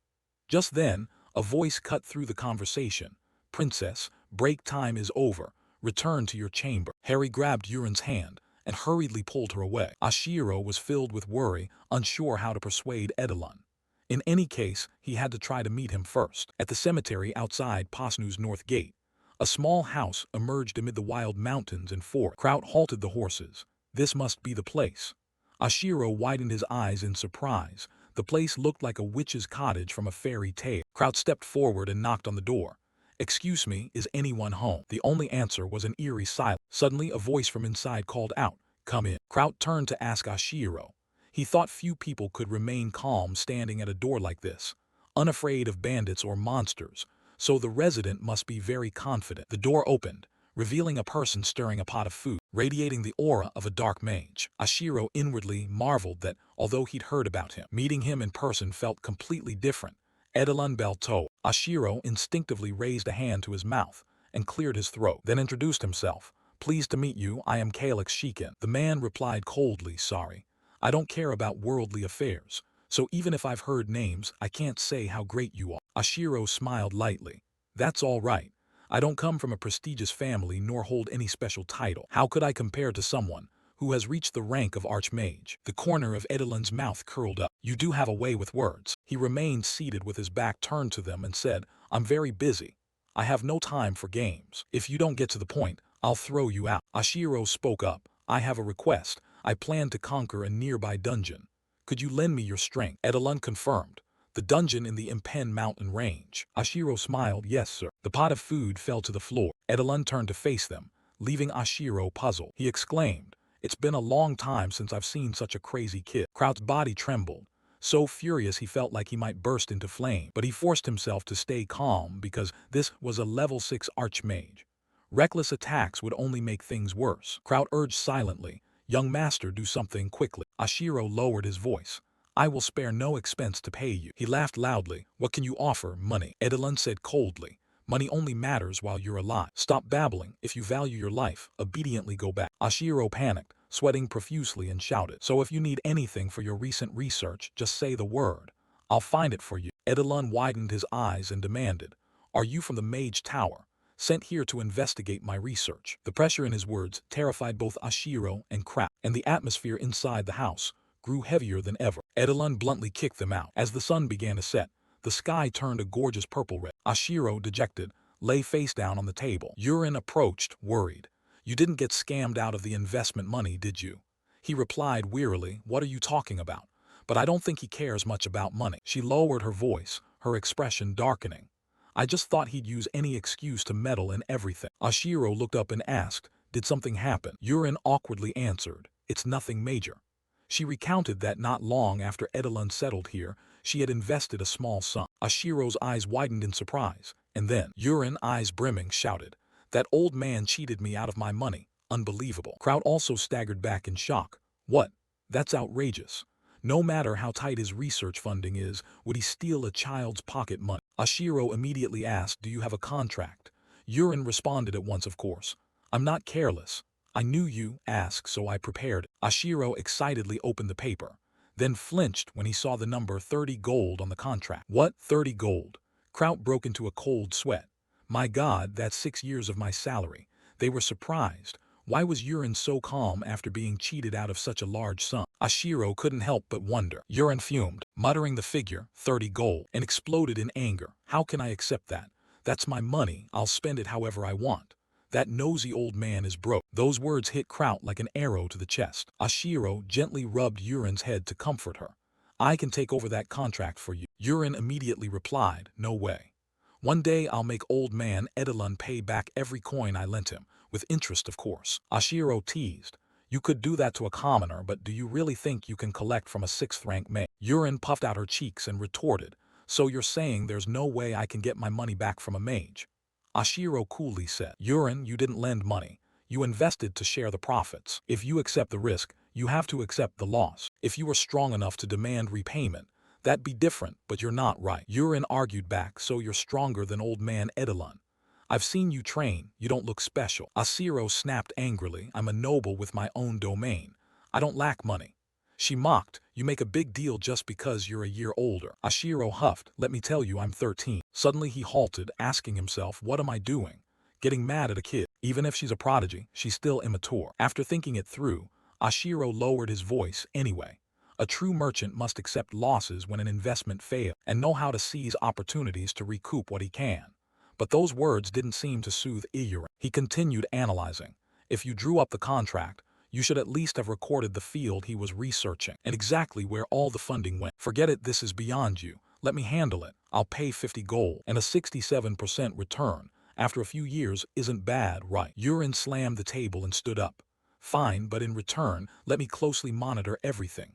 Just then, a voice cut through the conversation. "Princess, break time is over. Return to your chamber." Harry grabbed Yurin's hand and hurriedly pulled her away. Ashiro was filled with worry, unsure how to persuade Edelon. In any case, he had to try to meet him first. At the cemetery outside Posnu's north gate, a small house emerged amid the wild mountains and forest. Kraut halted the horses. This must be the place. Ashiro widened his eyes in surprise. The place looked like a witch's cottage from a fairy tale. Kraut stepped forward and knocked on the door. "Excuse me, is anyone home?" The only answer was an eerie silence. Suddenly, a voice from inside called out, "Come in." Kraut turned to ask Ashiro. He thought few people could remain calm standing at a door like this, unafraid of bandits or monsters, so the resident must be very confident. The door opened, revealing a person stirring a pot of food, radiating the aura of a dark mage. Ashiro inwardly marveled that, although he'd heard about him, meeting him in person felt completely different. Edelon Belto. Ashiro instinctively raised a hand to his mouth and cleared his throat, then introduced himself. "Pleased to meet you, I am Kalix Shikin." The man replied coldly, "Sorry. I don't care about worldly affairs, so even if I've heard names, I can't say how great you are." Ashiro smiled lightly. "That's all right. I don't come from a prestigious family nor hold any special title. How could I compare to someone who has reached the rank of Archmage?" The corner of Edelon's mouth curled up. "You do have a way with words." He remained seated with his back turned to them and said, "I'm very busy. I have no time for games. If you don't get to the point, I'll throw you out." Ashiro spoke up. "I have a request. I plan to conquer a nearby dungeon. Could you lend me your strength?" Edelon confirmed. "The dungeon in the Impen mountain range." Ashiro smiled, "Yes, sir." The pot of food fell to the floor. Edelon turned to face them, leaving Ashiro puzzled. He exclaimed, "It's been a long time since I've seen such a crazy kid." Kraut's body trembled, so furious he felt like he might burst into flame, but he forced himself to stay calm because this was a level 6 archmage. Reckless attacks would only make things worse. Kraut urged silently, "Young master, do something quickly." Ashiro lowered his voice. "I will spare no expense to pay you." He laughed loudly. "What can you offer?" "Money." Edelon said coldly. "Money only matters while you're alive. Stop babbling. If you value your life, obediently go back." Ashiro panicked, sweating profusely, and shouted, "So if you need anything for your recent research, just say the word. I'll find it for you." Edelon widened his eyes and demanded, "Are you from the Mage Tower? Sent here to investigate my research?" The pressure in his words terrified both Ashiro and Kraut, and the atmosphere inside the house grew heavier than ever. Edelon bluntly kicked them out. As the sun began to set, the sky turned a gorgeous purple-red. Ashiro, dejected, lay face down on the table. Yurin approached, worried. "You didn't get scammed out of the investment money, did you?" He replied wearily, "What are you talking about? But I don't think he cares much about money." She lowered her voice, her expression darkening. "I just thought he'd use any excuse to meddle in everything." Ashiro looked up and asked, "Did something happen?" Yurin awkwardly answered, "It's nothing major." She recounted that not long after Edelon settled here, she had invested a small sum. Ashiro's eyes widened in surprise, and then, Yurin, eyes brimming, shouted, "That old man cheated me out of my money. Unbelievable." Kraut also staggered back in shock. "What? That's outrageous. No matter how tight his research funding is, would he steal a child's pocket money?" Ashiro immediately asked, "Do you have a contract?" Yurin responded at once, "Of course. I'm not careless. I knew you asked, so I prepared it." Ashiro excitedly opened the paper, then flinched when he saw the number 30 gold on the contract. "What, 30 gold?" Kraut broke into a cold sweat. "My God, that's 6 years of my salary." They were surprised. Why was Yurin so calm after being cheated out of such a large sum? Ashiro couldn't help but wonder. Yurin fumed. muttering the figure, 30 gold, and exploded in anger. How can I accept that? That's my money, I'll spend it however I want. That nosy old man is broke. Those words hit Kraut like an arrow to the chest. Ashiro gently rubbed Urin's head to comfort her. I can take over that contract for you. Urin immediately replied, no way. One day I'll make old man Edelon pay back every coin I lent him, with interest of course. Ashiro teased. You could do that to a commoner, but do you really think you can collect from a 6th-rank mage? Urin puffed out her cheeks and retorted, so you're saying there's no way I can get my money back from a mage? Ashiro coolly said, Urin, you didn't lend money. You invested to share the profits. If you accept the risk, you have to accept the loss. If you were strong enough to demand repayment, that'd be different, but you're not right. Urin argued back, so you're stronger than old man Edelon. I've seen you train, you don't look special. Ashiro snapped angrily, I'm a noble with my own domain. I don't lack money. She mocked, you make a big deal just because you're a year older. Ashiro huffed, let me tell you I'm 13. Suddenly he halted, asking himself, what am I doing? Getting mad at a kid. Even if she's a prodigy, she's still immature. After thinking it through, Ashiro lowered his voice anyway. A true merchant must accept losses when an investment fails, and know how to seize opportunities to recoup what he can. But those words didn't seem to soothe Urin. He continued analyzing. If you drew up the contract, you should at least have recorded the field he was researching and exactly where all the funding went. Forget it, this is beyond you. Let me handle it. I'll pay 50 gold, and a 67% return after a few years isn't bad, right? Urin slammed the table and stood up. Fine, but in return, let me closely monitor everything.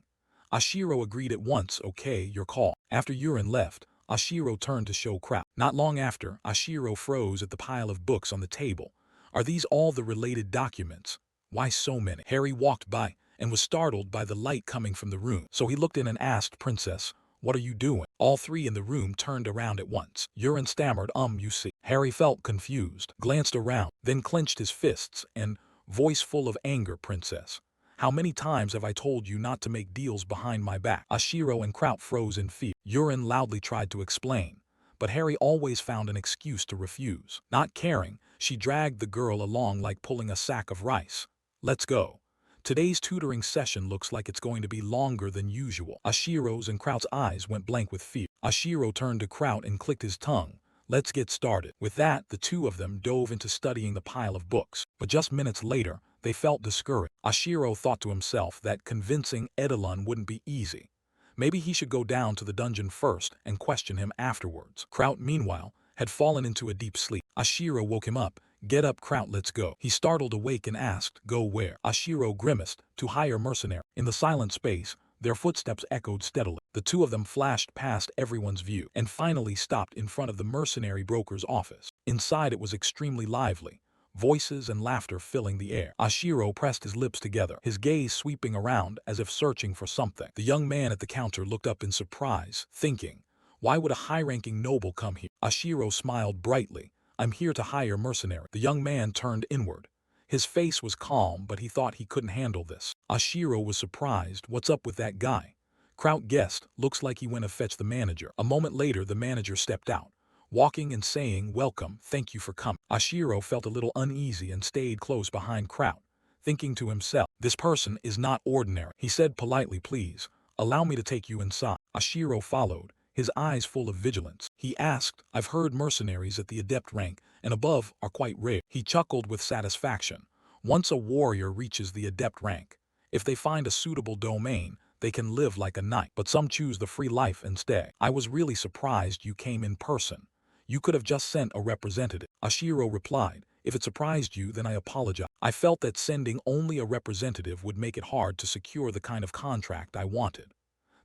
Ashiro agreed at once, okay, your call. After Urin left, Ashiro turned to show Kraut. Not long after, Ashiro froze at the pile of books on the table. Are these all the related documents? Why so many? Harry walked by and was startled by the light coming from the room. So he looked in and asked, Princess, what are you doing? All three in the room turned around at once. Urin stammered, you see. Harry felt confused, glanced around, then clenched his fists and, voice full of anger, Princess. How many times have I told you not to make deals behind my back? Ashiro and Kraut froze in fear. Urin loudly tried to explain, but Harry always found an excuse to refuse. Not caring, she dragged the girl along like pulling a sack of rice. Let's go. Today's tutoring session looks like it's going to be longer than usual. Ashiro's and Kraut's eyes went blank with fear. Ashiro turned to Kraut and clicked his tongue. Let's get started. With that, the two of them dove into studying the pile of books. But just minutes later, they felt discouraged. Ashiro thought to himself that convincing Edelon wouldn't be easy. Maybe he should go down to the dungeon first and question him afterwards. Kraut, meanwhile, had fallen into a deep sleep. Ashiro woke him up. Get up, Kraut, let's go. He startled awake and asked, go where? Ashiro grimaced, to hire mercenary. In the silent space, their footsteps echoed steadily. The two of them flashed past everyone's view and finally stopped in front of the mercenary broker's office. Inside it was extremely lively, voices and laughter filling the air. Ashiro pressed his lips together, his gaze sweeping around as if searching for something. The young man at the counter looked up in surprise, thinking, why would a high-ranking noble come here? Ashiro smiled brightly. I'm here to hire mercenary. The young man turned inward. His face was calm, but he thought he couldn't handle this. Ashiro was surprised. What's up with that guy? Kraut guessed. Looks like he went to fetch the manager. A moment later, the manager stepped out, walking and saying, welcome, thank you for coming. Ashiro felt a little uneasy and stayed close behind Kraut, thinking to himself, this person is not ordinary. He said politely, please, allow me to take you inside. Ashiro followed, his eyes full of vigilance. He asked, I've heard mercenaries at the adept rank and above are quite rare. He chuckled with satisfaction. Once a warrior reaches the adept rank, if they find a suitable domain, they can live like a knight, but some choose the free life instead. I was really surprised you came in person. You could have just sent a representative. Ashiro replied, if it surprised you, then I apologize. I felt that sending only a representative would make it hard to secure the kind of contract I wanted.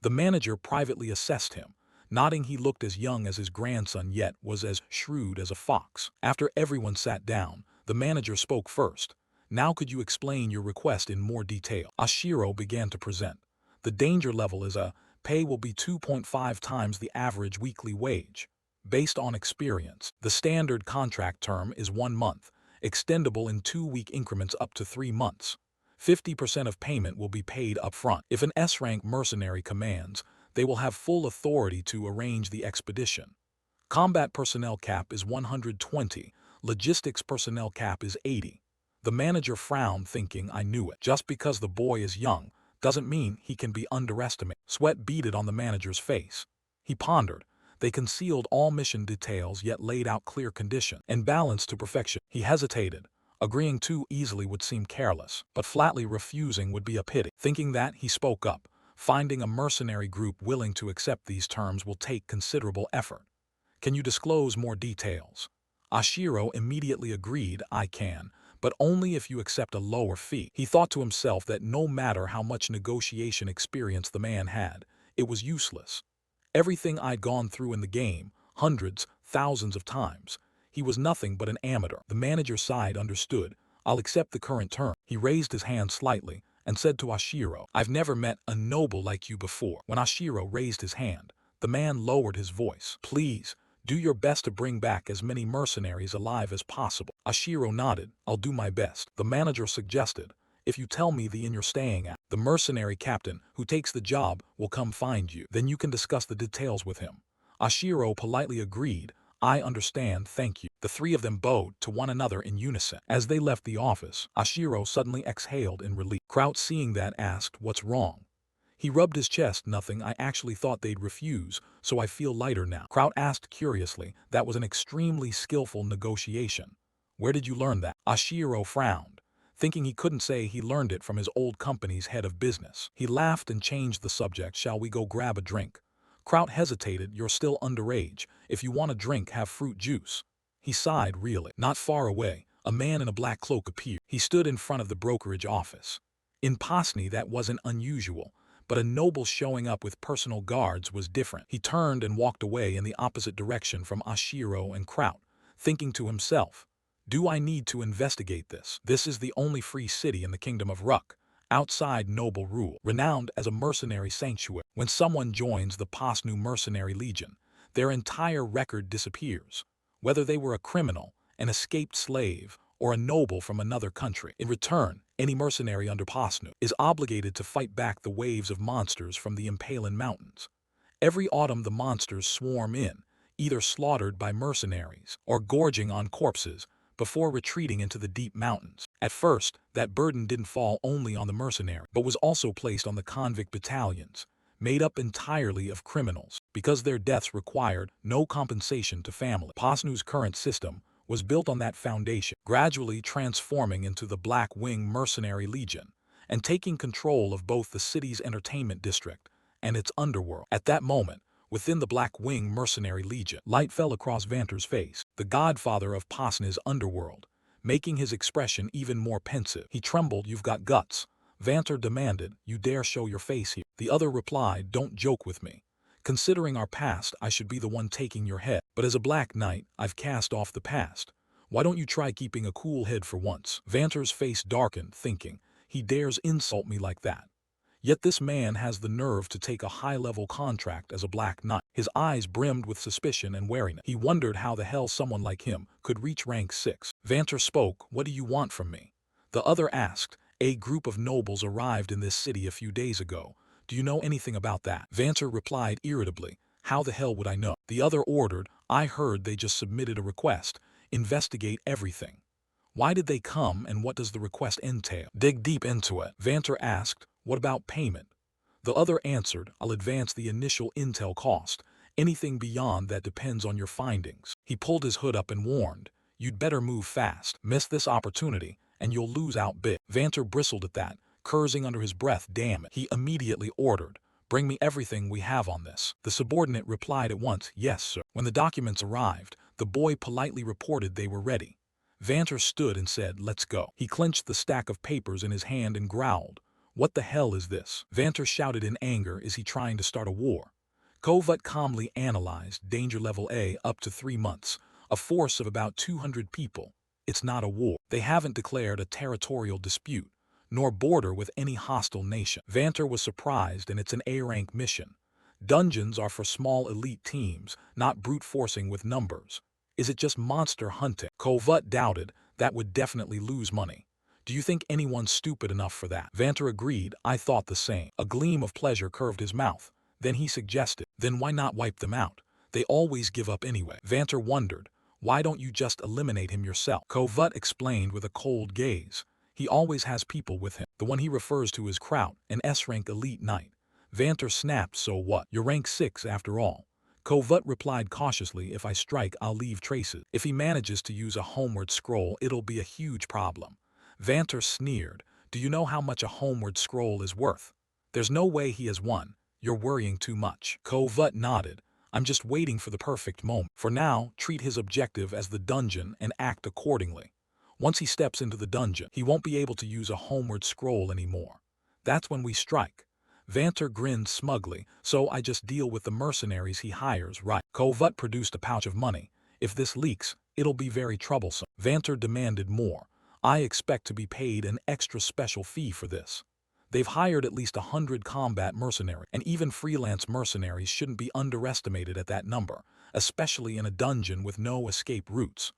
The manager privately assessed him. Nodding, he looked as young as his grandson yet was as shrewd as a fox. After everyone sat down, the manager spoke first. Now could you explain your request in more detail? Ashiro began to present. The danger level is pay will be 2.5 times the average weekly wage. Based on experience, the standard contract term is 1 month, extendable in 2-week increments up to 3 months. 50% of payment will be paid up front. If an S-rank mercenary commands, they will have full authority to arrange the expedition. Combat personnel cap is 120, logistics personnel cap is 80. The manager frowned, thinking, I knew it. Just because the boy is young doesn't mean he can be underestimated. Sweat beaded on the manager's face. He pondered. They concealed all mission details yet laid out clear conditions and balanced to perfection. He hesitated. Agreeing too easily would seem careless, but flatly refusing would be a pity. Thinking that, he spoke up. Finding a mercenary group willing to accept these terms will take considerable effort. Can you disclose more details? Ashiro immediately agreed, I can, but only if you accept a lower fee. He thought to himself that no matter how much negotiation experience the man had, it was useless. Everything I'd gone through in the game, hundreds, thousands of times. He was nothing but an amateur. The manager sighed, understood. I'll accept the current term. He raised his hand slightly and said to Ashiro, I've never met a noble like you before. When Ashiro raised his hand, the man lowered his voice. Please, do your best to bring back as many mercenaries alive as possible. Ashiro nodded. I'll do my best. The manager suggested, if you tell me the inn you're staying at, the mercenary captain who takes the job will come find you. Then you can discuss the details with him. Ashiro politely agreed. I understand, thank you. The three of them bowed to one another in unison. As they left the office, Ashiro suddenly exhaled in relief. Kraut, seeing that, asked, what's wrong? He rubbed his chest. Nothing, I actually thought they'd refuse, so I feel lighter now. Kraut asked curiously. That was an extremely skillful negotiation. Where did you learn that? Ashiro frowned, thinking he couldn't say he learned it from his old company's head of business. He laughed and changed the subject. Shall we go grab a drink? Kraut hesitated. You're still underage. If you want a drink, have fruit juice. He sighed, really. Not far away, a man in a black cloak appeared. He stood in front of the brokerage office. In Pasni that wasn't unusual, but a noble showing up with personal guards was different. He turned and walked away in the opposite direction from Ashiro and Kraut, thinking to himself, do I need to investigate this? This is the only free city in the kingdom of Ruck, outside noble rule, renowned as a mercenary sanctuary. When someone joins the Pasnu Mercenary Legion, their entire record disappears, whether they were a criminal, an escaped slave, or a noble from another country. In return, any mercenary under Pasnu is obligated to fight back the waves of monsters from the Impalin Mountains. Every autumn the monsters swarm in, either slaughtered by mercenaries or gorging on corpses, before retreating into the deep mountains. At first, that burden didn't fall only on the mercenary, but was also placed on the convict battalions, made up entirely of criminals, because their deaths required no compensation to family. Pasnu's current system was built on that foundation, gradually transforming into the Black Wing Mercenary Legion, and taking control of both the city's entertainment district and its underworld. At that moment, within the Black Wing Mercenary Legion, light fell across Vanter's face, the godfather of Pasna's underworld, making his expression even more pensive. He trembled. You've got guts. Vanter demanded, you dare show your face here? The other replied, don't joke with me. Considering our past, I should be the one taking your head. But as a Black Knight, I've cast off the past. Why don't you try keeping a cool head for once? Vanter's face darkened, thinking, he dares insult me like that. Yet this man has the nerve to take a high-level contract as a Black Knight. His eyes brimmed with suspicion and wariness. He wondered how the hell someone like him could reach rank 6. Vanter spoke, what do you want from me? The other asked, a group of nobles arrived in this city a few days ago. Do you know anything about that? Vanter replied irritably, how the hell would I know? The other ordered, I heard they just submitted a request. Investigate everything. Why did they come and what does the request entail? Dig deep into it. Vanter asked, what about payment? The other answered, I'll advance the initial intel cost. Anything beyond that depends on your findings. He pulled his hood up and warned, you'd better move fast. Miss this opportunity, and you'll lose out big. Vanter bristled at that, cursing under his breath, damn it. He immediately ordered, bring me everything we have on this. The subordinate replied at once, yes, sir. When the documents arrived, the boy politely reported they were ready. Vanter stood and said, let's go. He clenched the stack of papers in his hand and growled, what the hell is this? Vanter shouted in anger, is he trying to start a war? Kovut calmly analyzed, danger level A up to 3 months, a force of about 200 people. It's not a war. They haven't declared a territorial dispute, nor border with any hostile nation. Vanter was surprised, and it's an A-rank mission. Dungeons are for small elite teams, not brute forcing with numbers. Is it just monster hunting? Kovut doubted, that would definitely lose money. Do you think anyone's stupid enough for that? Vanter agreed, I thought the same. A gleam of pleasure curved his mouth. Then he suggested, then why not wipe them out? They always give up anyway. Vanter wondered, why don't you just eliminate him yourself? Kovut explained with a cold gaze. He always has people with him. The one he refers to as Kraut, an S-rank elite knight. Vanter snapped, so what? You're rank 6 after all. Kovut replied cautiously, if I strike, I'll leave traces. If he manages to use a homeward scroll, it'll be a huge problem. Vanter sneered. Do you know how much a homeward scroll is worth? There's no way he has one. You're worrying too much. Kovut nodded. I'm just waiting for the perfect moment. For now, treat his objective as the dungeon and act accordingly. Once he steps into the dungeon, he won't be able to use a homeward scroll anymore. That's when we strike. Vanter grinned smugly, so I just deal with the mercenaries he hires, right? Kovut produced a pouch of money. If this leaks, it'll be very troublesome. Vanter demanded more. I expect to be paid an extra special fee for this. They've hired at least 100 combat mercenaries, and even freelance mercenaries shouldn't be underestimated at that number, especially in a dungeon with no escape routes.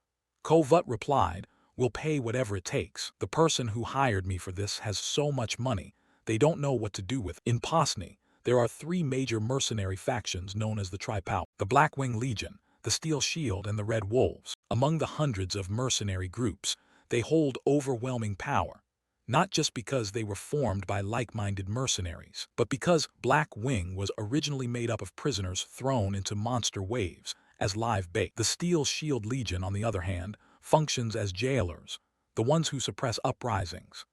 Kovut replied, we'll pay whatever it takes. The person who hired me for this has so much money, they don't know what to do with it. In Posny, there are 3 major mercenary factions known as the Tripower, the Blackwing Legion, the Steel Shield, and the Red Wolves. Among the hundreds of mercenary groups, they hold overwhelming power, not just because they were formed by like-minded mercenaries, but because Black Wing was originally made up of prisoners thrown into monster waves as live bait. The Steel Shield Legion, on the other hand, functions as jailers, the ones who suppress uprisings.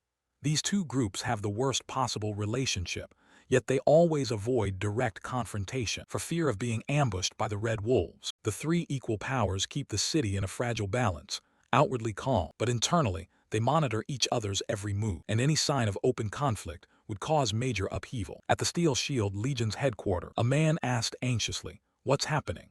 These two groups have the worst possible relationship, yet they always avoid direct confrontation for fear of being ambushed by the Red Wolves. The 3 equal powers keep the city in a fragile balance, outwardly calm, but internally they monitor each other's every move, and any sign of open conflict would cause major upheaval. At the Steel Shield Legion's headquarters, a man asked anxiously, "What's happening?"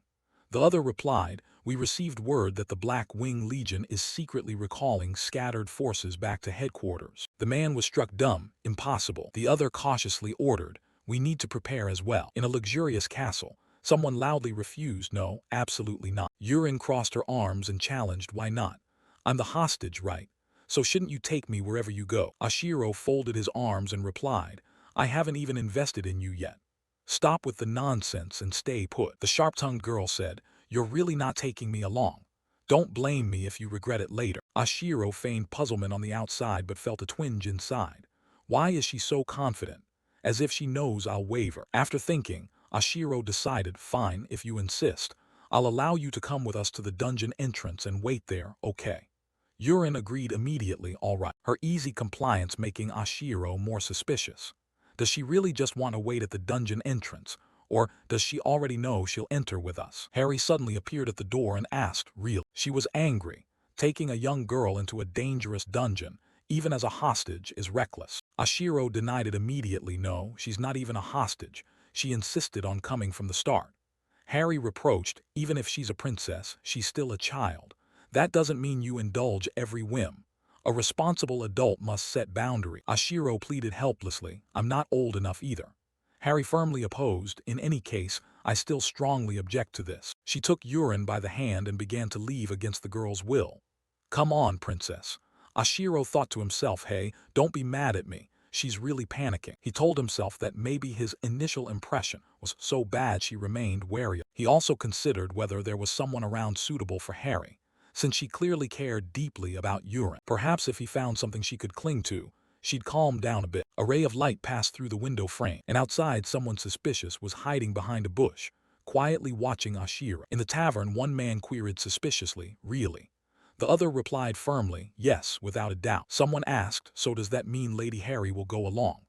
The other replied, "We received word that the Black Wing Legion is secretly recalling scattered forces back to headquarters." The man was struck dumb. Impossible. The other cautiously ordered, "We need to prepare as well." In a luxurious castle, someone loudly refused, "No, absolutely not." Yurin crossed her arms and challenged, "Why not? I'm the hostage, right? So shouldn't you take me wherever you go?" Ashiro folded his arms and replied, "I haven't even invested in you yet. Stop with the nonsense and stay put." The sharp-tongued girl said, "You're really not taking me along. Don't blame me if you regret it later." Ashiro feigned puzzlement on the outside but felt a twinge inside. Why is she so confident? As if she knows I'll waver. After thinking, Ashiro decided, "Fine, if you insist. I'll allow you to come with us to the dungeon entrance and wait there, okay?" Yurin agreed immediately, all right, her easy compliance making Ashiro more suspicious. Does she really just want to wait at the dungeon entrance, or does she already know she'll enter with us? Harry suddenly appeared at the door and asked, "Real?" She was angry. Taking a young girl into a dangerous dungeon, even as a hostage, is reckless. Ashiro denied it immediately. "No, she's not even a hostage. She insisted on coming from the start." Harry reproached, "Even if she's a princess, she's still a child. That doesn't mean you indulge every whim. A responsible adult must set boundaries." Ashiro pleaded helplessly, "I'm not old enough either." Harry firmly opposed, "In any case, I still strongly object to this." She took Yurin by the hand and began to leave against the girl's will. "Come on, princess." Ashiro thought to himself, "Hey, don't be mad at me. She's really panicking." He told himself that maybe his initial impression was so bad she remained wary. He also considered whether there was someone around suitable for Harry, since she clearly cared deeply about Yurin. Perhaps if he found something she could cling to, she'd calm down a bit. A ray of light passed through the window frame, and outside someone suspicious was hiding behind a bush, quietly watching Ashiro. In the tavern, one man queried suspiciously, "Really?" The other replied firmly, "Yes, without a doubt." Someone asked, "So does that mean Lady Harry will go along?"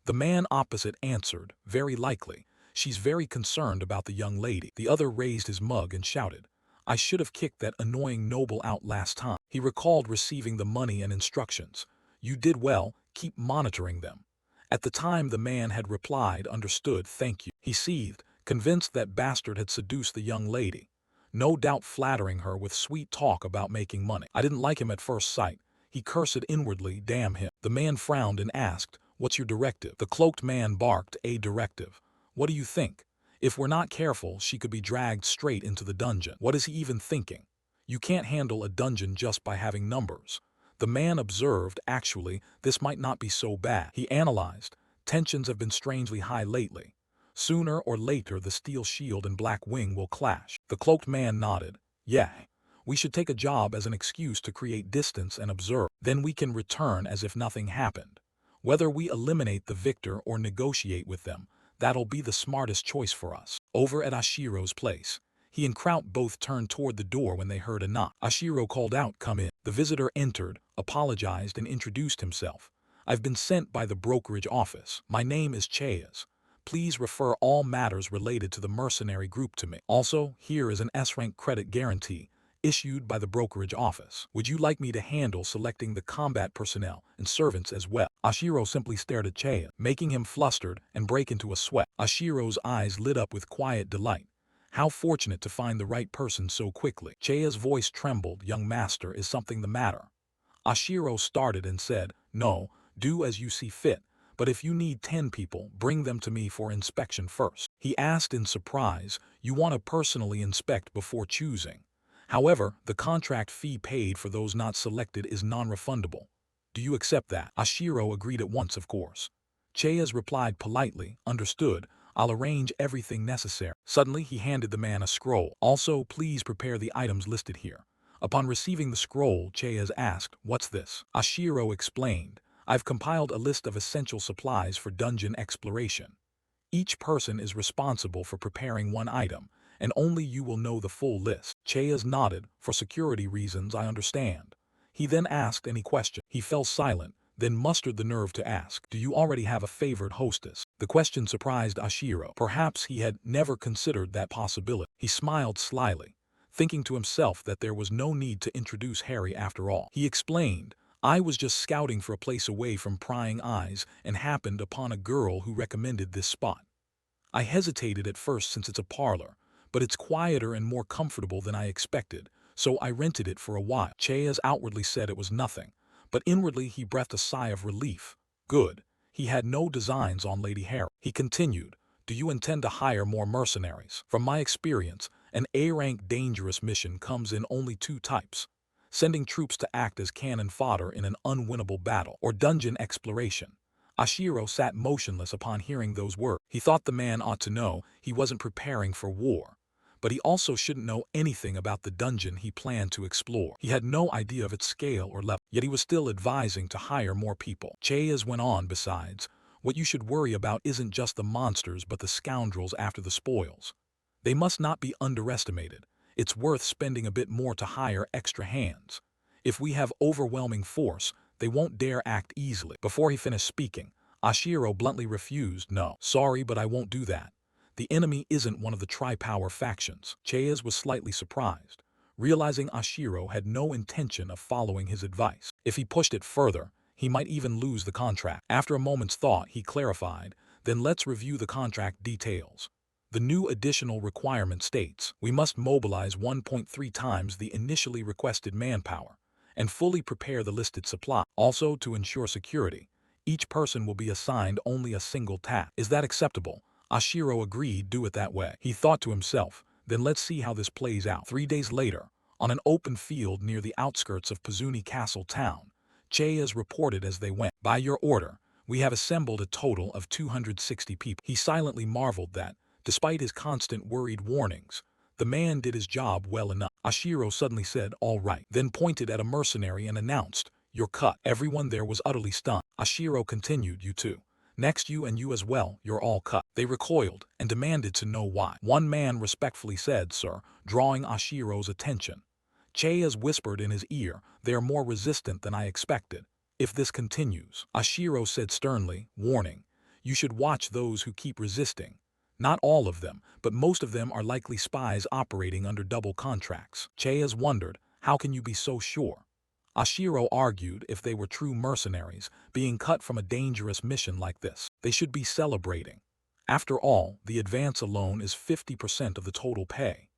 The man opposite answered, "Very likely. She's very concerned about the young lady." The other raised his mug and shouted, "I should have kicked that annoying noble out last time." He recalled receiving the money and instructions. "You did well, keep monitoring them." At the time the man had replied, "Understood, thank you." He seethed, convinced that bastard had seduced the young lady, no doubt flattering her with sweet talk about making money. "I didn't like him at first sight." He cursed inwardly, "Damn him." The man frowned and asked, "What's your directive?" The cloaked man barked, "A directive. What do you think? If we're not careful, she could be dragged straight into the dungeon." What is he even thinking? You can't handle a dungeon just by having numbers. The man observed, actually, this might not be so bad. He analyzed, tensions have been strangely high lately. Sooner or later the Steel Shield and Black Wing will clash. The cloaked man nodded. "Yeah. We should take a job as an excuse to create distance and observe. Then we can return as if nothing happened. Whether we eliminate the victor or negotiate with them, that'll be the smartest choice for us. Over at Ashiro's place, he and Kraut both turned toward the door when they heard a knock. Ashiro called out, "Come in." The visitor entered, apologized, and introduced himself. "I've been sent by the brokerage office. My name is Chayas. Please refer all matters related to the mercenary group to me. Also, here is an S-rank credit guarantee issued by the brokerage office. Would you like me to handle selecting the combat personnel and servants as well?" Ashiro simply stared at Chayas, making him flustered and break into a sweat. Ashiro's eyes lit up with quiet delight. How fortunate to find the right person so quickly. Chaya's voice trembled. "Young master, is something the matter?" Ashiro started and said, "No, do as you see fit, but if you need 10 people, bring them to me for inspection first." He asked in surprise, "You want to personally inspect before choosing? However, the contract fee paid for those not selected is non-refundable. Do you accept that?" Ashiro agreed at once, of course. Chayas replied politely, "Understood. I'll arrange everything necessary." Suddenly, he handed the man a scroll. "Also, please prepare the items listed here." Upon receiving the scroll, Chayas asked, "What's this?" Ashiro explained, "I've compiled a list of essential supplies for dungeon exploration. Each person is responsible for preparing one item, and only you will know the full list." Chayas nodded. "For security reasons, I understand." He then asked any question. He fell silent, then mustered the nerve to ask, "Do you already have a favored hostess?" The question surprised Ashiro. Perhaps he had never considered that possibility. He smiled slyly, thinking to himself that there was no need to introduce Harry after all. He explained, "I was just scouting for a place away from prying eyes and happened upon a girl who recommended this spot. I hesitated at first since it's a parlor, but it's quieter and more comfortable than I expected, so I rented it for a while." Chayas outwardly said it was nothing, but inwardly he breathed a sigh of relief. Good. He had no designs on Lady Harry. He continued, "Do you intend to hire more mercenaries? From my experience, an A-rank dangerous mission comes in only 2 types. Sending troops to act as cannon fodder in an unwinnable battle, or dungeon exploration." Ashiro sat motionless upon hearing those words. He thought the man ought to know he wasn't preparing for war, but he also shouldn't know anything about the dungeon he planned to explore. He had no idea of its scale or level, yet he was still advising to hire more people. Chayas went on, "Besides, what you should worry about isn't just the monsters but the scoundrels after the spoils. They must not be underestimated. It's worth spending a bit more to hire extra hands. If we have overwhelming force, they won't dare act easily." Before he finished speaking, Ashiro bluntly refused. "No, sorry, but I won't do that. The enemy isn't one of the tri-power factions." Chayas was slightly surprised, realizing Ashiro had no intention of following his advice. If he pushed it further, he might even lose the contract. After a moment's thought, he clarified, "Then let's review the contract details. The new additional requirement states, we must mobilize 1.3 times the initially requested manpower and fully prepare the listed supply. Also, to ensure security, each person will be assigned only a single task. Is that acceptable?" Ashiro agreed. "Do it that way." He thought to himself, "Then let's see how this plays out." 3 days later, on an open field near the outskirts of Pazuni Castle town, Chayas reported as they went, "By your order, we have assembled a total of 260 people." He silently marveled that, despite his constant worried warnings, the man did his job well enough. Ashiro suddenly said, "All right," then pointed at a mercenary and announced, "You're cut." Everyone there was utterly stunned. Ashiro continued, "You too. Next, you and you as well, you're all cut." They recoiled and demanded to know why. One man respectfully said, "Sir," drawing Ashiro's attention. Chayas whispered in his ear, "They are more resistant than I expected. If this continues," Ashiro said sternly, warning, "you should watch those who keep resisting. Not all of them, but most of them are likely spies operating under double contracts." Chayas wondered, "How can you be so sure?" Ashiro argued, if they were true mercenaries, being cut from a dangerous mission like this, they should be celebrating. After all, the advance alone is 50% of the total pay.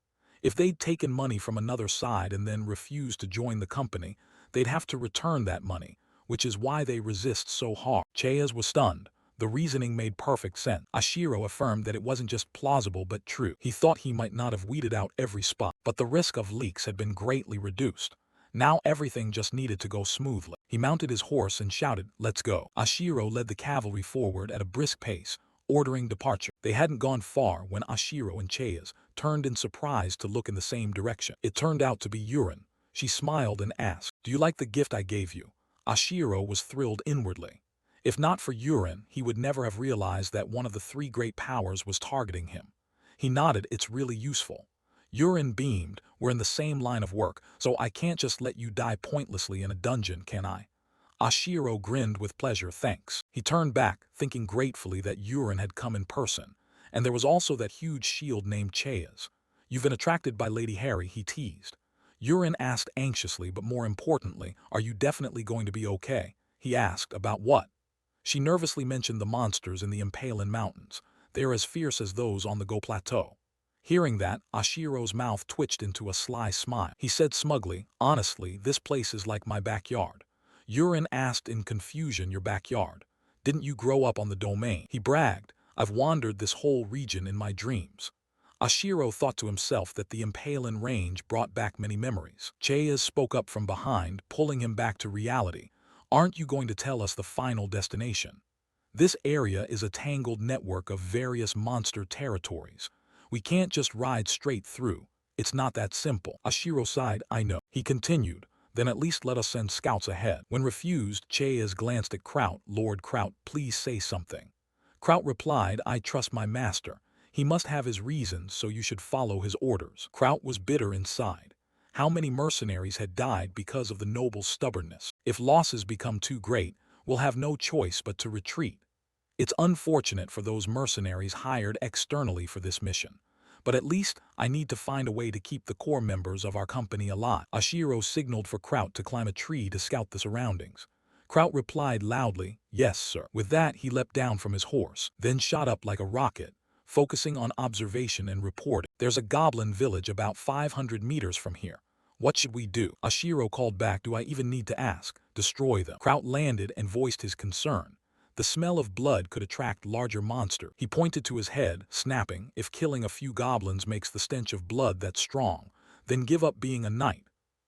If they'd taken money from another side and then refused to join the company, they'd have to return that money, which is why they resist so hard. Chayas was stunned. The reasoning made perfect sense. Ashiro affirmed that it wasn't just plausible but true. He thought he might not have weeded out every spot, but the risk of leaks had been greatly reduced. Now everything just needed to go smoothly. He mounted his horse and shouted, "Let's go." Ashiro led the cavalry forward at a brisk pace, ordering departure. They hadn't gone far when Ashiro and Chayas turned in surprise to look in the same direction. It turned out to be Yurin. She smiled and asked, "Do you like the gift I gave you?" Ashiro was thrilled inwardly. If not for Yurin, he would never have realized that one of the three great powers was targeting him. He nodded, "It's really useful." Yurin beamed, "We're in the same line of work, so I can't just let you die pointlessly in a dungeon, can I?" Ashiro grinned with pleasure, "Thanks." He turned back, thinking gratefully that Yurin had come in person. And there was also that huge shield named Chea's. "You've been attracted by Lady Harry," he teased. Yurin asked anxiously, but more importantly, "Are you definitely going to be okay?" He asked, "About what?" She nervously mentioned the monsters in the Impalan Mountains. "They are as fierce as those on the Go Plateau." Hearing that, Ashiro's mouth twitched into a sly smile. He said smugly, "Honestly, this place is like my backyard." Yurin asked in confusion, "Your backyard? Didn't you grow up on the domain?" He bragged, "I've wandered this whole region in my dreams." Ashiro thought to himself that the Impalan range brought back many memories. Chayas spoke up from behind, pulling him back to reality. "Aren't you going to tell us the final destination? This area is a tangled network of various monster territories. We can't just ride straight through. It's not that simple." Ashiro sighed, "I know." He continued, "Then at least let us send scouts ahead." When refused, Chayas glanced at Kraut. "Lord Kraut, please say something." Kraut replied, "I trust my master. He must have his reasons, so you should follow his orders." Kraut was bitter inside. How many mercenaries had died because of the noble's stubbornness? If losses become too great, we'll have no choice but to retreat. It's unfortunate for those mercenaries hired externally for this mission. But at least I need to find a way to keep the core members of our company alive. Ashiro signaled for Kraut to climb a tree to scout the surroundings. Kraut replied loudly, "Yes, sir." With that, he leapt down from his horse, then shot up like a rocket, focusing on observation and reporting. "There's a goblin village about 500 meters from here. What should we do?" Ashiro called back, "Do I even need to ask? Destroy them." Kraut landed and voiced his concern. The smell of blood could attract larger monsters. He pointed to his head, snapping, "If killing a few goblins makes the stench of blood that strong, then give up being a knight.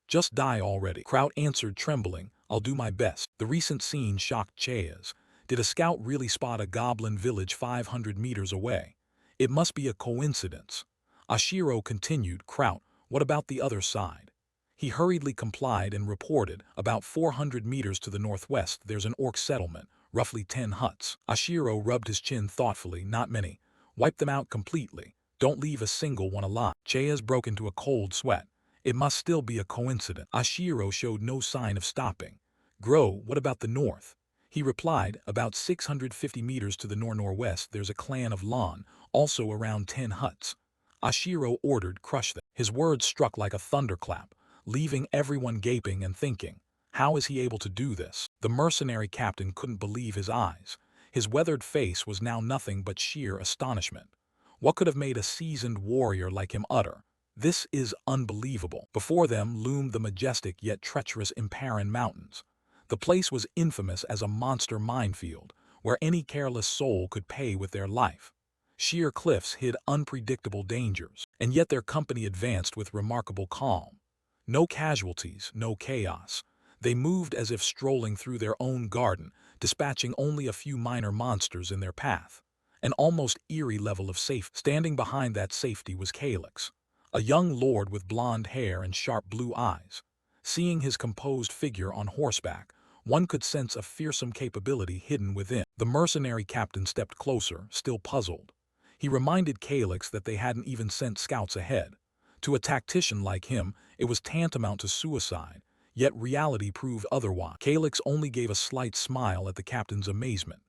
Just die already." Kraut answered, trembling, "I'll do my best." The recent scene shocked Chayas. Did a scout really spot a goblin village 500 meters away? It must be a coincidence. Ashiro continued, "Kraut, what about the other side?" He hurriedly complied and reported, "About 400 meters to the northwest there's an orc settlement, roughly 10 huts." Ashiro rubbed his chin thoughtfully, "Not many. Wipe them out completely. Don't leave a single one alive." Chayas broke into a cold sweat. It must still be a coincidence. Ashiro showed no sign of stopping. "Grow, what about the north?" He replied, "About 650 meters to the northwest there's a clan of Lan, also around 10 huts." Ashiro ordered, "Crush them." His words struck like a thunderclap, leaving everyone gaping and thinking, how is he able to do this? The mercenary captain couldn't believe his eyes. His weathered face was now nothing but sheer astonishment. What could have made a seasoned warrior like him utter, "This is unbelievable"? Before them loomed the majestic yet treacherous Impalan Mountains. The place was infamous as a monster minefield, where any careless soul could pay with their life. Sheer cliffs hid unpredictable dangers, and yet their company advanced with remarkable calm. No casualties, no chaos. They moved as if strolling through their own garden, dispatching only a few minor monsters in their path. An almost eerie level of safety. Standing behind that safety was Calyx, a young lord with blonde hair and sharp blue eyes. Seeing his composed figure on horseback, one could sense a fearsome capability hidden within. The mercenary captain stepped closer, still puzzled. He reminded Calyx that they hadn't even sent scouts ahead. To a tactician like him, it was tantamount to suicide. Yet reality proved otherwise. Calyx only gave a slight smile at the captain's amazement.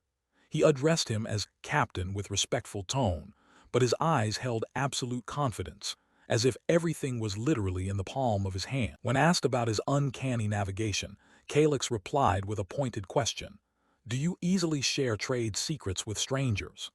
He addressed him as "Captain" with respectful tone, but his eyes held absolute confidence, as if everything was literally in the palm of his hand. When asked about his uncanny navigation, Calyx replied with a pointed question, "Do you easily share trade secrets with strangers?"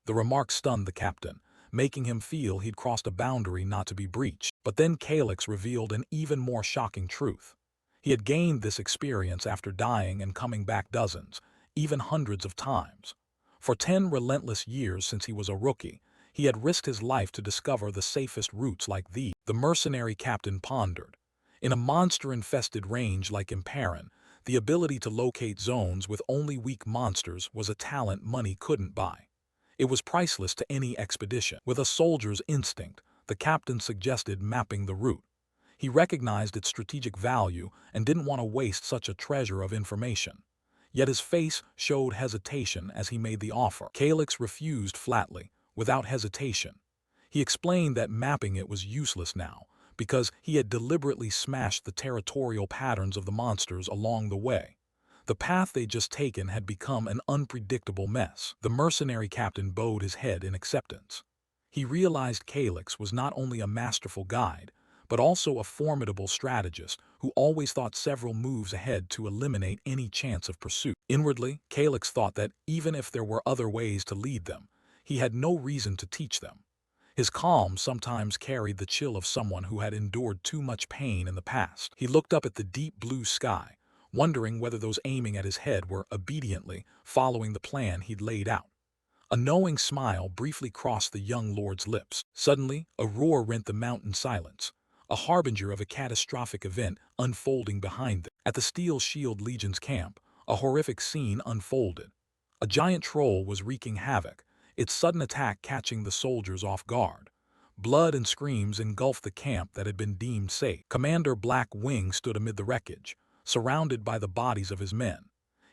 The remark stunned the captain, making him feel he'd crossed a boundary not to be breached. But then Calyx revealed an even more shocking truth. He had gained this experience after dying and coming back dozens, even hundreds of times. For 10 relentless years since he was a rookie, he had risked his life to discover the safest routes like these. The mercenary captain pondered. In a monster-infested range like Impalan, the ability to locate zones with only weak monsters was a talent money couldn't buy. It was priceless to any expedition. With a soldier's instinct, The captain suggested mapping the route. He recognized its strategic value and didn't want to waste such a treasure of information. Yet his face showed hesitation as he made the offer. Calyx refused flatly, without hesitation. He explained that mapping it was useless now, because he had deliberately smashed the territorial patterns of the monsters along the way. The path they'd just taken had become an unpredictable mess. The mercenary captain bowed his head in acceptance. He realized Calyx was not only a masterful guide, but also a formidable strategist who always thought several moves ahead to eliminate any chance of pursuit. Inwardly, Calyx thought that even if there were other ways to lead them, he had no reason to teach them. His calm sometimes carried the chill of someone who had endured too much pain in the past. He looked up at the deep blue sky, wondering whether those aiming at his head were obediently following the plan he'd laid out. A knowing smile briefly crossed the young lord's lips. Suddenly, a roar rent the mountain silence, a harbinger of a catastrophic event unfolding behind them. At the Steel Shield Legion's camp, a horrific scene unfolded. A giant troll was wreaking havoc, its sudden attack catching the soldiers off guard. Blood and screams engulfed the camp that had been deemed safe. Commander Black Wing stood amid the wreckage, surrounded by the bodies of his men.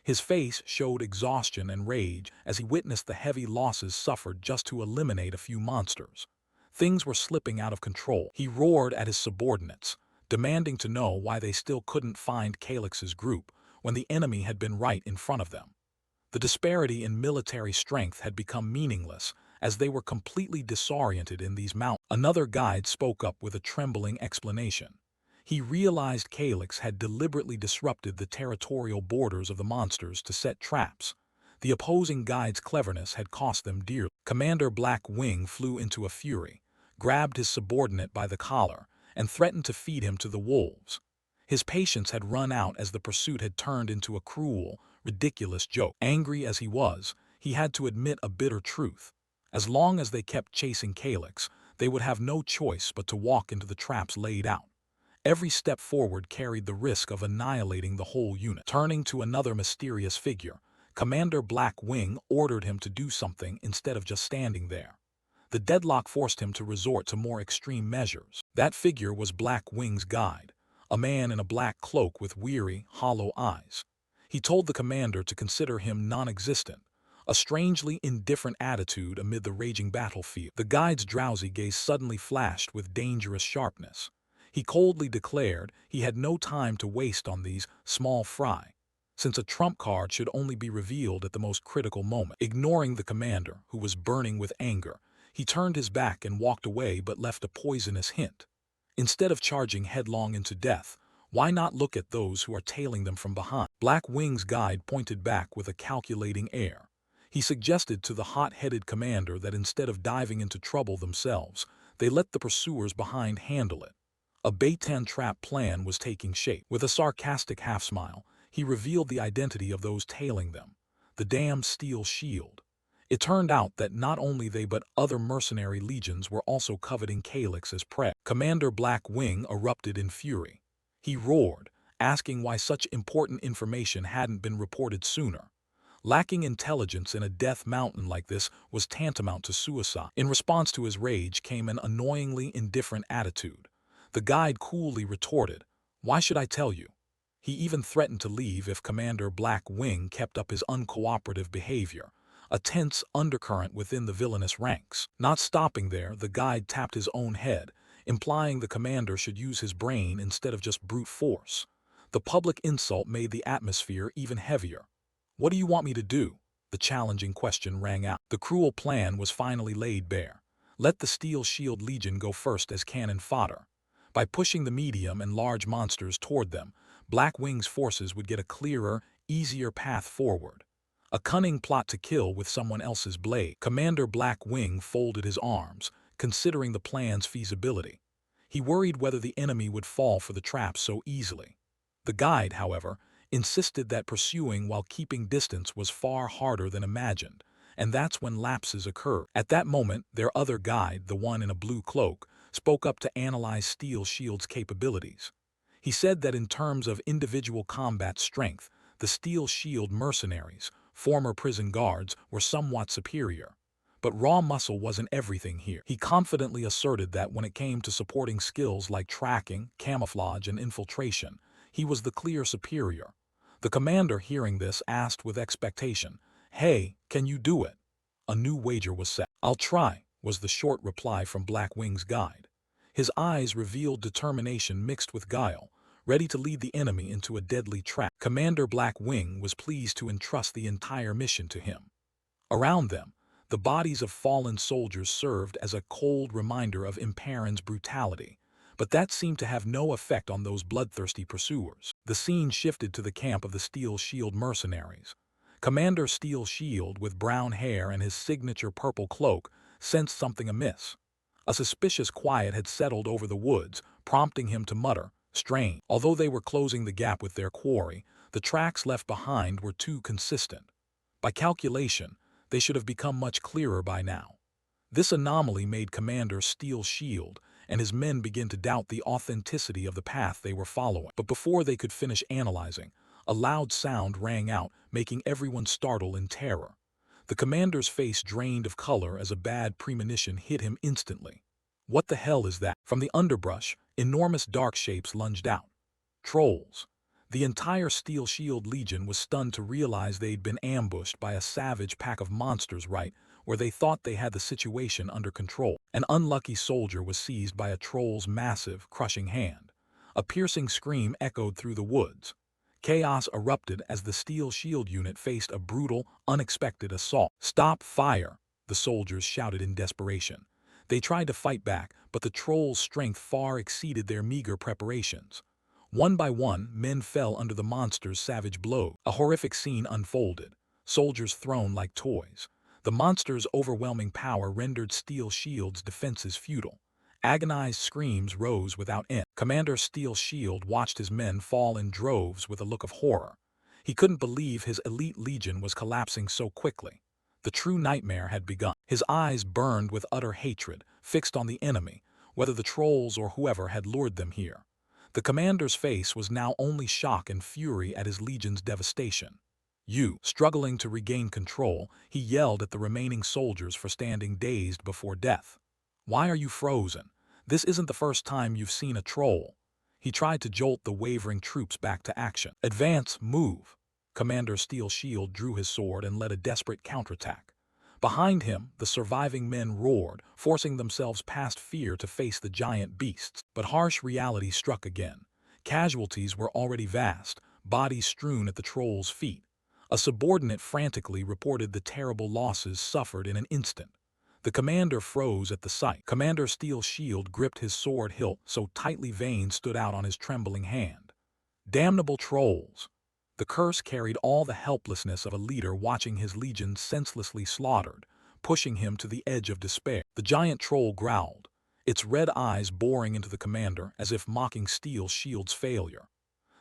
His face showed exhaustion and rage as he witnessed the heavy losses suffered just to eliminate a few monsters. Things were slipping out of control. He roared at his subordinates, demanding to know why they still couldn't find Calyx's group when the enemy had been right in front of them. The disparity in military strength had become meaningless as they were completely disoriented in these mountains. Another guide spoke up with a trembling explanation. He realized Calyx had deliberately disrupted the territorial borders of the monsters to set traps. The opposing guide's cleverness had cost them dearly. Commander Black Wing flew into a fury, grabbed his subordinate by the collar, and threatened to feed him to the wolves. His patience had run out as the pursuit had turned into a cruel, ridiculous joke. Angry as he was, he had to admit a bitter truth. As long as they kept chasing Calyx, they would have no choice but to walk into the traps laid out. Every step forward carried the risk of annihilating the whole unit. Turning to another mysterious figure, Commander Black Wing ordered him to do something instead of just standing there. The deadlock forced him to resort to more extreme measures. That figure was Black Wing's guide, a man in a black cloak with weary, hollow eyes. He told the commander to consider him non-existent, a strangely indifferent attitude amid the raging battlefield. The guide's drowsy gaze suddenly flashed with dangerous sharpness. He coldly declared he had no time to waste on these small fry, since a trump card should only be revealed at the most critical moment. Ignoring the commander, who was burning with anger, he turned his back and walked away but left a poisonous hint. Instead of charging headlong into death, why not look at those who are tailing them from behind? Black Wing's guide pointed back with a calculating air. He suggested to the hot-headed commander that instead of diving into trouble themselves, they let the pursuers behind handle it. A bait-and trap plan was taking shape. With a sarcastic half-smile, he revealed the identity of those tailing them: the damned Steel Shield. It turned out that not only they but other mercenary legions were also coveting Calyx as prey. Commander Black Wing erupted in fury. He roared, asking why such important information hadn't been reported sooner. Lacking intelligence in a death mountain like this was tantamount to suicide. In response to his rage came an annoyingly indifferent attitude. The guide coolly retorted, "Why should I tell you?" He even threatened to leave if Commander Black Wing kept up his uncooperative behavior, a tense undercurrent within the villainous ranks. Not stopping there, the guide tapped his own head, implying the commander should use his brain instead of just brute force. The public insult made the atmosphere even heavier. "What do you want me to do?" The challenging question rang out. The cruel plan was finally laid bare. Let the Steel Shield Legion go first as cannon fodder. By pushing the medium and large monsters toward them, Black Wing's forces would get a clearer, easier path forward. A cunning plot to kill with someone else's blade. Commander Black Wing folded his arms, considering the plan's feasibility. He worried whether the enemy would fall for the trap so easily. The guide, however, insisted that pursuing while keeping distance was far harder than imagined, and that's when lapses occurred. At that moment, their other guide, the one in a blue cloak, spoke up to analyze Steel Shield's capabilities. He said that in terms of individual combat strength, the Steel Shield mercenaries, former prison guards, were somewhat superior. But raw muscle wasn't everything here. He confidently asserted that when it came to supporting skills like tracking, camouflage, and infiltration, he was the clear superior. The commander, hearing this, asked with expectation, "Hey, can you do it?" A new wager was set. "I'll try," was the short reply from Blackwing's guide. His eyes revealed determination mixed with guile, ready to lead the enemy into a deadly trap. Commander Blackwing was pleased to entrust the entire mission to him. Around them, the bodies of fallen soldiers served as a cold reminder of Imparan's brutality, but that seemed to have no effect on those bloodthirsty pursuers. The scene shifted to the camp of the Steel Shield mercenaries. Commander Steel Shield, with brown hair and his signature purple cloak, sensed something amiss. A suspicious quiet had settled over the woods, prompting him to mutter, "Strange." Although they were closing the gap with their quarry, the tracks left behind were too consistent. By calculation, they should have become much clearer by now. This anomaly made Commander Steel Shield and his men begin to doubt the authenticity of the path they were following. But before they could finish analyzing, a loud sound rang out, making everyone startle in terror. The commander's face drained of color as a bad premonition hit him instantly. "What the hell is that?" From the underbrush, enormous dark shapes lunged out. Trolls. The entire Steel Shield Legion was stunned to realize they'd been ambushed by a savage pack of monsters right where they thought they had the situation under control. An unlucky soldier was seized by a troll's massive, crushing hand. A piercing scream echoed through the woods. Chaos erupted as the Steel Shield unit faced a brutal, unexpected assault. "Stop fire!" the soldiers shouted in desperation. They tried to fight back, but the troll's strength far exceeded their meager preparations. One by one, men fell under the monster's savage blow. A horrific scene unfolded, soldiers thrown like toys. The monster's overwhelming power rendered Steel Shield's defenses futile. Agonized screams rose without end. Commander Steel Shield watched his men fall in droves with a look of horror. He couldn't believe his elite legion was collapsing so quickly. The true nightmare had begun. His eyes burned with utter hatred, fixed on the enemy, whether the trolls or whoever had lured them here. The commander's face was now only shock and fury at his legion's devastation. Struggling to regain control, he yelled at the remaining soldiers for standing dazed before death. "Why are you frozen? This isn't the first time you've seen a troll." He tried to jolt the wavering troops back to action. "Advance, move." Commander Steel Shield drew his sword and led a desperate counterattack. Behind him, the surviving men roared, forcing themselves past fear to face the giant beasts. But harsh reality struck again. Casualties were already vast, bodies strewn at the trolls' feet. A subordinate frantically reported the terrible losses suffered in an instant. The commander froze at the sight. Commander Steel Shield gripped his sword hilt so tightly veins stood out on his trembling hand. Damnable trolls! The curse carried all the helplessness of a leader watching his legion senselessly slaughtered, pushing him to the edge of despair. The giant troll growled, its red eyes boring into the commander as if mocking Steel Shield's failure.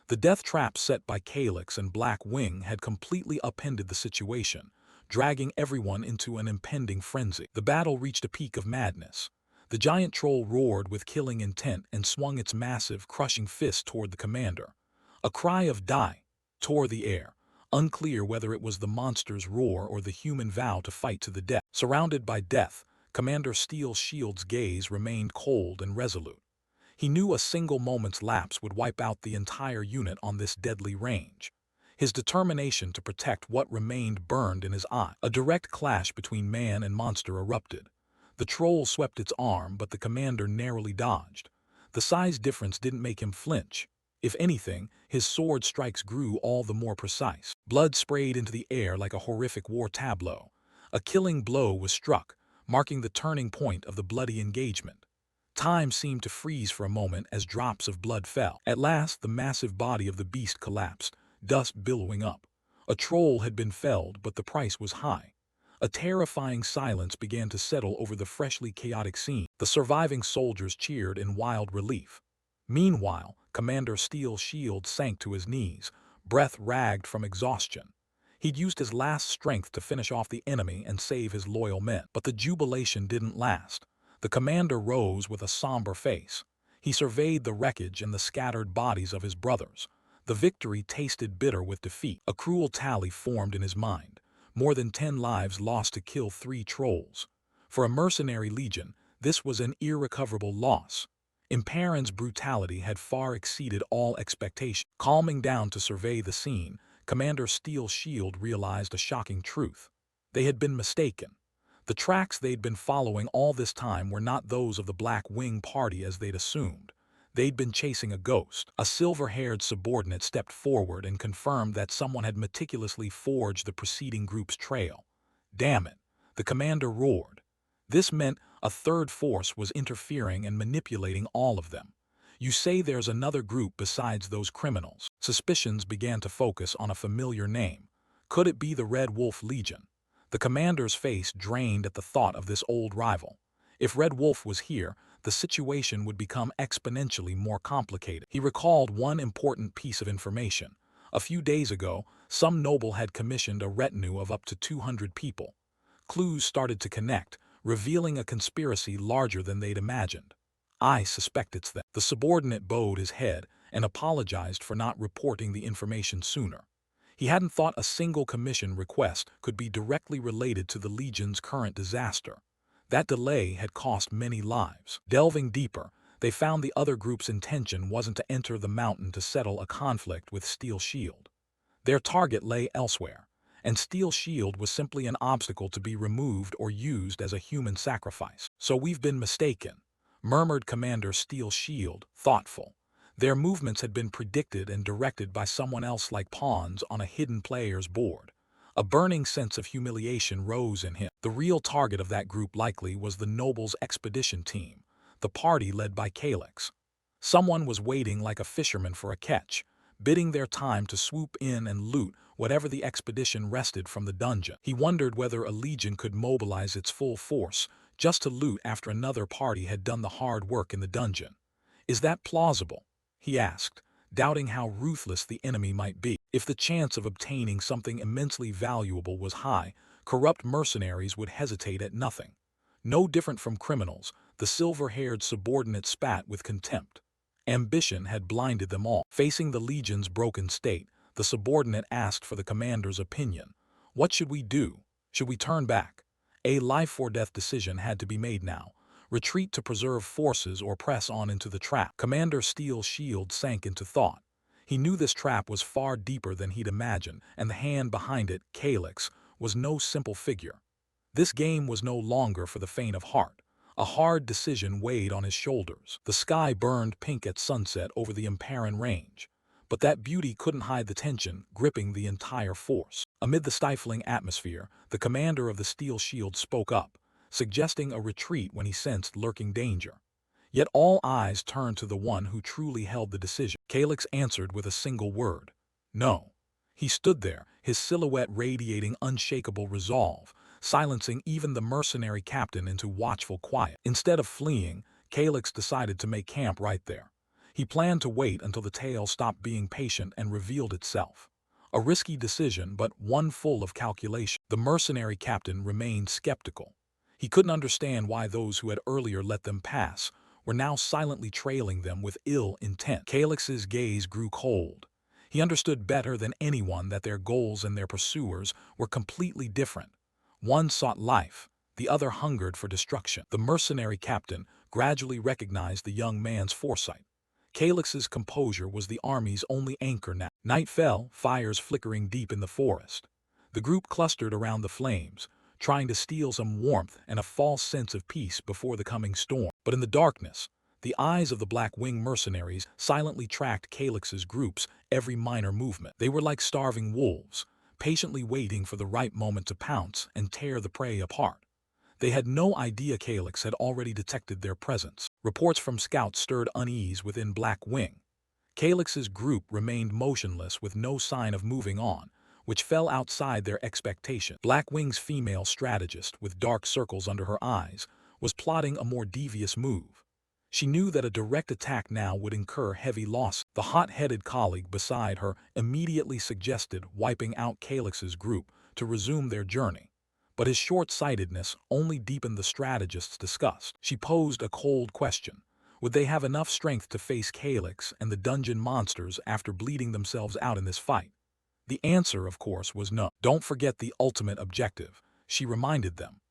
The death trap set by Calyx and Black Wing had completely upended the situation, dragging everyone into an impending frenzy. The battle reached a peak of madness. The giant troll roared with killing intent and swung its massive, crushing fist toward the commander. A cry of "Die!" tore the air, unclear whether it was the monster's roar or the human vow to fight to the death. Surrounded by death, Commander Steel Shield's gaze remained cold and resolute. He knew a single moment's lapse would wipe out the entire unit on this deadly range. His determination to protect what remained burned in his eye. A direct clash between man and monster erupted. The troll swept its arm, but the commander narrowly dodged. The size difference didn't make him flinch. If anything, his sword strikes grew all the more precise. Blood sprayed into the air like a horrific war tableau. A killing blow was struck, marking the turning point of the bloody engagement. Time seemed to freeze for a moment as drops of blood fell. At last, the massive body of the beast collapsed, dust billowing up. A troll had been felled, but the price was high. A terrifying silence began to settle over the freshly chaotic scene. The surviving soldiers cheered in wild relief. Meanwhile, Commander Steel Shield sank to his knees, breath ragged from exhaustion. He'd used his last strength to finish off the enemy and save his loyal men. But the jubilation didn't last. The commander rose with a somber face. He surveyed the wreckage and the scattered bodies of his brothers. The victory tasted bitter with defeat. A cruel tally formed in his mind. More than 10 lives lost to kill 3 trolls. For a mercenary legion, this was an irrecoverable loss. Imperin's brutality had far exceeded all expectation. Calming down to survey the scene, Commander Steel Shield realized a shocking truth. They had been mistaken. The tracks they'd been following all this time were not those of the Black Wing Party as they'd assumed. They'd been chasing a ghost. A silver-haired subordinate stepped forward and confirmed that someone had meticulously forged the preceding group's trail. Damn it, the commander roared. This meant a third force was interfering and manipulating all of them. You say there's another group besides those criminals. Suspicions began to focus on a familiar name. Could it be the Red Wolf Legion? The commander's face drained at the thought of this old rival. If Red Wolf was here, the situation would become exponentially more complicated. He recalled one important piece of information. A few days ago, some noble had commissioned a retinue of up to 200 people. Clues started to connect, revealing a conspiracy larger than they'd imagined. I suspect it's them. The subordinate bowed his head and apologized for not reporting the information sooner. He hadn't thought a single commission request could be directly related to the Legion's current disaster. That delay had cost many lives. Delving deeper, they found the other group's intention wasn't to enter the mountain to settle a conflict with Steel Shield. Their target lay elsewhere, and Steel Shield was simply an obstacle to be removed or used as a human sacrifice. So we've been mistaken, murmured Commander Steel Shield, thoughtful. Their movements had been predicted and directed by someone else like pawns on a hidden player's board. A burning sense of humiliation rose in him. The real target of that group likely was the Noble's expedition team, the party led by Calyx. Someone was waiting like a fisherman for a catch, bidding their time to swoop in and loot whatever the expedition wrested from the dungeon. He wondered whether a legion could mobilize its full force just to loot after another party had done the hard work in the dungeon. Is that plausible? He asked, doubting how ruthless the enemy might be. If the chance of obtaining something immensely valuable was high, corrupt mercenaries would hesitate at nothing. No different from criminals, the silver-haired subordinate spat with contempt. Ambition had blinded them all. Facing the Legion's broken state, the subordinate asked for the commander's opinion. What should we do? Should we turn back? A life-or-death decision had to be made now. Retreat to preserve forces or press on into the trap. Commander Steel Shield sank into thought. He knew this trap was far deeper than he'd imagined, and the hand behind it, Calyx, was no simple figure. This game was no longer for the faint of heart. A hard decision weighed on his shoulders. The sky burned pink at sunset over the Imparan range, but that beauty couldn't hide the tension gripping the entire force. Amid the stifling atmosphere, the commander of the Steel Shield spoke up, suggesting a retreat when he sensed lurking danger. Yet all eyes turned to the one who truly held the decision. Calyx answered with a single word. No. He stood there, his silhouette radiating unshakable resolve, silencing even the mercenary captain into watchful quiet. Instead of fleeing, Calyx decided to make camp right there. He planned to wait until the tale stopped being patient and revealed itself. A risky decision, but one full of calculation. The mercenary captain remained skeptical. He couldn't understand why those who had earlier let them pass were now silently trailing them with ill intent. Calyx's gaze grew cold. He understood better than anyone that their goals and their pursuers were completely different. One sought life, the other hungered for destruction. The mercenary captain gradually recognized the young man's foresight. Calyx's composure was the army's only anchor now. Night fell, fires flickering deep in the forest. The group clustered around the flames, trying to steal some warmth and a false sense of peace before the coming storm. But in the darkness, the eyes of the Black Wing mercenaries silently tracked Calyx's group's every minor movement. They were like starving wolves, patiently waiting for the right moment to pounce and tear the prey apart. They had no idea Calyx had already detected their presence. Reports from scouts stirred unease within Black Wing. Calyx's group remained motionless with no sign of moving on, which fell outside their expectation. Black Wing's female strategist, with dark circles under her eyes, was plotting a more devious move. She knew that a direct attack now would incur heavy loss. The hot-headed colleague beside her immediately suggested wiping out Calyx's group to resume their journey. But his short-sightedness only deepened the strategist's disgust. She posed a cold question. Would they have enough strength to face Calyx and the dungeon monsters after bleeding themselves out in this fight? The answer, of course, was no. Don't forget the ultimate objective, she reminded them.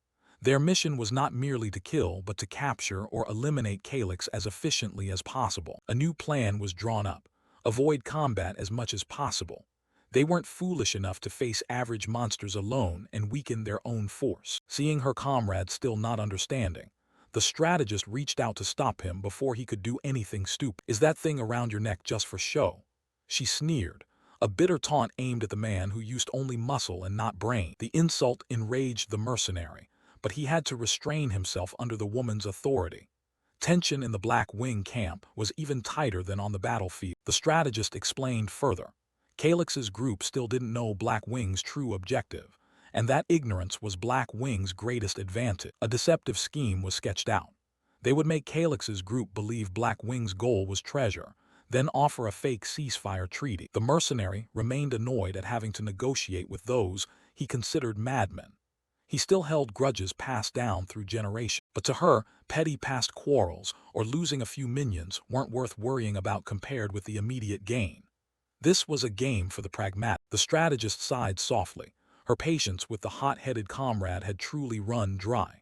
Their mission was not merely to kill, but to capture or eliminate Calyx as efficiently as possible. A new plan was drawn up: avoid combat as much as possible. They weren't foolish enough to face average monsters alone and weaken their own force. Seeing her comrades still not understanding, the strategist reached out to stop him before he could do anything stupid. "Is that thing around your neck just for show?" she sneered, a bitter taunt aimed at the man who used only muscle and not brain. The insult enraged the mercenary, but he had to restrain himself under the woman's authority. Tension in the Black Wing camp was even tighter than on the battlefield. The strategist explained further. Calyx's group still didn't know Black Wing's true objective, and that ignorance was Black Wing's greatest advantage. A deceptive scheme was sketched out. They would make Calyx's group believe Black Wing's goal was treasure, then offer a fake ceasefire treaty. The mercenary remained annoyed at having to negotiate with those he considered madmen. He still held grudges passed down through generations, but to her, petty past quarrels or losing a few minions weren't worth worrying about compared with the immediate gain. This was a game for the pragmatic. The strategist sighed softly. Her patience with the hot-headed comrade had truly run dry.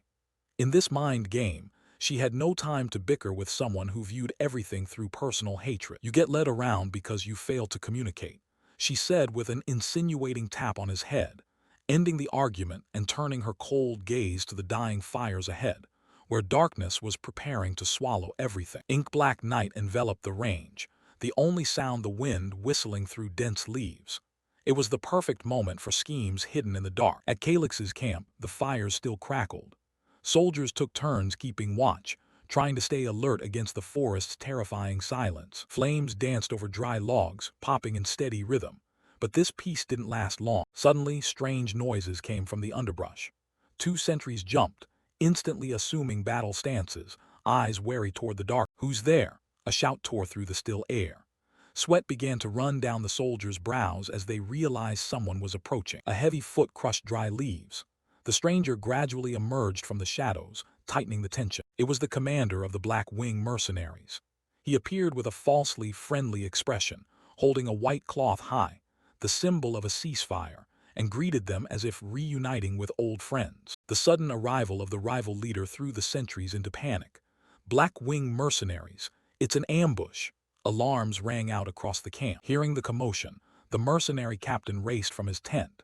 In this mind game, she had no time to bicker with someone who viewed everything through personal hatred. "You get led around because you failed to communicate," she said with an insinuating tap on his head, ending the argument and turning her cold gaze to the dying fires ahead, where darkness was preparing to swallow everything. Ink-black night enveloped the range, the only sound the wind whistling through dense leaves. It was the perfect moment for schemes hidden in the dark. At Calyx's camp, the fires still crackled. Soldiers took turns keeping watch, trying to stay alert against the forest's terrifying silence. Flames danced over dry logs, popping in steady rhythm. But this peace didn't last long. Suddenly, strange noises came from the underbrush. Two sentries jumped, instantly assuming battle stances, eyes wary toward the dark. "Who's there?" A shout tore through the still air. Sweat began to run down the soldiers' brows as they realized someone was approaching. A heavy foot crushed dry leaves. The stranger gradually emerged from the shadows, tightening the tension. It was the commander of the Black Wing mercenaries. He appeared with a falsely friendly expression, holding a white cloth high, the symbol of a ceasefire, and greeted them as if reuniting with old friends. The sudden arrival of the rival leader threw the sentries into panic. "Black Wing mercenaries! It's an ambush!" Alarms rang out across the camp. Hearing the commotion, the mercenary captain raced from his tent.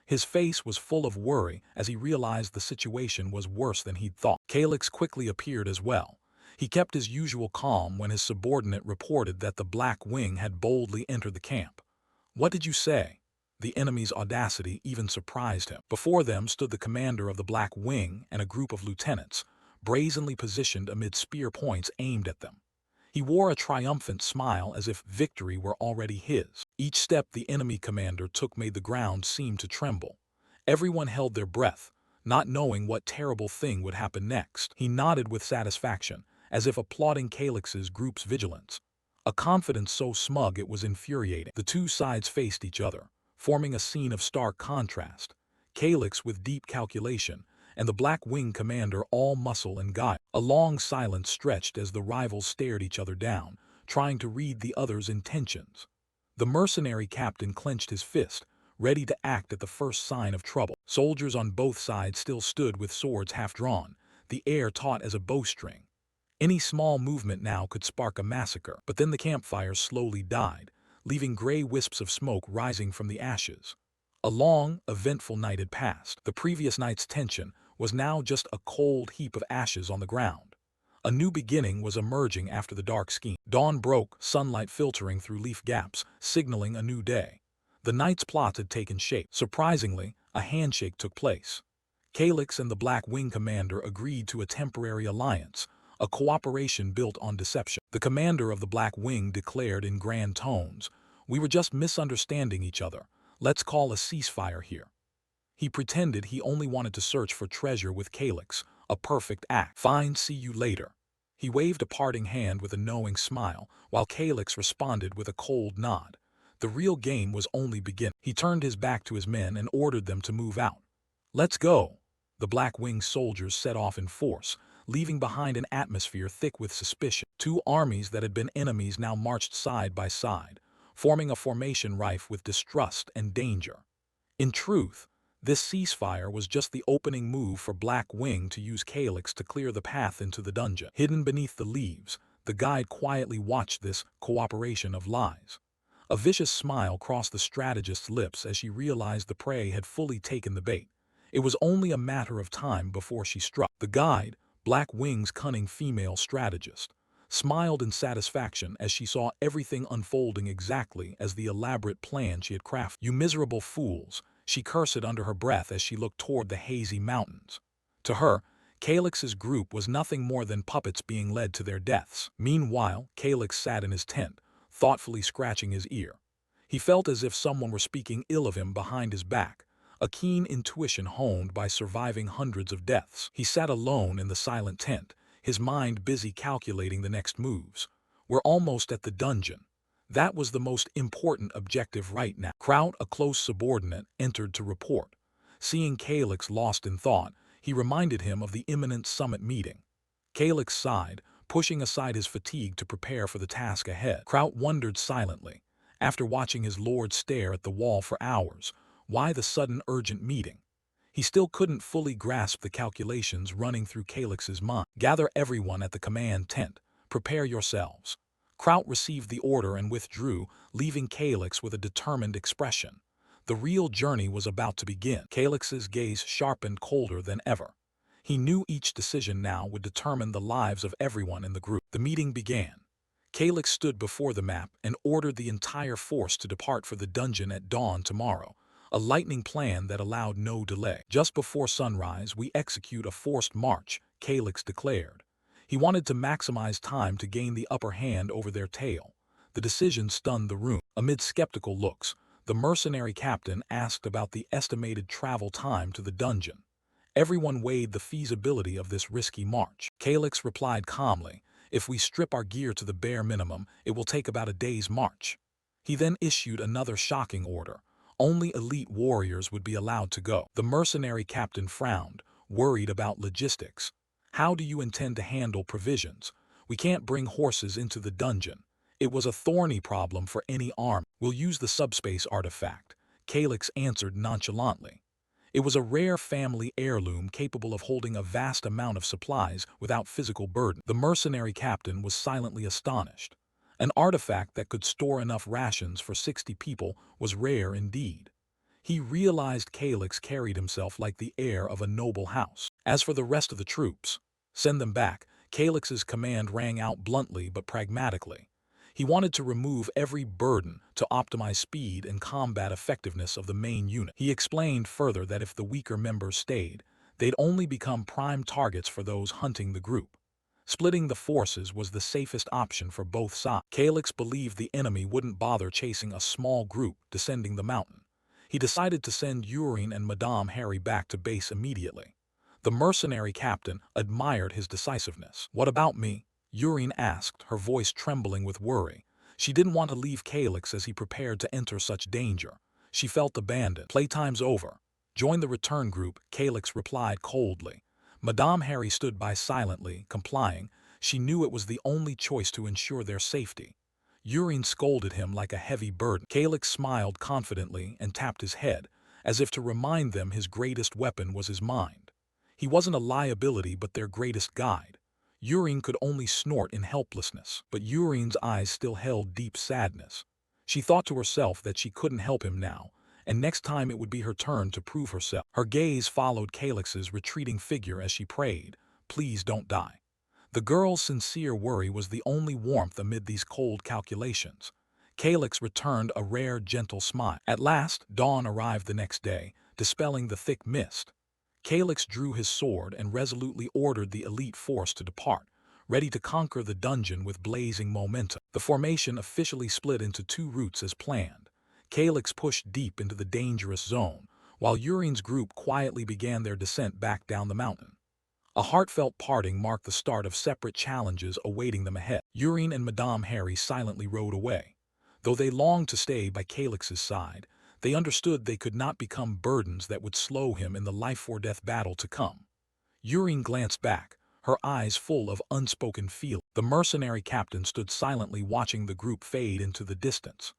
His face was full of worry as he realized the situation was worse than he'd thought. Calyx quickly appeared as well. He kept his usual calm when his subordinate reported that the Black Wing had boldly entered the camp. "What did you say?" The enemy's audacity even surprised him. Before them stood the commander of the Black Wing and a group of lieutenants, brazenly positioned amid spear points aimed at them. He wore a triumphant smile as if victory were already his. Each step the enemy commander took made the ground seem to tremble. Everyone held their breath, not knowing what terrible thing would happen next. He nodded with satisfaction, as if applauding Calyx's group's vigilance. A confidence so smug it was infuriating. The two sides faced each other, forming a scene of stark contrast. Calyx with deep calculation, and the Black Wing commander all muscle and guile. A long silence stretched as the rivals stared each other down, trying to read the other's intentions. The mercenary captain clenched his fist, ready to act at the first sign of trouble. Soldiers on both sides still stood with swords half drawn, the air taut as a bowstring. Any small movement now could spark a massacre. But then the campfires slowly died, leaving gray wisps of smoke rising from the ashes. A long, eventful night had passed. The previous night's tension was now just a cold heap of ashes on the ground. A new beginning was emerging after the dark scheme. Dawn broke, sunlight filtering through leaf gaps, signaling a new day. The night's plot had taken shape. Surprisingly, a handshake took place. Calyx and the Black Wing commander agreed to a temporary alliance, a cooperation built on deception. The commander of the Black Wing declared in grand tones, "We were just misunderstanding each other. Let's call a ceasefire here." He pretended he only wanted to search for treasure with Calyx, a perfect act. "Fine, see you later." He waved a parting hand with a knowing smile, while Calyx responded with a cold nod. The real game was only beginning. He turned his back to his men and ordered them to move out. "Let's go." The Black Wing soldiers set off in force, leaving behind an atmosphere thick with suspicion. Two armies that had been enemies now marched side by side, forming a formation rife with distrust and danger. In truth, This ceasefire was just the opening move for Black Wing to use Calyx to clear the path into the dungeon. Hidden beneath the leaves, the guide quietly watched this cooperation of lies. A vicious smile crossed the strategist's lips as she realized the prey had fully taken the bait. It was only a matter of time before she struck. The guide, Black Wing's cunning female strategist, smiled in satisfaction as she saw everything unfolding exactly as the elaborate plan she had crafted. "You miserable fools," she cursed under her breath as she looked toward the hazy mountains. To her, Calyx's group was nothing more than puppets being led to their deaths. Meanwhile, Calyx sat in his tent, thoughtfully scratching his ear. He felt as if someone were speaking ill of him behind his back, a keen intuition honed by surviving hundreds of deaths. He sat alone in the silent tent, his mind busy calculating the next moves. "We're almost at the dungeon. That was the most important objective right now." Kraut, a close subordinate, entered to report. Seeing Calyx lost in thought, he reminded him of the imminent summit meeting. Calyx sighed, pushing aside his fatigue to prepare for the task ahead. Kraut wondered silently, after watching his lord stare at the wall for hours, why the sudden urgent meeting. He still couldn't fully grasp the calculations running through Calyx's mind. "Gather everyone at the command tent. Prepare yourselves." Kraut received the order and withdrew, leaving Calyx with a determined expression. The real journey was about to begin. Calyx's gaze sharpened colder than ever. He knew each decision now would determine the lives of everyone in the group. The meeting began. Calyx stood before the map and ordered the entire force to depart for the dungeon at dawn tomorrow, a lightning plan that allowed no delay. "Just before sunrise, we execute a forced march," Calyx declared. He wanted to maximize time to gain the upper hand over their tail. The decision stunned the room. Amid skeptical looks, the mercenary captain asked about the estimated travel time to the dungeon. Everyone weighed the feasibility of this risky march. Calyx replied calmly, "If we strip our gear to the bare minimum, it will take about a day's march." He then issued another shocking order. Only elite warriors would be allowed to go. The mercenary captain frowned, worried about logistics. "How do you intend to handle provisions? We can't bring horses into the dungeon." It was a thorny problem for any army. "We'll use the subspace artifact," Calyx answered nonchalantly. It was a rare family heirloom capable of holding a vast amount of supplies without physical burden. The mercenary captain was silently astonished. An artifact that could store enough rations for 60 people was rare indeed. He realized Calyx carried himself like the heir of a noble house. As for the rest of the troops, "Send them back," Calyx's command rang out bluntly but pragmatically. He wanted to remove every burden to optimize speed and combat effectiveness of the main unit. He explained further that if the weaker members stayed, they'd only become prime targets for those hunting the group. Splitting the forces was the safest option for both sides. Calyx believed the enemy wouldn't bother chasing a small group descending the mountain. He decided to send Urine and Madame Harry back to base immediately. The mercenary captain admired his decisiveness. "What about me?" Urine asked, her voice trembling with worry. She didn't want to leave Calyx as he prepared to enter such danger. She felt abandoned. "Playtime's over. Join the return group," Calyx replied coldly. Madame Harry stood by silently, complying. She knew it was the only choice to ensure their safety. Urine scolded him like a heavy burden. Calyx smiled confidently and tapped his head, as if to remind them his greatest weapon was his mind. He wasn't a liability but their greatest guide. Urine could only snort in helplessness, but Urine's eyes still held deep sadness. She thought to herself that she couldn't help him now, and next time it would be her turn to prove herself. Her gaze followed Calyx's retreating figure as she prayed, "Please don't die." The girl's sincere worry was the only warmth amid these cold calculations. Calyx returned a rare, gentle smile. At last, dawn arrived the next day, dispelling the thick mist. Calyx drew his sword and resolutely ordered the elite force to depart, ready to conquer the dungeon with blazing momentum. The formation officially split into two routes as planned. Calyx pushed deep into the dangerous zone, while Urine's group quietly began their descent back down the mountain. A heartfelt parting marked the start of separate challenges awaiting them ahead. Urine and Madame Harry silently rode away. Though they longed to stay by Calyx's side, they understood they could not become burdens that would slow him in the life-or-death battle to come. Urine glanced back, her eyes full of unspoken feeling. The mercenary captain stood silently watching the group fade into the distance.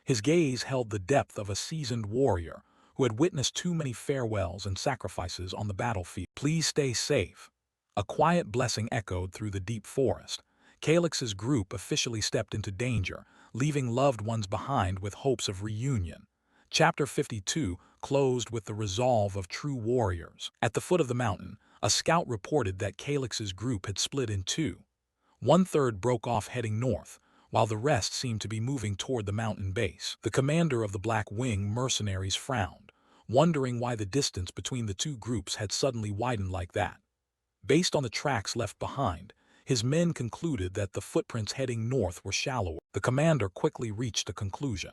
His gaze held the depth of a seasoned warrior who had witnessed too many farewells and sacrifices on the battlefield. Please stay safe. A quiet blessing echoed through the deep forest. Calyx's group officially stepped into danger, leaving loved ones behind with hopes of reunion. Chapter 52 closed with the resolve of true warriors. At the foot of the mountain, a scout reported that Calyx's group had split in two. One-third broke off heading north, while the rest seemed to be moving toward the mountain base. The commander of the Black Wing mercenaries frowned, wondering why the distance between the two groups had suddenly widened like that. Based on the tracks left behind, his men concluded that the footprints heading north were shallower. The commander quickly reached a conclusion.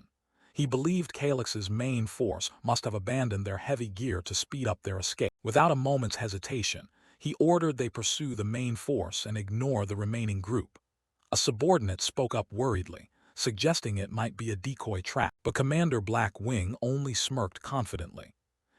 He believed Calyx's main force must have abandoned their heavy gear to speed up their escape. Without a moment's hesitation, he ordered they pursue the main force and ignore the remaining group. A subordinate spoke up worriedly, suggesting it might be a decoy trap, but Commander Black Wing only smirked confidently.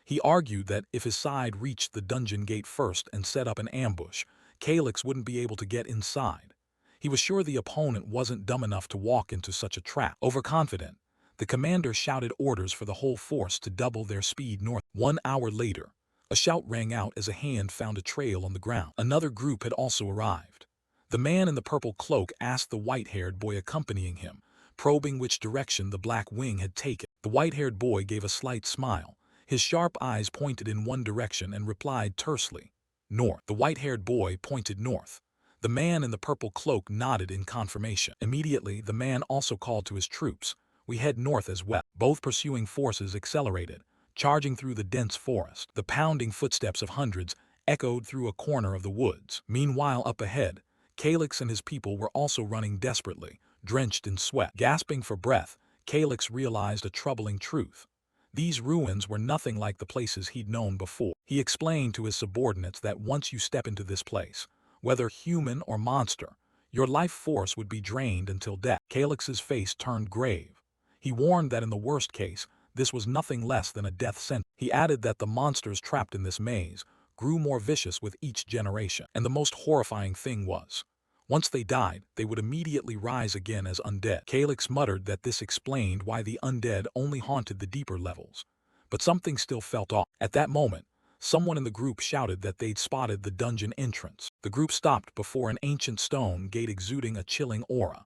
He argued that if his side reached the dungeon gate first and set up an ambush, Calyx wouldn't be able to get inside. He was sure the opponent wasn't dumb enough to walk into such a trap. Overconfident, the commander shouted orders for the whole force to double their speed north. 1 hour later, a shout rang out as a hand found a trail on the ground. Another group had also arrived. The man in the purple cloak asked the white-haired boy accompanying him, probing which direction the Black Wing had taken. The white-haired boy gave a slight smile. His sharp eyes pointed in one direction and replied tersely, "North." The white-haired boy pointed north. The man in the purple cloak nodded in confirmation. Immediately, the man also called to his troops, "We head north as well." Both pursuing forces accelerated, charging through the dense forest. The pounding footsteps of hundreds echoed through a corner of the woods. Meanwhile, up ahead, Calyx and his people were also running desperately, drenched in sweat. Gasping for breath, Calyx realized a troubling truth. These ruins were nothing like the places he'd known before. He explained to his subordinates that once you step into this place, whether human or monster, your life force would be drained until death. Calyx's face turned grave. He warned that in the worst case, this was nothing less than a death sentence. He added that the monsters trapped in this maze grew more vicious with each generation, and the most horrifying thing was, once they died, they would immediately rise again as undead. Calyx muttered that this explained why the undead only haunted the deeper levels. But something still felt off. At that moment, someone in the group shouted that they'd spotted the dungeon entrance. The group stopped before an ancient stone gate exuding a chilling aura.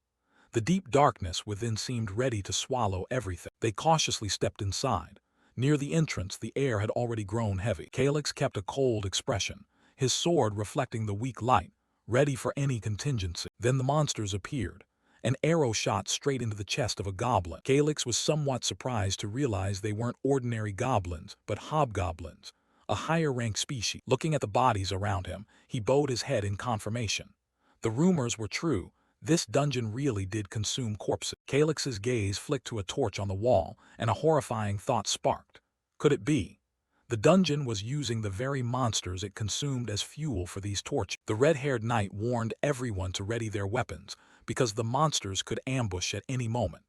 The deep darkness within seemed ready to swallow everything. They cautiously stepped inside. Near the entrance, the air had already grown heavy. Calyx kept a cold expression, his sword reflecting the weak light, ready for any contingency. Then the monsters appeared. An arrow shot straight into the chest of a goblin. Calyx was somewhat surprised to realize they weren't ordinary goblins, but hobgoblins, a higher-ranked species. Looking at the bodies around him, he bowed his head in confirmation. The rumors were true. This dungeon really did consume corpses. Calyx's gaze flicked to a torch on the wall, and a horrifying thought sparked. Could it be? The dungeon was using the very monsters it consumed as fuel for these torches. The red-haired knight warned everyone to ready their weapons, because the monsters could ambush at any moment.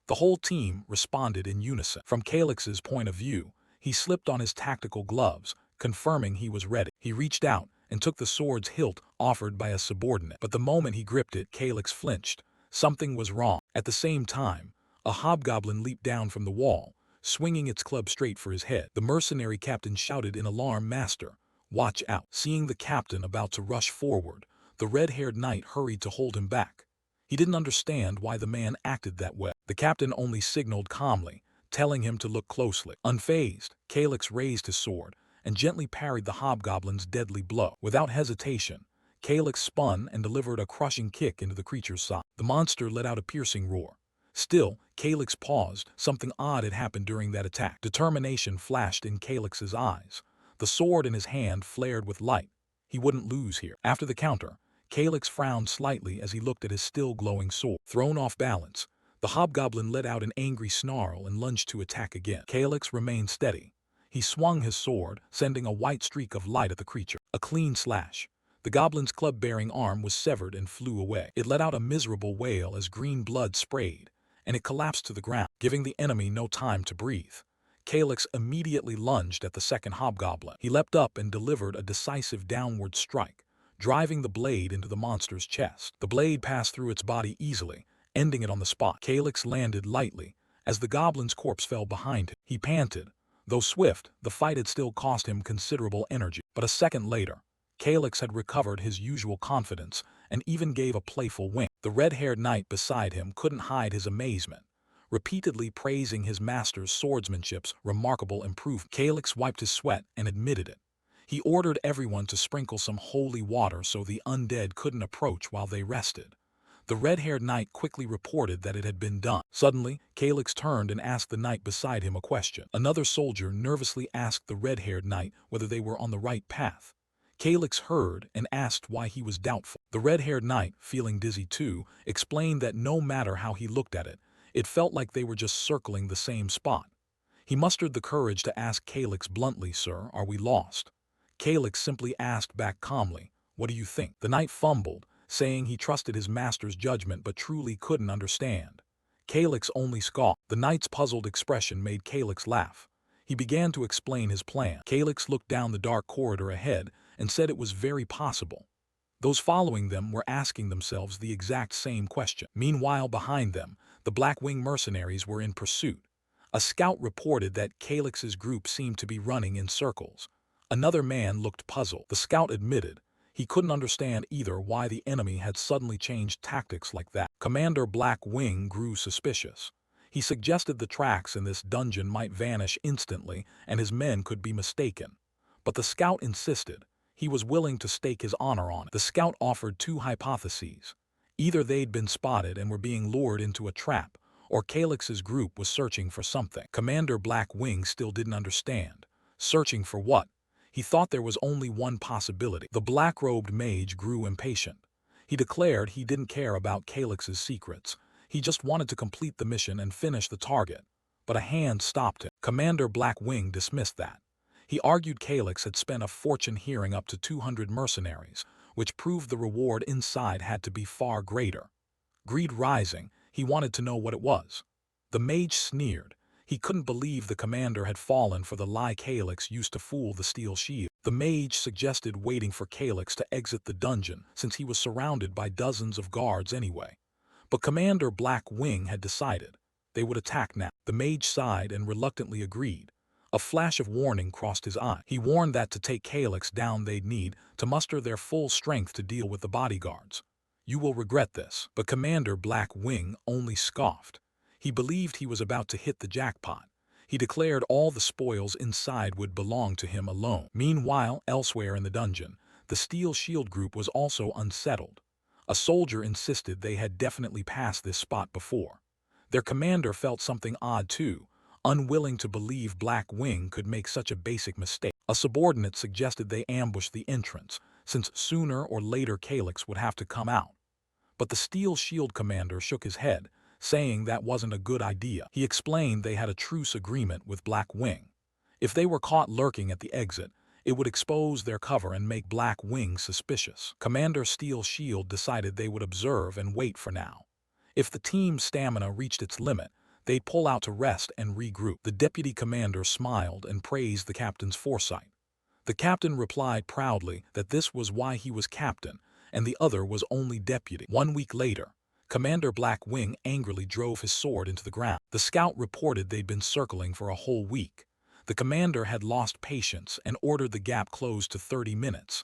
The whole team responded in unison. From Calyx's point of view, he slipped on his tactical gloves, confirming he was ready. He reached out and took the sword's hilt offered by a subordinate. But the moment he gripped it, Calyx flinched. Something was wrong. At the same time, a hobgoblin leaped down from the wall, swinging its club straight for his head. The mercenary captain shouted in alarm, "Master, watch out." Seeing the captain about to rush forward, the red-haired knight hurried to hold him back. He didn't understand why the man acted that way. The captain only signaled calmly, telling him to look closely. Unfazed, Calyx raised his sword and gently parried the hobgoblin's deadly blow. Without hesitation, Calyx spun and delivered a crushing kick into the creature's side. The monster let out a piercing roar. Still, Calyx paused. Something odd had happened during that attack. Determination flashed in Calyx's eyes. The sword in his hand flared with light. He wouldn't lose here. After the counter, Calyx frowned slightly as he looked at his still glowing sword. Thrown off balance, the hobgoblin let out an angry snarl and lunged to attack again. Calyx remained steady. He swung his sword, sending a white streak of light at the creature. A clean slash. The goblin's club-bearing arm was severed and flew away. It let out a miserable wail as green blood sprayed, and it collapsed to the ground, giving the enemy no time to breathe. Calyx immediately lunged at the second hobgoblin. He leapt up and delivered a decisive downward strike, driving the blade into the monster's chest. The blade passed through its body easily, ending it on the spot. Calyx landed lightly as the goblin's corpse fell behind him. He panted, Though swift, the fight had still cost him considerable energy. But a second later, Calyx had recovered his usual confidence and even gave a playful wink. The red-haired knight beside him couldn't hide his amazement, repeatedly praising his master's swordsmanship's remarkable improvement. Calyx wiped his sweat and admitted it. He ordered everyone to sprinkle some holy water so the undead couldn't approach while they rested. The red-haired knight quickly reported that it had been done. Suddenly, Calyx turned and asked the knight beside him a question. Another soldier nervously asked the red-haired knight whether they were on the right path. Calyx heard and asked why he was doubtful. The red-haired knight, feeling dizzy too, explained that no matter how he looked at it, it felt like they were just circling the same spot. He mustered the courage to ask Calyx bluntly, "Sir, are we lost?" Calyx simply asked back calmly, "What do you think?" The knight fumbled, saying he trusted his master's judgment but truly couldn't understand. Calyx only scoffed. The knight's puzzled expression made Calyx laugh. He began to explain his plan. Calyx looked down the dark corridor ahead and said it was very possible. Those following them were asking themselves the exact same question. Meanwhile, behind them, the Blackwing mercenaries were in pursuit. A scout reported that Calyx's group seemed to be running in circles. Another man looked puzzled. The scout admitted he couldn't understand either why the enemy had suddenly changed tactics like that. Commander Blackwing grew suspicious. He suggested the tracks in this dungeon might vanish instantly and his men could be mistaken. But the scout insisted. He was willing to stake his honor on it. The scout offered two hypotheses. Either they'd been spotted and were being lured into a trap, or Calyx's group was searching for something. Commander Blackwing still didn't understand. Searching for what? He thought there was only one possibility. The black-robed mage grew impatient. He declared he didn't care about Calyx's secrets. He just wanted to complete the mission and finish the target. But a hand stopped him. Commander Blackwing dismissed that. He argued Calyx had spent a fortune hearing up to 200 mercenaries, which proved the reward inside had to be far greater. Greed rising, he wanted to know what it was. The mage sneered. He couldn't believe the commander had fallen for the lie Calyx used to fool the steel shield. The mage suggested waiting for Calyx to exit the dungeon since he was surrounded by dozens of guards anyway. But Commander Blackwing had decided. They would attack now. The mage sighed and reluctantly agreed. A flash of warning crossed his eye. He warned that to take Calyx down they'd need to muster their full strength to deal with the bodyguards. "You will regret this." But Commander Blackwing only scoffed. He believed he was about to hit the jackpot. He declared all the spoils inside would belong to him alone. Meanwhile, elsewhere in the dungeon, the Steel Shield group was also unsettled. A soldier insisted they had definitely passed this spot before. Their commander felt something odd too, unwilling to believe Blackwing could make such a basic mistake. A subordinate suggested they ambush the entrance, since sooner or later Calyx would have to come out. But the Steel Shield commander shook his head, saying that wasn't a good idea. He explained they had a truce agreement with Blackwing. If they were caught lurking at the exit, it would expose their cover and make Blackwing suspicious. Commander Steel Shield decided they would observe and wait for now. If the team's stamina reached its limit, they'd pull out to rest and regroup. The deputy commander smiled and praised the captain's foresight. The captain replied proudly that this was why he was captain, and the other was only deputy. 1 week later, Commander Blackwing angrily drove his sword into the ground. The scout reported they'd been circling for a whole week. The commander had lost patience and ordered the gap closed to 30 minutes.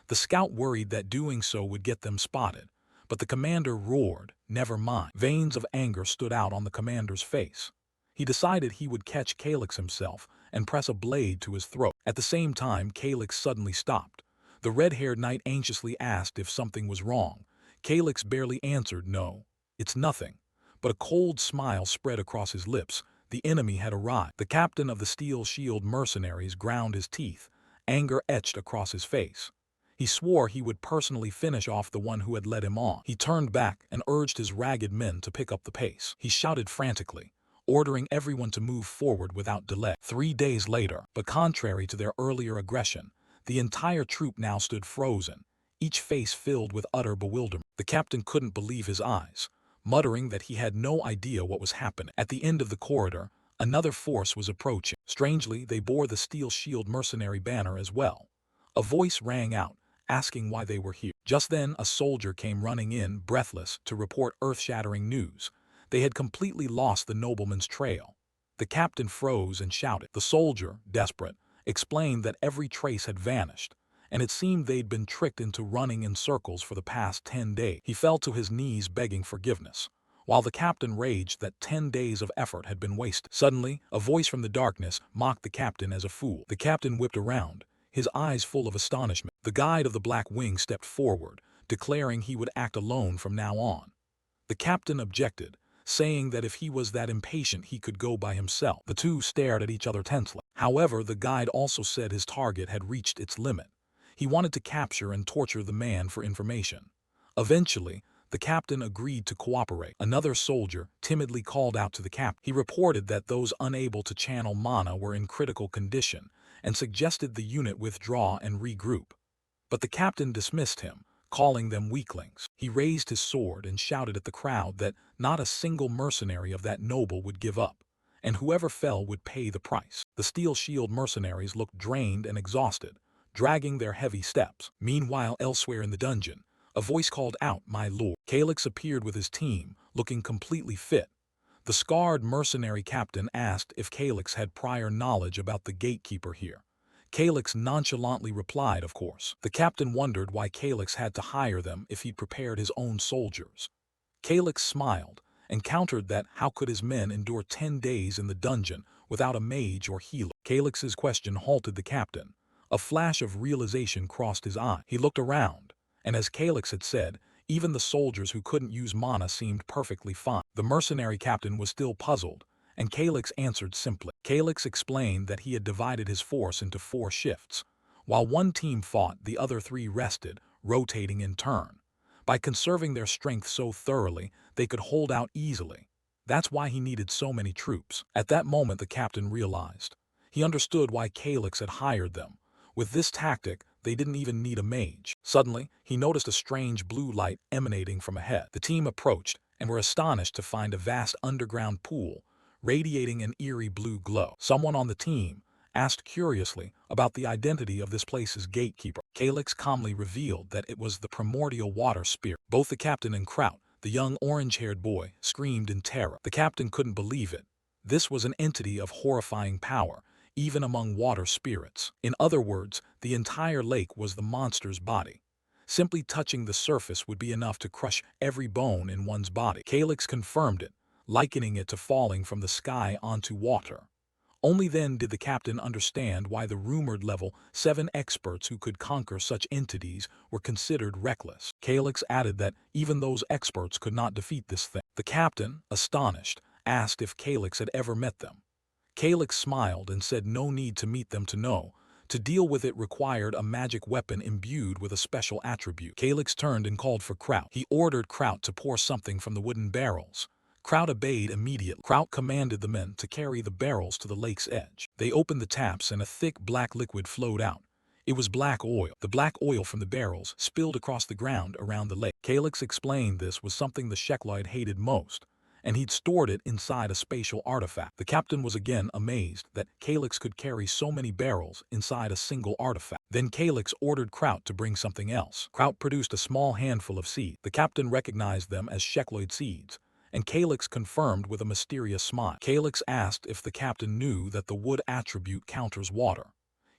The scout worried that doing so would get them spotted, but the commander roared, "Never mind." Veins of anger stood out on the commander's face. He decided he would catch Calyx himself and press a blade to his throat. At the same time, Calyx suddenly stopped. The red-haired knight anxiously asked if something was wrong. Calyx barely answered, "No, it's nothing." But a cold smile spread across his lips. The enemy had arrived. The captain of the Steel Shield mercenaries ground his teeth. Anger etched across his face. He swore he would personally finish off the one who had led him on. He turned back and urged his ragged men to pick up the pace. He shouted frantically, ordering everyone to move forward without delay. 3 days later, but contrary to their earlier aggression, the entire troop now stood frozen, each face filled with utter bewilderment. The captain couldn't believe his eyes, muttering that he had no idea what was happening. At the end of the corridor, another force was approaching. Strangely, they bore the Steel Shield mercenary banner as well. A voice rang out, asking why they were here. Just then, a soldier came running in, breathless, to report earth-shattering news. They had completely lost the nobleman's trail. The captain froze and shouted. The soldier, desperate, explained that every trace had vanished, and it seemed they'd been tricked into running in circles for the past 10 days. He fell to his knees begging forgiveness, while the captain raged that 10 days of effort had been wasted. Suddenly, a voice from the darkness mocked the captain as a fool. The captain whipped around, his eyes full of astonishment. The guide of the Black Wing stepped forward, declaring he would act alone from now on. The captain objected, saying that if he was that impatient he could go by himself. The two stared at each other tensely. However, the guide also said his target had reached its limit. He wanted to capture and torture the man for information. Eventually, the captain agreed to cooperate. Another soldier timidly called out to the captain. He reported that those unable to channel mana were in critical condition and suggested the unit withdraw and regroup. But the captain dismissed him, calling them weaklings. He raised his sword and shouted at the crowd that not a single mercenary of that noble would give up, and whoever fell would pay the price. The Steel Shield mercenaries looked drained and exhausted, dragging their heavy steps. Meanwhile, elsewhere in the dungeon, a voice called out, "My lord." Calyx appeared with his team, looking completely fit. The scarred mercenary captain asked if Calyx had prior knowledge about the gatekeeper here. Calyx nonchalantly replied, "Of course." The captain wondered why Calyx had to hire them if he'd prepared his own soldiers. Calyx smiled and countered that how could his men endure 10 days in the dungeon without a mage or healer? Calyx's question halted the captain. A flash of realization crossed his eye. He looked around, and as Calyx had said, even the soldiers who couldn't use mana seemed perfectly fine. The mercenary captain was still puzzled, and Calyx answered simply. Calyx explained that he had divided his force into 4 shifts. While one team fought, the other 3 rested, rotating in turn. By conserving their strength so thoroughly, they could hold out easily. That's why he needed so many troops. At that moment, the captain realized. He understood why Calyx had hired them. With this tactic, they didn't even need a mage. Suddenly, he noticed a strange blue light emanating from ahead. The team approached and were astonished to find a vast underground pool, radiating an eerie blue glow. Someone on the team asked curiously about the identity of this place's gatekeeper. Calyx calmly revealed that it was the primordial water spirit. Both the captain and Kraut, the young orange-haired boy, screamed in terror. The captain couldn't believe it. This was an entity of horrifying power, even among water spirits. In other words, the entire lake was the monster's body. Simply touching the surface would be enough to crush every bone in one's body. Calyx confirmed it, likening it to falling from the sky onto water. Only then did the captain understand why the rumored level 7 experts who could conquer such entities were considered reckless. Calyx added that even those experts could not defeat this thing. The captain, astonished, asked if Calyx had ever met them. Calyx smiled and said no need to meet them to know. To deal with it required a magic weapon imbued with a special attribute. Calyx turned and called for Kraut. He ordered Kraut to pour something from the wooden barrels. Kraut obeyed immediately. Kraut commanded the men to carry the barrels to the lake's edge. They opened the taps and a thick black liquid flowed out. It was black oil. The black oil from the barrels spilled across the ground around the lake. Calyx explained this was something the Shekloid hated most, and he'd stored it inside a spatial artifact. The captain was again amazed that Calyx could carry so many barrels inside a single artifact. Then Calyx ordered Kraut to bring something else. Kraut produced a small handful of seeds. The captain recognized them as Shekloid seeds, and Calyx confirmed with a mysterious smile. Calyx asked if the captain knew that the wood attribute counters water.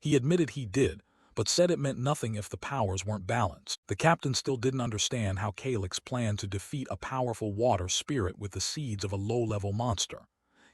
He admitted he did, but said it meant nothing if the powers weren't balanced. The captain still didn't understand how Calyx planned to defeat a powerful water spirit with the seeds of a low-level monster.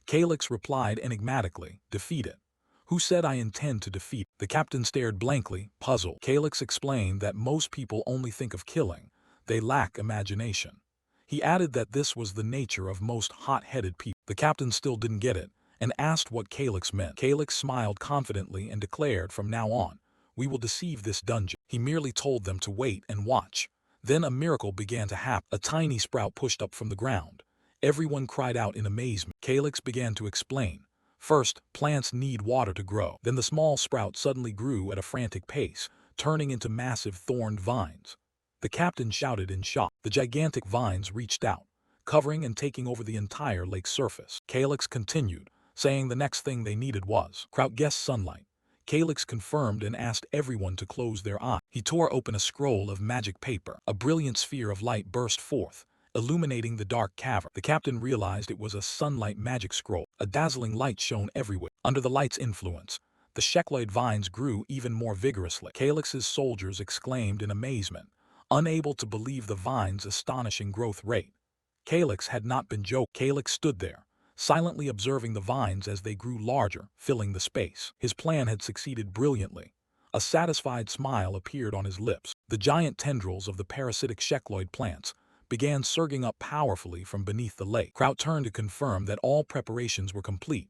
Calyx replied enigmatically, "Defeat it. Who said I intend to defeat it?" The captain stared blankly, puzzled. Calyx explained that most people only think of killing. They lack imagination. He added that this was the nature of most hot-headed people. The captain still didn't get it, and asked what Calyx meant. Calyx smiled confidently and declared from now on, "We will deceive this dungeon." He merely told them to wait and watch. Then a miracle began to happen. A tiny sprout pushed up from the ground. Everyone cried out in amazement. Calyx began to explain. First, plants need water to grow. Then the small sprout suddenly grew at a frantic pace, turning into massive thorned vines. The captain shouted in shock. The gigantic vines reached out, covering and taking over the entire lake's surface. Calyx continued, saying the next thing they needed was Kraut guessed sunlight. Calyx confirmed and asked everyone to close their eyes. He tore open a scroll of magic paper. A brilliant sphere of light burst forth, illuminating the dark cavern. The captain realized it was a sunlight magic scroll. A dazzling light shone everywhere. Under the light's influence, the Shekloid vines grew even more vigorously. Calyx's soldiers exclaimed in amazement, unable to believe the vine's astonishing growth rate. Calyx had not been joking. Calyx stood there, silently observing the vines as they grew larger, filling the space. His plan had succeeded brilliantly. A satisfied smile appeared on his lips. The giant tendrils of the parasitic Shekloid plants began surging up powerfully from beneath the lake. Kraut turned to confirm that all preparations were complete.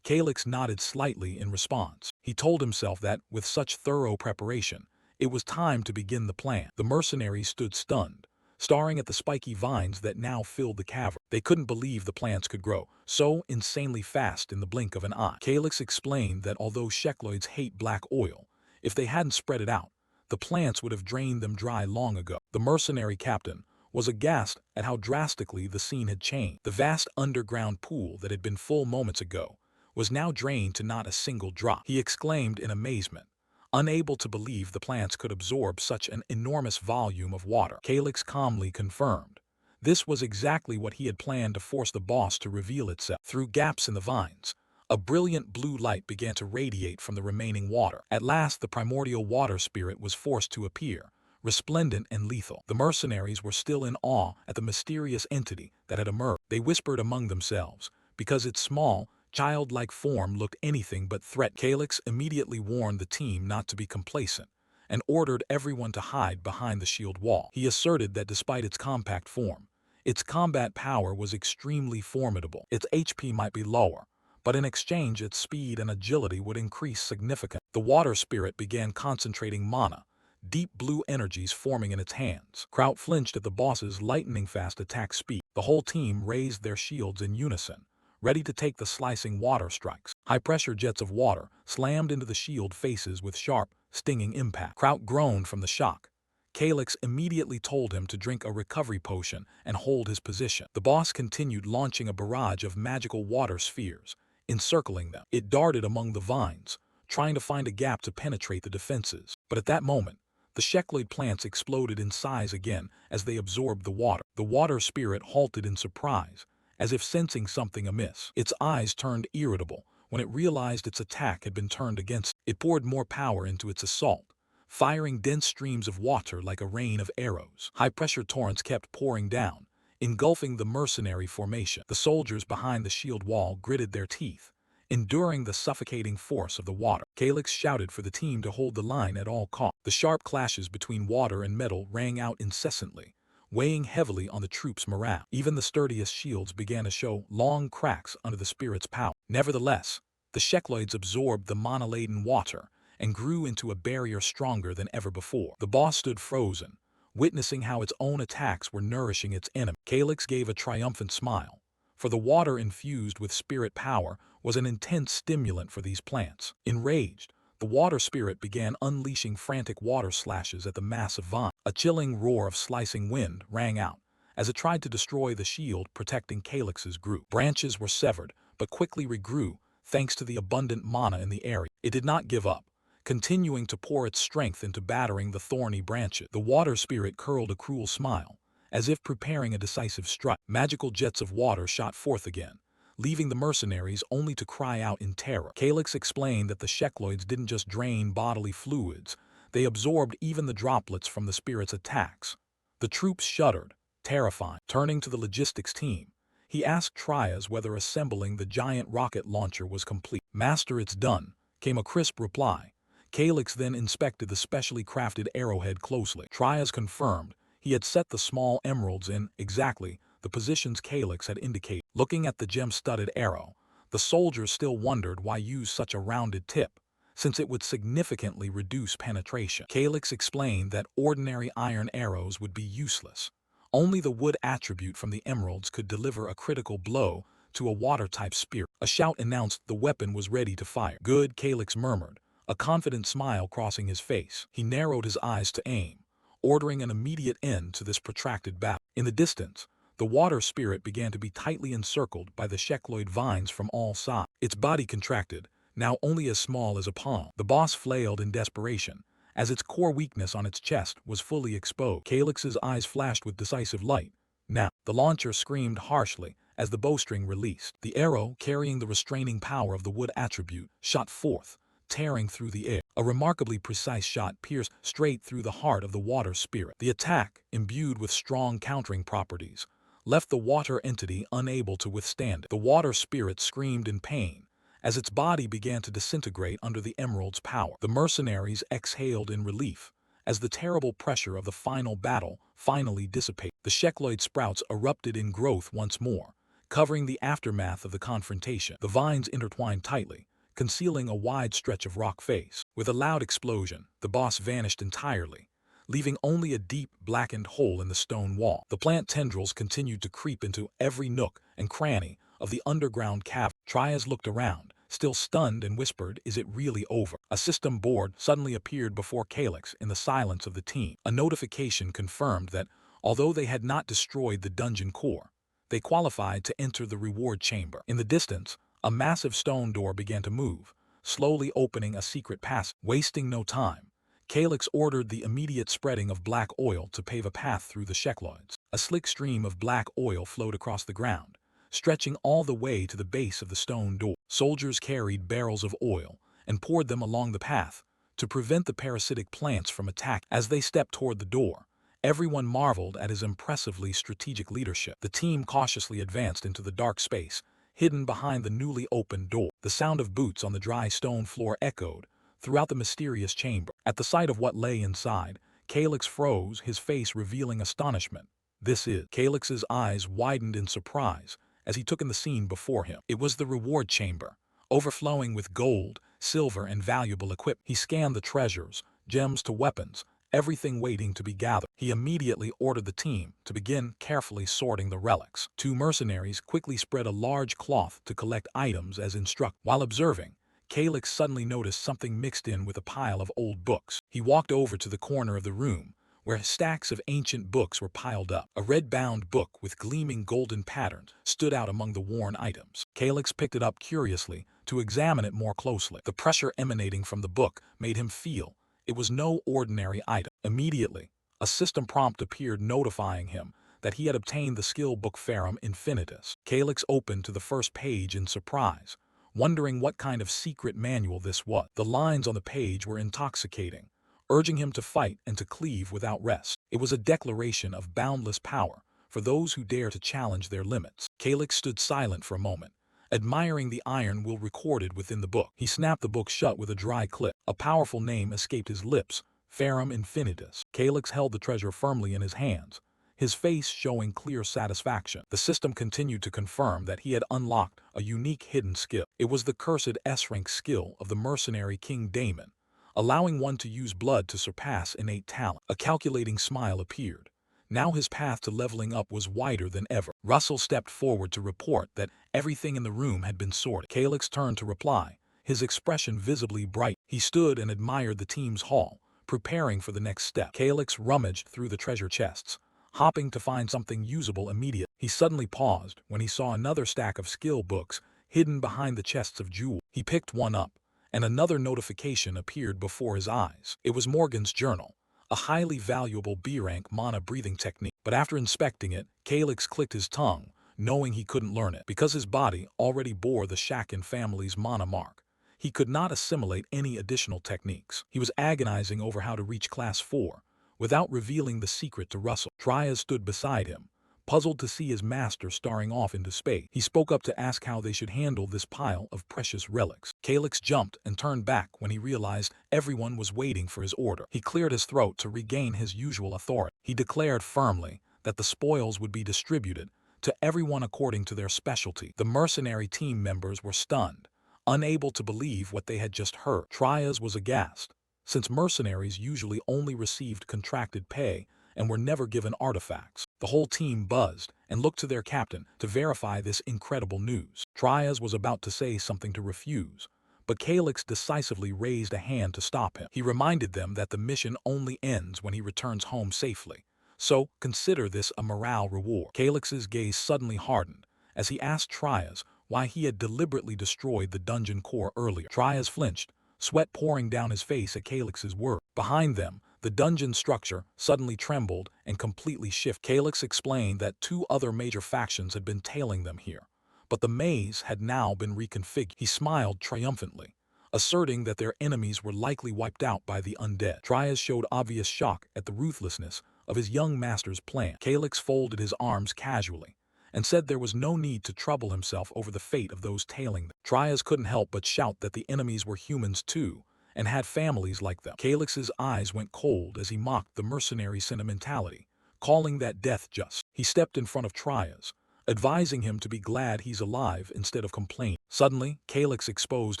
Calyx nodded slightly in response. He told himself that, with such thorough preparation, it was time to begin the plan. The mercenaries stood stunned, staring at the spiky vines that now filled the cavern. They couldn't believe the plants could grow so insanely fast in the blink of an eye. Calyx explained that although Shekloids hate black oil, if they hadn't spread it out, the plants would have drained them dry long ago. The mercenary captain was aghast at how drastically the scene had changed. The vast underground pool that had been full moments ago was now drained to not a single drop. He exclaimed in amazement, unable to believe the plants could absorb such an enormous volume of water. Calyx calmly confirmed. This was exactly what he had planned to force the boss to reveal itself. Through gaps in the vines, a brilliant blue light began to radiate from the remaining water. At last, the primordial water spirit was forced to appear, resplendent and lethal. The mercenaries were still in awe at the mysterious entity that had emerged. They whispered among themselves, because its small, childlike form looked anything but threatening. Calyx immediately warned the team not to be complacent and ordered everyone to hide behind the shield wall. He asserted that despite its compact form, its combat power was extremely formidable. Its HP might be lower, but in exchange its speed and agility would increase significantly. The water spirit began concentrating mana, deep blue energies forming in its hands. Kraut flinched at the boss's lightning-fast attack speed. The whole team raised their shields in unison, ready to take the slicing water strikes. High-pressure jets of water slammed into the shield faces with sharp, stinging impact. Kraut groaned from the shock. Calyx immediately told him to drink a recovery potion and hold his position. The boss continued launching a barrage of magical water spheres, encircling them. It darted among the vines, trying to find a gap to penetrate the defenses. But at that moment, the Shekloid plants exploded in size again as they absorbed the water. The water spirit halted in surprise, as if sensing something amiss. Its eyes turned irritable when it realized its attack had been turned against it. It poured more power into its assault, firing dense streams of water like a rain of arrows. High-pressure torrents kept pouring down, engulfing the mercenary formation. The soldiers behind the shield wall gritted their teeth, enduring the suffocating force of the water. Calyx shouted for the team to hold the line at all costs. The sharp clashes between water and metal rang out incessantly, weighing heavily on the troops' morale. Even the sturdiest shields began to show long cracks under the spirit's power. Nevertheless, the Shekloids absorbed the mana-laden water and grew into a barrier stronger than ever before. The boss stood frozen, witnessing how its own attacks were nourishing its enemy. Calyx gave a triumphant smile, for the water infused with spirit power was an intense stimulant for these plants. Enraged, the water spirit began unleashing frantic water slashes at the massive vine. A chilling roar of slicing wind rang out as it tried to destroy the shield protecting Calyx's group. Branches were severed, but quickly regrew thanks to the abundant mana in the area. It did not give up, continuing to pour its strength into battering the thorny branches. The water spirit curled a cruel smile, as if preparing a decisive strike. Magical jets of water shot forth again, leaving the mercenaries only to cry out in terror. Calyx explained that the Shekloids didn't just drain bodily fluids, they absorbed even the droplets from the spirit's attacks. The troops shuddered, terrified. Turning to the logistics team, he asked Trias whether assembling the giant rocket launcher was complete. "Master, it's done," came a crisp reply. Calyx then inspected the specially crafted arrowhead closely. Trias confirmed he had set the small emeralds in exactly the positions Calyx had indicated. Looking at the gem-studded arrow, the soldiers still wondered why use such a rounded tip, since it would significantly reduce penetration. Calyx explained that ordinary iron arrows would be useless. Only the wood attribute from the emeralds could deliver a critical blow to a water-type spear. A shout announced the weapon was ready to fire. "Good," Calyx murmured, a confident smile crossing his face. He narrowed his eyes to aim, ordering an immediate end to this protracted battle. In the distance, the water spirit began to be tightly encircled by the Shekloid vines from all sides. Its body contracted, now only as small as a palm. The boss flailed in desperation, as its core weakness on its chest was fully exposed. Calyx's eyes flashed with decisive light. "Now." The launcher screamed harshly as the bowstring released. The arrow, carrying the restraining power of the wood attribute, shot forth, tearing through the air. A remarkably precise shot pierced straight through the heart of the water spirit. The attack, imbued with strong countering properties, left the water entity unable to withstand it. The water spirit screamed in pain as its body began to disintegrate under the emerald's power. The mercenaries exhaled in relief as the terrible pressure of the final battle finally dissipated. The Shekloid sprouts erupted in growth once more, covering the aftermath of the confrontation. The vines intertwined tightly, concealing a wide stretch of rock face. With a loud explosion, the boss vanished entirely, leaving only a deep, blackened hole in the stone wall. The plant tendrils continued to creep into every nook and cranny of the underground cavern. Trias looked around, still stunned, and whispered, "Is it really over?" A system board suddenly appeared before Calyx in the silence of the team. A notification confirmed that, although they had not destroyed the dungeon core, they qualified to enter the reward chamber. In the distance, a massive stone door began to move, slowly opening a secret passage. Wasting no time, Calyx ordered the immediate spreading of black oil to pave a path through the Shekloids. A slick stream of black oil flowed across the ground, stretching all the way to the base of the stone door. Soldiers carried barrels of oil and poured them along the path to prevent the parasitic plants from attacking. As they stepped toward the door, everyone marveled at his impressively strategic leadership. The team cautiously advanced into the dark space, hidden behind the newly opened door. The sound of boots on the dry stone floor echoed throughout the mysterious chamber. At the sight of what lay inside, Calyx froze, his face revealing astonishment. "This is..." Calyx's eyes widened in surprise as he took in the scene before him. It was the reward chamber, overflowing with gold, silver, and valuable equipment. He scanned the treasures, gems to weapons, everything waiting to be gathered. He immediately ordered the team to begin carefully sorting the relics. Two mercenaries quickly spread a large cloth to collect items as instructed. While observing, Calyx suddenly noticed something mixed in with a pile of old books. He walked over to the corner of the room, where stacks of ancient books were piled up. A red-bound book with gleaming golden patterns stood out among the worn items. Calyx picked it up curiously to examine it more closely. The pressure emanating from the book made him feel it was no ordinary item. Immediately, a system prompt appeared notifying him that he had obtained the skill book Ferrum Infinitus. Calyx opened to the first page in surprise, wondering what kind of secret manual this was. The lines on the page were intoxicating, urging him to fight and to cleave without rest. It was a declaration of boundless power for those who dare to challenge their limits. Calyx stood silent for a moment, admiring the iron will recorded within the book. He snapped the book shut with a dry click. A powerful name escaped his lips: Ferrum Infinitus. Calyx held the treasure firmly in his hands, his face showing clear satisfaction. The system continued to confirm that he had unlocked a unique hidden skill. It was the cursed S-rank skill of the mercenary King Damon, allowing one to use blood to surpass innate talent. A calculating smile appeared. Now his path to leveling up was wider than ever. Russell stepped forward to report that everything in the room had been sorted. Calyx turned to reply, his expression visibly bright. He stood and admired the team's haul, preparing for the next step. Calyx rummaged through the treasure chests, hopping to find something usable immediately. He suddenly paused when he saw another stack of skill books hidden behind the chests of jewels. He picked one up, and another notification appeared before his eyes. It was Morgan's journal, a highly valuable B-rank mana breathing technique. But after inspecting it, Calyx clicked his tongue, knowing he couldn't learn it. Because his body already bore the Shakin family's mana mark, he could not assimilate any additional techniques. He was agonizing over how to reach Class 4 without revealing the secret to Russell. Trias stood beside him, puzzled to see his master staring off into space. He spoke up to ask how they should handle this pile of precious relics. Calyx jumped and turned back when he realized everyone was waiting for his order. He cleared his throat to regain his usual authority. He declared firmly that the spoils would be distributed to everyone according to their specialty. The mercenary team members were stunned, unable to believe what they had just heard. Trias was aghast, since mercenaries usually only received contracted pay and were never given artifacts. The whole team buzzed and looked to their captain to verify this incredible news. Trias was about to say something to refuse, but Calyx decisively raised a hand to stop him. He reminded them that the mission only ends when he returns home safely, so consider this a morale reward. Calyx's gaze suddenly hardened as he asked Trias why he had deliberately destroyed the dungeon core earlier. Trias flinched, sweat pouring down his face at Calyx's word. Behind them, The dungeon structure suddenly trembled and completely shifted. Calyx explained that two other major factions had been tailing them here, but the maze had now been reconfigured. He smiled triumphantly, asserting that their enemies were likely wiped out by the undead. Trias showed obvious shock at the ruthlessness of his young master's plan. Calyx folded his arms casually and said there was no need to trouble himself over the fate of those tailing them. Trias couldn't help but shout that the enemies were humans too, and had families like them. Calyx's eyes went cold as he mocked the mercenary sentimentality, calling that death just. He stepped in front of Trias, advising him to be glad he's alive instead of complaining. Suddenly, Calyx exposed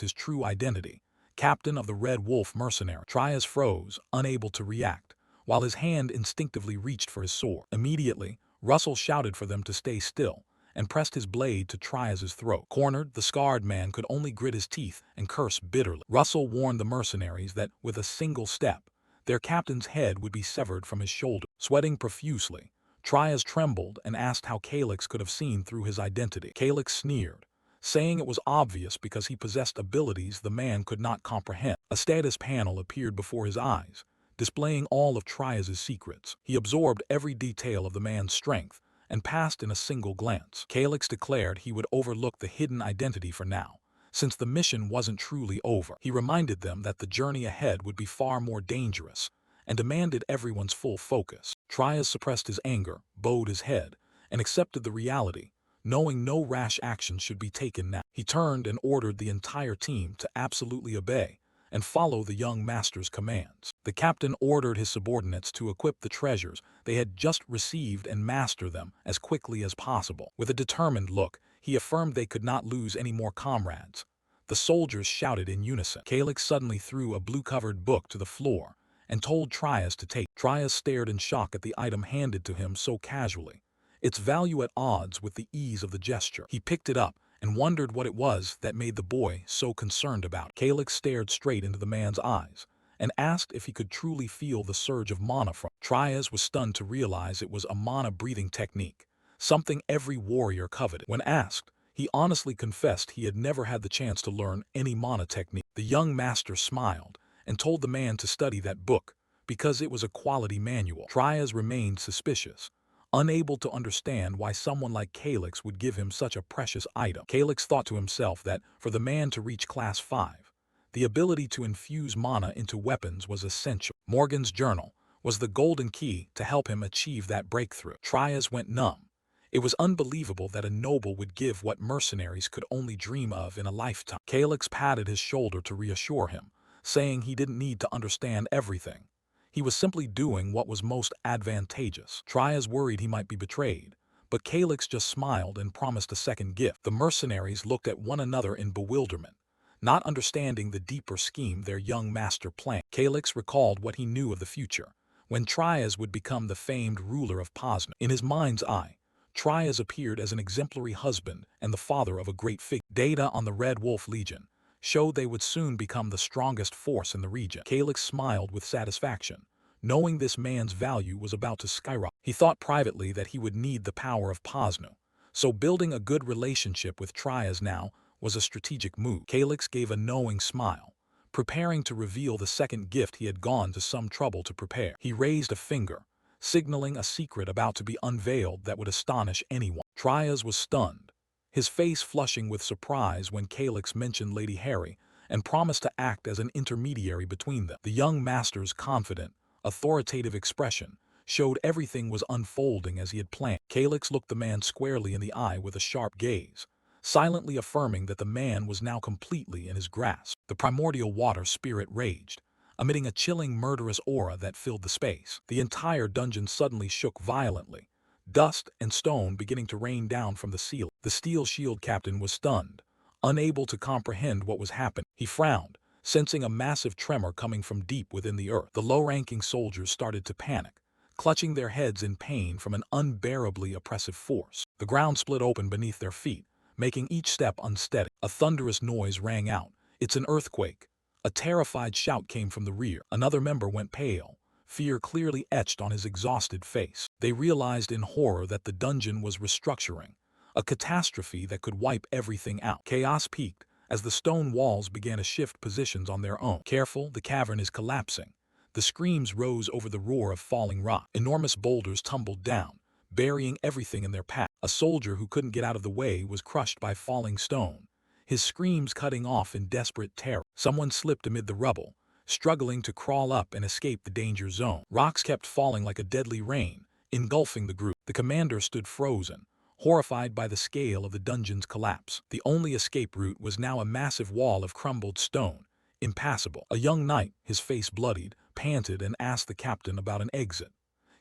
his true identity, captain of the Red Wolf mercenary. Trias froze, unable to react, while his hand instinctively reached for his sword. Immediately, Russell shouted for them to stay still and pressed his blade to Trias's throat. Cornered, the scarred man could only grit his teeth and curse bitterly. Russell warned the mercenaries that with a single step, their captain's head would be severed from his shoulder. Sweating profusely, Trias trembled and asked how Calyx could have seen through his identity. Calyx sneered, saying it was obvious because he possessed abilities the man could not comprehend. A status panel appeared before his eyes, displaying all of Trias's secrets. He absorbed every detail of the man's strength and passed in a single glance. Calyx declared he would overlook the hidden identity for now, since the mission wasn't truly over. He reminded them that the journey ahead would be far more dangerous and demanded everyone's full focus. Trias suppressed his anger, bowed his head, and accepted the reality, knowing no rash action should be taken now. He turned and ordered the entire team to absolutely obey and follow the young master's commands. The captain ordered his subordinates to equip the treasures they had just received and master them as quickly as possible. With a determined look, he affirmed they could not lose any more comrades. The soldiers shouted in unison. Calyx suddenly threw a blue-covered book to the floor and told Trias to take. Trias stared in shock at the item handed to him so casually, its value at odds with the ease of the gesture. He picked it up and wondered what it was that made the boy so concerned about it. Calyx stared straight into the man's eyes and asked if he could truly feel the surge of mana from it. Trias was stunned to realize it was a mana-breathing technique, something every warrior coveted. When asked, he honestly confessed he had never had the chance to learn any mana technique. The young master smiled and told the man to study that book because it was a quality manual. Trias remained suspicious, unable to understand why someone like Calyx would give him such a precious item. Calyx thought to himself that, for the man to reach Class 5, the ability to infuse mana into weapons was essential. Morgan's journal was the golden key to help him achieve that breakthrough. Trias went numb. It was unbelievable that a noble would give what mercenaries could only dream of in a lifetime. Calyx patted his shoulder to reassure him, saying he didn't need to understand everything. He was simply doing what was most advantageous. Trias worried he might be betrayed, but Calyx just smiled and promised a second gift. The mercenaries looked at one another in bewilderment, not understanding the deeper scheme their young master planned. Calyx recalled what he knew of the future, when Trias would become the famed ruler of Posna. In his mind's eye, Trias appeared as an exemplary husband and the father of a great figure. Data on the Red Wolf Legion showed they would soon become the strongest force in the region. Calyx smiled with satisfaction, knowing this man's value was about to skyrocket. He thought privately that he would need the power of Posnu, so building a good relationship with Trias now was a strategic move. Calyx gave a knowing smile, preparing to reveal the second gift he had gone to some trouble to prepare. He raised a finger, signaling a secret about to be unveiled that would astonish anyone. Trias was stunned, his face flushing with surprise when Calyx mentioned Lady Harry and promised to act as an intermediary between them. The young master's confident, authoritative expression showed everything was unfolding as he had planned. Calyx looked the man squarely in the eye with a sharp gaze, silently affirming that the man was now completely in his grasp. The primordial water spirit raged, emitting a chilling, murderous aura that filled the space. The entire dungeon suddenly shook violently, dust and stone beginning to rain down from the ceiling. The Steel Shield captain was stunned, unable to comprehend what was happening. He frowned, sensing a massive tremor coming from deep within the earth. The low-ranking soldiers started to panic, clutching their heads in pain from an unbearably oppressive force. The ground split open beneath their feet, making each step unsteady. A thunderous noise rang out. "It's an earthquake." A terrified shout came from the rear. Another member went pale, fear clearly etched on his exhausted face. They realized in horror that the dungeon was restructuring, a catastrophe that could wipe everything out. Chaos peaked as the stone walls began to shift positions on their own. "Careful, the cavern is collapsing," The screams rose over the roar of falling rock. Enormous boulders tumbled down, burying everything in their path. A soldier who couldn't get out of the way was crushed by falling stone, his screams cutting off in desperate terror. Someone slipped amid the rubble, struggling to crawl up and escape the danger zone. Rocks kept falling like a deadly rain, engulfing the group. The commander stood frozen, horrified by the scale of the dungeon's collapse. The only escape route was now a massive wall of crumbled stone, impassable. A young knight, his face bloodied, panted and asked the captain about an exit.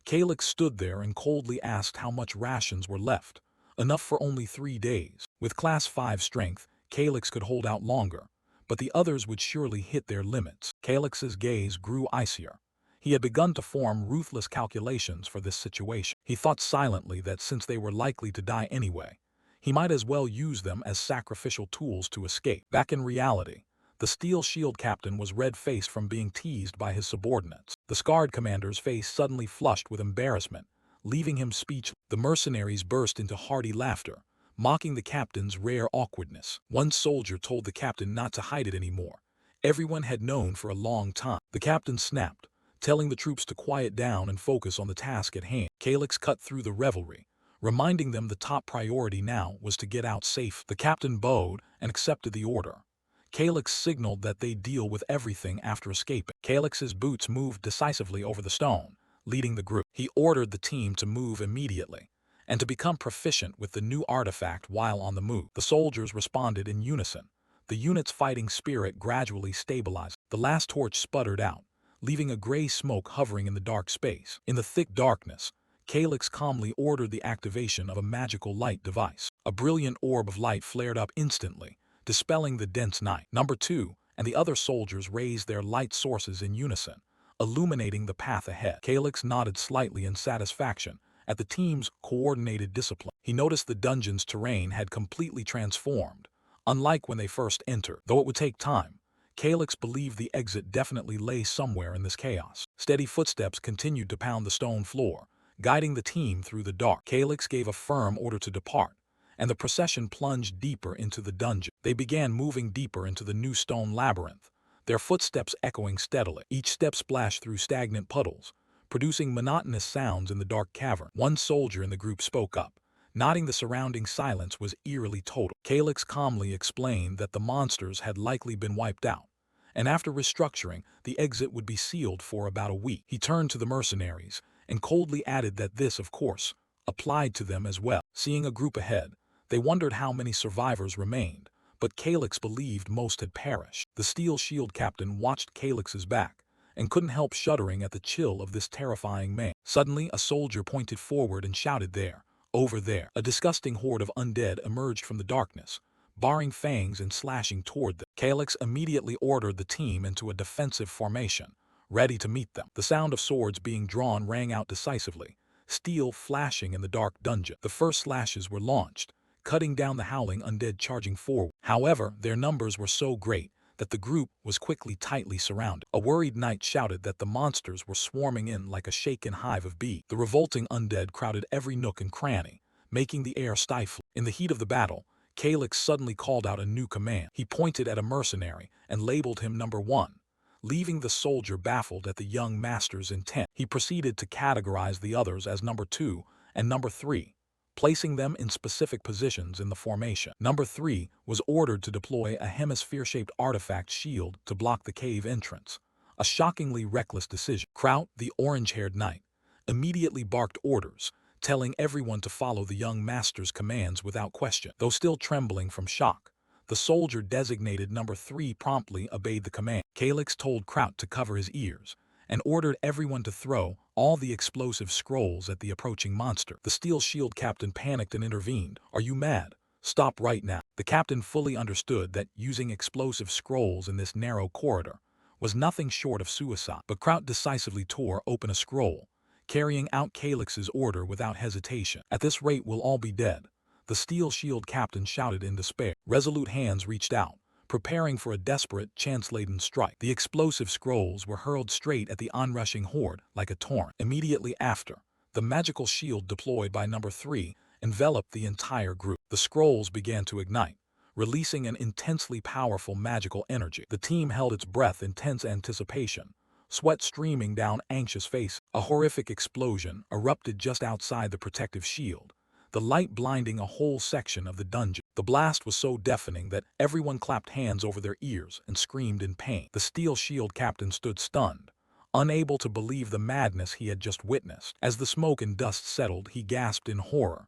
Calix stood there and coldly asked how much rations were left. Enough for only 3 days. With Class 5 strength, Calix could hold out longer, but the others would surely hit their limits. Calix's gaze grew icier. He had begun to form ruthless calculations for this situation. He thought silently that since they were likely to die anyway, he might as well use them as sacrificial tools to escape. Back in reality, the Steel Shield captain was red-faced from being teased by his subordinates. The scarred commander's face suddenly flushed with embarrassment, leaving him speechless. The mercenaries burst into hearty laughter, mocking the captain's rare awkwardness. One soldier told the captain not to hide it anymore. Everyone had known for a long time. The captain snapped, telling the troops to quiet down and focus on the task at hand. Calix cut through the revelry, reminding them the top priority now was to get out safe. The captain bowed and accepted the order. Calix signaled that they'd deal with everything after escaping. Calix's boots moved decisively over the stone, leading the group. He ordered the team to move immediately, and to become proficient with the new artifact while on the move. The soldiers responded in unison, the unit's fighting spirit gradually stabilized. The last torch sputtered out, leaving a gray smoke hovering in the dark space. In the thick darkness, Calix calmly ordered the activation of a magical light device. A brilliant orb of light flared up instantly, dispelling the dense night. Number 2 and the other soldiers raised their light sources in unison, illuminating the path ahead. Calix nodded slightly in satisfaction at the team's coordinated discipline. He noticed the dungeon's terrain had completely transformed, unlike when they first entered. Though it would take time, Calix believed the exit definitely lay somewhere in this chaos. Steady footsteps continued to pound the stone floor, guiding the team through the dark. Calix gave a firm order to depart, and the procession plunged deeper into the dungeon. They began moving deeper into the new stone labyrinth, their footsteps echoing steadily. Each step splashed through stagnant puddles, producing monotonous sounds in the dark cavern. One soldier in the group spoke up, nodding the surrounding silence was eerily total. Calix calmly explained that the monsters had likely been wiped out, and after restructuring, the exit would be sealed for about a week. He turned to the mercenaries and coldly added that this, of course, applied to them as well. Seeing a group ahead, they wondered how many survivors remained, but Calix believed most had perished. The Steel Shield captain watched Calix's back and couldn't help shuddering at the chill of this terrifying man. Suddenly, a soldier pointed forward and shouted, "There, over there." A disgusting horde of undead emerged from the darkness, baring fangs and slashing toward them. Calix immediately ordered the team into a defensive formation, ready to meet them. The sound of swords being drawn rang out decisively, steel flashing in the dark dungeon. The first slashes were launched, cutting down the howling undead charging forward. However, their numbers were so great that the group was quickly tightly surrounded. A worried knight shouted that the monsters were swarming in like a shaken hive of bees. The revolting undead crowded every nook and cranny, making the air stifling. In the heat of the battle, Calix suddenly called out a new command. He pointed at a mercenary and labeled him number 1, leaving the soldier baffled at the young master's intent. He proceeded to categorize the others as number 2 and number 3, placing them in specific positions in the formation. Number 3 was ordered to deploy a hemisphere-shaped artifact shield to block the cave entrance, a shockingly reckless decision. Kraut, the orange-haired knight, immediately barked orders, telling everyone to follow the young master's commands without question. Though still trembling from shock, the soldier designated number 3 promptly obeyed the command. Calix told Kraut to cover his ears and ordered everyone to throw all the explosive scrolls at the approaching monster. The Steel Shield captain panicked and intervened. "Are you mad? Stop right now." The captain fully understood that using explosive scrolls in this narrow corridor was nothing short of suicide. But Kraut decisively tore open a scroll, carrying out Calix's order without hesitation. "At this rate, we'll all be dead," the Steel Shield captain shouted in despair. Resolute hands reached out, preparing for a desperate, chance-laden strike. The explosive scrolls were hurled straight at the onrushing horde like a torrent. Immediately after, the magical shield deployed by number 3 enveloped the entire group. The scrolls began to ignite, releasing an intensely powerful magical energy. The team held its breath in tense anticipation, sweat streaming down anxious faces. A horrific explosion erupted just outside the protective shield, the light blinding a whole section of the dungeon. The blast was so deafening that everyone clapped hands over their ears and screamed in pain. The steel shield captain stood stunned, unable to believe the madness he had just witnessed. As the smoke and dust settled, he gasped in horror.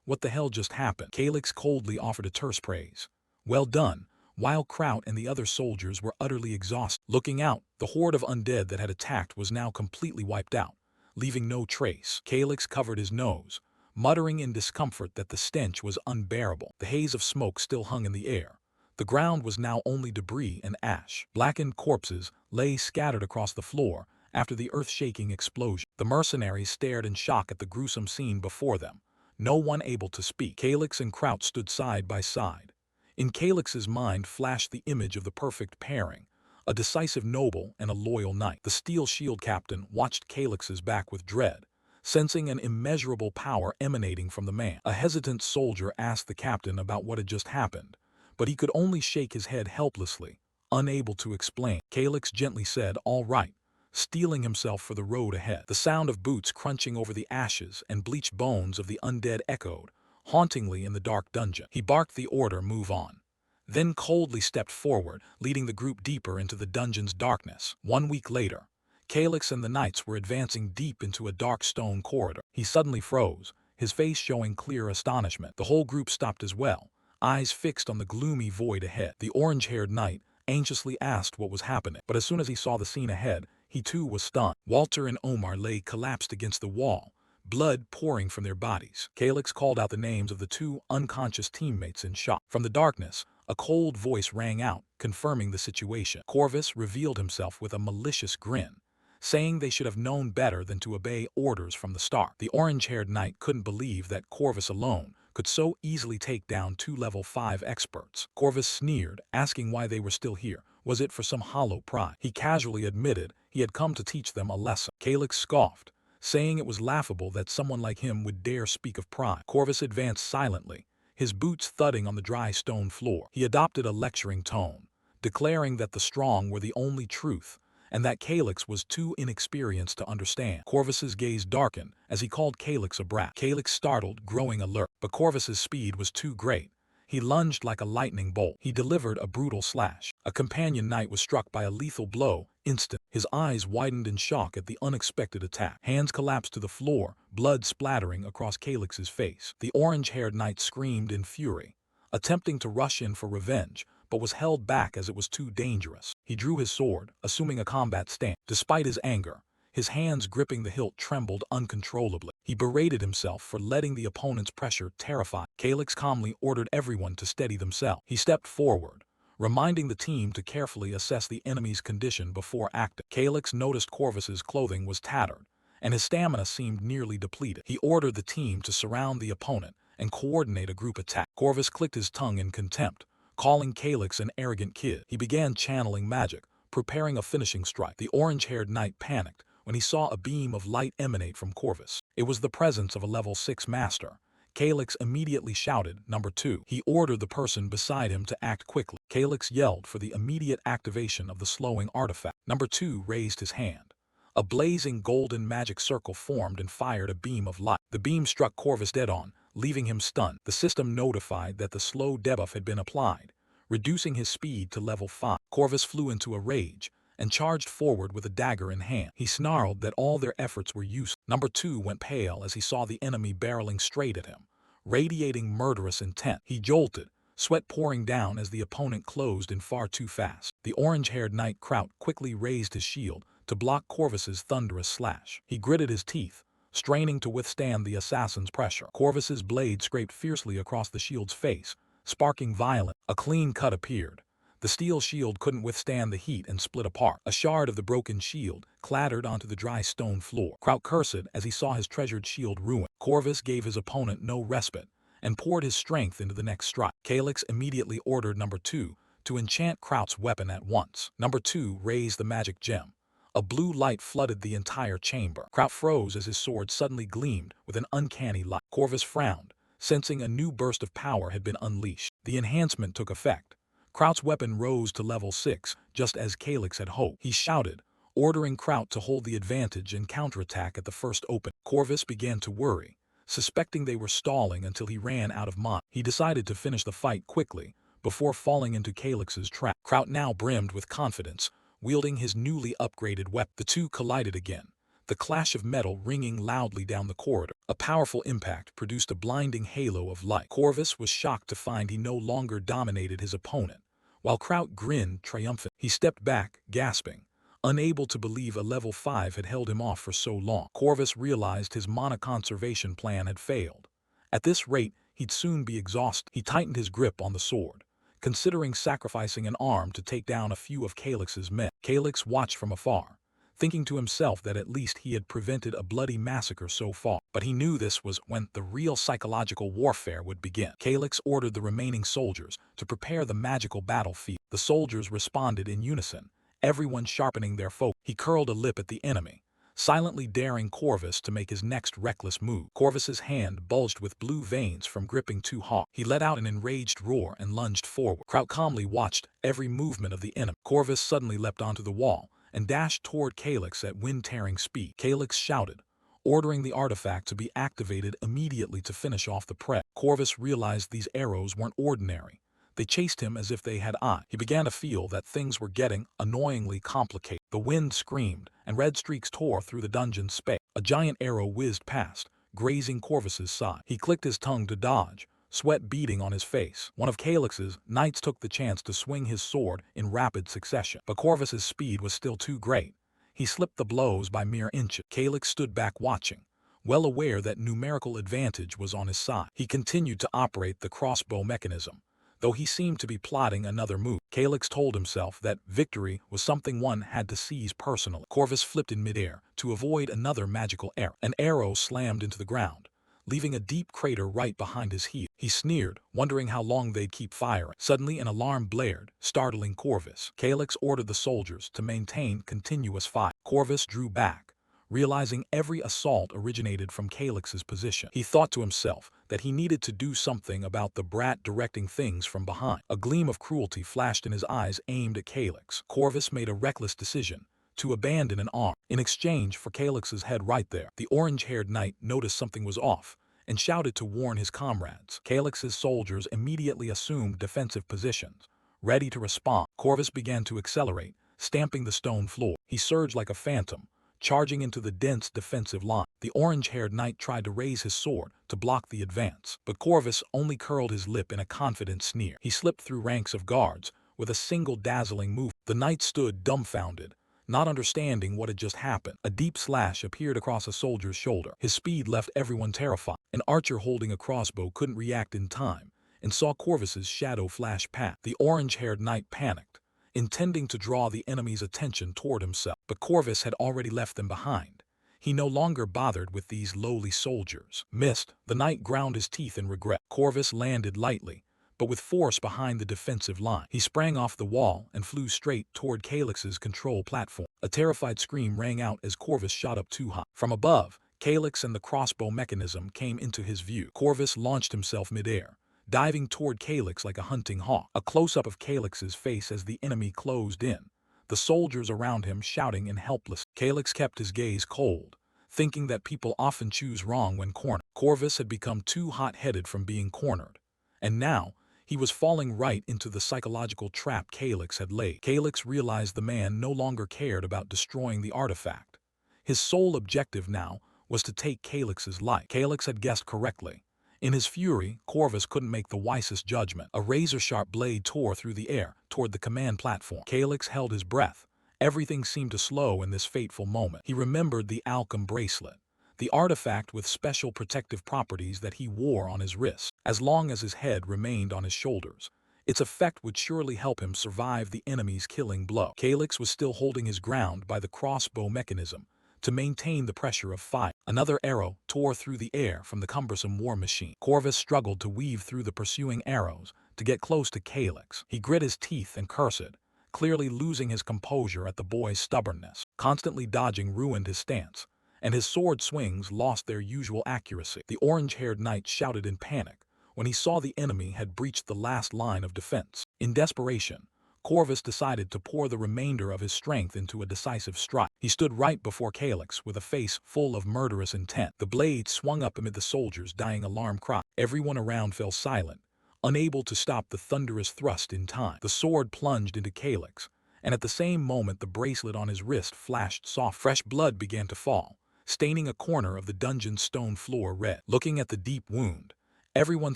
What the hell just happened? Calyx coldly offered a terse praise. Well done, while Kraut and the other soldiers were utterly exhausted. Looking out, the horde of undead that had attacked was now completely wiped out, leaving no trace. Calyx covered his nose, muttering in discomfort that the stench was unbearable. The haze of smoke still hung in the air. The ground was now only debris and ash. Blackened corpses lay scattered across the floor after the earth-shaking explosion. The mercenaries stared in shock at the gruesome scene before them, no one able to speak. Calyx and Kraut stood side by side. In Calyx's mind flashed the image of the perfect pairing, a decisive noble and a loyal knight. The steel shield captain watched Calyx's back with dread, sensing an immeasurable power emanating from the man. A hesitant soldier asked the captain about what had just happened, but he could only shake his head helplessly, unable to explain. Calyx gently said, "All right," steeling himself for the road ahead. The sound of boots crunching over the ashes and bleached bones of the undead echoed hauntingly in the dark dungeon. He barked the order, "Move on," then coldly stepped forward, leading the group deeper into the dungeon's darkness. 1 week later, Calyx and the knights were advancing deep into a dark stone corridor. He suddenly froze, his face showing clear astonishment. The whole group stopped as well, eyes fixed on the gloomy void ahead. The orange-haired knight anxiously asked what was happening, but as soon as he saw the scene ahead, he too was stunned. Walter and Omar lay collapsed against the wall, blood pouring from their bodies. Calyx called out the names of the two unconscious teammates in shock. From the darkness, a cold voice rang out, confirming the situation. Corvus revealed himself with a malicious grin, saying they should have known better than to obey orders from the start. The orange-haired knight couldn't believe that Corvus alone could so easily take down 2 level 5 experts. Corvus sneered, asking why they were still here. Was it for some hollow pride? He casually admitted he had come to teach them a lesson. Calyx scoffed, saying it was laughable that someone like him would dare speak of pride. Corvus advanced silently, his boots thudding on the dry stone floor. He adopted a lecturing tone, declaring that the strong were the only truth, and that Calyx was too inexperienced to understand. Corvus's gaze darkened as he called Calyx a brat. Calyx startled, growing alert, but Corvus's speed was too great. He lunged like a lightning bolt. He delivered a brutal slash. A companion knight was struck by a lethal blow, instant. His eyes widened in shock at the unexpected attack. Hands collapsed to the floor, blood splattering across Calyx's face. The orange-haired knight screamed in fury, attempting to rush in for revenge, but was held back as it was too dangerous. He drew his sword, assuming a combat stance. Despite his anger, his hands gripping the hilt trembled uncontrollably. He berated himself for letting the opponent's pressure terrify. Calyx calmly ordered everyone to steady themselves. He stepped forward, reminding the team to carefully assess the enemy's condition before acting. Calyx noticed Corvus's clothing was tattered, and his stamina seemed nearly depleted. He ordered the team to surround the opponent and coordinate a group attack. Corvus clicked his tongue in contempt, calling Calyx an arrogant kid. He began channeling magic, preparing a finishing strike. The orange-haired knight panicked when he saw a beam of light emanate from Corvus. It was the presence of a level 6 master. Calyx immediately shouted, "Number 2. He ordered the person beside him to act quickly. Calyx yelled for the immediate activation of the slowing artifact. Number 2 raised his hand. A blazing golden magic circle formed and fired a beam of light. The beam struck Corvus dead on, leaving him stunned. The system notified that the slow debuff had been applied, reducing his speed to level 5. Corvus flew into a rage and charged forward with a dagger in hand. He snarled that all their efforts were useless. Number 2 went pale as he saw the enemy barreling straight at him, radiating murderous intent. He jolted, sweat pouring down as the opponent closed in far too fast. The orange-haired knight Kraut quickly raised his shield to block Corvus's thunderous slash. He gritted his teeth, straining to withstand the assassin's pressure. Corvus's blade scraped fiercely across the shield's face, sparking violence. A clean cut appeared. The steel shield couldn't withstand the heat and split apart. A shard of the broken shield clattered onto the dry stone floor. Kraut cursed as he saw his treasured shield ruined. Corvus gave his opponent no respite and poured his strength into the next strike. Calyx immediately ordered Number 2 to enchant Kraut's weapon at once. Number 2 raised the magic gem. A blue light flooded the entire chamber. Kraut froze as his sword suddenly gleamed with an uncanny light. Corvus frowned, sensing a new burst of power had been unleashed. The enhancement took effect. Kraut's weapon rose to level 6, just as Calyx had hoped. He shouted, ordering Kraut to hold the advantage and counterattack at the first open. Corvus began to worry, suspecting they were stalling until he ran out of mana. He decided to finish the fight quickly, before falling into Calyx's trap. Kraut now brimmed with confidence, wielding his newly upgraded weapon. The two collided again, the clash of metal ringing loudly down the corridor. A powerful impact produced a blinding halo of light. Corvus was shocked to find he no longer dominated his opponent. While Kraut grinned triumphant, he stepped back, gasping, unable to believe a level 5 had held him off for so long. Corvus realized his mana conservation plan had failed. At this rate, he'd soon be exhausted. He tightened his grip on the sword, considering sacrificing an arm to take down a few of Calyx's men. Calyx watched from afar, thinking to himself that at least he had prevented a bloody massacre so far. But he knew this was when the real psychological warfare would begin. Calyx ordered the remaining soldiers to prepare the magical battlefield. The soldiers responded in unison, everyone sharpening their focus. He curled a lip at the enemy, silently daring Corvus to make his next reckless move. Corvus's hand bulged with blue veins from gripping too hard. He let out an enraged roar and lunged forward. Kraut calmly watched every movement of the enemy. Corvus suddenly leapt onto the wall and dashed toward Calyx at wind-tearing speed. Calyx shouted, ordering the artifact to be activated immediately to finish off the prey. Corvus realized these arrows weren't ordinary. They chased him as if they had eyes. He began to feel that things were getting annoyingly complicated. The wind screamed, and red streaks tore through the dungeon's space. A giant arrow whizzed past, grazing Corvus's side. He clicked his tongue to dodge, sweat beading on his face. One of Calyx's knights took the chance to swing his sword in rapid succession, but Corvus's speed was still too great. He slipped the blows by mere inches. Calyx stood back watching, well aware that numerical advantage was on his side. He continued to operate the crossbow mechanism, though he seemed to be plotting another move. Calyx told himself that victory was something one had to seize personally. Corvus flipped in midair to avoid another magical arrow. An arrow slammed into the ground, leaving a deep crater right behind his heel. He sneered, wondering how long they'd keep firing. Suddenly an alarm blared, startling Corvus. Calyx ordered the soldiers to maintain continuous fire. Corvus drew back, realizing every assault originated from Calyx's position. He thought to himself that he needed to do something about the brat directing things from behind. A gleam of cruelty flashed in his eyes aimed at Calyx. Corvus made a reckless decision to abandon an arm in exchange for Calyx's head right there. The orange-haired knight noticed something was off and shouted to warn his comrades. Calyx's soldiers immediately assumed defensive positions, ready to respond. Corvus began to accelerate, stamping the stone floor. He surged like a phantom, charging into the dense defensive line. The orange-haired knight tried to raise his sword to block the advance, but Corvus only curled his lip in a confident sneer. He slipped through ranks of guards with a single dazzling move. The knight stood dumbfounded, not understanding what had just happened. A deep slash appeared across a soldier's shoulder. His speed left everyone terrified. An archer holding a crossbow couldn't react in time and saw Corvus's shadow flash past. The orange-haired knight panicked, intending to draw the enemy's attention toward himself. But Corvus had already left them behind. He no longer bothered with these lowly soldiers. Missed, the knight ground his teeth in regret. Corvus landed lightly, but with force behind the defensive line. He sprang off the wall and flew straight toward Calyx's control platform. A terrified scream rang out as Corvus shot up too high. From above, Calyx and the crossbow mechanism came into his view. Corvus launched himself midair, diving toward Calyx like a hunting hawk. A close-up of Calyx's face as the enemy closed in, the soldiers around him shouting in helpless. Calyx kept his gaze cold, thinking that people often choose wrong when cornered. Corvus had become too hot-headed from being cornered, and now he was falling right into the psychological trap Calyx had laid. Calyx realized the man no longer cared about destroying the artifact. His sole objective now was to take Calyx's life. Calyx had guessed correctly. In his fury, Corvus couldn't make the wisest judgment. A razor-sharp blade tore through the air toward the command platform. Calyx held his breath. Everything seemed to slow in this fateful moment. He remembered the Alchem bracelet, the artifact with special protective properties that he wore on his wrist. As long as his head remained on his shoulders, its effect would surely help him survive the enemy's killing blow. Calyx was still holding his ground by the crossbow mechanism to maintain the pressure of fire. Another arrow tore through the air from the cumbersome war machine. Corvus struggled to weave through the pursuing arrows to get close to Calyx. He grit his teeth and cursed, clearly losing his composure at the boy's stubbornness. Constantly dodging ruined his stance, and his sword swings lost their usual accuracy. The orange-haired knight shouted in panic, when he saw the enemy had breached the last line of defense. In desperation, Corvus decided to pour the remainder of his strength into a decisive strike. He stood right before Calyx with a face full of murderous intent. The blade swung up amid the soldiers' dying alarm cry. Everyone around fell silent, unable to stop the thunderous thrust in time. The sword plunged into Calyx, and at the same moment the bracelet on his wrist flashed soft. Fresh blood began to fall, staining a corner of the dungeon's stone floor red. Looking at the deep wound, everyone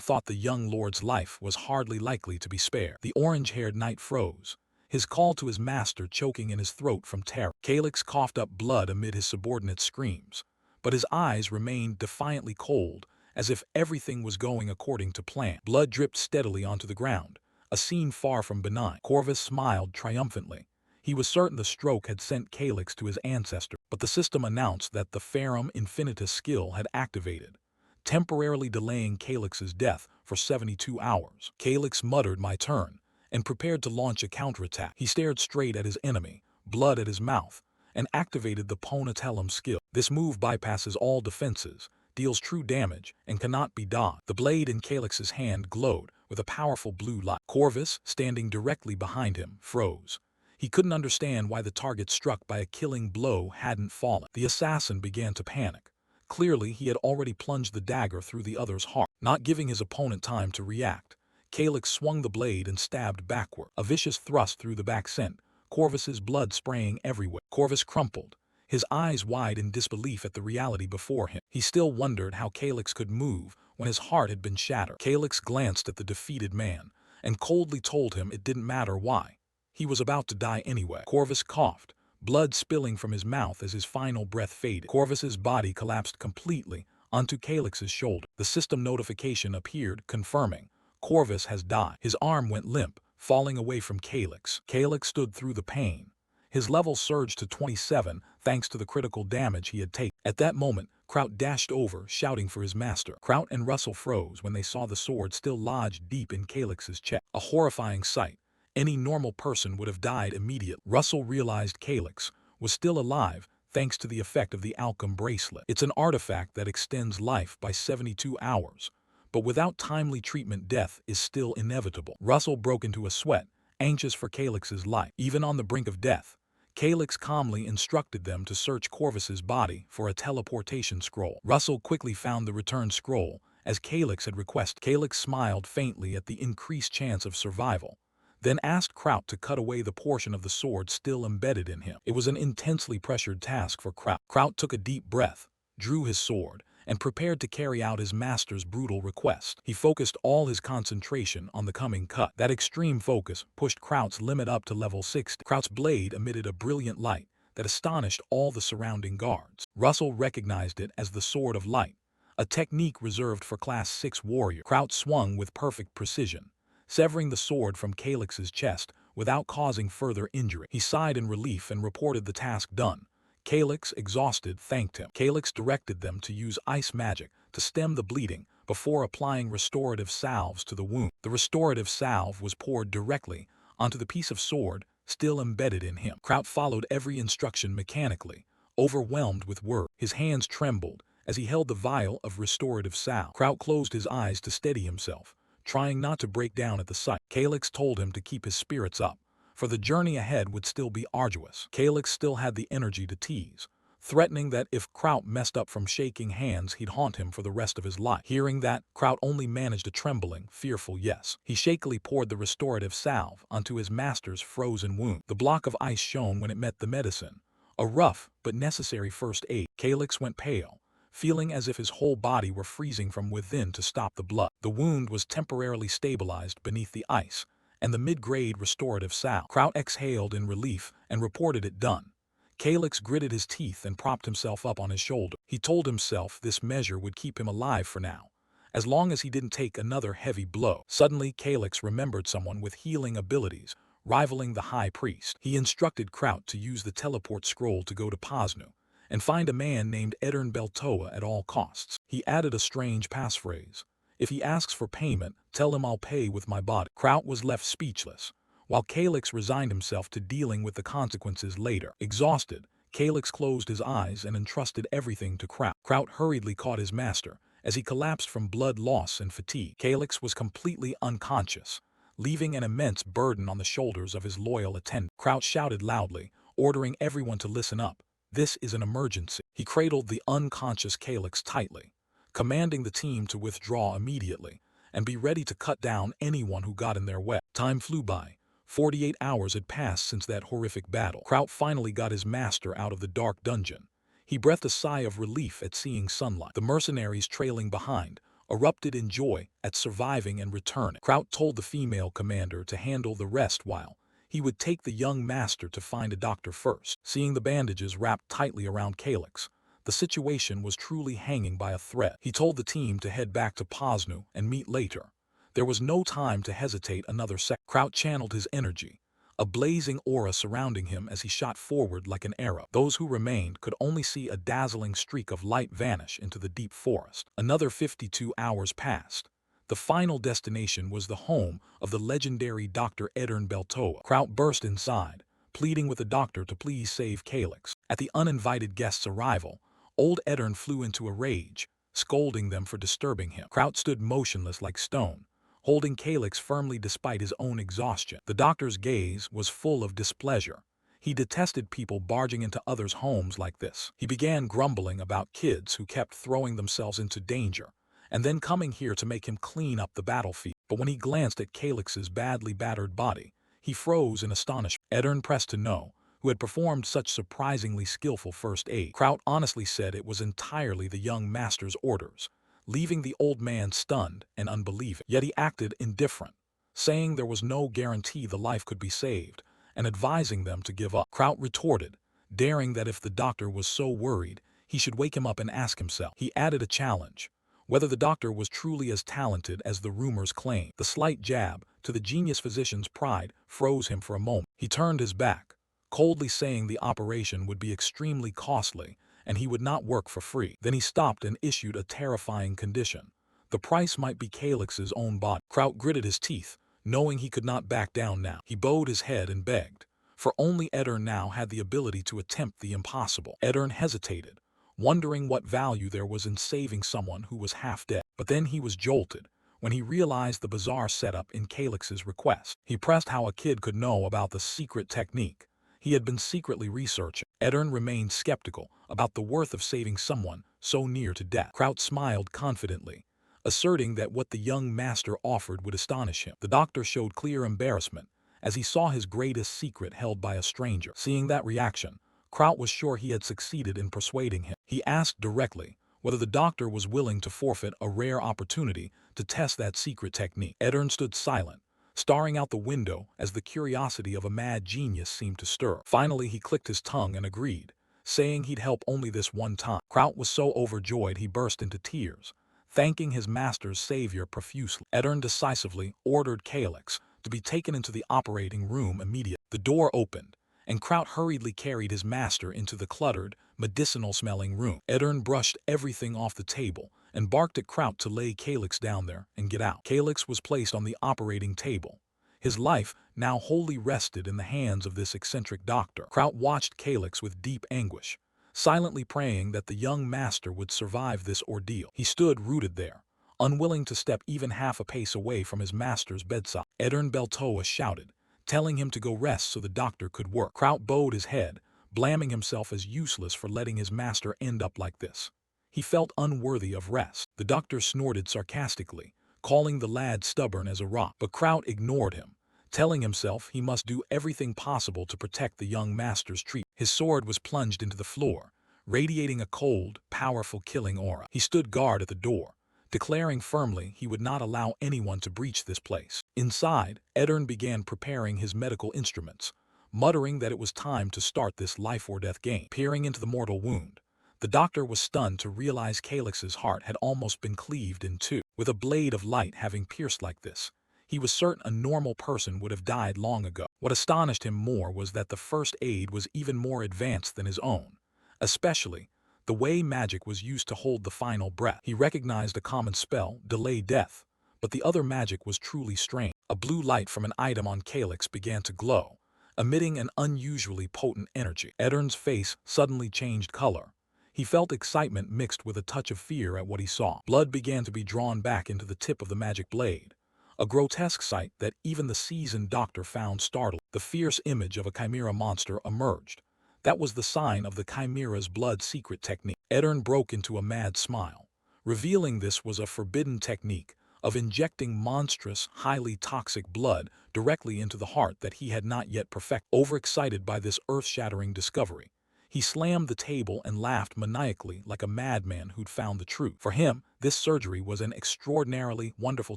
thought the young lord's life was hardly likely to be spared. The orange-haired knight froze, his call to his master choking in his throat from terror. Calyx coughed up blood amid his subordinates' screams, but his eyes remained defiantly cold, as if everything was going according to plan. Blood dripped steadily onto the ground, a scene far from benign. Corvus smiled triumphantly. He was certain the stroke had sent Calyx to his ancestor, but the system announced that the Ferrum Infinitus skill had activated, temporarily delaying Calyx's death for 72 hours. Calyx muttered "my turn," and prepared to launch a counterattack. He stared straight at his enemy, blood at his mouth, and activated the Ponatellum skill. This move bypasses all defenses, deals true damage, and cannot be dodged. The blade in Calyx's hand glowed with a powerful blue light. Corvus, standing directly behind him, froze. He couldn't understand why the target struck by a killing blow hadn't fallen. The assassin began to panic. Clearly, he had already plunged the dagger through the other's heart. Not giving his opponent time to react, Calyx swung the blade and stabbed backward. A vicious thrust through the back sent Corvus's blood spraying everywhere. Corvus crumpled, his eyes wide in disbelief at the reality before him. He still wondered how Calyx could move when his heart had been shattered. Calyx glanced at the defeated man and coldly told him it didn't matter why. He was about to die anyway. Corvus coughed, blood spilling from his mouth as his final breath faded. Corvus's body collapsed completely onto Calyx's shoulder. The system notification appeared, confirming Corvus has died. His arm went limp, falling away from Calyx. Calyx stood through the pain. His level surged to 27 thanks to the critical damage he had taken. At that moment, Kraut dashed over, shouting for his master. Kraut and Russell froze when they saw the sword still lodged deep in Calyx's chest. A horrifying sight. Any normal person would have died immediately. Russell realized Calyx was still alive thanks to the effect of the Alchem bracelet. It's an artifact that extends life by 72 hours, but without timely treatment death is still inevitable. Russell broke into a sweat, anxious for Calyx's life. Even on the brink of death, Calyx calmly instructed them to search Corvus's body for a teleportation scroll. Russell quickly found the return scroll, as Calyx had requested. Calyx smiled faintly at the increased chance of survival, then asked Kraut to cut away the portion of the sword still embedded in him. It was an intensely pressured task for Kraut. Kraut took a deep breath, drew his sword, and prepared to carry out his master's brutal request. He focused all his concentration on the coming cut. That extreme focus pushed Kraut's limit up to level 60. Kraut's blade emitted a brilliant light that astonished all the surrounding guards. Russell recognized it as the Sword of Light, a technique reserved for Class 6 warrior. Kraut swung with perfect precision, severing the sword from Calyx's chest without causing further injury. He sighed in relief and reported the task done. Calyx, exhausted, thanked him. Calyx directed them to use ice magic to stem the bleeding before applying restorative salves to the wound. The restorative salve was poured directly onto the piece of sword still embedded in him. Kraut followed every instruction mechanically, overwhelmed with worry. His hands trembled as he held the vial of restorative salve. Kraut closed his eyes to steady himself, trying not to break down at the sight. Calyx told him to keep his spirits up, for the journey ahead would still be arduous. Calyx still had the energy to tease, threatening that if Kraut messed up from shaking hands, he'd haunt him for the rest of his life. Hearing that, Kraut only managed a trembling, fearful yes. He shakily poured the restorative salve onto his master's frozen wound. The block of ice shone when it met the medicine, a rough but necessary first aid. Calyx went pale, feeling as if his whole body were freezing from within to stop the blood. The wound was temporarily stabilized beneath the ice and the mid-grade restorative salve. Kraut exhaled in relief and reported it done. Calyx gritted his teeth and propped himself up on his shoulder. He told himself this measure would keep him alive for now, as long as he didn't take another heavy blow. Suddenly, Calyx remembered someone with healing abilities rivaling the High Priest. He instructed Kraut to use the teleport scroll to go to Posnu and find a man named Edern Beltoa at all costs. He added a strange passphrase: "If he asks for payment, tell him I'll pay with my body." Kraut was left speechless, while Calyx resigned himself to dealing with the consequences later. Exhausted, Calyx closed his eyes and entrusted everything to Kraut. Kraut hurriedly caught his master as he collapsed from blood loss and fatigue. Calyx was completely unconscious, leaving an immense burden on the shoulders of his loyal attendant. Crouch shouted loudly, ordering everyone to listen up. This is an emergency. He cradled the unconscious Calyx tightly, commanding the team to withdraw immediately and be ready to cut down anyone who got in their way. Time flew by. 48 hours had passed since that horrific battle. Kraut finally got his master out of the dark dungeon. He breathed a sigh of relief at seeing sunlight. The mercenaries trailing behind erupted in joy at surviving and returning. Kraut told the female commander to handle the rest while he would take the young master to find a doctor first. Seeing the bandages wrapped tightly around Calyx, the situation was truly hanging by a thread. He told the team to head back to Poznu and meet later. There was no time to hesitate another second. Kraut channeled his energy, a blazing aura surrounding him as he shot forward like an arrow. Those who remained could only see a dazzling streak of light vanish into the deep forest. Another 52 hours passed. The final destination was the home of the legendary Dr. Edern Beltoa. Kraut burst inside, pleading with the doctor to please save Calyx. At the uninvited guest's arrival, old Edern flew into a rage, scolding them for disturbing him. Kraut stood motionless like stone, holding Calyx firmly despite his own exhaustion. The doctor's gaze was full of displeasure. He detested people barging into others' homes like this. He began grumbling about kids who kept throwing themselves into danger, and then coming here to make him clean up the battlefield. But when he glanced at Calyx's badly battered body, he froze in astonishment. Edern pressed to know who had performed such surprisingly skillful first aid. Kraut honestly said it was entirely the young master's orders, leaving the old man stunned and unbelieving. Yet he acted indifferent, saying there was no guarantee the life could be saved, and advising them to give up. Kraut retorted, daring that if the doctor was so worried, he should wake him up and ask himself. He added a challenge, whether the doctor was truly as talented as the rumors claimed. The slight jab to the genius physician's pride froze him for a moment. He turned his back, coldly saying the operation would be extremely costly and he would not work for free. Then he stopped and issued a terrifying condition. The price might be Calyx's own body. Kraut gritted his teeth, knowing he could not back down now. He bowed his head and begged, for only Edern now had the ability to attempt the impossible. Edern hesitated, wondering what value there was in saving someone who was half dead. But then he was jolted when he realized the bizarre setup in Calyx's request. He pressed how a kid could know about the secret technique he had been secretly researching. Edern remained skeptical about the worth of saving someone so near to death. Kraut smiled confidently, asserting that what the young master offered would astonish him. The doctor showed clear embarrassment as he saw his greatest secret held by a stranger. Seeing that reaction, Kraut was sure he had succeeded in persuading him. He asked directly whether the doctor was willing to forfeit a rare opportunity to test that secret technique. Edern stood silent, staring out the window as the curiosity of a mad genius seemed to stir. Finally, he clicked his tongue and agreed, saying he'd help only this one time. Kraut was so overjoyed he burst into tears, thanking his master's savior profusely. Edern decisively ordered Calyx to be taken into the operating room immediately. The door opened, and Kraut hurriedly carried his master into the cluttered, medicinal-smelling room. Edern brushed everything off the table and barked at Kraut to lay Calyx down there and get out. Calyx was placed on the operating table. His life now wholly rested in the hands of this eccentric doctor. Kraut watched Calyx with deep anguish, silently praying that the young master would survive this ordeal. He stood rooted there, unwilling to step even half a pace away from his master's bedside. Edern Beltoa shouted, telling him to go rest so the doctor could work. Kraut bowed his head, blaming himself as useless for letting his master end up like this. He felt unworthy of rest. The doctor snorted sarcastically, calling the lad stubborn as a rock. But Kraut ignored him, telling himself he must do everything possible to protect the young master's treatment. His sword was plunged into the floor, radiating a cold, powerful killing aura. He stood guard at the door, declaring firmly he would not allow anyone to breach this place. Inside, Edern began preparing his medical instruments, muttering that it was time to start this life-or-death game. Peering into the mortal wound, the doctor was stunned to realize Calyx's heart had almost been cleaved in two. With a blade of light having pierced like this, he was certain a normal person would have died long ago. What astonished him more was that the first aid was even more advanced than his own, especially the way magic was used to hold the final breath. He recognized a common spell, delay death, but the other magic was truly strange. A blue light from an item on Calyx began to glow, emitting an unusually potent energy. Edern's face suddenly changed color, He felt excitement mixed with a touch of fear at what he saw. Blood began to be drawn back into the tip of the magic blade, a grotesque sight that even the seasoned doctor found startling. The fierce image of a chimera monster emerged. That was the sign of the chimera's blood secret technique. Edern broke into a mad smile, revealing this was a forbidden technique of injecting monstrous, highly toxic blood directly into the heart that he had not yet perfected. Overexcited by this earth-shattering discovery, he slammed the table and laughed maniacally like a madman who'd found the truth. For him, this surgery was an extraordinarily wonderful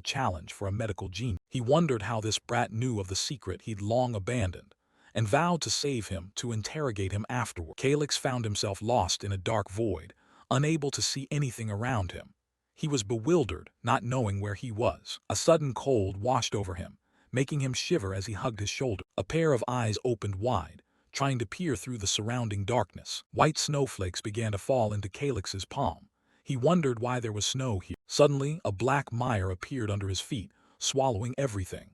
challenge for a medical genius. He wondered how this brat knew of the secret he'd long abandoned, and vowed to save him, to interrogate him afterward. Calyx found himself lost in a dark void, unable to see anything around him. He was bewildered, not knowing where he was. A sudden cold washed over him, making him shiver as he hugged his shoulder. A pair of eyes opened wide, trying to peer through the surrounding darkness. White snowflakes began to fall into Calyx's palm. He wondered why there was snow here. Suddenly, a black mire appeared under his feet, swallowing everything.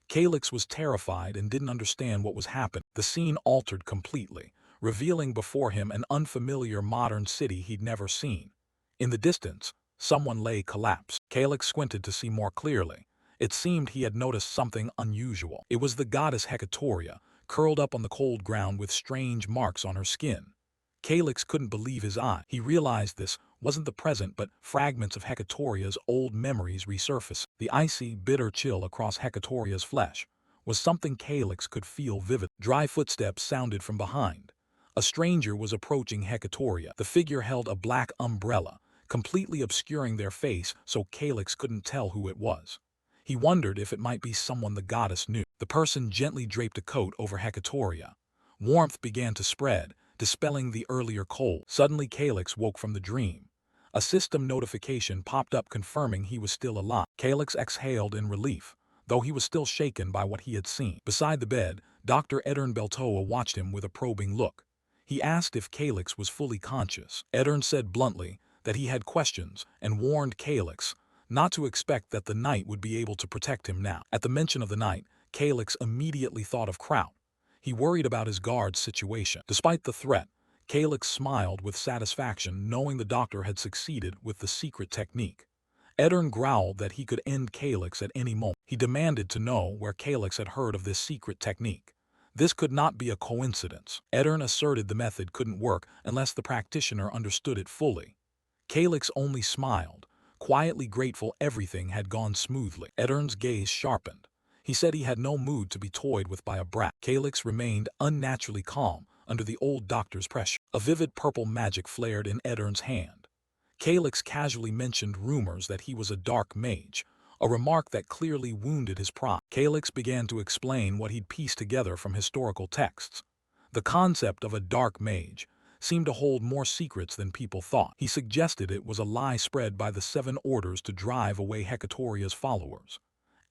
Calyx was terrified and didn't understand what was happening. The scene altered completely, revealing before him an unfamiliar modern city he'd never seen. In the distance, someone lay collapsed. Calyx squinted to see more clearly. It seemed he had noticed something unusual. It was the goddess Hecatoria, curled up on the cold ground with strange marks on her skin. Calyx couldn't believe his eye. He realized this wasn't the present but fragments of Hecatoria's old memories resurfaced. The icy, bitter chill across Hecatoria's flesh was something Calyx could feel vivid. Dry footsteps sounded from behind. A stranger was approaching Hecatoria. The figure held a black umbrella, completely obscuring their face so Calyx couldn't tell who it was. He wondered if it might be someone the goddess knew. The person gently draped a coat over Hecatoria. Warmth began to spread, dispelling the earlier cold. Suddenly Calyx woke from the dream. A system notification popped up confirming he was still alive. Calyx exhaled in relief, though he was still shaken by what he had seen. Beside the bed, Dr. Edern Beltoa watched him with a probing look. He asked if Calyx was fully conscious. Edern said bluntly that he had questions and warned Calyx not to expect that the knight would be able to protect him now. At the mention of the knight, Calyx immediately thought of Kraut. He worried about his guard's situation. Despite the threat, Calyx smiled with satisfaction knowing the doctor had succeeded with the secret technique. Edern growled that he could end Calyx at any moment. He demanded to know where Calyx had heard of this secret technique. This could not be a coincidence. Edern asserted the method couldn't work unless the practitioner understood it fully. Calyx only smiled, quietly grateful everything had gone smoothly. Edern's gaze sharpened. He said he had no mood to be toyed with by a brat. Calyx remained unnaturally calm under the old doctor's pressure. A vivid purple magic flared in Edern's hand. Calyx casually mentioned rumors that he was a dark mage, a remark that clearly wounded his pride. Calyx began to explain what he'd pieced together from historical texts. The concept of a dark mage seemed to hold more secrets than people thought. He suggested it was a lie spread by the Seven Orders to drive away Hecatoria's followers.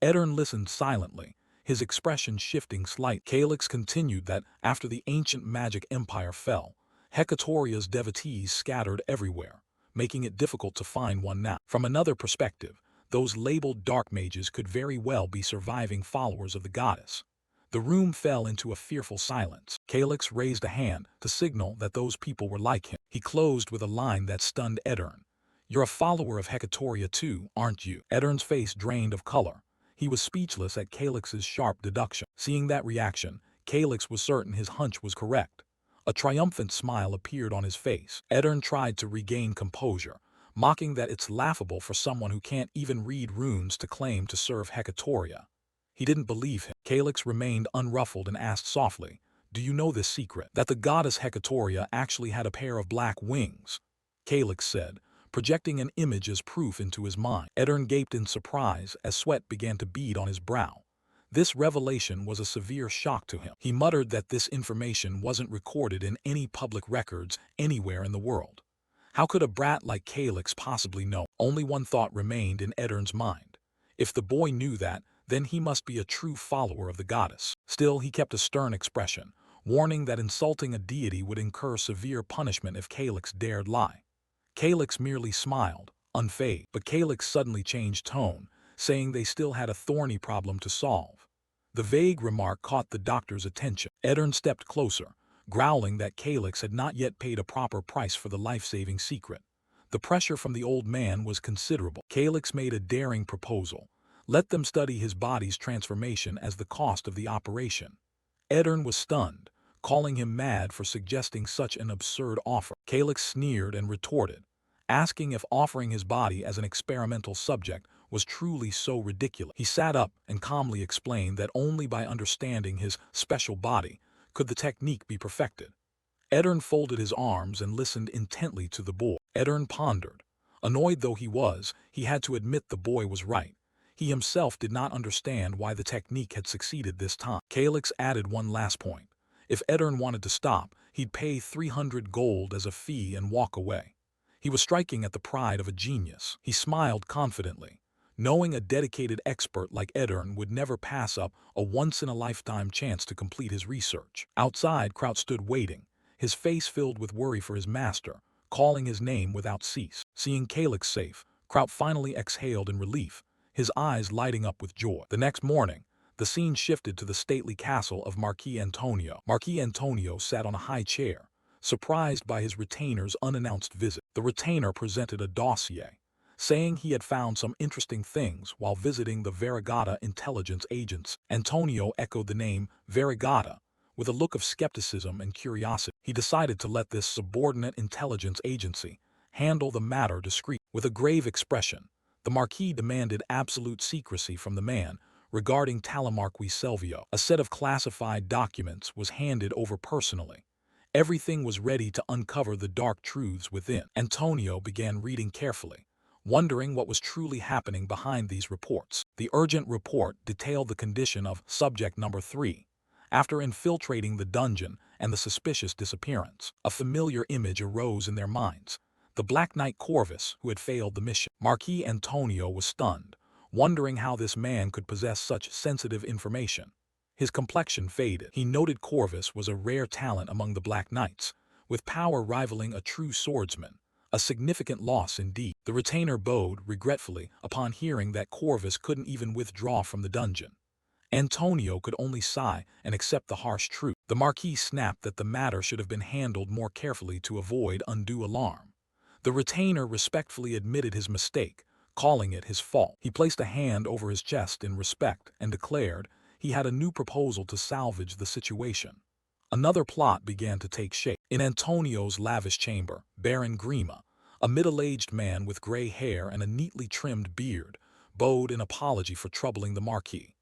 Edern listened silently, his expression shifting slightly. Calyx continued that after the ancient magic empire fell, Hecatoria's devotees scattered everywhere, making it difficult to find one now. From another perspective, those labeled dark mages could very well be surviving followers of the goddess. The room fell into a fearful silence. Calyx raised a hand to signal that those people were like him. He closed with a line that stunned Edern. "You're a follower of Hecatoria too, aren't you?" Edern's face drained of color. He was speechless at Calyx's sharp deduction. Seeing that reaction, Calyx was certain his hunch was correct. A triumphant smile appeared on his face. Edern tried to regain composure, mocking that it's laughable for someone who can't even read runes to claim to serve Hecatoria. He didn't believe him. Calyx remained unruffled and asked softly, "Do you know this secret, that the goddess Hecatoria actually had a pair of black wings?" Calyx said, projecting an image as proof into his mind. Edern gaped in surprise as sweat began to bead on his brow. This revelation was a severe shock to him. He muttered that this information wasn't recorded in any public records anywhere in the world. How could a brat like Calyx possibly know? Only one thought remained in Edern's mind. If the boy knew that, then he must be a true follower of the goddess. Still, he kept a stern expression, warning that insulting a deity would incur severe punishment if Calyx dared lie. Calyx merely smiled, unfazed, but Calyx suddenly changed tone, saying they still had a thorny problem to solve. The vague remark caught the doctor's attention. Edern stepped closer, growling that Calix had not yet paid a proper price for the life-saving secret. The pressure from the old man was considerable. Calix made a daring proposal. Let them study his body's transformation as the cost of the operation. Edern was stunned, calling him mad for suggesting such an absurd offer. Calix sneered and retorted, asking if offering his body as an experimental subject was truly so ridiculous. He sat up and calmly explained that only by understanding his special body could the technique be perfected. Edern folded his arms and listened intently to the boy. Edern pondered. Annoyed though he was, he had to admit the boy was right. He himself did not understand why the technique had succeeded this time. Calix added one last point. If Edern wanted to stop, he'd pay 300 gold as a fee and walk away. He was striking at the pride of a genius. He smiled confidently, knowing a dedicated expert like Edern would never pass up a once-in-a-lifetime chance to complete his research. Outside, Kraut stood waiting, his face filled with worry for his master, calling his name without cease. Seeing Calix safe, Kraut finally exhaled in relief, his eyes lighting up with joy. The next morning, the scene shifted to the stately castle of Marquis Antonio. Marquis Antonio sat on a high chair, surprised by his retainer's unannounced visit. The retainer presented a dossier, saying he had found some interesting things while visiting the Varigata intelligence agents. Antonio echoed the name Varigata with a look of skepticism and curiosity. He decided to let this subordinate intelligence agency handle the matter discreetly. With a grave expression, the Marquis demanded absolute secrecy from the man regarding Talamarquis Selvio. A set of classified documents was handed over personally. Everything was ready to uncover the dark truths within. Antonio began reading carefully, wondering what was truly happening behind these reports. The urgent report detailed the condition of subject number 3, after infiltrating the dungeon and the suspicious disappearance. A familiar image arose in their minds. The Black Knight Corvus, who had failed the mission. Marquis Antonio was stunned, wondering how this man could possess such sensitive information. His complexion faded. He noted Corvus was a rare talent among the Black Knights, with power rivaling a true swordsman. A significant loss indeed. The retainer bowed regretfully upon hearing that Corvus couldn't even withdraw from the dungeon. Antonio could only sigh and accept the harsh truth. The Marquis snapped that the matter should have been handled more carefully to avoid undue alarm. The retainer respectfully admitted his mistake, calling it his fault. He placed a hand over his chest in respect and declared he had a new proposal to salvage the situation. Another plot began to take shape. In Antonio's lavish chamber, Baron Grima, a middle-aged man with gray hair and a neatly trimmed beard, bowed in apology for troubling the Marquis.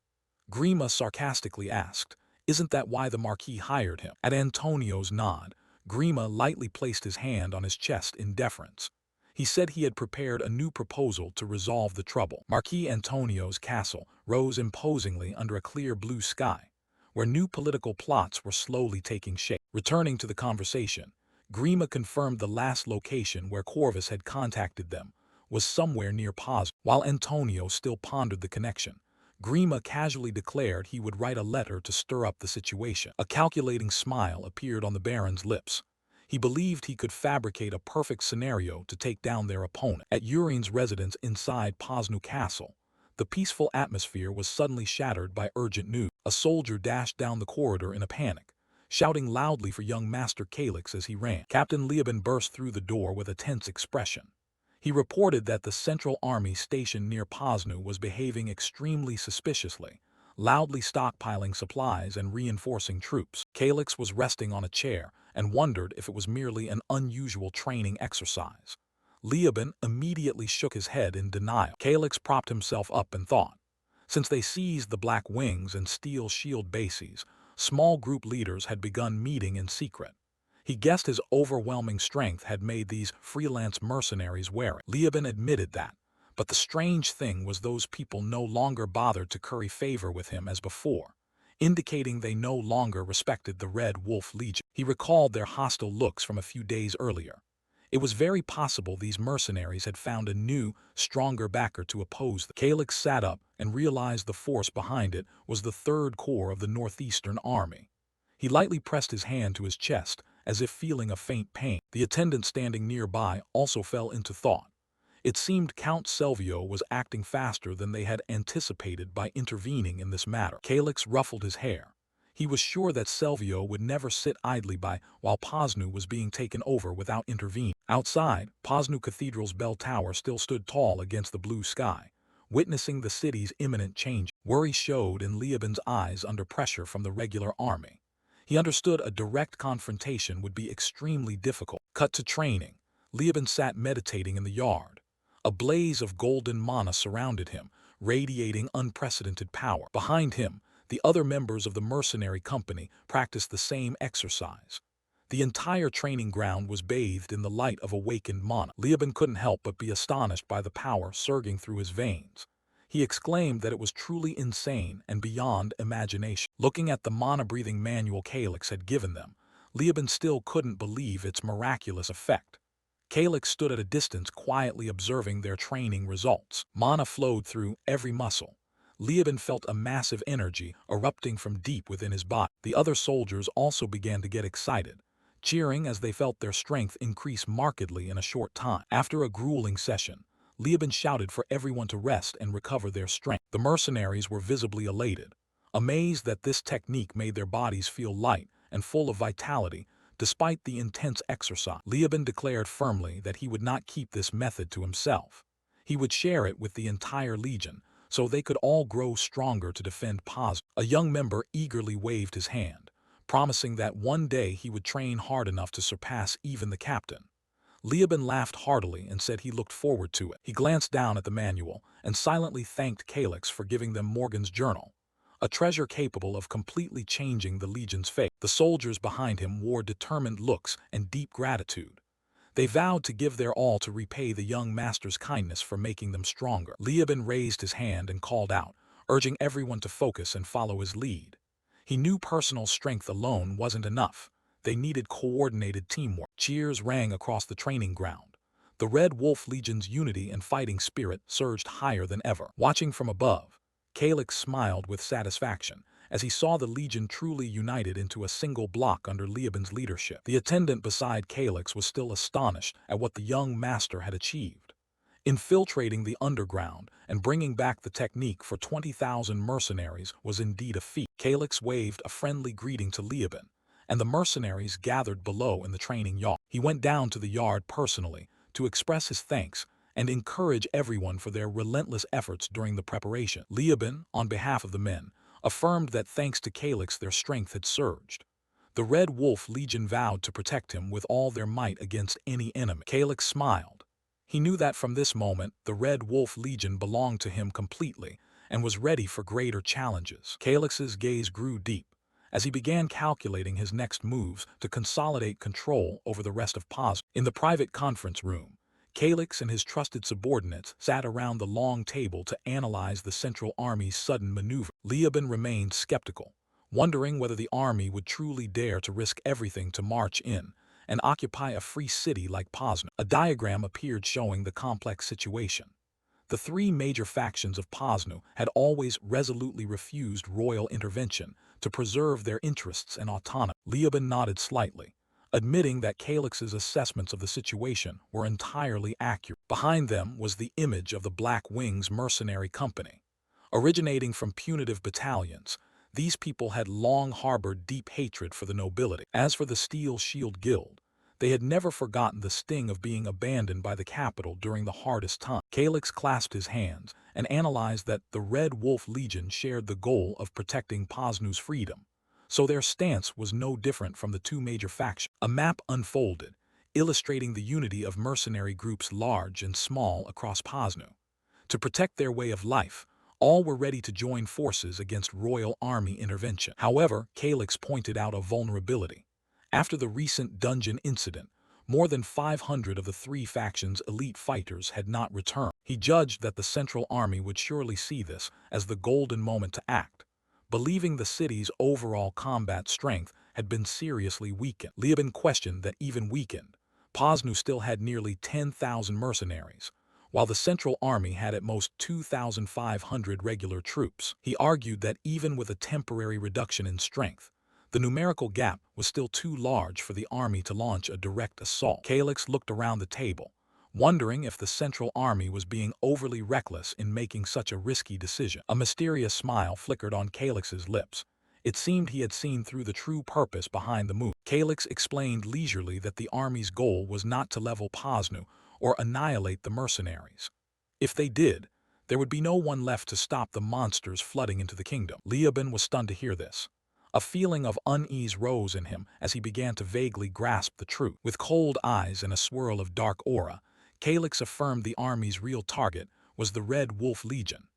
Grima sarcastically asked, "Isn't that why the Marquis hired him?" At Antonio's nod, Grima lightly placed his hand on his chest in deference. He said he had prepared a new proposal to resolve the trouble. Marquis Antonio's castle rose imposingly under a clear blue sky, where new political plots were slowly taking shape. Returning to the conversation, Grima confirmed the last location where Corvus had contacted them was somewhere near Paz. While Antonio still pondered the connection, Grima casually declared he would write a letter to stir up the situation. A calculating smile appeared on the Baron's lips. He believed he could fabricate a perfect scenario to take down their opponent. At Urine's residence inside Poznu Castle, the peaceful atmosphere was suddenly shattered by urgent news. A soldier dashed down the corridor in a panic, shouting loudly for young Master Calix as he ran. Captain Lieben burst through the door with a tense expression. He reported that the Central Army stationed near Poznu was behaving extremely suspiciously, loudly stockpiling supplies and reinforcing troops. Calix was resting on a chair and wondered if it was merely an unusual training exercise. Lieben immediately shook his head in denial. Calix propped himself up and thought. Since they seized the Black Wings and Steel Shield bases, small group leaders had begun meeting in secret. He guessed his overwhelming strength had made these freelance mercenaries wary. Lieben admitted that, but the strange thing was those people no longer bothered to curry favor with him as before, indicating they no longer respected the Red Wolf Legion. He recalled their hostile looks from a few days earlier. It was very possible these mercenaries had found a new, stronger backer to oppose them. Calix sat up and realized the force behind it was the Third Corps of the Northeastern Army. He lightly pressed his hand to his chest, as if feeling a faint pain. The attendant standing nearby also fell into thought. It seemed Count Selvio was acting faster than they had anticipated by intervening in this matter. Calix ruffled his hair. He was sure that Selvio would never sit idly by while Poznu was being taken over without intervening. Outside, Poznu Cathedral's bell tower still stood tall against the blue sky, witnessing the city's imminent change. Worry showed in Liaban's eyes under pressure from the regular army. He understood a direct confrontation would be extremely difficult. Cut to training. Liaban sat meditating in the yard. A blaze of golden mana surrounded him, radiating unprecedented power. Behind him, the other members of the mercenary company practiced the same exercise. The entire training ground was bathed in the light of awakened mana. Liaban couldn't help but be astonished by the power surging through his veins. He exclaimed that it was truly insane and beyond imagination. Looking at the mana-breathing manual Calyx had given them, Liaban still couldn't believe its miraculous effect. Calyx stood at a distance quietly observing their training results. Mana flowed through every muscle. Liaban felt a massive energy erupting from deep within his body. The other soldiers also began to get excited, cheering as they felt their strength increase markedly in a short time. After a grueling session, Liaban shouted for everyone to rest and recover their strength. The mercenaries were visibly elated, amazed that this technique made their bodies feel light and full of vitality despite the intense exercise. Liaban declared firmly that he would not keep this method to himself. He would share it with the entire legion, so they could all grow stronger to defend Poznu. A young member eagerly waved his hand, promising that one day he would train hard enough to surpass even the captain. Liaban laughed heartily and said he looked forward to it. He glanced down at the manual and silently thanked Calyx for giving them Morgan's journal, a treasure capable of completely changing the legion's fate. The soldiers behind him wore determined looks and deep gratitude. They vowed to give their all to repay the young master's kindness for making them stronger. Liaban raised his hand and called out, urging everyone to focus and follow his lead. He knew personal strength alone wasn't enough. They needed coordinated teamwork. Cheers rang across the training ground. The Red Wolf Legion's unity and fighting spirit surged higher than ever. Watching from above, Calyx smiled with satisfaction as he saw the Legion truly united into a single block under Liaban's leadership. The attendant beside Calyx was still astonished at what the young master had achieved. Infiltrating the underground and bringing back the technique for 20,000 mercenaries was indeed a feat. Calyx waved a friendly greeting to Liaban, and the mercenaries gathered below in the training yard. He went down to the yard personally to express his thanks and encourage everyone for their relentless efforts during the preparation. Liaban, on behalf of the men, affirmed that thanks to Calyx their strength had surged. The Red Wolf Legion vowed to protect him with all their might against any enemy. Calyx smiled. He knew that from this moment the Red Wolf Legion belonged to him completely and was ready for greater challenges. Calyx's gaze grew deep as he began calculating his next moves to consolidate control over the rest of Poznu. In the private conference room, Calyx and his trusted subordinates sat around the long table to analyze the Central Army's sudden maneuver. Liaban remained skeptical, wondering whether the army would truly dare to risk everything to march in and occupy a free city like Poznu. A diagram appeared showing the complex situation. The three major factions of Poznu had always resolutely refused royal intervention to preserve their interests and autonomy. Liaban nodded slightly, admitting that Calyx's assessments of the situation were entirely accurate. Behind them was the image of the Black Wings mercenary company. Originating from punitive battalions, these people had long harbored deep hatred for the nobility. As for the Steel Shield Guild, they had never forgotten the sting of being abandoned by the capital during the hardest time. Calyx clasped his hands and analyzed that the Red Wolf Legion shared the goal of protecting Poznu's freedom, so their stance was no different from the two major factions. A map unfolded, illustrating the unity of mercenary groups large and small across Poznu. To protect their way of life, all were ready to join forces against royal army intervention. However, Calyx pointed out a vulnerability. After the recent dungeon incident, more than 500 of the three factions' elite fighters had not returned. He judged that the Central Army would surely see this as the golden moment to act, believing the city's overall combat strength had been seriously weakened. Liaban questioned that even weakened, Poznu still had nearly 10,000 mercenaries, while the Central Army had at most 2,500 regular troops. He argued that even with a temporary reduction in strength, the numerical gap was still too large for the army to launch a direct assault. Calyx looked around the table, wondering if the Central Army was being overly reckless in making such a risky decision. A mysterious smile flickered on Calyx's lips, It seemed he had seen through the true purpose behind the move. Kalix explained leisurely that the army's goal was not to level Posnu or annihilate the mercenaries. If they did, there would be no one left to stop the monsters flooding into the kingdom. Lieben was stunned to hear this. A feeling of unease rose in him as he began to vaguely grasp the truth. With cold eyes and a swirl of dark aura, Kalix affirmed the army's real target was the Red Wolf Legion,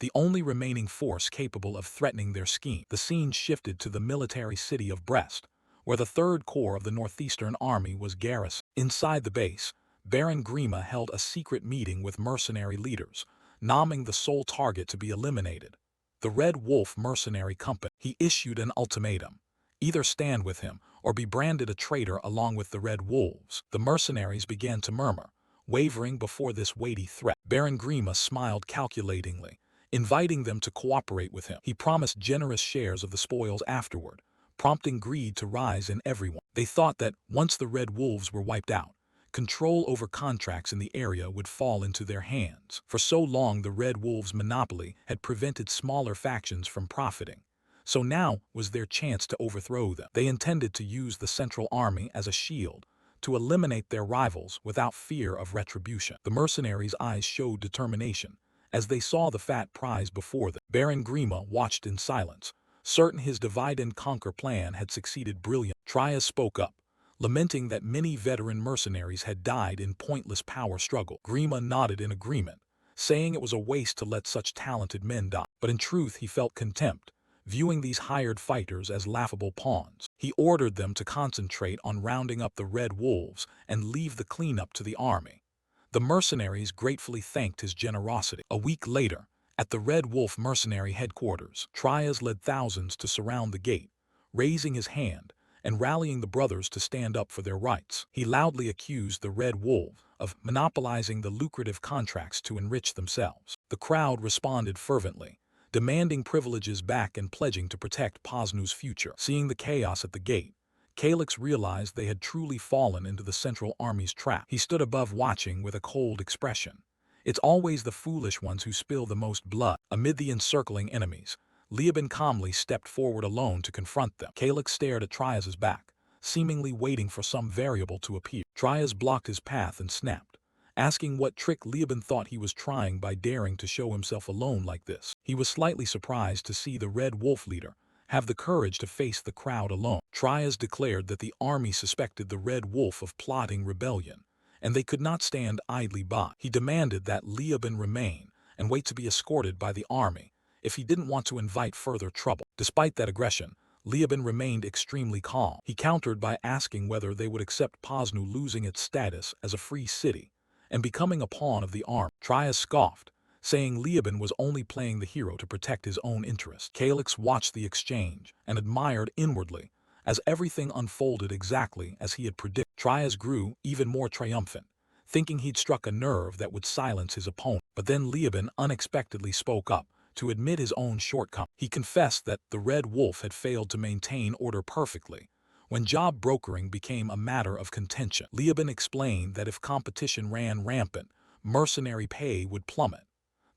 the only remaining force capable of threatening their scheme. The scene shifted to the military city of Brest, where the 3rd Corps of the Northeastern Army was garrisoned. Inside the base, Baron Grima held a secret meeting with mercenary leaders, naming the sole target to be eliminated, the Red Wolf Mercenary Company. He issued an ultimatum: either stand with him or be branded a traitor along with the Red Wolves. The mercenaries began to murmur, wavering before this weighty threat. Baron Grima smiled calculatingly, inviting them to cooperate with him. He promised generous shares of the spoils afterward, prompting greed to rise in everyone. They thought that once the Red Wolves were wiped out, control over contracts in the area would fall into their hands. For so long the Red Wolves' monopoly had prevented smaller factions from profiting, so now was their chance to overthrow them. They intended to use the Central Army as a shield, to eliminate their rivals without fear of retribution. The mercenaries' eyes showed determination as they saw the fat prize before them. Baron Grima watched in silence, certain his divide-and-conquer plan had succeeded brilliantly. Trias spoke up, lamenting that many veteran mercenaries had died in pointless power struggle. Grima nodded in agreement, saying it was a waste to let such talented men die. But in truth he felt contempt, viewing these hired fighters as laughable pawns. He ordered them to concentrate on rounding up the Red Wolves and leave the cleanup to the army. The mercenaries gratefully thanked his generosity. A week later, at the Red Wolf mercenary headquarters, Trias led thousands to surround the gate, raising his hand and rallying the brothers to stand up for their rights. He loudly accused the Red Wolf of monopolizing the lucrative contracts to enrich themselves. The crowd responded fervently, demanding privileges back and pledging to protect Posnu's future. Seeing the chaos at the gate, Kalix realized they had truly fallen into the Central Army's trap. He stood above watching with a cold expression. It's always the foolish ones who spill the most blood. Amid the encircling enemies, Lieben calmly stepped forward alone to confront them. Kalix stared at Trias's back, seemingly waiting for some variable to appear. Trias blocked his path and snapped, asking what trick Lieben thought he was trying by daring to show himself alone like this. He was slightly surprised to see the Red Wolf leader have the courage to face the crowd alone. Trias declared that the army suspected the Red Wolf of plotting rebellion, and they could not stand idly by. He demanded that Lieben remain and wait to be escorted by the army if he didn't want to invite further trouble. Despite that aggression, Lieben remained extremely calm. He countered by asking whether they would accept Posnu losing its status as a free city and becoming a pawn of the army. Trias scoffed, saying Lieben was only playing the hero to protect his own interest. Kalix watched the exchange and admired inwardly as everything unfolded exactly as he had predicted. Trias grew even more triumphant, thinking he'd struck a nerve that would silence his opponent. But then Lieben unexpectedly spoke up to admit his own shortcomings. He confessed that the Red Wolf had failed to maintain order perfectly when job brokering became a matter of contention. Lieben explained that if competition ran rampant, mercenary pay would plummet.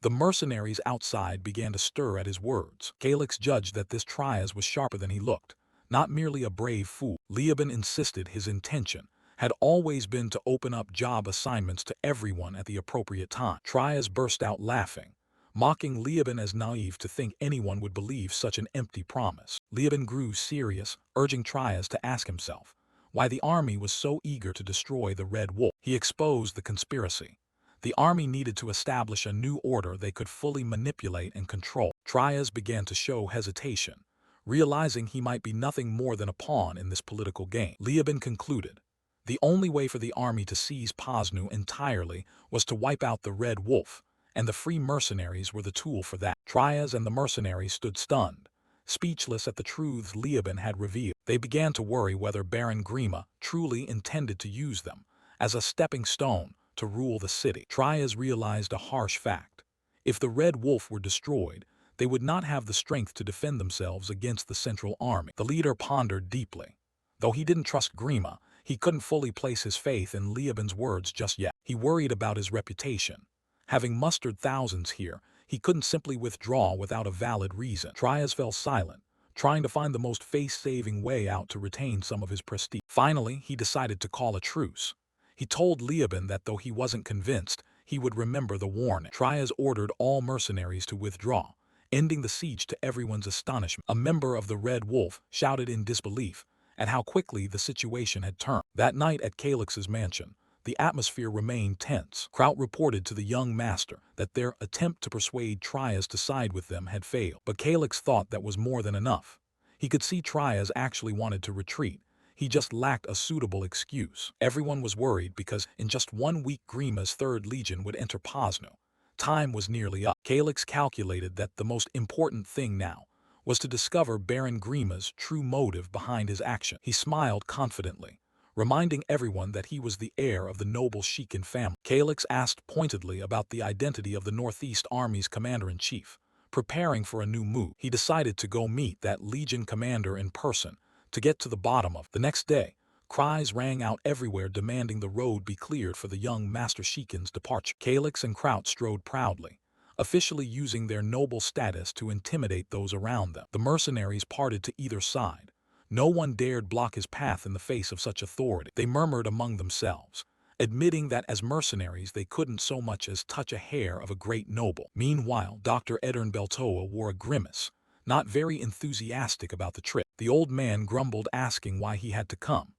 The mercenaries outside began to stir at his words. Kalix judged that this Trias was sharper than he looked, not merely a brave fool. Lieben insisted his intention had always been to open up job assignments to everyone at the appropriate time. Trias burst out laughing, mocking Lieben as naive to think anyone would believe such an empty promise. Lieben grew serious, urging Trias to ask himself why the army was so eager to destroy the Red Wolf. He exposed the conspiracy. The army needed to establish a new order they could fully manipulate and control. Trias began to show hesitation, realizing he might be nothing more than a pawn in this political game. Lieben concluded the only way for the army to seize Posnu entirely was to wipe out the Red Wolf, and the free mercenaries were the tool for that. Trias and the mercenaries stood stunned, speechless at the truths Lieben had revealed. They began to worry whether Baron Grima truly intended to use them as a stepping stone to rule the city. Trias realized a harsh fact. If the Red Wolf were destroyed, they would not have the strength to defend themselves against the Central Army. The leader pondered deeply. Though he didn't trust Grima, he couldn't fully place his faith in Lieben's words just yet. He worried about his reputation. Having mustered thousands here, he couldn't simply withdraw without a valid reason. Trias fell silent, trying to find the most face-saving way out to retain some of his prestige. Finally, he decided to call a truce. He told Lieben that though he wasn't convinced, he would remember the warning. Trias ordered all mercenaries to withdraw, ending the siege to everyone's astonishment. A member of the Red Wolf shouted in disbelief at how quickly the situation had turned. That night at Calix's mansion, the atmosphere remained tense. Kraut reported to the young master that their attempt to persuade Trias to side with them had failed. But Calix thought that was more than enough. He could see Trias actually wanted to retreat. He just lacked a suitable excuse. Everyone was worried because in just 1 week Grima's Third Legion would enter Pozno. Time was nearly up. Calix calculated that the most important thing now was to discover Baron Grima's true motive behind his action. He smiled confidently, reminding everyone that he was the heir of the noble Shikin family. Calix asked pointedly about the identity of the Northeast Army's commander-in-chief. Preparing for a new move, he decided to go meet that Legion commander in person to get to the bottom of it. The next day, cries rang out everywhere demanding the road be cleared for the young Master Shikin's departure. Calix and Kraut strode proudly, officially using their noble status to intimidate those around them. The mercenaries parted to either side. No one dared block his path in the face of such authority. They murmured among themselves, admitting that as mercenaries they couldn't so much as touch a hair of a great noble. Meanwhile, Dr. Edern Beltoa wore a grimace, not very enthusiastic about the trip. The old man grumbled, asking why he had to come.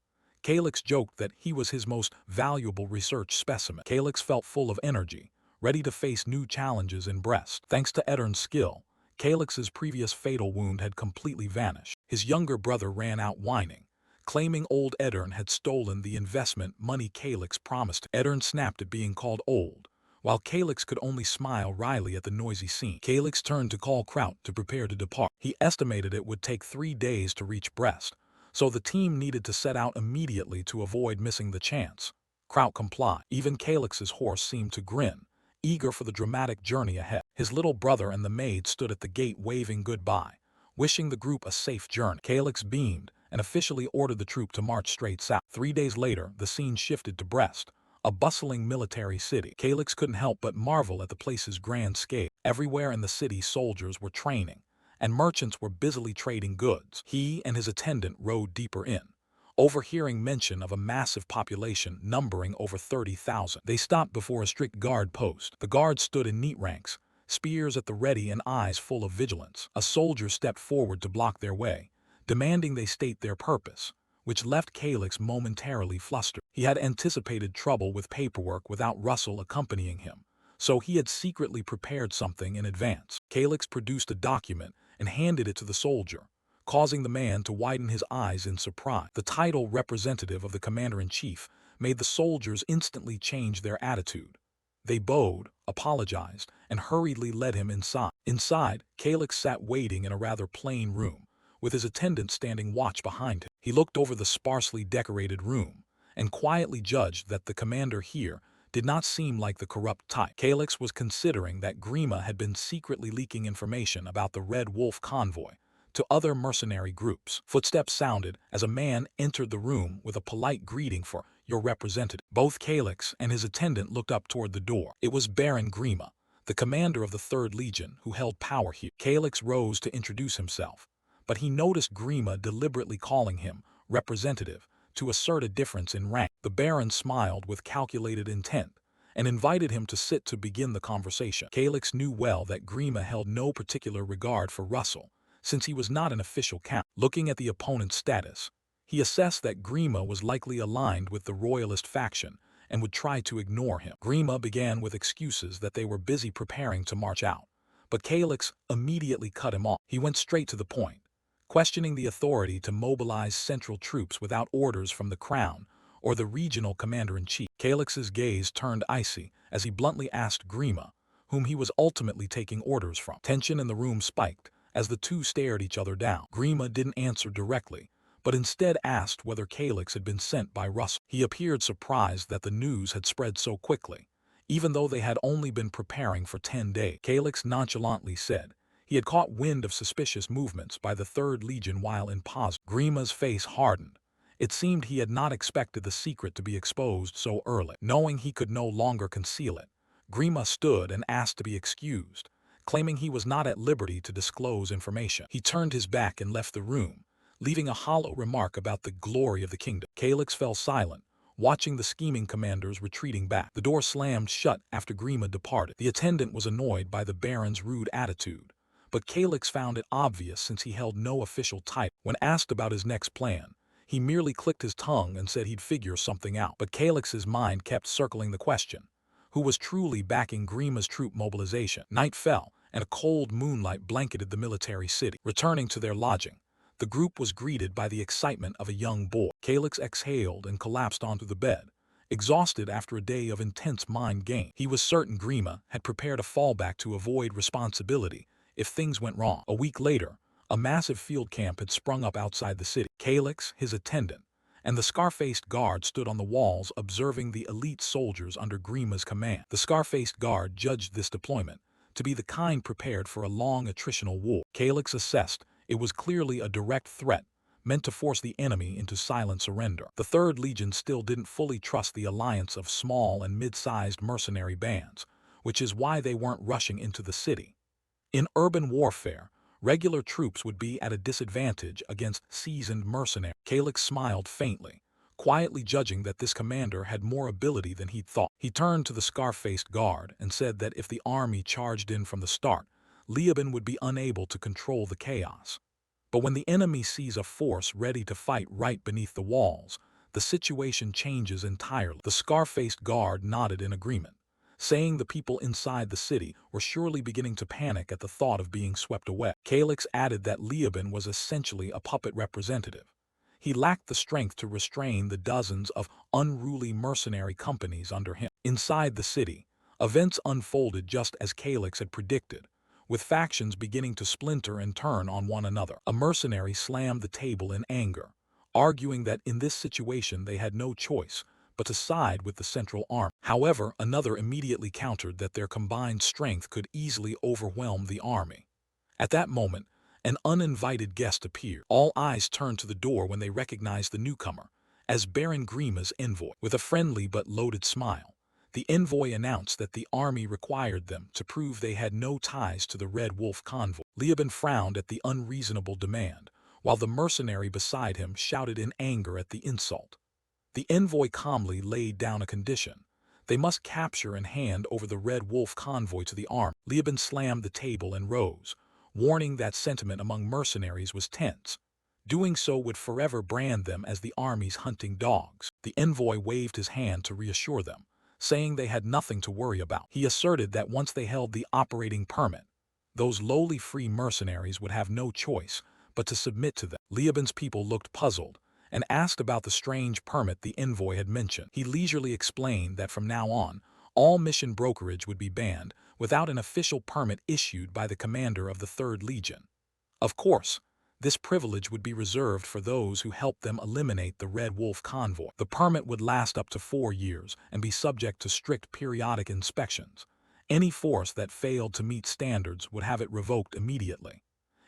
Calix joked that he was his most valuable research specimen. Calix felt full of energy, ready to face new challenges in Brest. Thanks to Edern's skill, Calix's previous fatal wound had completely vanished. His younger brother ran out whining, claiming old Edern had stolen the investment money Calix promised him. Edern snapped at being called old, while Calix could only smile wryly at the noisy scene. Calix turned to call Kraut to prepare to depart. He estimated it would take 3 days to reach Brest, so the team needed to set out immediately to avoid missing the chance. Kraut complied. Even Calix's horse seemed to grin, eager for the dramatic journey ahead. His little brother and the maid stood at the gate waving goodbye, wishing the group a safe journey. Calix beamed and officially ordered the troop to march straight south. 3 days later, the scene shifted to Brest, a bustling military city. Calix couldn't help but marvel at the place's grand scale. Everywhere in the city soldiers were training, and merchants were busily trading goods. He and his attendant rode deeper in, overhearing mention of a massive population numbering over 30,000. They stopped before a strict guard post. The guards stood in neat ranks, spears at the ready and eyes full of vigilance. A soldier stepped forward to block their way, demanding they state their purpose, which left Calix momentarily flustered. He had anticipated trouble with paperwork without Russell accompanying him, so he had secretly prepared something in advance. Calix produced a document and handed it to the soldier, causing the man to widen his eyes in surprise. The title representative of the commander-in-chief made the soldiers instantly change their attitude. They bowed, apologized, and hurriedly led him inside. Inside, Calix sat waiting in a rather plain room, with his attendant standing watch behind him. He looked over the sparsely decorated room and quietly judged that the commander here did not seem like the corrupt type. Calix was considering that Grima had been secretly leaking information about the Red Wolf convoy to other mercenary groups. Footsteps sounded as a man entered the room with a polite greeting for your representative. Both Calix and his attendant looked up toward the door. It was Baron Grima, the commander of the Third Legion, who held power here. Calix rose to introduce himself, but he noticed Grima deliberately calling him representative to assert a difference in rank. The Baron smiled with calculated intent and invited him to sit to begin the conversation. Calix knew well that Grima held no particular regard for Russell, since he was not an official count. Looking at the opponent's status, he assessed that Grima was likely aligned with the royalist faction and would try to ignore him. Grima began with excuses that they were busy preparing to march out, but Calix immediately cut him off. He went straight to the point, questioning the authority to mobilize central troops without orders from the crown or the regional commander-in-chief. Calix's gaze turned icy as he bluntly asked Grima, whom he was ultimately taking orders from. Tension in the room spiked as the two stared each other down. Grima didn't answer directly, but instead asked whether Calix had been sent by Russell. He appeared surprised that the news had spread so quickly, even though they had only been preparing for 10 days. Calix nonchalantly said he had caught wind of suspicious movements by the Third Legion while in Pozno. Grima's face hardened. It seemed he had not expected the secret to be exposed so early. Knowing he could no longer conceal it, Grima stood and asked to be excused, claiming he was not at liberty to disclose information. He turned his back and left the room, leaving a hollow remark about the glory of the kingdom. Calyx fell silent, watching the scheming commanders retreating back. The door slammed shut after Grima departed. The attendant was annoyed by the Baron's rude attitude, but Calyx found it obvious since he held no official title. When asked about his next plan, he merely clicked his tongue and said he'd figure something out. But Calyx's mind kept circling the question: who was truly backing Grima's troop mobilization? Night fell, and a cold moonlight blanketed the military city. Returning to their lodging, the group was greeted by the excitement of a young boy. Calyx exhaled and collapsed onto the bed, exhausted after a day of intense mind game. He was certain Grima had prepared a fallback to avoid responsibility if things went wrong. A week later, a massive field camp had sprung up outside the city. Calyx, his attendant, and the scar-faced guard stood on the walls observing the elite soldiers under Grima's command. The scar-faced guard judged this deployment to be the kind prepared for a long attritional war. Calyx assessed it was clearly a direct threat, meant to force the enemy into silent surrender. The Third Legion still didn't fully trust the alliance of small and mid-sized mercenary bands, which is why they weren't rushing into the city. In urban warfare, regular troops would be at a disadvantage against seasoned mercenaries. Calyx smiled faintly, quietly judging that this commander had more ability than he'd thought. He turned to the scar-faced guard and said that if the army charged in from the start, Leoben would be unable to control the chaos. But when the enemy sees a force ready to fight right beneath the walls, the situation changes entirely. The scar-faced guard nodded in agreement, saying the people inside the city were surely beginning to panic at the thought of being swept away. Calyx added that Leoben was essentially a puppet representative. He lacked the strength to restrain the dozens of unruly mercenary companies under him. Inside the city, events unfolded just as Calyx had predicted, with factions beginning to splinter and turn on one another. A mercenary slammed the table in anger, arguing that in this situation they had no choice but to side with the central army. However, another immediately countered that their combined strength could easily overwhelm the army. At that moment, an uninvited guest appeared. All eyes turned to the door when they recognized the newcomer as Baron Grima's envoy. With a friendly but loaded smile, the envoy announced that the army required them to prove they had no ties to the Red Wolf convoy. Leoben frowned at the unreasonable demand, while the mercenary beside him shouted in anger at the insult. The envoy calmly laid down a condition: they must capture and hand over the Red Wolf convoy to the army. Leoben slammed the table and rose, warning that sentiment among mercenaries was tense. Doing so would forever brand them as the army's hunting dogs. The envoy waved his hand to reassure them, saying they had nothing to worry about. He asserted that once they held the operating permit, those lowly free mercenaries would have no choice but to submit to them. Leoben's people looked puzzled and asked about the strange permit the envoy had mentioned. He leisurely explained that from now on, all mission brokerage would be banned without an official permit issued by the commander of the Third Legion. Of course, this privilege would be reserved for those who helped them eliminate the Red Wolf convoy. The permit would last up to 4 years and be subject to strict periodic inspections. Any force that failed to meet standards would have it revoked immediately.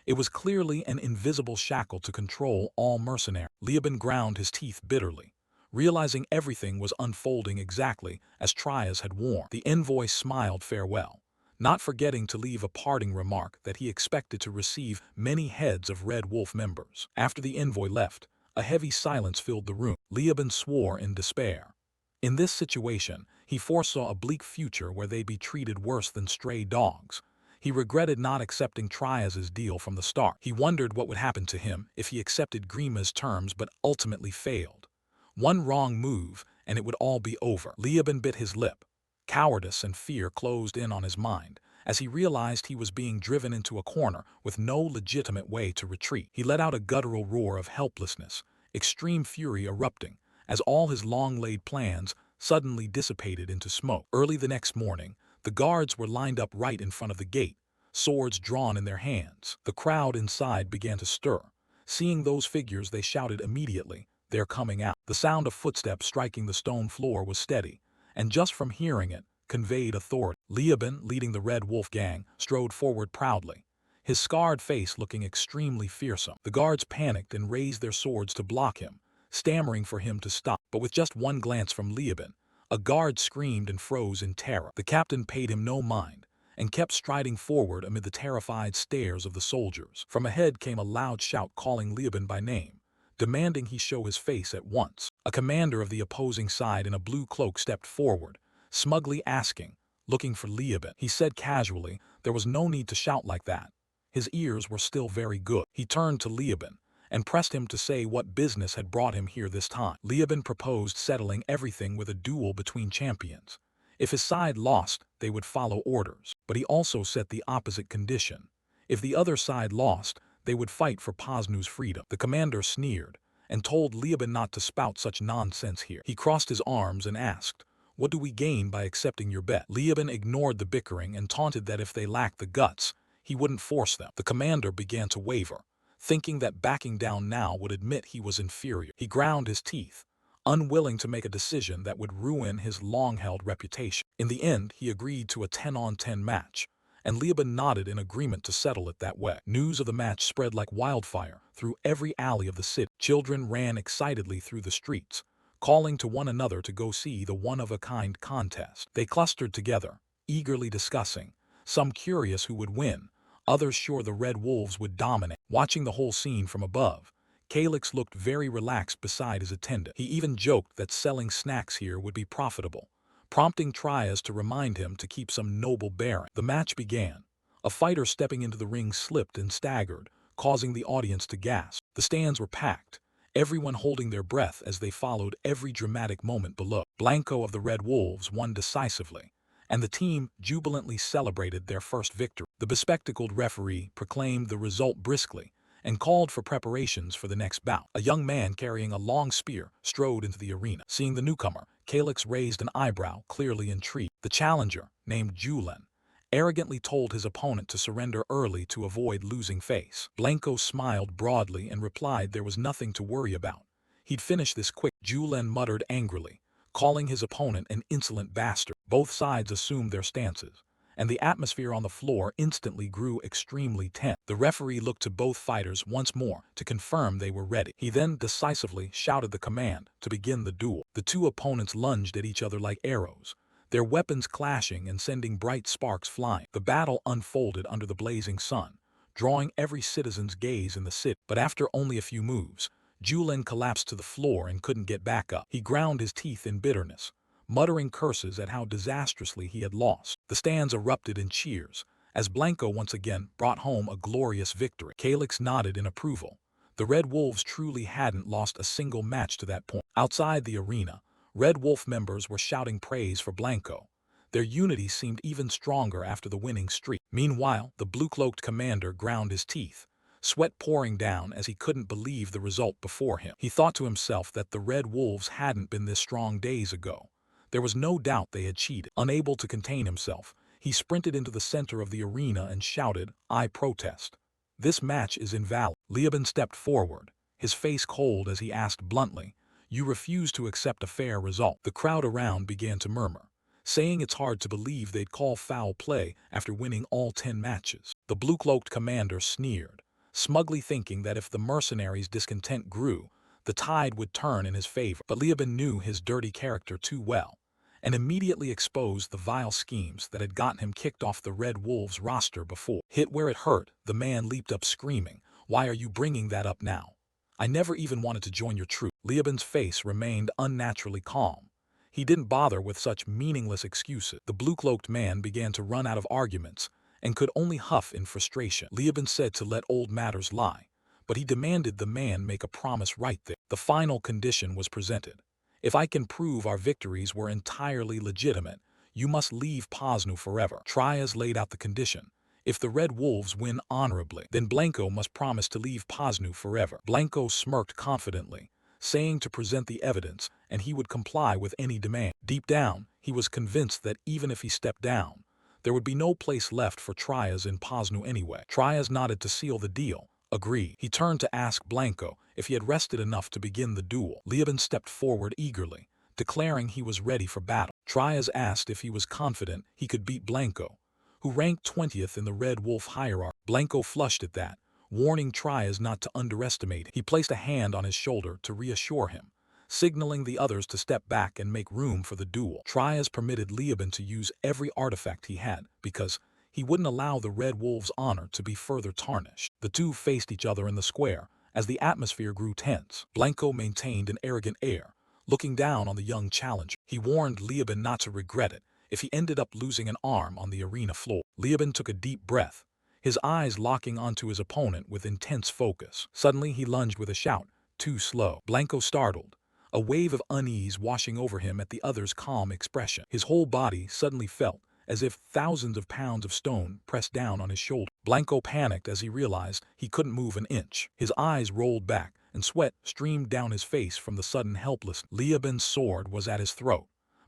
It was clearly an invisible shackle to control all mercenaries. Leoben ground his teeth bitterly, realizing everything was unfolding exactly as Trias had warned. The envoy smiled farewell, not forgetting to leave a parting remark that he expected to receive many heads of Red Wolf members. After the envoy left, a heavy silence filled the room. Leoben swore in despair. In this situation, he foresaw a bleak future where they'd be treated worse than stray dogs. He regretted not accepting Trias's deal from the start. He wondered what would happen to him if he accepted Grima's terms but ultimately failed. One wrong move, and it would all be over. Leoben bit his lip. Cowardice and fear closed in on his mind as he realized he was being driven into a corner with no legitimate way to retreat. He let out a guttural roar of helplessness, extreme fury erupting as all his long-laid plans suddenly dissipated into smoke. Early the next morning, the guards were lined up right in front of the gate, swords drawn in their hands. The crowd inside began to stir. Seeing those figures, they shouted immediately, "They're coming out." The sound of footsteps striking the stone floor was steady, and just from hearing it, conveyed authority. Leoben, leading the Red Wolf gang, strode forward proudly, his scarred face looking extremely fearsome. The guards panicked and raised their swords to block him, stammering for him to stop. But with just one glance from Leoben, a guard screamed and froze in terror. The captain paid him no mind, and kept striding forward amid the terrified stares of the soldiers. From ahead came a loud shout calling Lieben by name, demanding he show his face at once. A commander of the opposing side in a blue cloak stepped forward, smugly asking, looking for Lieben. He said casually, there was no need to shout like that. His ears were still very good. He turned to Lieben and pressed him to say what business had brought him here this time. Lieben proposed settling everything with a duel between champions. If his side lost, they would follow orders. But he also set the opposite condition. If the other side lost, they would fight for Posnu's freedom. The commander sneered and told Lieben not to spout such nonsense here. He crossed his arms and asked, what do we gain by accepting your bet? Lieben ignored the bickering and taunted that if they lacked the guts, he wouldn't force them. The commander began to waver, thinking that backing down now would admit he was inferior. He ground his teeth, unwilling to make a decision that would ruin his long-held reputation. In the end, he agreed to a 10-on-10 match, and Lieben nodded in agreement to settle it that way. News of the match spread like wildfire through every alley of the city. Children ran excitedly through the streets, calling to one another to go see the one-of-a-kind contest. They clustered together, eagerly discussing, some curious who would win, others sure the Red Wolves would dominate. Watching the whole scene from above, Calix looked very relaxed beside his attendant. He even joked that selling snacks here would be profitable, prompting Trias to remind him to keep some noble bearing. The match began. A fighter stepping into the ring slipped and staggered, causing the audience to gasp. The stands were packed, everyone holding their breath as they followed every dramatic moment below. Blanco of the Red Wolves won decisively, and the team jubilantly celebrated their first victory. The bespectacled referee proclaimed the result briskly and called for preparations for the next bout. A young man carrying a long spear strode into the arena. Seeing the newcomer, Calix raised an eyebrow, clearly intrigued. The challenger, named Julen, arrogantly told his opponent to surrender early to avoid losing face. Blanco smiled broadly and replied there was nothing to worry about. He'd finish this quick. Julen muttered angrily, calling his opponent an insolent bastard. Both sides assumed their stances, and the atmosphere on the floor instantly grew extremely tense. The referee looked to both fighters once more to confirm they were ready. He then decisively shouted the command to begin the duel. The two opponents lunged at each other like arrows, their weapons clashing and sending bright sparks flying. The battle unfolded under the blazing sun, drawing every citizen's gaze in the city. But after only a few moves, Julen collapsed to the floor and couldn't get back up. He ground his teeth in bitterness, muttering curses at how disastrously he had lost. The stands erupted in cheers as Blanco once again brought home a glorious victory. Calix nodded in approval. The Red Wolves truly hadn't lost a single match to that point. Outside the arena, Red Wolf members were shouting praise for Blanco. Their unity seemed even stronger after the winning streak. Meanwhile, the blue-cloaked commander ground his teeth, sweat pouring down as he couldn't believe the result before him. He thought to himself that the Red Wolves hadn't been this strong days ago. There was no doubt they had cheated. Unable to contain himself, he sprinted into the center of the arena and shouted, I protest. This match is invalid. Lieben stepped forward, his face cold as he asked bluntly, you refuse to accept a fair result. The crowd around began to murmur, saying it's hard to believe they'd call foul play after winning all 10 matches. The blue-cloaked commander sneered, smugly thinking that if the mercenaries' discontent grew, the tide would turn in his favor. But Lieben knew his dirty character too well, and immediately exposed the vile schemes that had gotten him kicked off the Red Wolves roster before. Hit where it hurt, the man leaped up screaming, why are you bringing that up now? I never even wanted to join your troop. Lieben's face remained unnaturally calm. He didn't bother with such meaningless excuses. The blue-cloaked man began to run out of arguments and could only huff in frustration. Lieben said to let old matters lie, but he demanded the man make a promise right there. The final condition was presented. If I can prove our victories were entirely legitimate, you must leave Posnu forever. Trias laid out the condition. If the Red Wolves win honorably, then Blanco must promise to leave Posnu forever. Blanco smirked confidently, saying to present the evidence and he would comply with any demand. Deep down, he was convinced that even if he stepped down, there would be no place left for Trias in Posnu anyway. Trias nodded to seal the deal, agreed. He turned to ask Blanco if he had rested enough to begin the duel. Lieben stepped forward eagerly, declaring he was ready for battle. Trias asked if he was confident he could beat Blanco, who ranked 20th in the Red Wolf hierarchy. Blanco flushed at that, warning Trias not to underestimate him. He placed a hand on his shoulder to reassure him, signaling the others to step back and make room for the duel. Trias permitted Lieben to use every artifact he had because he wouldn't allow the Red Wolves' honor to be further tarnished. The two faced each other in the square. As the atmosphere grew tense, Blanco maintained an arrogant air, looking down on the young challenger. He warned Lieben not to regret it if he ended up losing an arm on the arena floor. Lieben took a deep breath, his eyes locking onto his opponent with intense focus. Suddenly he lunged with a shout, too slow. Blanco startled, a wave of unease washing over him at the other's calm expression. His whole body suddenly felt as if thousands of pounds of stone pressed down on his shoulder. Blanco panicked as he realized he couldn't move an inch. His eyes rolled back, and sweat streamed down his face from the sudden helplessness. Lieben's sword was at his throat.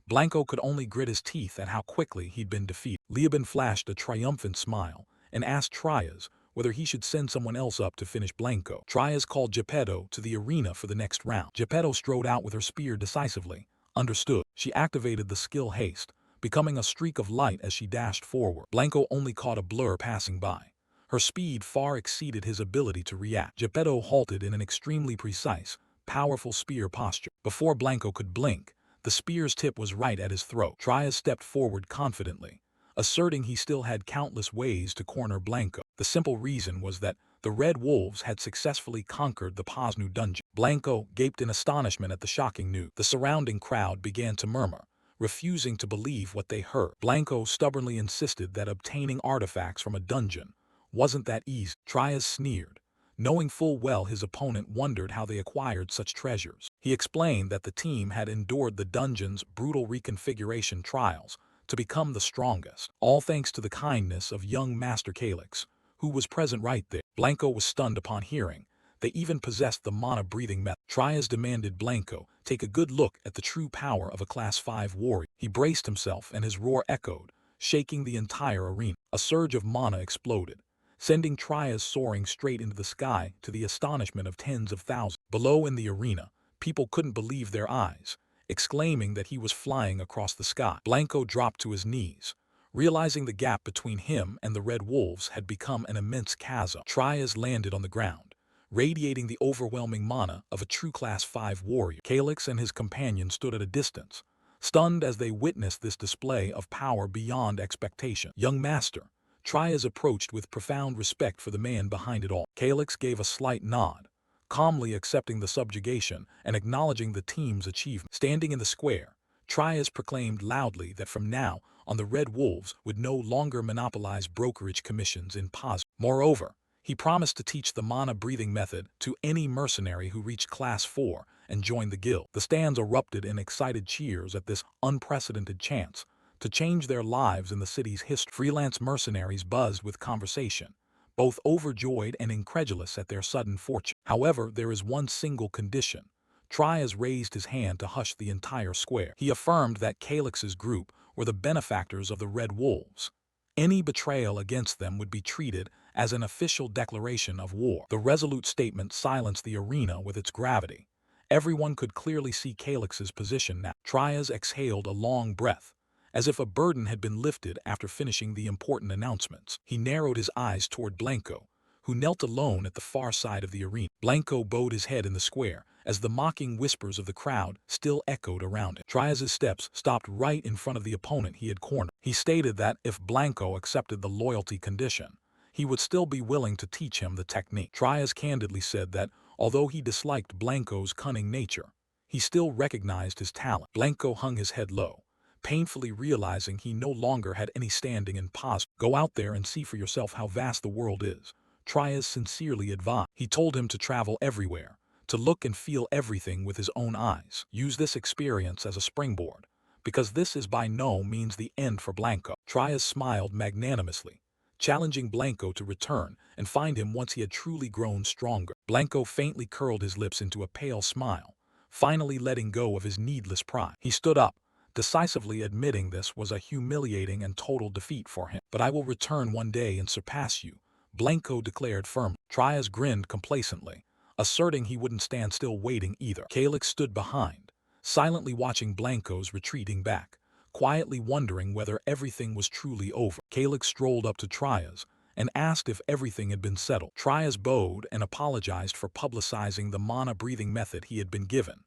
Blanco could only grit his teeth at how quickly he'd been defeated. Lieben flashed a triumphant smile and asked Trias whether he should send someone else up to finish Blanco. Trias called Geppetto to the arena for the next round. Geppetto strode out with her spear decisively. Understood. She activated the skill haste, becoming a streak of light as she dashed forward. Blanco only caught a blur passing by. Her speed far exceeded his ability to react. Geppetto halted in an extremely precise, powerful spear posture. Before Blanco could blink, the spear's tip was right at his throat. Trias stepped forward confidently, asserting he still had countless ways to corner Blanco. The simple reason was that the Red Wolves had successfully conquered the Posnu dungeon. Blanco gaped in astonishment at the shocking news. The surrounding crowd began to murmur, refusing to believe what they heard. Blanco stubbornly insisted that obtaining artifacts from a dungeon wasn't that easy. Trias sneered, knowing full well his opponent wondered how they acquired such treasures. He explained that the team had endured the dungeon's brutal reconfiguration trials to become the strongest, all thanks to the kindness of young Master Calyx, who was present right there. Blanco was stunned upon hearing they even possessed the mana-breathing method. Trias demanded Blanco take a good look at the true power of a Class 5 warrior. He braced himself and his roar echoed, shaking the entire arena. A surge of mana exploded, sending Trias soaring straight into the sky to the astonishment of tens of thousands. Below in the arena, people couldn't believe their eyes, exclaiming that he was flying across the sky. Blanco dropped to his knees, realizing the gap between him and the Red Wolves had become an immense chasm. Trias landed on the ground, radiating the overwhelming mana of a true Class 5 warrior. Calyx and his companion stood at a distance, stunned as they witnessed this display of power beyond expectation. Young Master, Trias approached with profound respect for the man behind it all. Calyx gave a slight nod, calmly accepting the subjugation and acknowledging the team's achievement. Standing in the square, Trias proclaimed loudly that from now on the Red Wolves would no longer monopolize brokerage commissions in Posnu. Moreover, he promised to teach the mana-breathing method to any mercenary who reached Class 4 and joined the guild. The stands erupted in excited cheers at this unprecedented chance to change their lives in the city's history. Freelance mercenaries buzzed with conversation, both overjoyed and incredulous at their sudden fortune. However, there is one single condition. Trias raised his hand to hush the entire square. He affirmed that Calyx's group were the benefactors of the Red Wolves. Any betrayal against them would be treated as an official declaration of war. The resolute statement silenced the arena with its gravity. Everyone could clearly see Calyx's position now. Trias exhaled a long breath, as if a burden had been lifted after finishing the important announcements. He narrowed his eyes toward Blanco, who knelt alone at the far side of the arena. Blanco bowed his head in the square, as the mocking whispers of the crowd still echoed around him. Trias's steps stopped right in front of the opponent he had cornered. He stated that if Blanco accepted the loyalty condition, he would still be willing to teach him the technique. Trias candidly said that, although he disliked Blanco's cunning nature, he still recognized his talent. Blanco hung his head low, painfully realizing he no longer had any standing in Posnu. Go out there and see for yourself how vast the world is, Trias sincerely advised. He told him to travel everywhere, to look and feel everything with his own eyes. Use this experience as a springboard, because this is by no means the end for Blanco. Trias smiled magnanimously, challenging Blanco to return and find him once he had truly grown stronger. Blanco faintly curled his lips into a pale smile, finally letting go of his needless pride. He stood up, decisively admitting this was a humiliating and total defeat for him. But I will return one day and surpass you, Blanco declared firmly. Trias grinned complacently, asserting he wouldn't stand still waiting either. Calyx stood behind, silently watching Blanco's retreating back, quietly wondering whether everything was truly over. Calyx strolled up to Trias and asked if everything had been settled. Trias bowed and apologized for publicizing the mana-breathing method he had been given.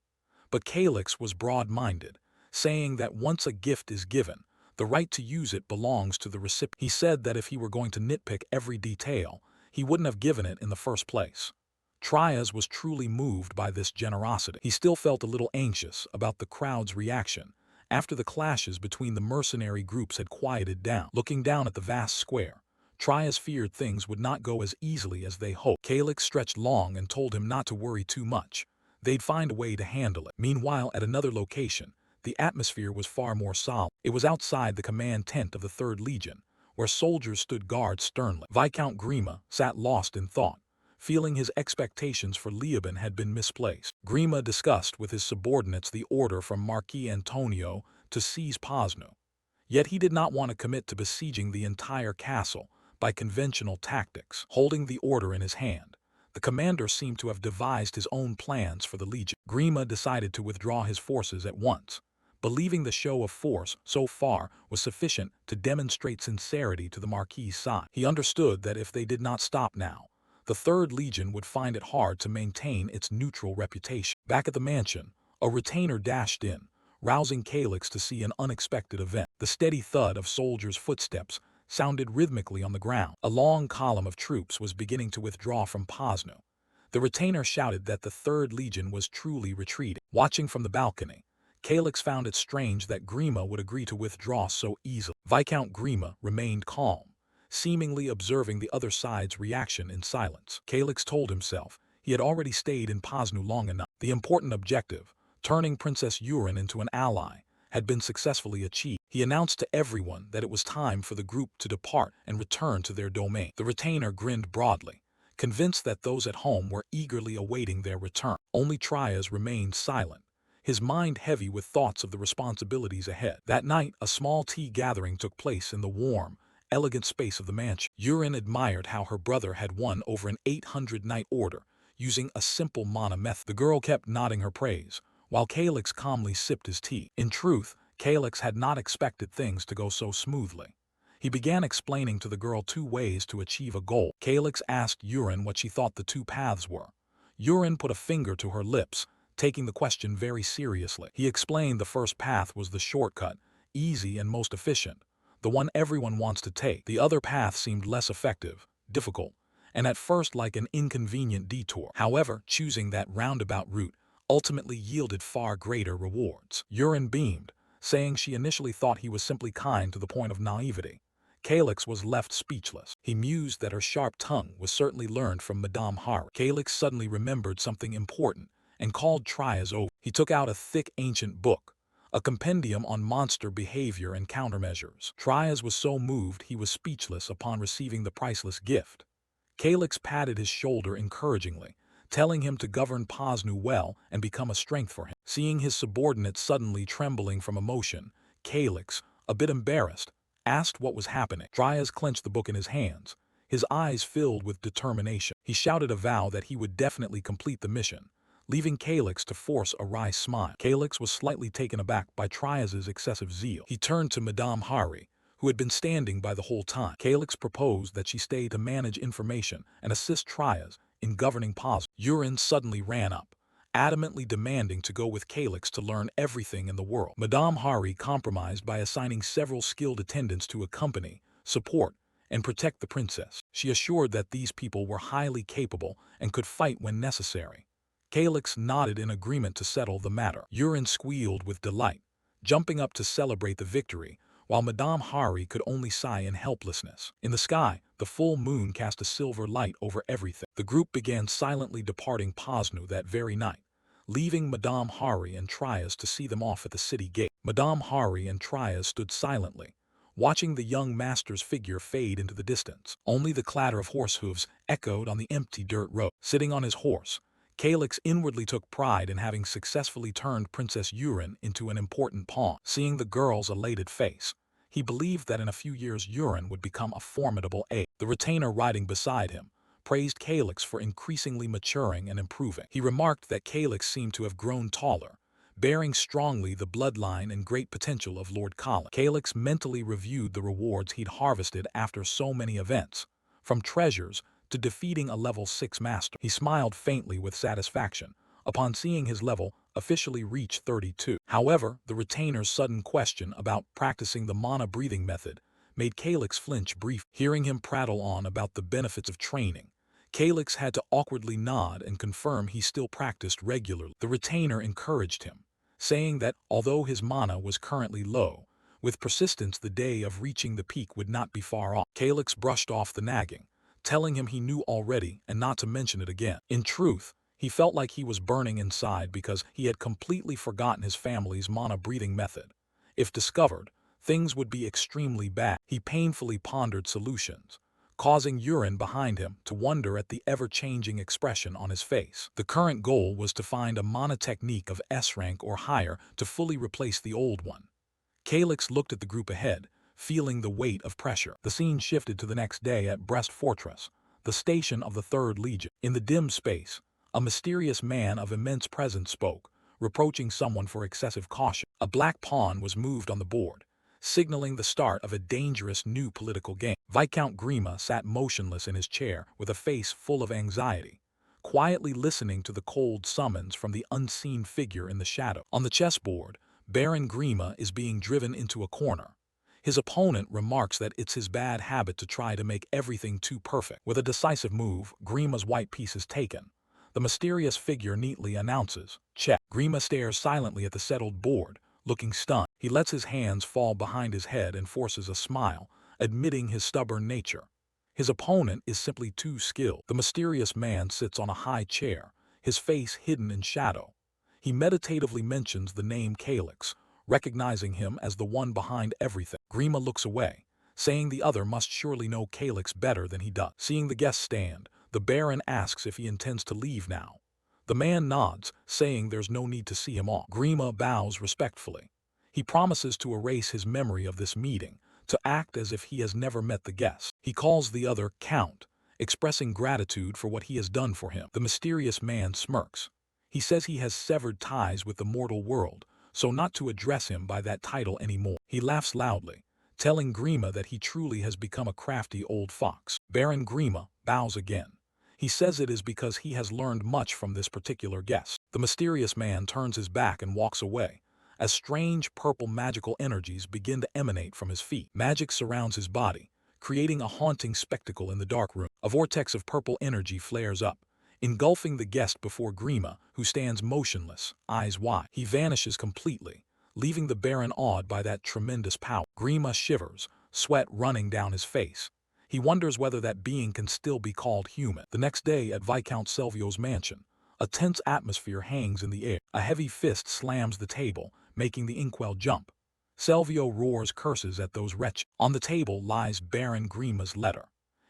But Calyx was broad-minded, saying that once a gift is given, The right to use it belongs to the recipient. He said that if he were going to nitpick every detail, he wouldn't have given it in the first place. Trias was truly moved by this generosity. He still felt a little anxious about the crowd's reaction after the clashes between the mercenary groups had quieted down. Looking down at the vast square, Trias feared things would not go as easily as they hoped. Calyx stretched long and told him not to worry too much. They'd find a way to handle it. Meanwhile, at another location, the atmosphere was far more solemn. It was outside the command tent of the 3rd Legion, where soldiers stood guard sternly. Viscount Grima sat lost in thought, feeling his expectations for Leoben had been misplaced. Grima discussed with his subordinates the order from Marquis Antonio to seize Poznu. Yet he did not want to commit to besieging the entire castle by conventional tactics. Holding the order in his hand, the commander seemed to have devised his own plans for the Legion. Grima decided to withdraw his forces at once, believing the show of force so far was sufficient to demonstrate sincerity to the Marquis's side. He understood that if they did not stop now, the 3rd Legion would find it hard to maintain its neutral reputation. Back at the mansion, a retainer dashed in, rousing Calyx to see an unexpected event. The steady thud of soldiers' footsteps sounded rhythmically on the ground. A long column of troops was beginning to withdraw from Poznu. The retainer shouted that the 3rd Legion was truly retreating. Watching from the balcony, Calyx found it strange that Grima would agree to withdraw so easily. Viscount Grima remained calm, seemingly observing the other side's reaction in silence. Calyx told himself he had already stayed in Poznu long enough. The important objective, turning Princess Yurin into an ally, had been successfully achieved. He announced to everyone that it was time for the group to depart and return to their domain. The retainer grinned broadly, convinced that those at home were eagerly awaiting their return. Only Trias remained silent, his mind heavy with thoughts of the responsibilities ahead. That night, a small tea gathering took place in the warm, elegant space of the mansion. Yurin admired how her brother had won over an 800-night order using a simple mana method. The girl kept nodding her praise, while Calyx calmly sipped his tea. In truth, Calyx had not expected things to go so smoothly. He began explaining to the girl 2 ways to achieve a goal. Calyx asked Yurin what she thought the 2 paths were. Yurin put a finger to her lips, taking the question very seriously. He explained the first path was the shortcut, easy and most efficient, the one everyone wants to take. The other path seemed less effective, difficult, and at first like an inconvenient detour. However, choosing that roundabout route ultimately yielded far greater rewards. Yurin beamed, saying she initially thought he was simply kind to the point of naivety. Calyx was left speechless. He mused that her sharp tongue was certainly learned from Madame Hari. Calyx suddenly remembered something important and called Trias over. He took out a thick ancient book, a compendium on monster behavior and countermeasures. Trias was so moved he was speechless upon receiving the priceless gift. Calyx patted his shoulder encouragingly, telling him to govern Poznu well and become a strength for him. Seeing his subordinate suddenly trembling from emotion, Calyx, a bit embarrassed, asked what was happening. Trias clenched the book in his hands, his eyes filled with determination. He shouted a vow that he would definitely complete the mission, leaving Calyx to force a wry smile. Calyx was slightly taken aback by Trias's excessive zeal. He turned to Madame Hari, who had been standing by the whole time. Calyx proposed that she stay to manage information and assist Trias in governing Poznu. Yurin suddenly ran up, adamantly demanding to go with Calyx to learn everything in the world. Madame Hari compromised by assigning several skilled attendants to accompany, support, and protect the princess. She assured that these people were highly capable and could fight when necessary. Calyx nodded in agreement to settle the matter. Yurin squealed with delight, jumping up to celebrate the victory, while Madame Hari could only sigh in helplessness. In the sky, the full moon cast a silver light over everything. The group began silently departing Poznu that very night, leaving Madame Hari and Trias to see them off at the city gate. Madame Hari and Trias stood silently, watching the young master's figure fade into the distance. Only the clatter of horse hooves echoed on the empty dirt road. Sitting on his horse, Calyx inwardly took pride in having successfully turned Princess Yurin into an important pawn. Seeing the girl's elated face, he believed that in a few years Yurin would become a formidable aide. The retainer riding beside him praised Calyx for increasingly maturing and improving. He remarked that Calyx seemed to have grown taller, bearing strongly the bloodline and great potential of Lord Colin. Calyx mentally reviewed the rewards he'd harvested after so many events, from treasures to defeating a level 6 master. He smiled faintly with satisfaction upon seeing his level officially reached 32. However, the retainer's sudden question about practicing the mana breathing method made Calyx flinch briefly. Hearing him prattle on about the benefits of training, Calyx had to awkwardly nod and confirm he still practiced regularly. The retainer encouraged him, saying that although his mana was currently low, with persistence the day of reaching the peak would not be far off. Calyx brushed off the nagging, telling him he knew already and not to mention it again. In truth, he felt like he was burning inside because he had completely forgotten his family's mana breathing method. If discovered, things would be extremely bad. He painfully pondered solutions, causing Urine behind him to wonder at the ever-changing expression on his face. The current goal was to find a mana technique of S rank or higher to fully replace the old one. Calyx looked at the group ahead, feeling the weight of pressure. The scene shifted to the next day at Brest Fortress, the station of the 3rd Legion. In the dim space, a mysterious man of immense presence spoke, reproaching someone for excessive caution. A black pawn was moved on the board, signaling the start of a dangerous new political game. Viscount Grima sat motionless in his chair with a face full of anxiety, quietly listening to the cold summons from the unseen figure in the shadow. On the chessboard, Baron Grima is being driven into a corner. His opponent remarks that it's his bad habit to try to make everything too perfect. With a decisive move, Grima's white piece is taken. The mysterious figure neatly announces, check. Grima stares silently at the settled board, looking stunned. He lets his hands fall behind his head and forces a smile, admitting his stubborn nature. His opponent is simply too skilled. The mysterious man sits on a high chair, his face hidden in shadow. He meditatively mentions the name Calyx, recognizing him as the one behind everything. Grima looks away, saying the other must surely know Calyx better than he does. Seeing the guest stand, the Baron asks if he intends to leave now. The man nods, saying there's no need to see him off. Grima bows respectfully. He promises to erase his memory of this meeting, to act as if he has never met the guest. He calls the other Count, expressing gratitude for what he has done for him. The mysterious man smirks. He says he has severed ties with the mortal world, so not to address him by that title anymore. He laughs loudly, telling Grima that he truly has become a crafty old fox. Baron Grima bows again. He says it is because he has learned much from this particular guest. The mysterious man turns his back and walks away, as strange purple magical energies begin to emanate from his feet. Magic surrounds his body, creating a haunting spectacle in the dark room. A vortex of purple energy flares up, engulfing the guest before Grima, who stands motionless, eyes wide. He vanishes completely, leaving the Baron awed by that tremendous power. Grima shivers, sweat running down his face. He wonders whether that being can still be called human. The next day at Viscount Selvio's mansion, a tense atmosphere hangs in the air. A heavy fist slams the table, making the inkwell jump. Selvio roars curses at those wretches. On the table lies Baron Grima's letter.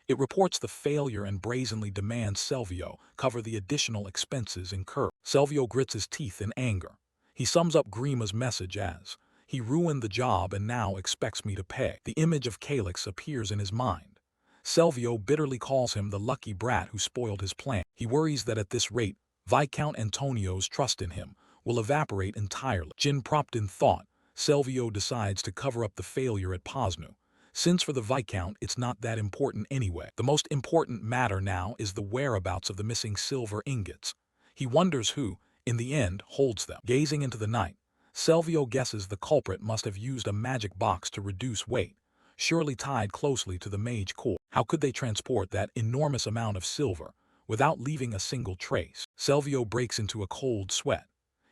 It reports the failure and brazenly demands Selvio cover the additional expenses incurred. Selvio grits his teeth in anger. He sums up Grima's message as, he ruined the job and now expects me to pay. The image of Calyx appears in his mind. Selvio bitterly calls him the lucky brat who spoiled his plan. He worries that at this rate, Viscount Antonio's trust in him will evaporate entirely. Gin-propped in thought, Selvio decides to cover up the failure at Posnu, since for the Viscount it's not that important anyway. The most important matter now is the whereabouts of the missing silver ingots. He wonders who, in the end, holds them. Gazing into the night, Selvio guesses the culprit must have used a magic box to reduce weight, surely tied closely to the mage core. How could they transport that enormous amount of silver without leaving a single trace? Selvio breaks into a cold sweat.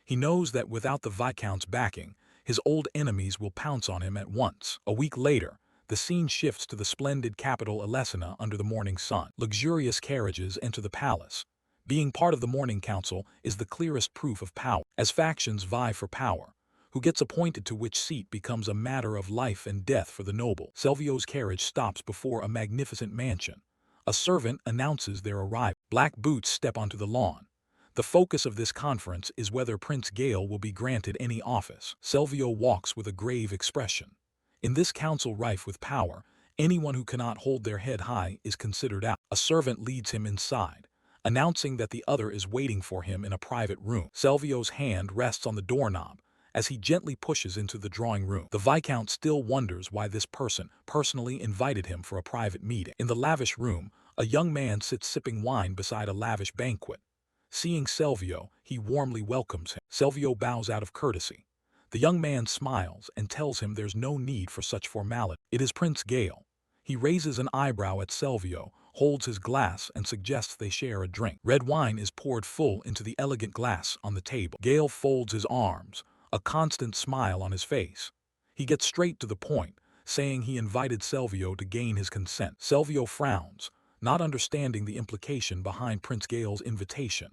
He knows that without the Viscount's backing, his old enemies will pounce on him at once. A week later, the scene shifts to the splendid capital Elesina under the morning sun. Luxurious carriages enter the palace. Being part of the Morning Council is the clearest proof of power. As factions vie for power, who gets appointed to which seat becomes a matter of life and death for the noble. Selvio's carriage stops before a magnificent mansion. A servant announces their arrival. Black boots step onto the lawn. The focus of this conference is whether Prince Gale will be granted any office. Selvio walks with a grave expression. In this council rife with power, anyone who cannot hold their head high is considered out. A servant leads him inside, announcing that the other is waiting for him in a private room. Selvio's hand rests on the doorknob as he gently pushes into the drawing room. The Viscount still wonders why this person personally invited him for a private meeting. In the lavish room, a young man sits sipping wine beside a lavish banquet. Seeing Selvio, he warmly welcomes him. Selvio bows out of courtesy. The young man smiles and tells him there's no need for such formality. It is Prince Gale. He raises an eyebrow at Selvio, holds his glass, and suggests they share a drink. Red wine is poured full into the elegant glass on the table. Gale folds his arms, a constant smile on his face. He gets straight to the point, saying he invited Selvio to gain his consent. Selvio frowns, not understanding the implication behind Prince Gale's invitation.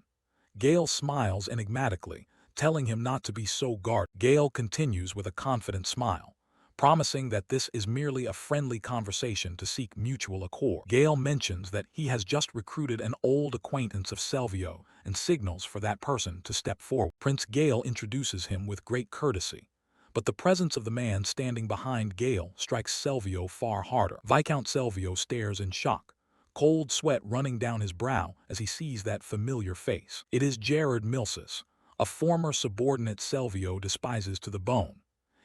Gale smiles enigmatically, telling him not to be so guarded. Gale continues with a confident smile, promising that this is merely a friendly conversation to seek mutual accord. Gale mentions that he has just recruited an old acquaintance of Selvio and signals for that person to step forward. Prince Gale introduces him with great courtesy, but the presence of the man standing behind Gale strikes Selvio far harder. Viscount Selvio stares in shock, cold sweat running down his brow as he sees that familiar face. It is Gerard Milces, a former subordinate Selvio despises to the bone.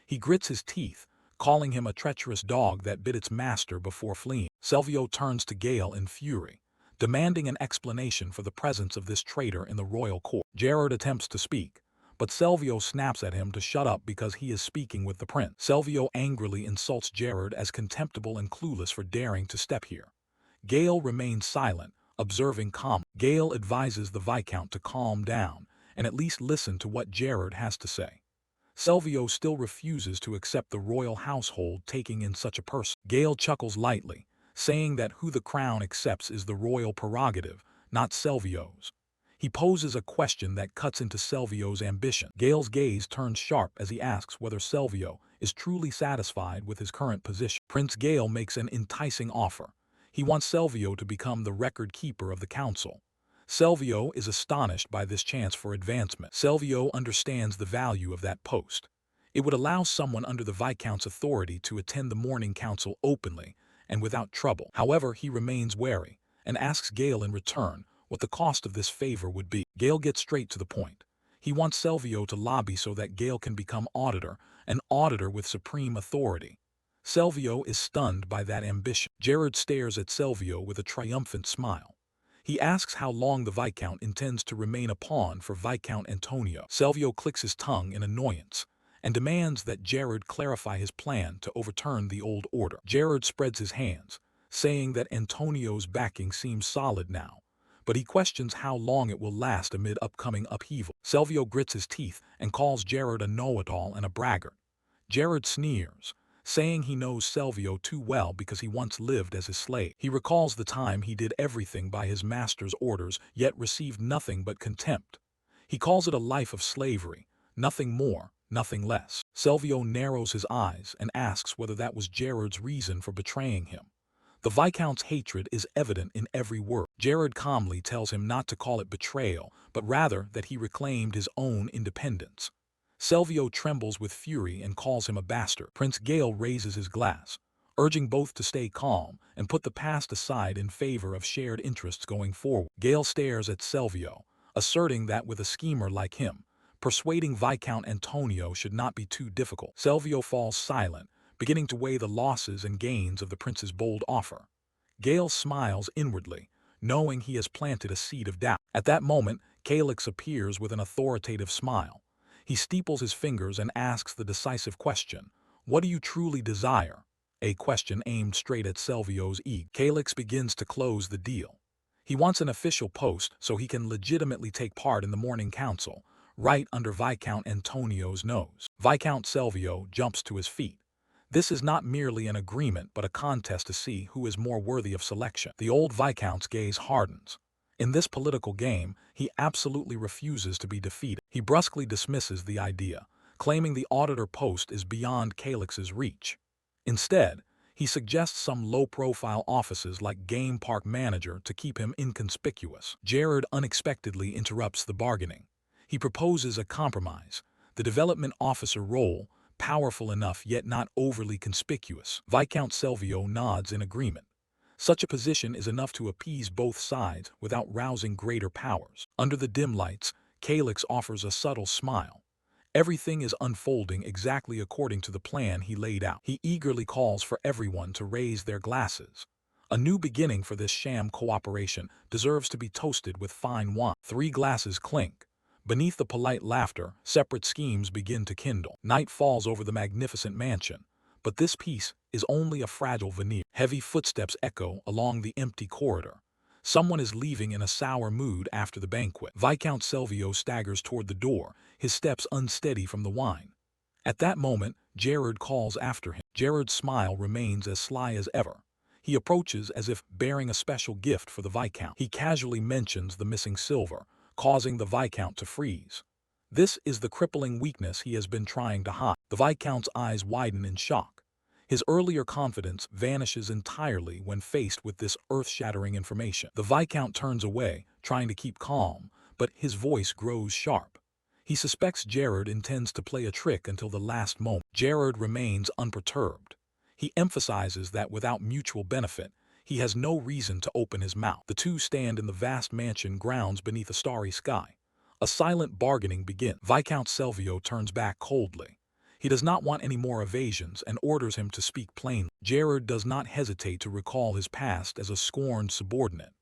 He grits his teeth, calling him a treacherous dog that bit its master before fleeing. Selvio turns to Gale in fury, demanding an explanation for the presence of this traitor in the royal court. Gerard attempts to speak, but Selvio snaps at him to shut up because he is speaking with the prince. Selvio angrily insults Gerard as contemptible and clueless for daring to step here. Gale remains silent, observing calmly. Gale advises the Viscount to calm down and at least listen to what Gerard has to say. Selvio still refuses to accept the royal household taking in such a person. Gale chuckles lightly, saying that who the crown accepts is the royal prerogative, not Selvio's. He poses a question that cuts into Selvio's ambition. Gale's gaze turns sharp as he asks whether Selvio is truly satisfied with his current position. Prince Gale makes an enticing offer. He wants Selvio to become the record keeper of the council. Selvio is astonished by this chance for advancement. Selvio understands the value of that post. It would allow someone under the Viscount's authority to attend the morning council openly and without trouble. However, he remains wary and asks Gale in return what the cost of this favor would be. Gale gets straight to the point. He wants Selvio to lobby so that Gale can become auditor, an auditor with supreme authority. Selvio is stunned by that ambition. Gerard stares at Selvio with a triumphant smile. He asks how long the Viscount intends to remain a pawn for Viscount Antonio. Selvio clicks his tongue in annoyance and demands that Gerard clarify his plan to overturn the old order. Gerard spreads his hands, saying that Antonio's backing seems solid now, but he questions how long it will last amid upcoming upheaval. Selvio grits his teeth and calls Gerard a know-it-all and a braggart. Gerard sneers, saying he knows Selvio too well because he once lived as his slave. He recalls the time he did everything by his master's orders, yet received nothing but contempt. He calls it a life of slavery, nothing more, nothing less. Selvio narrows his eyes and asks whether that was Gerard's reason for betraying him. The Viscount's hatred is evident in every word. Gerard calmly tells him not to call it betrayal, but rather that he reclaimed his own independence. Selvio trembles with fury and calls him a bastard. Prince Gale raises his glass, urging both to stay calm and put the past aside in favor of shared interests going forward. Gale stares at Selvio, asserting that with a schemer like him, persuading Viscount Antonio should not be too difficult. Selvio falls silent, beginning to weigh the losses and gains of the prince's bold offer. Gale smiles inwardly, knowing he has planted a seed of doubt. At that moment, Calyx appears with an authoritative smile. He steeples his fingers and asks the decisive question, "What do you truly desire?" A question aimed straight at Selvio's ego. Calyx begins to close the deal. He wants an official post so he can legitimately take part in the morning council, right under Viscount Antonio's nose. Viscount Selvio jumps to his feet. This is not merely an agreement but a contest to see who is more worthy of selection. The old Viscount's gaze hardens. In this political game, he absolutely refuses to be defeated. He brusquely dismisses the idea, claiming the auditor post is beyond Calyx's reach. Instead, he suggests some low-profile offices like game park manager to keep him inconspicuous. Gerard unexpectedly interrupts the bargaining. He proposes a compromise, the development officer role, powerful enough yet not overly conspicuous. Viscount Selvio nods in agreement. Such a position is enough to appease both sides without rousing greater powers. Under the dim lights, Calyx offers a subtle smile. Everything is unfolding exactly according to the plan he laid out. He eagerly calls for everyone to raise their glasses. A new beginning for this sham cooperation deserves to be toasted with fine wine. 3 glasses clink. Beneath the polite laughter, separate schemes begin to kindle. Night falls over the magnificent mansion, but this piece is only a fragile veneer. Heavy footsteps echo along the empty corridor. Someone is leaving in a sour mood after the banquet. Viscount Selvio staggers toward the door, his steps unsteady from the wine. At that moment, Gerard calls after him. Gerard's smile remains as sly as ever. He approaches as if bearing a special gift for the Viscount. He casually mentions the missing silver, causing the Viscount to freeze. This is the crippling weakness he has been trying to hide. The Viscount's eyes widen in shock. His earlier confidence vanishes entirely when faced with this earth-shattering information. The Viscount turns away, trying to keep calm, but his voice grows sharp. He suspects Gerard intends to play a trick until the last moment. Gerard remains unperturbed. He emphasizes that without mutual benefit, he has no reason to open his mouth. The two stand in the vast mansion grounds beneath a starry sky. A silent bargaining begins. Viscount Selvio turns back coldly. He does not want any more evasions and orders him to speak plainly. Gerard does not hesitate to recall his past as a scorned subordinate.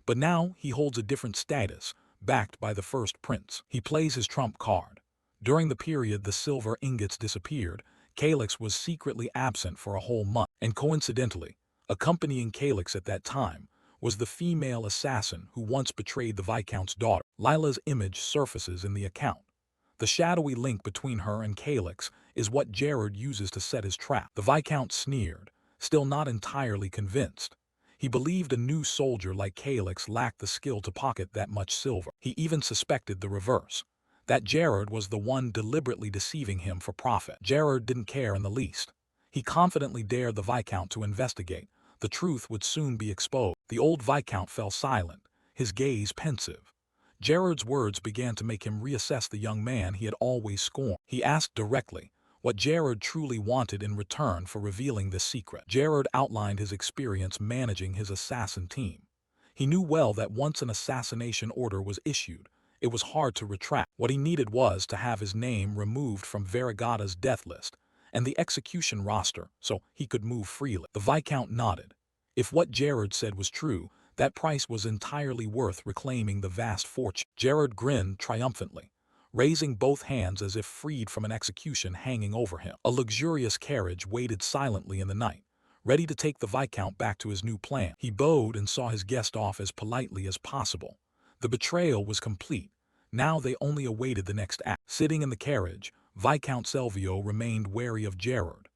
But now he holds a different status, backed by the first prince. He plays his trump card. During the period the silver ingots disappeared, Calyx was secretly absent for a whole month, and coincidentally, accompanying Calyx at that time was the female assassin who once betrayed the Viscount's daughter. Lila's image surfaces in the account. The shadowy link between her and Calyx is what Gerard uses to set his trap. The Viscount sneered, still not entirely convinced. He believed a new soldier like Calyx lacked the skill to pocket that much silver. He even suspected the reverse, that Gerard was the one deliberately deceiving him for profit. Gerard didn't care in the least. He confidently dared the Viscount to investigate. The truth would soon be exposed. The old Viscount fell silent, his gaze pensive. Gerard's words began to make him reassess the young man he had always scorned. He asked directly what Gerard truly wanted in return for revealing this secret. Gerard outlined his experience managing his assassin team. He knew well that once an assassination order was issued, it was hard to retract. What he needed was to have his name removed from Varigata's death list and the execution roster so he could move freely. The Viscount nodded. If what Gerard said was true, that price was entirely worth reclaiming the vast fortune. Gerard grinned triumphantly, raising both hands as if freed from an execution hanging over him. A luxurious carriage waited silently in the night, ready to take the Viscount back to his new plan. He bowed and saw his guest off as politely as possible. The betrayal was complete. Now they only awaited the next act. Sitting in the carriage, Viscount Selvio remained wary of Gerard.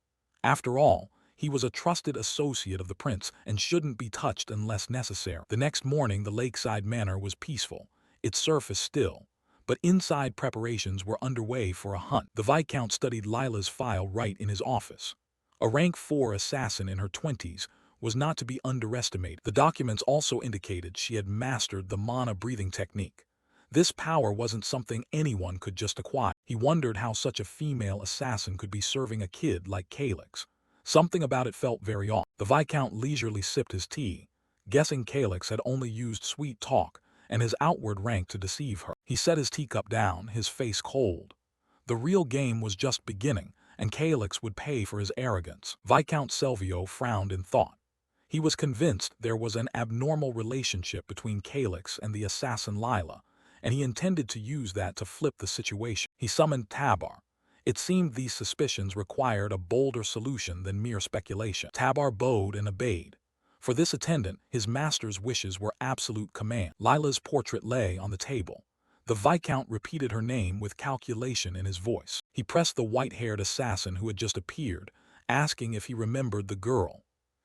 After all, he was a trusted associate of the prince and shouldn't be touched unless necessary. The next morning the lakeside manor was peaceful, its surface still, but inside preparations were underway for a hunt. The Viscount studied Lila's file right in his office. A rank 4 assassin in her 20s was not to be underestimated. The documents also indicated she had mastered the mana breathing technique. This power wasn't something anyone could just acquire. He wondered how such a female assassin could be serving a kid like Calyx. Something about it felt very off. The Viscount leisurely sipped his tea, guessing Calyx had only used sweet talk and his outward rank to deceive her. He set his teacup down, his face cold. The real game was just beginning, and Calyx would pay for his arrogance. Viscount Selvio frowned in thought. He was convinced there was an abnormal relationship between Calyx and the assassin Lila, and he intended to use that to flip the situation. He summoned Tabar. It seemed these suspicions required a bolder solution than mere speculation. Tabar bowed and obeyed. For this attendant, his master's wishes were absolute command. Lila's portrait lay on the table. The Viscount repeated her name with calculation in his voice. He pressed the white-haired assassin who had just appeared, asking if he remembered the girl.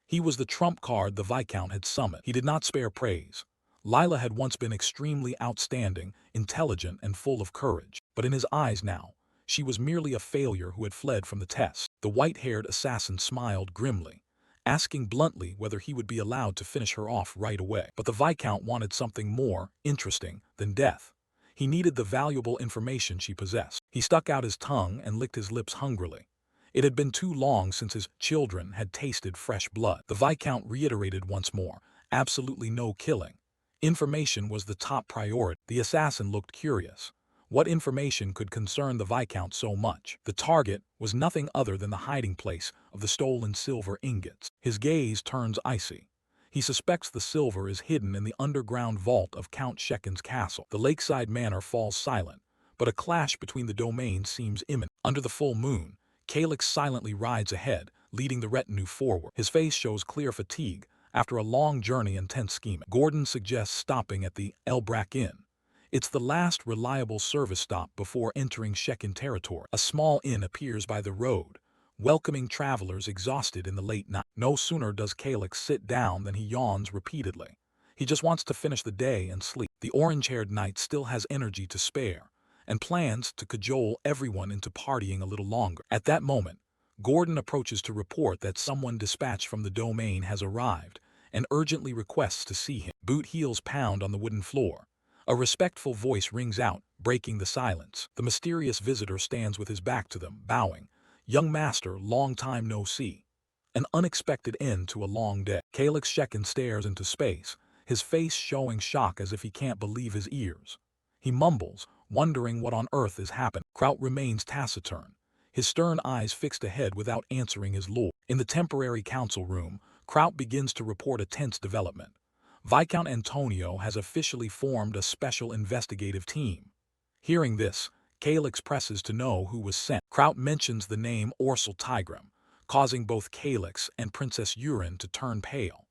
He was the trump card the Viscount had summoned. He did not spare praise. Lila had once been extremely outstanding, intelligent, and full of courage. But in his eyes now, she was merely a failure who had fled from the test. The white-haired assassin smiled grimly, asking bluntly whether he would be allowed to finish her off right away. But the Viscount wanted something more interesting than death. He needed the valuable information she possessed. He stuck out his tongue and licked his lips hungrily. It had been too long since his children had tasted fresh blood. The Viscount reiterated once more, absolutely no killing. Information was the top priority. The assassin looked curious. What information could concern the Viscount so much? The target was nothing other than the hiding place of the stolen silver ingots. His gaze turns icy. He suspects the silver is hidden in the underground vault of Count Shekin's castle. The lakeside manor falls silent, but a clash between the domains seems imminent. Under the full moon, Calyx silently rides ahead, leading the retinue forward. His face shows clear fatigue after a long journey and tense scheming. Gordon suggests stopping at the Elbrack Inn. It's the last reliable service stop before entering Shekin territory. A small inn appears by the road, welcoming travelers exhausted in the late night. No sooner does Calyx sit down than he yawns repeatedly. He just wants to finish the day and sleep. The orange-haired knight still has energy to spare, and plans to cajole everyone into partying a little longer. At that moment, Gordon approaches to report that someone dispatched from the domain has arrived and urgently requests to see him. Boot heels pound on the wooden floor. A respectful voice rings out, breaking the silence. The mysterious visitor stands with his back to them, bowing. "Young master, long time no see." An unexpected end to a long day. Calyx Shekin stares into space, his face showing shock as if he can't believe his ears. He mumbles, wondering what on earth is happening. Kraut remains taciturn, his stern eyes fixed ahead without answering his lord. In the temporary council room, Kraut begins to report a tense development. Viscount Antonio has officially formed a special investigative team. Hearing this, Calyx presses to know who was sent. Kraut mentions the name Orsul Tigram, causing both Calyx and Princess Urin to turn pale.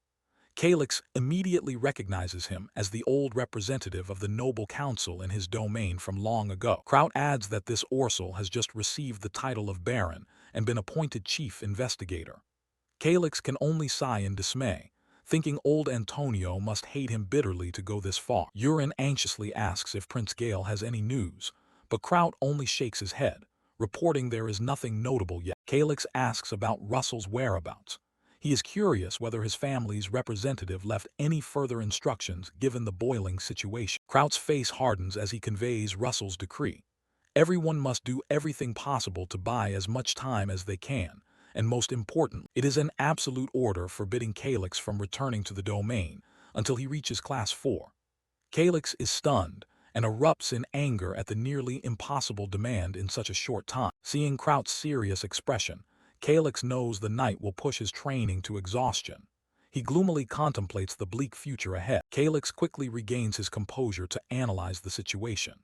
Calyx immediately recognizes him as the old representative of the noble council in his domain from long ago. Kraut adds that this Orsul has just received the title of Baron and been appointed chief investigator. Calyx can only sigh in dismay, thinking old Antonio must hate him bitterly to go this far. Urin anxiously asks if Prince Gale has any news, but Kraut only shakes his head, reporting there is nothing notable yet. Calyx asks about Russell's whereabouts. He is curious whether his family's representative left any further instructions given the boiling situation. Kraut's face hardens as he conveys Russell's decree. Everyone must do everything possible to buy as much time as they can, and most importantly, it is an absolute order forbidding Calyx from returning to the domain until he reaches Class 4. Calyx is stunned and erupts in anger at the nearly impossible demand in such a short time. Seeing Kraut's serious expression, Calyx knows the knight will push his training to exhaustion. He gloomily contemplates the bleak future ahead. Calyx quickly regains his composure to analyze the situation.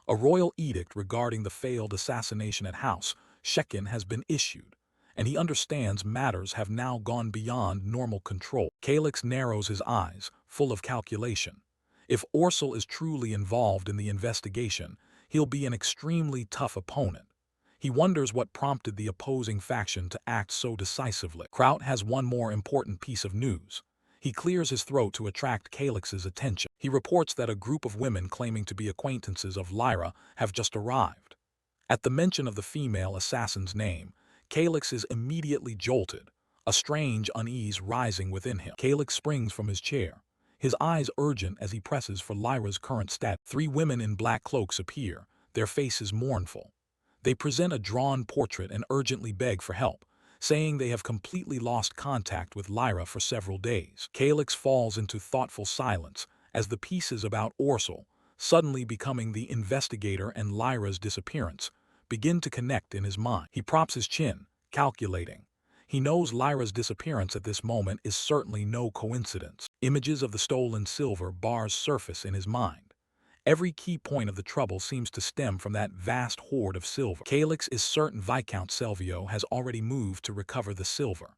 A royal edict regarding the failed assassination at House Shekin has been issued, and he understands matters have now gone beyond normal control. Calyx narrows his eyes, full of calculation. If Orsul is truly involved in the investigation, he'll be an extremely tough opponent. He wonders what prompted the opposing faction to act so decisively. Kraut has one more important piece of news. He clears his throat to attract Calyx's attention. He reports that a group of women claiming to be acquaintances of Lyra have just arrived. At the mention of the female assassin's name, Calyx is immediately jolted, a strange unease rising within him. Calyx springs from his chair, his eyes urgent as he presses for Lyra's current status. 3 women in black cloaks appear, their faces mournful. They present a drawn portrait and urgently beg for help, saying they have completely lost contact with Lyra for several days. Calyx falls into thoughtful silence as the pieces about Orsul, suddenly becoming the investigator and Lyra's disappearance, begin to connect in his mind. He props his chin, calculating. He knows Lyra's disappearance at this moment is certainly no coincidence. Images of the stolen silver bars surface in his mind. Every key point of the trouble seems to stem from that vast hoard of silver. Calyx is certain Viscount Selvio has already moved to recover the silver.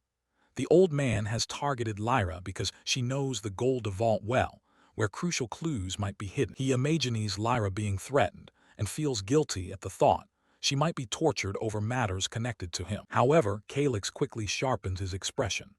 The old man has targeted Lyra because she knows the gold vault well, where crucial clues might be hidden. He imagines Lyra being threatened and feels guilty at the thought she might be tortured over matters connected to him. However, Calyx quickly sharpens his expression.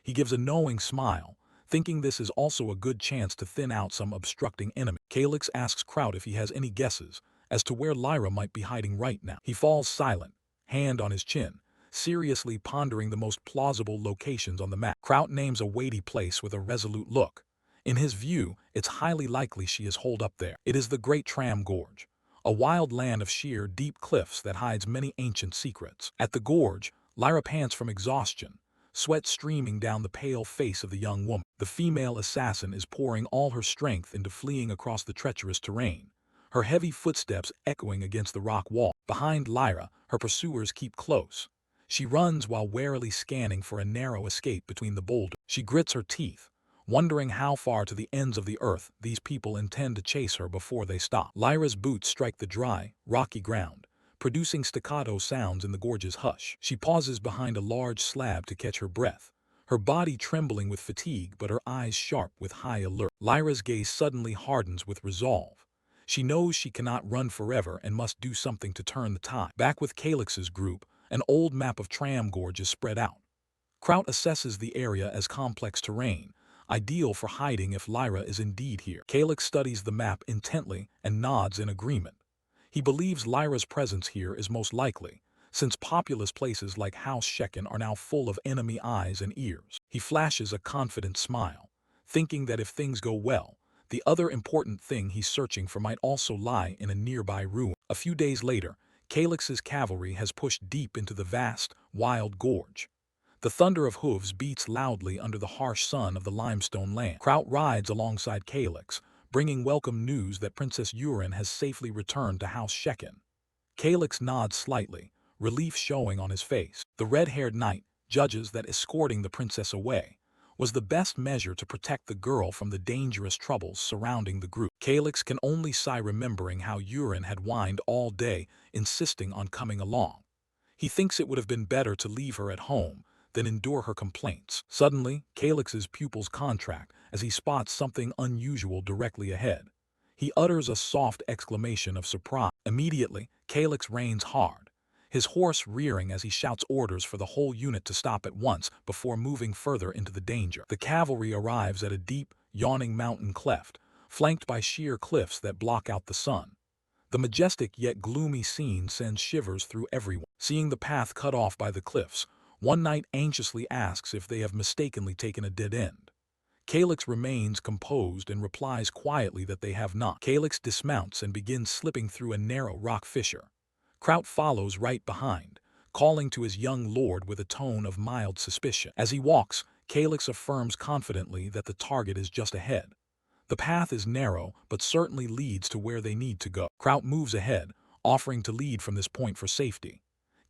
He gives a knowing smile, thinking this is also a good chance to thin out some obstructing enemy. Calyx asks Kraut if he has any guesses as to where Lyra might be hiding right now. He falls silent, hand on his chin, seriously pondering the most plausible locations on the map. Kraut names a weighty place with a resolute look. In his view, it's highly likely she is holed up there. It is the Great Tram Gorge, a wild land of sheer, deep cliffs that hides many ancient secrets. At the gorge, Lyra pants from exhaustion, sweat streaming down the pale face of the young woman. The female assassin is pouring all her strength into fleeing across the treacherous terrain, her heavy footsteps echoing against the rock wall. Behind Lyra, her pursuers keep close. She runs while warily scanning for a narrow escape between the boulders. She grits her teeth, wondering how far to the ends of the earth these people intend to chase her before they stop. Lyra's boots strike the dry, rocky ground, producing staccato sounds in the gorge's hush. She pauses behind a large slab to catch her breath, her body trembling with fatigue but her eyes sharp with high alert. Lyra's gaze suddenly hardens with resolve. She knows she cannot run forever and must do something to turn the tide. Back with Calyx's group, an old map of tram gorges spread out. Kraut assesses the area as complex terrain, ideal for hiding if Lyra is indeed here. Calyx studies the map intently and nods in agreement. He believes Lyra's presence here is most likely, since populous places like House Shekin are now full of enemy eyes and ears. He flashes a confident smile, thinking that if things go well, the other important thing he's searching for might also lie in a nearby ruin. A few days later, Calyx's cavalry has pushed deep into the vast, wild gorge. The thunder of hooves beats loudly under the harsh sun of the limestone land. Kraut rides alongside Calyx, bringing welcome news that Princess Yurin has safely returned to House Shekin. Calyx nods slightly, relief showing on his face. The red-haired knight judges that escorting the princess away was the best measure to protect the girl from the dangerous troubles surrounding the group. Calyx can only sigh remembering how Yurin had whined all day, insisting on coming along. He thinks it would have been better to leave her at home than endure her complaints. Suddenly, Calyx's pupils contract as he spots something unusual directly ahead. He utters a soft exclamation of surprise. Immediately, Calyx reins hard, his horse rearing as he shouts orders for the whole unit to stop at once before moving further into the danger. The cavalry arrives at a deep, yawning mountain cleft, flanked by sheer cliffs that block out the sun. The majestic yet gloomy scene sends shivers through everyone. Seeing the path cut off by the cliffs, one knight anxiously asks if they have mistakenly taken a dead end. Calyx remains composed and replies quietly that they have not. Calyx dismounts and begins slipping through a narrow rock fissure. Kraut follows right behind, calling to his young lord with a tone of mild suspicion. As he walks, Calyx affirms confidently that the target is just ahead. The path is narrow, but certainly leads to where they need to go. Kraut moves ahead, offering to lead from this point for safety.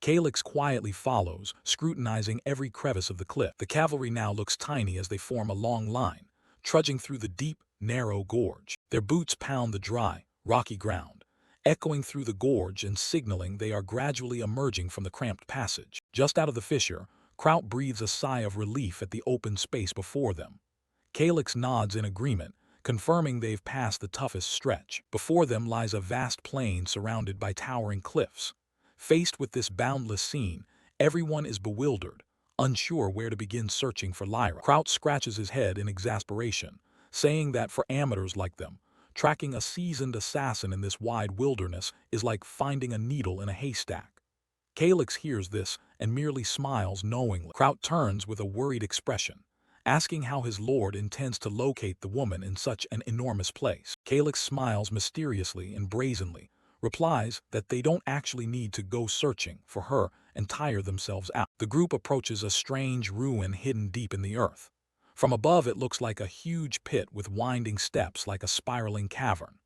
Calyx quietly follows, scrutinizing every crevice of the cliff. The cavalry now looks tiny as they form a long line, trudging through the deep, narrow gorge. Their boots pound the dry, rocky ground, echoing through the gorge and signaling they are gradually emerging from the cramped passage. Just out of the fissure, Kraut breathes a sigh of relief at the open space before them. Calyx nods in agreement, confirming they've passed the toughest stretch. Before them lies a vast plain surrounded by towering cliffs. Faced with this boundless scene, everyone is bewildered, unsure where to begin searching for Lyra. Kraut scratches his head in exasperation, saying that for amateurs like them, tracking a seasoned assassin in this wide wilderness is like finding a needle in a haystack. Calyx hears this and merely smiles knowingly. Kraut turns with a worried expression, asking how his lord intends to locate the woman in such an enormous place. Calyx smiles mysteriously and brazenly, replies that they don't actually need to go searching for her and tire themselves out. The group approaches a strange ruin hidden deep in the earth. From above it looks like a huge pit with winding steps like a spiraling cavern.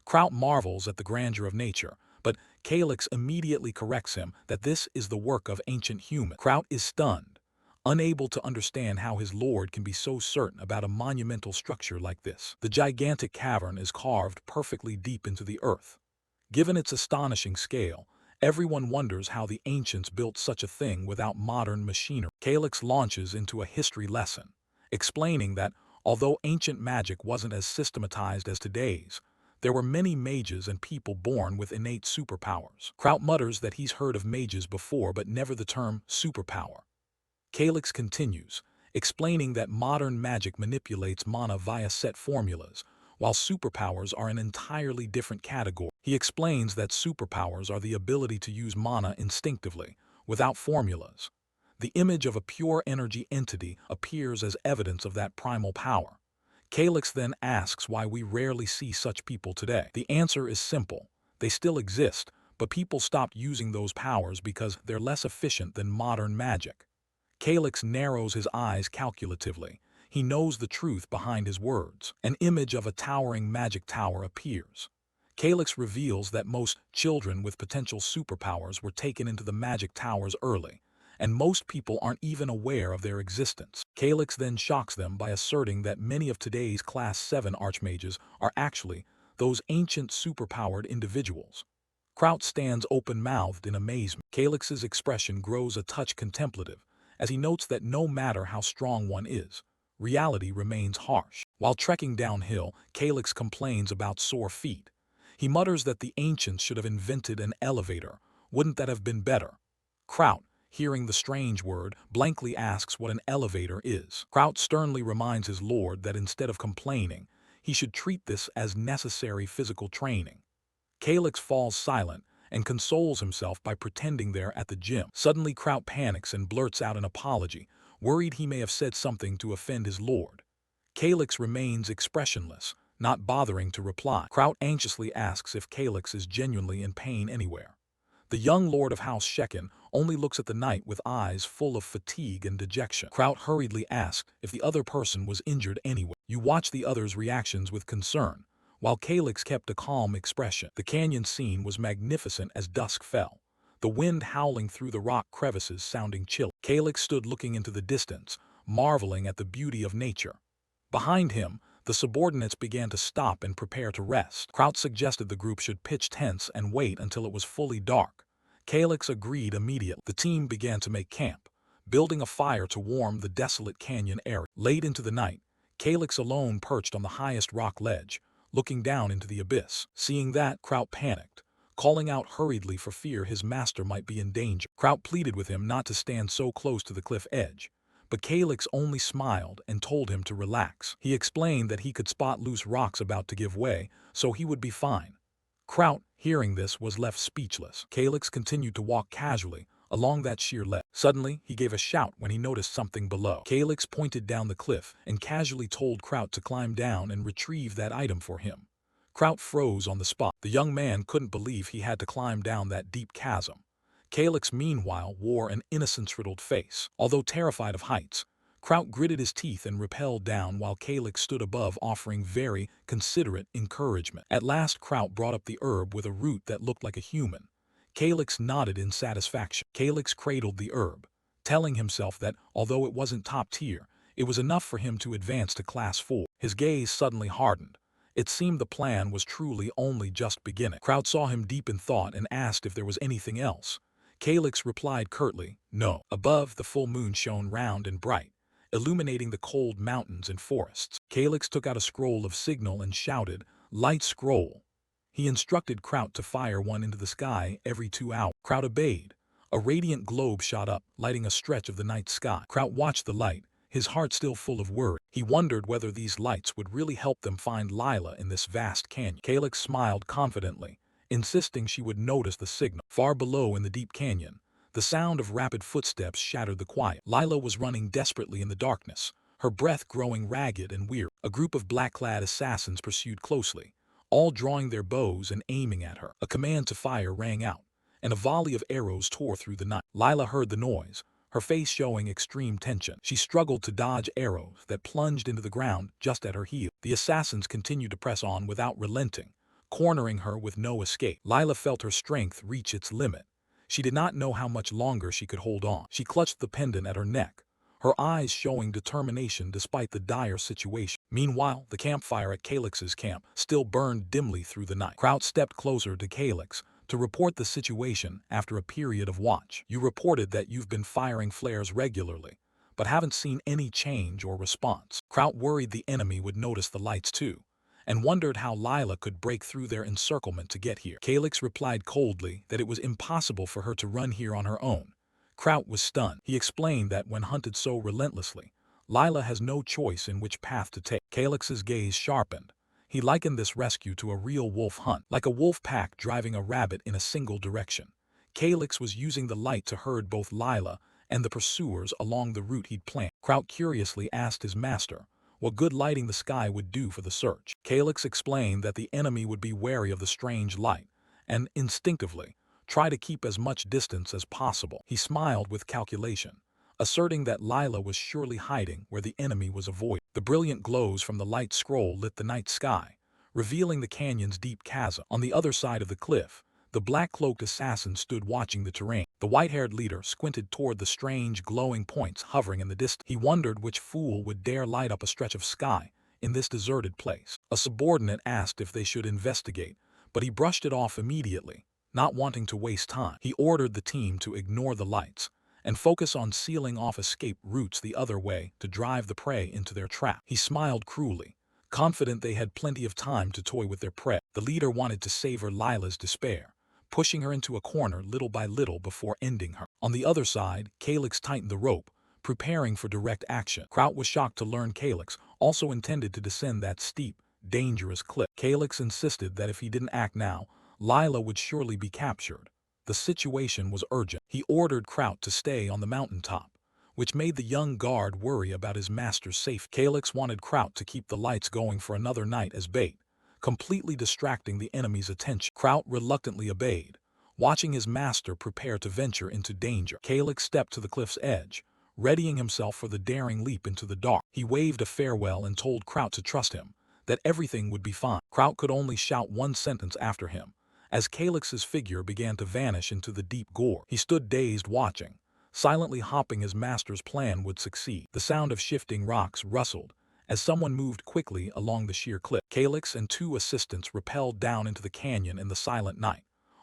Kraut marvels at the grandeur of nature, but Calyx immediately corrects him that this is the work of ancient humans. Kraut is stunned, unable to understand how his lord can be so certain about a monumental structure like this. The gigantic cavern is carved perfectly deep into the earth. Given its astonishing scale, everyone wonders how the ancients built such a thing without modern machinery. Calyx launches into a history lesson, explaining that although ancient magic wasn't as systematized as today's, there were many mages and people born with innate superpowers. Kraut mutters that he's heard of mages before but never the term superpower. Calyx continues, explaining that modern magic manipulates mana via set formulas, while superpowers are an entirely different category. He explains that superpowers are the ability to use mana instinctively, without formulas. The image of a pure energy entity appears as evidence of that primal power. Calyx then asks why we rarely see such people today. The answer is simple. They still exist, but people stopped using those powers because they're less efficient than modern magic. Calyx narrows his eyes calculatively. He knows the truth behind his words. An image of a towering magic tower appears. Calyx reveals that most children with potential superpowers were taken into the magic towers early, and most people aren't even aware of their existence. Calyx then shocks them by asserting that many of today's Class 7 archmages are actually those ancient superpowered individuals. Kraut stands open-mouthed in amazement. Calyx's expression grows a touch contemplative, as he notes that no matter how strong one is, reality remains harsh. While trekking downhill, Calyx complains about sore feet. He mutters that the ancients should have invented an elevator. Wouldn't that have been better? Kraut, hearing the strange word, blankly asks what an elevator is. Kraut sternly reminds his lord that instead of complaining, he should treat this as necessary physical training. Calyx falls silent and consoles himself by pretending they're at the gym. Suddenly, Kraut panics and blurts out an apology, worried he may have said something to offend his lord. Calyx remains expressionless, not bothering to reply. Kraut anxiously asks if Calyx is genuinely in pain anywhere. The young lord of House Shekin only looks at the knight with eyes full of fatigue and dejection. Kraut hurriedly asked if the other person was injured anyway. You watch the other's reactions with concern, while Calyx kept a calm expression. The canyon scene was magnificent as dusk fell, the wind howling through the rock crevices sounding chill. Calyx stood looking into the distance, marveling at the beauty of nature. Behind him, the subordinates began to stop and prepare to rest. Kraut suggested the group should pitch tents and wait until it was fully dark. Calyx agreed immediately. The team began to make camp, building a fire to warm the desolate canyon area. Late into the night, Calyx alone perched on the highest rock ledge, looking down into the abyss. Seeing that, Kraut panicked, calling out hurriedly for fear his master might be in danger. Kraut pleaded with him not to stand so close to the cliff edge, but Calyx only smiled and told him to relax. He explained that he could spot loose rocks about to give way, so he would be fine. Kraut, hearing this, was left speechless. Calyx continued to walk casually along that sheer ledge. Suddenly, he gave a shout when he noticed something below. Calyx pointed down the cliff and casually told Kraut to climb down and retrieve that item for him. Kraut froze on the spot. The young man couldn't believe he had to climb down that deep chasm. Calyx, meanwhile, wore an innocence-riddled face. Although terrified of heights, Kraut gritted his teeth and rappelled down while Calyx stood above offering very considerate encouragement. At last, Kraut brought up the herb with a root that looked like a human. Calyx nodded in satisfaction. Calyx cradled the herb, telling himself that, although it wasn't top tier, it was enough for him to advance to Class 4. His gaze suddenly hardened. It seemed the plan was truly only just beginning. Kraut saw him deep in thought and asked if there was anything else. Calyx replied curtly, no. Above, the full moon shone round and bright, illuminating the cold mountains and forests. Calyx took out a scroll of signal and shouted, light scroll. He instructed Kraut to fire one into the sky every 2 hours. Kraut obeyed. A radiant globe shot up, lighting a stretch of the night sky. Kraut watched the light, his heart still full of worry. He wondered whether these lights would really help them find Lila in this vast canyon. Calyx smiled confidently, insisting she would notice the signal. Far below in the deep canyon, the sound of rapid footsteps shattered the quiet. Lila was running desperately in the darkness, her breath growing ragged and weary. A group of black-clad assassins pursued closely, all drawing their bows and aiming at her. A command to fire rang out, and a volley of arrows tore through the night. Lila heard the noise, her face showing extreme tension. She struggled to dodge arrows that plunged into the ground just at her heel. The assassins continued to press on without relenting, cornering her with no escape. Lila felt her strength reach its limit. She did not know how much longer she could hold on. She clutched the pendant at her neck, her eyes showing determination despite the dire situation. Meanwhile, the campfire at Calyx's camp still burned dimly through the night. Kraut stepped closer to Calyx to report the situation after a period of watch. You reported that you've been firing flares regularly, but haven't seen any change or response. Kraut worried the enemy would notice the lights too, and wondered how Lila could break through their encirclement to get here. Calyx replied coldly that it was impossible for her to run here on her own. Kraut was stunned. He explained that when hunted so relentlessly, Lila has no choice in which path to take. Calyx's gaze sharpened. He likened this rescue to a real wolf hunt, like a wolf pack driving a rabbit in a single direction. Calyx was using the light to herd both Lila and the pursuers along the route he'd planned. Kraut curiously asked his master what good lighting the sky would do for the search. Calyx explained that the enemy would be wary of the strange light, and instinctively try to keep as much distance as possible. He smiled with calculation, asserting that Lila was surely hiding where the enemy was avoiding. The brilliant glows from the light scroll lit the night sky, revealing the canyon's deep chasm. On the other side of the cliff, The black-cloaked assassin stood watching the terrain. The white-haired leader squinted toward the strange, glowing points hovering in the distance. He wondered which fool would dare light up a stretch of sky in this deserted place. A subordinate asked if they should investigate, but he brushed it off immediately, not wanting to waste time. He ordered the team to ignore the lights and focus on sealing off escape routes the other way to drive the prey into their trap. He smiled cruelly, confident they had plenty of time to toy with their prey. The leader wanted to savor Lila's despair, pushing her into a corner little by little before ending her. On the other side, Calyx tightened the rope, preparing for direct action. Kraut was shocked to learn Calyx also intended to descend that steep, dangerous cliff. Calyx insisted that if he didn't act now, Lila would surely be captured. The situation was urgent. He ordered Kraut to stay on the mountaintop, which made the young guard worry about his master's safety. Calyx wanted Kraut to keep the lights going for another night as bait, completely distracting the enemy's attention. Kraut reluctantly obeyed, watching his master prepare to venture into danger. Calyx stepped to the cliff's edge, readying himself for the daring leap into the dark. He waved a farewell and told Kraut to trust him, that everything would be fine. Kraut could only shout one sentence after him, as Calyx's figure began to vanish into the deep gore. He stood dazed watching, silently hoping his master's plan would succeed. The sound of shifting rocks rustled as someone moved quickly along the sheer cliff. Calyx and two assistants rappelled down into the canyon in the silent night,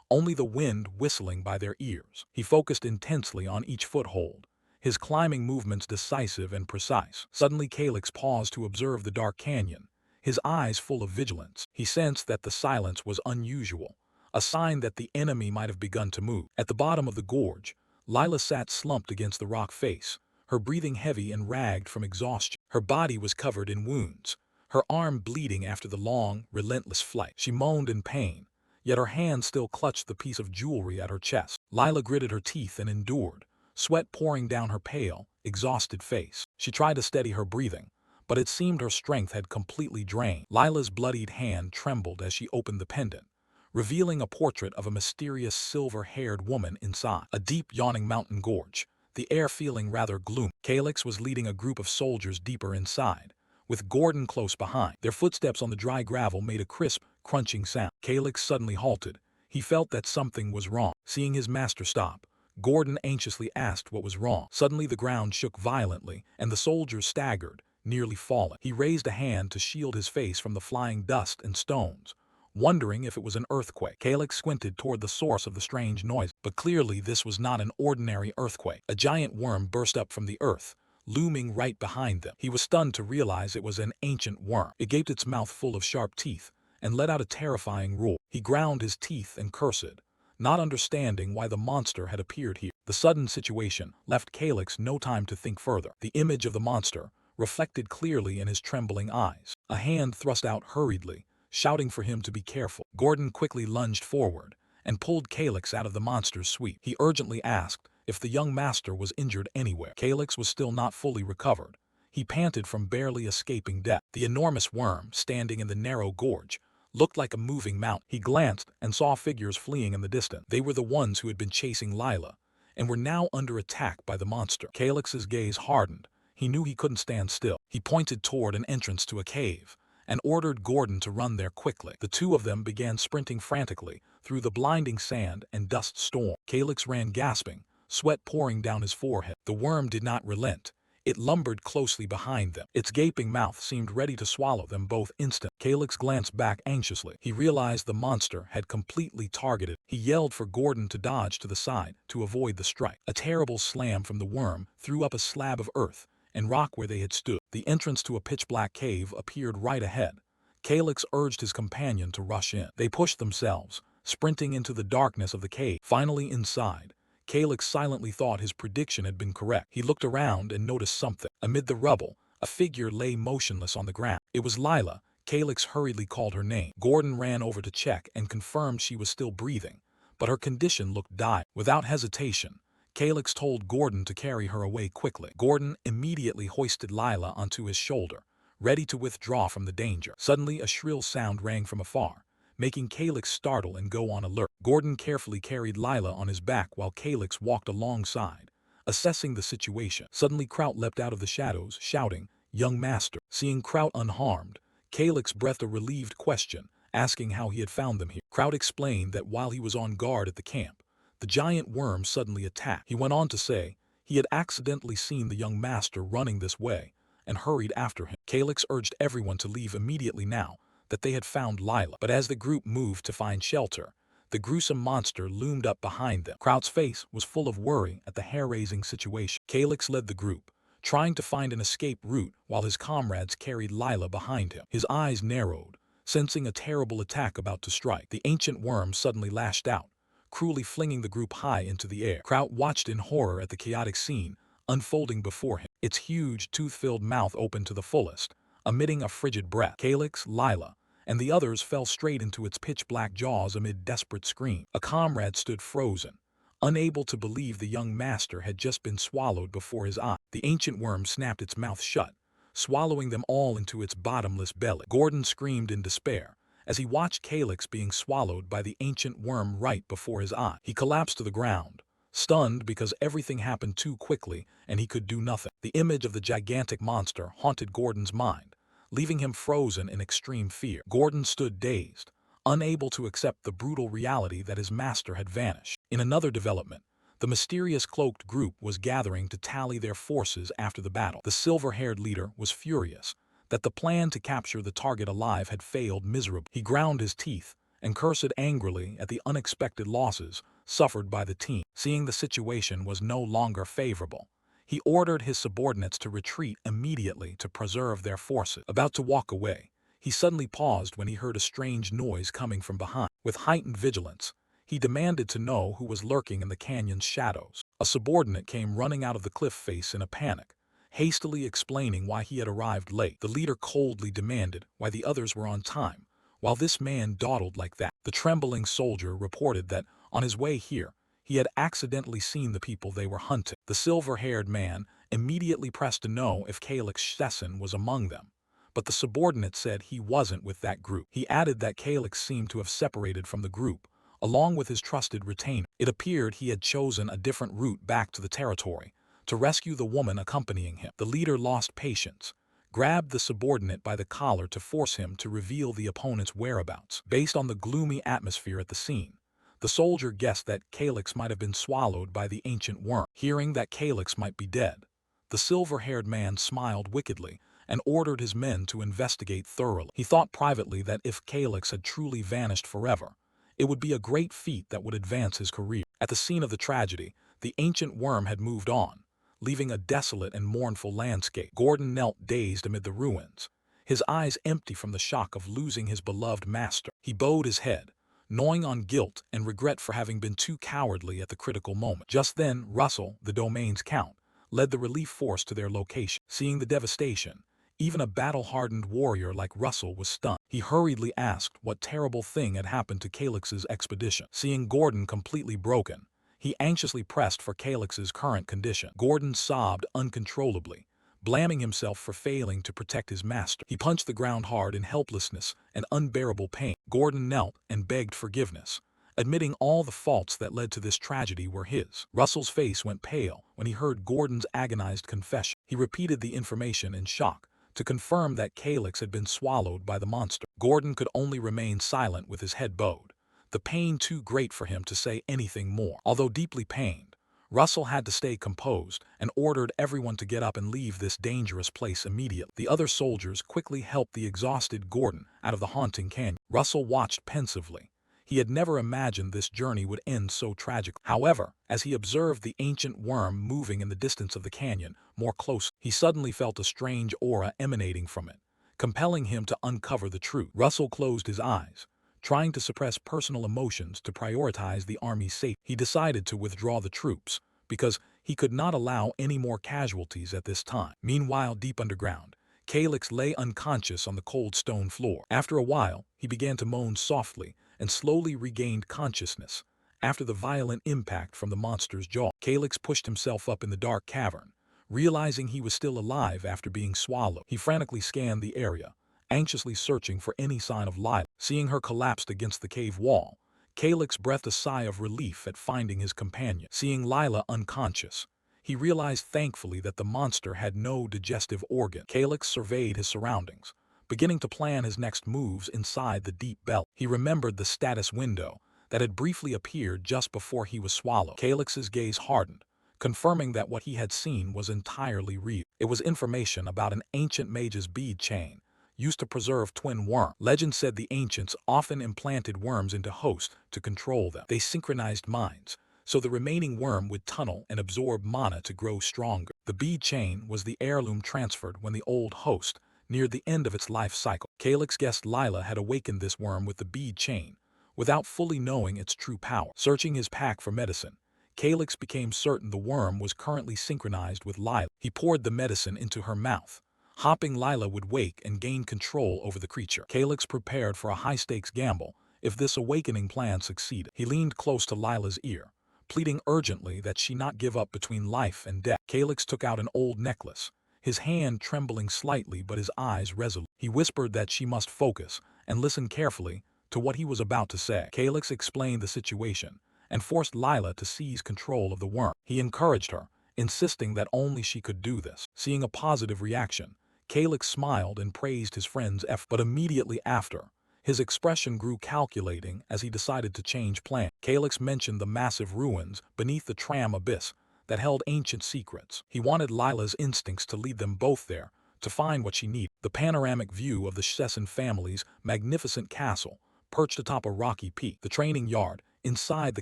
only the wind whistling by their ears. He focused intensely on each foothold, his climbing movements decisive and precise. Suddenly Calyx paused to observe the dark canyon, his eyes full of vigilance. He sensed that the silence was unusual, a sign that the enemy might have begun to move. At the bottom of the gorge, Lila sat slumped against the rock face, her breathing heavy and ragged from exhaustion. Her body was covered in wounds, her arm bleeding after the long, relentless flight. She moaned in pain, yet her hand still clutched the piece of jewelry at her chest. Lila gritted her teeth and endured, sweat pouring down her pale, exhausted face. She tried to steady her breathing, but it seemed her strength had completely drained. Lila's bloodied hand trembled as she opened the pendant, revealing a portrait of a mysterious silver-haired woman inside. A deep yawning mountain gorge, the air feeling rather gloomy. Calyx was leading a group of soldiers deeper inside, with Gordon close behind. Their footsteps on the dry gravel made a crisp, crunching sound. Calyx suddenly halted. He felt that something was wrong. Seeing his master stop, Gordon anxiously asked what was wrong. Suddenly the ground shook violently, and the soldiers staggered, nearly falling. He raised a hand to shield his face from the flying dust and stones, wondering if it was an earthquake. Calyx squinted toward the source of the strange noise, but clearly this was not an ordinary earthquake. A giant worm burst up from the earth, looming right behind them. He was stunned to realize it was an ancient worm. It gaped its mouth full of sharp teeth and let out a terrifying roar. He ground his teeth and cursed, not understanding why the monster had appeared here. The sudden situation left Calyx no time to think further. The image of the monster reflected clearly in his trembling eyes. A hand thrust out hurriedly, shouting for him to be careful. Gordon quickly lunged forward and pulled Calyx out of the monster's sweep. He urgently asked if the young master was injured anywhere. Calyx was still not fully recovered. He panted from barely escaping death. The enormous worm, standing in the narrow gorge, looked like a moving mountain. He glanced and saw figures fleeing in the distance. They were the ones who had been chasing Lila and were now under attack by the monster. Calyx's gaze hardened. He knew he couldn't stand still. He pointed toward an entrance to a cave and ordered Gordon to run there quickly. The two of them began sprinting frantically through the blinding sand and dust storm. Calyx ran gasping, sweat pouring down his forehead. The worm did not relent. It lumbered closely behind them. Its gaping mouth seemed ready to swallow them both instantly. Calyx glanced back anxiously. He realized the monster had completely targeted. He yelled for Gordon to dodge to the side to avoid the strike. A terrible slam from the worm threw up a slab of earth and rock where they had stood. The entrance to a pitch-black cave appeared right ahead. Calyx urged his companion to rush in. They pushed themselves, sprinting into the darkness of the cave. Finally inside, Calyx silently thought his prediction had been correct. He looked around and noticed something. Amid the rubble, a figure lay motionless on the ground. It was Lila. Calyx hurriedly called her name. Gordon ran over to check and confirmed she was still breathing, but her condition looked dire. Without hesitation, Calyx told Gordon to carry her away quickly. Gordon immediately hoisted Lila onto his shoulder, ready to withdraw from the danger. Suddenly, a shrill sound rang from afar, making Calyx startle and go on alert. Gordon carefully carried Lila on his back while Calyx walked alongside, assessing the situation. Suddenly, Kraut leapt out of the shadows, shouting, "Young master!" Seeing Kraut unharmed, Calyx breathed a relieved question, asking how he had found them here. Kraut explained that while he was on guard at the camp, the giant worm suddenly attacked. He went on to say he had accidentally seen the young master running this way and hurried after him. Calyx urged everyone to leave immediately now that they had found Lila. But as the group moved to find shelter, the gruesome monster loomed up behind them. Kraut's face was full of worry at the hair-raising situation. Calyx led the group, trying to find an escape route while his comrades carried Lila behind him. His eyes narrowed, sensing a terrible attack about to strike. The ancient worm suddenly lashed out, cruelly flinging the group high into the air. Kraut watched in horror at the chaotic scene unfolding before him. Its huge, tooth-filled mouth opened to the fullest, emitting a frigid breath. Calyx, Lila, and the others fell straight into its pitch-black jaws amid desperate screams. A comrade stood frozen, unable to believe the young master had just been swallowed before his eyes. The ancient worm snapped its mouth shut, swallowing them all into its bottomless belly. Gordon screamed in despair as he watched Calyx being swallowed by the ancient worm right before his eyes. He collapsed to the ground, stunned because everything happened too quickly and he could do nothing. The image of the gigantic monster haunted Gordon's mind, leaving him frozen in extreme fear. Gordon stood dazed, unable to accept the brutal reality that his master had vanished. In another development, the mysterious cloaked group was gathering to tally their forces after the battle. The silver-haired leader was furious that the plan to capture the target alive had failed miserably. He ground his teeth and cursed angrily at the unexpected losses suffered by the team. Seeing the situation was no longer favorable, he ordered his subordinates to retreat immediately to preserve their forces. About to walk away, he suddenly paused when he heard a strange noise coming from behind. With heightened vigilance, he demanded to know who was lurking in the canyon's shadows. A subordinate came running out of the cliff face in a panic, hastily explaining why he had arrived late. The leader coldly demanded why the others were on time, while this man dawdled like that. The trembling soldier reported that, on his way here, he had accidentally seen the people they were hunting. The silver-haired man immediately pressed to know if Calyx Sesson was among them, but the subordinate said he wasn't with that group. He added that Calyx seemed to have separated from the group, along with his trusted retainer. It appeared he had chosen a different route back to the territory, to rescue the woman accompanying him. The leader lost patience, grabbed the subordinate by the collar to force him to reveal the opponent's whereabouts. Based on the gloomy atmosphere at the scene, the soldier guessed that Calyx might have been swallowed by the ancient worm. Hearing that Calyx might be dead, the silver-haired man smiled wickedly and ordered his men to investigate thoroughly. He thought privately that if Calyx had truly vanished forever, it would be a great feat that would advance his career. At the scene of the tragedy, the ancient worm had moved on, leaving a desolate and mournful landscape. Gordon knelt dazed amid the ruins, his eyes empty from the shock of losing his beloved master. He bowed his head, gnawing on guilt and regret for having been too cowardly at the critical moment. Just then, Russell, the domain's count, led the relief force to their location. Seeing the devastation, even a battle-hardened warrior like Russell was stunned. He hurriedly asked what terrible thing had happened to Calyx's expedition. Seeing Gordon completely broken, he anxiously pressed for Calyx's current condition. Gordon sobbed uncontrollably, blaming himself for failing to protect his master. He punched the ground hard in helplessness and unbearable pain. Gordon knelt and begged forgiveness, admitting all the faults that led to this tragedy were his. Russell's face went pale when he heard Gordon's agonized confession. He repeated the information in shock to confirm that Calyx had been swallowed by the monster. Gordon could only remain silent with his head bowed, the pain too great for him to say anything more. Although deeply pained, Russell had to stay composed and ordered everyone to get up and leave this dangerous place immediately. The other soldiers quickly helped the exhausted Gordon out of the haunting canyon. Russell watched pensively. He had never imagined this journey would end so tragically. However, as he observed the ancient worm moving in the distance of the canyon more closely, he suddenly felt a strange aura emanating from it, compelling him to uncover the truth. Russell closed his eyes, trying to suppress personal emotions to prioritize the army's safety. He decided to withdraw the troops because he could not allow any more casualties at this time. Meanwhile, deep underground, Calyx lay unconscious on the cold stone floor. After a while, he began to moan softly and slowly regained consciousness after the violent impact from the monster's jaw. Calyx pushed himself up in the dark cavern, realizing he was still alive after being swallowed. He frantically scanned the area, anxiously searching for any sign of Lila. Seeing her collapsed against the cave wall, Calyx breathed a sigh of relief at finding his companion. Seeing Lila unconscious, he realized thankfully that the monster had no digestive organ. Calyx surveyed his surroundings, beginning to plan his next moves inside the deep belt. He remembered the status window that had briefly appeared just before he was swallowed. Calyx's gaze hardened, confirming that what he had seen was entirely real. It was information about an ancient mage's bead chain, used to preserve twin worms. Legend said the ancients often implanted worms into hosts to control them. They synchronized minds, so the remaining worm would tunnel and absorb mana to grow stronger. The bead chain was the heirloom transferred when the old host neared the end of its life cycle. Calyx guessed Lila had awakened this worm with the bead chain, without fully knowing its true power. Searching his pack for medicine, Calyx became certain the worm was currently synchronized with Lila. He poured the medicine into her mouth, hoping Lila would wake and gain control over the creature. Calyx prepared for a high-stakes gamble if this awakening plan succeeded. He leaned close to Lila's ear, pleading urgently that she not give up between life and death. Calyx took out an old necklace, his hand trembling slightly but his eyes resolute. He whispered that she must focus and listen carefully to what he was about to say. Calyx explained the situation and forced Lila to seize control of the worm. He encouraged her, insisting that only she could do this. Seeing a positive reaction, Calyx smiled and praised his friend's effort, but immediately after, his expression grew calculating as he decided to change plan. Calyx mentioned the massive ruins beneath the tram abyss that held ancient secrets. He wanted Lila's instincts to lead them both there, to find what she needed. The panoramic view of the Shesin family's magnificent castle perched atop a rocky peak. The training yard inside the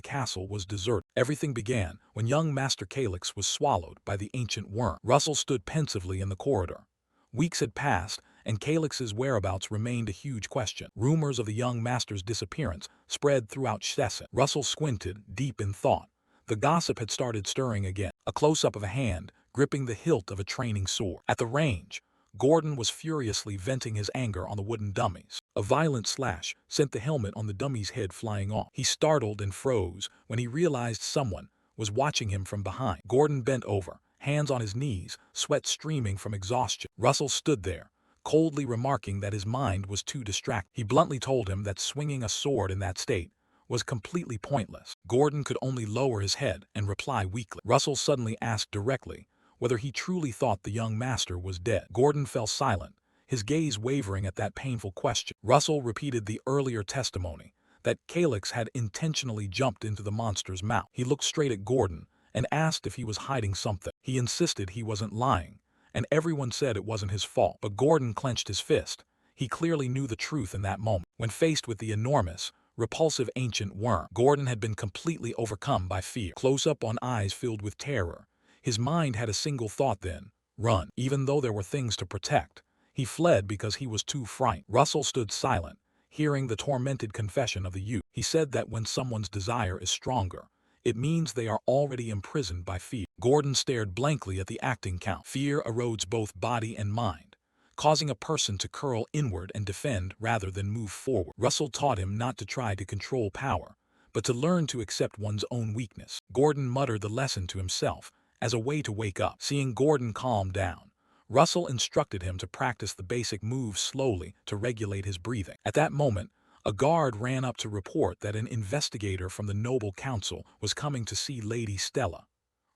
castle was deserted. Everything began when young Master Calyx was swallowed by the ancient worm. Russell stood pensively in the corridor. Weeks had passed, and Calyx's whereabouts remained a huge question. Rumors of the young master's disappearance spread throughout Shesin. Russell squinted, deep in thought. The gossip had started stirring again. A close-up of a hand gripping the hilt of a training sword. At the range, Gordon was furiously venting his anger on the wooden dummies. A violent slash sent the helmet on the dummy's head flying off. He startled and froze when he realized someone was watching him from behind. Gordon bent over, hands on his knees, sweat streaming from exhaustion. Russell stood there, coldly remarking that his mind was too distracted. He bluntly told him that swinging a sword in that state was completely pointless. Gordon could only lower his head and reply weakly. Russell suddenly asked directly whether he truly thought the young master was dead. Gordon fell silent, his gaze wavering at that painful question. Russell repeated the earlier testimony that Calyx had intentionally jumped into the monster's mouth. He looked straight at Gordon and asked if he was hiding something. He insisted he wasn't lying, and everyone said it wasn't his fault. But Gordon clenched his fist. He clearly knew the truth in that moment. When faced with the enormous, repulsive ancient worm, Gordon had been completely overcome by fear. Close up on eyes filled with terror, his mind had a single thought then: run. Even though there were things to protect, he fled because he was too frightened. Russell stood silent, hearing the tormented confession of the youth. He said that when someone's desire is stronger, it means they are already imprisoned by fear. Gordon stared blankly at the acting count. Fear erodes both body and mind, causing a person to curl inward and defend rather than move forward. Russell taught him not to try to control power, but to learn to accept one's own weakness. Gordon muttered the lesson to himself as a way to wake up. Seeing Gordon calm down, Russell instructed him to practice the basic moves slowly to regulate his breathing. At that moment, a guard ran up to report that an investigator from the Noble Council was coming to see Lady Stella.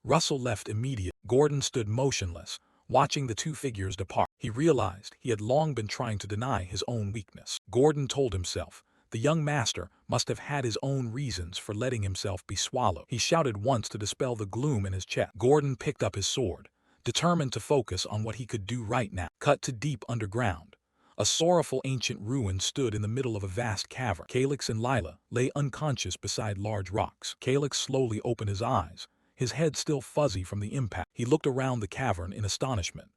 Russell left immediately. Gordon stood motionless, watching the two figures depart. He realized he had long been trying to deny his own weakness. Gordon told himself the young master must have had his own reasons for letting himself be swallowed. He shouted once to dispel the gloom in his chest. Gordon picked up his sword, determined to focus on what he could do right now. Cut to deep underground. A sorrowful ancient ruin stood in the middle of a vast cavern. Calyx and Lila lay unconscious beside large rocks. Calyx slowly opened his eyes, his head still fuzzy from the impact. He looked around the cavern in astonishment.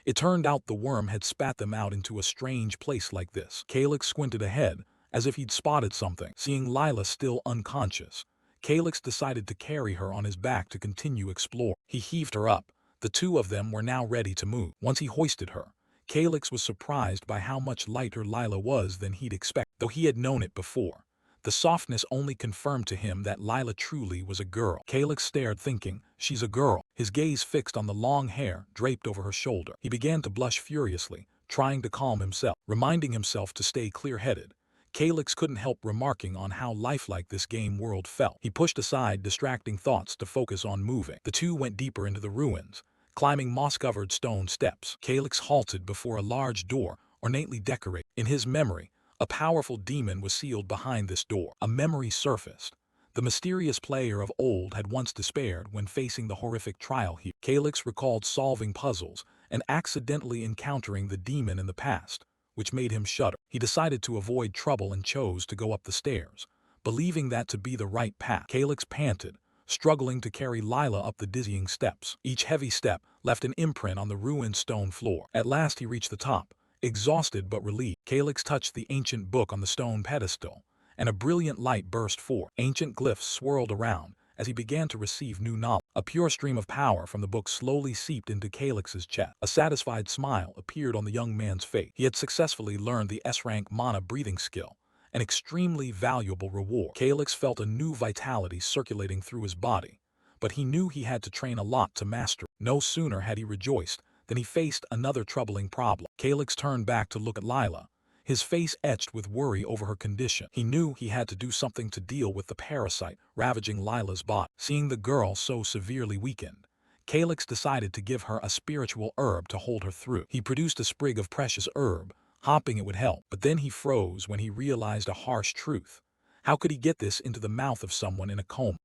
It turned out the worm had spat them out into a strange place like this. Calyx squinted ahead, as if he'd spotted something. Seeing Lila still unconscious, Calyx decided to carry her on his back to continue exploring. He heaved her up. The two of them were now ready to move. Once he hoisted her, Calyx was surprised by how much lighter Lila was than he'd expected. Though he had known it before, the softness only confirmed to him that Lila truly was a girl. Calyx stared, thinking, she's a girl, his gaze fixed on the long hair draped over her shoulder. He began to blush furiously, trying to calm himself, reminding himself to stay clear-headed. Calyx couldn't help remarking on how lifelike this game world felt. He pushed aside distracting thoughts to focus on moving. The two went deeper into the ruins, climbing moss-covered stone steps. Calyx halted before a large door ornately decorated. In his memory, a powerful demon was sealed behind this door. A memory surfaced. The mysterious player of old had once despaired when facing the horrific trial here. Calyx recalled solving puzzles and accidentally encountering the demon in the past, which made him shudder. He decided to avoid trouble and chose to go up the stairs, believing that to be the right path. Calyx panted, struggling to carry Lila up the dizzying steps. Each heavy step left an imprint on the ruined stone floor. At last he reached the top, exhausted but relieved. Calyx touched the ancient book on the stone pedestal, and a brilliant light burst forth. Ancient glyphs swirled around as he began to receive new knowledge. A pure stream of power from the book slowly seeped into Calyx's chest. A satisfied smile appeared on the young man's face. He had successfully learned the S-rank mana breathing skill, an extremely valuable reward. Calyx felt a new vitality circulating through his body, but he knew he had to train a lot to master it. No sooner had he rejoiced than he faced another troubling problem. Calyx turned back to look at Lila, his face etched with worry over her condition. He knew he had to do something to deal with the parasite ravaging Lila's body. Seeing the girl so severely weakened, Calyx decided to give her a spiritual herb to hold her through. He produced a sprig of precious herb, hoping it would help, but then he froze when he realized a harsh truth. How could he get this into the mouth of someone in a coma?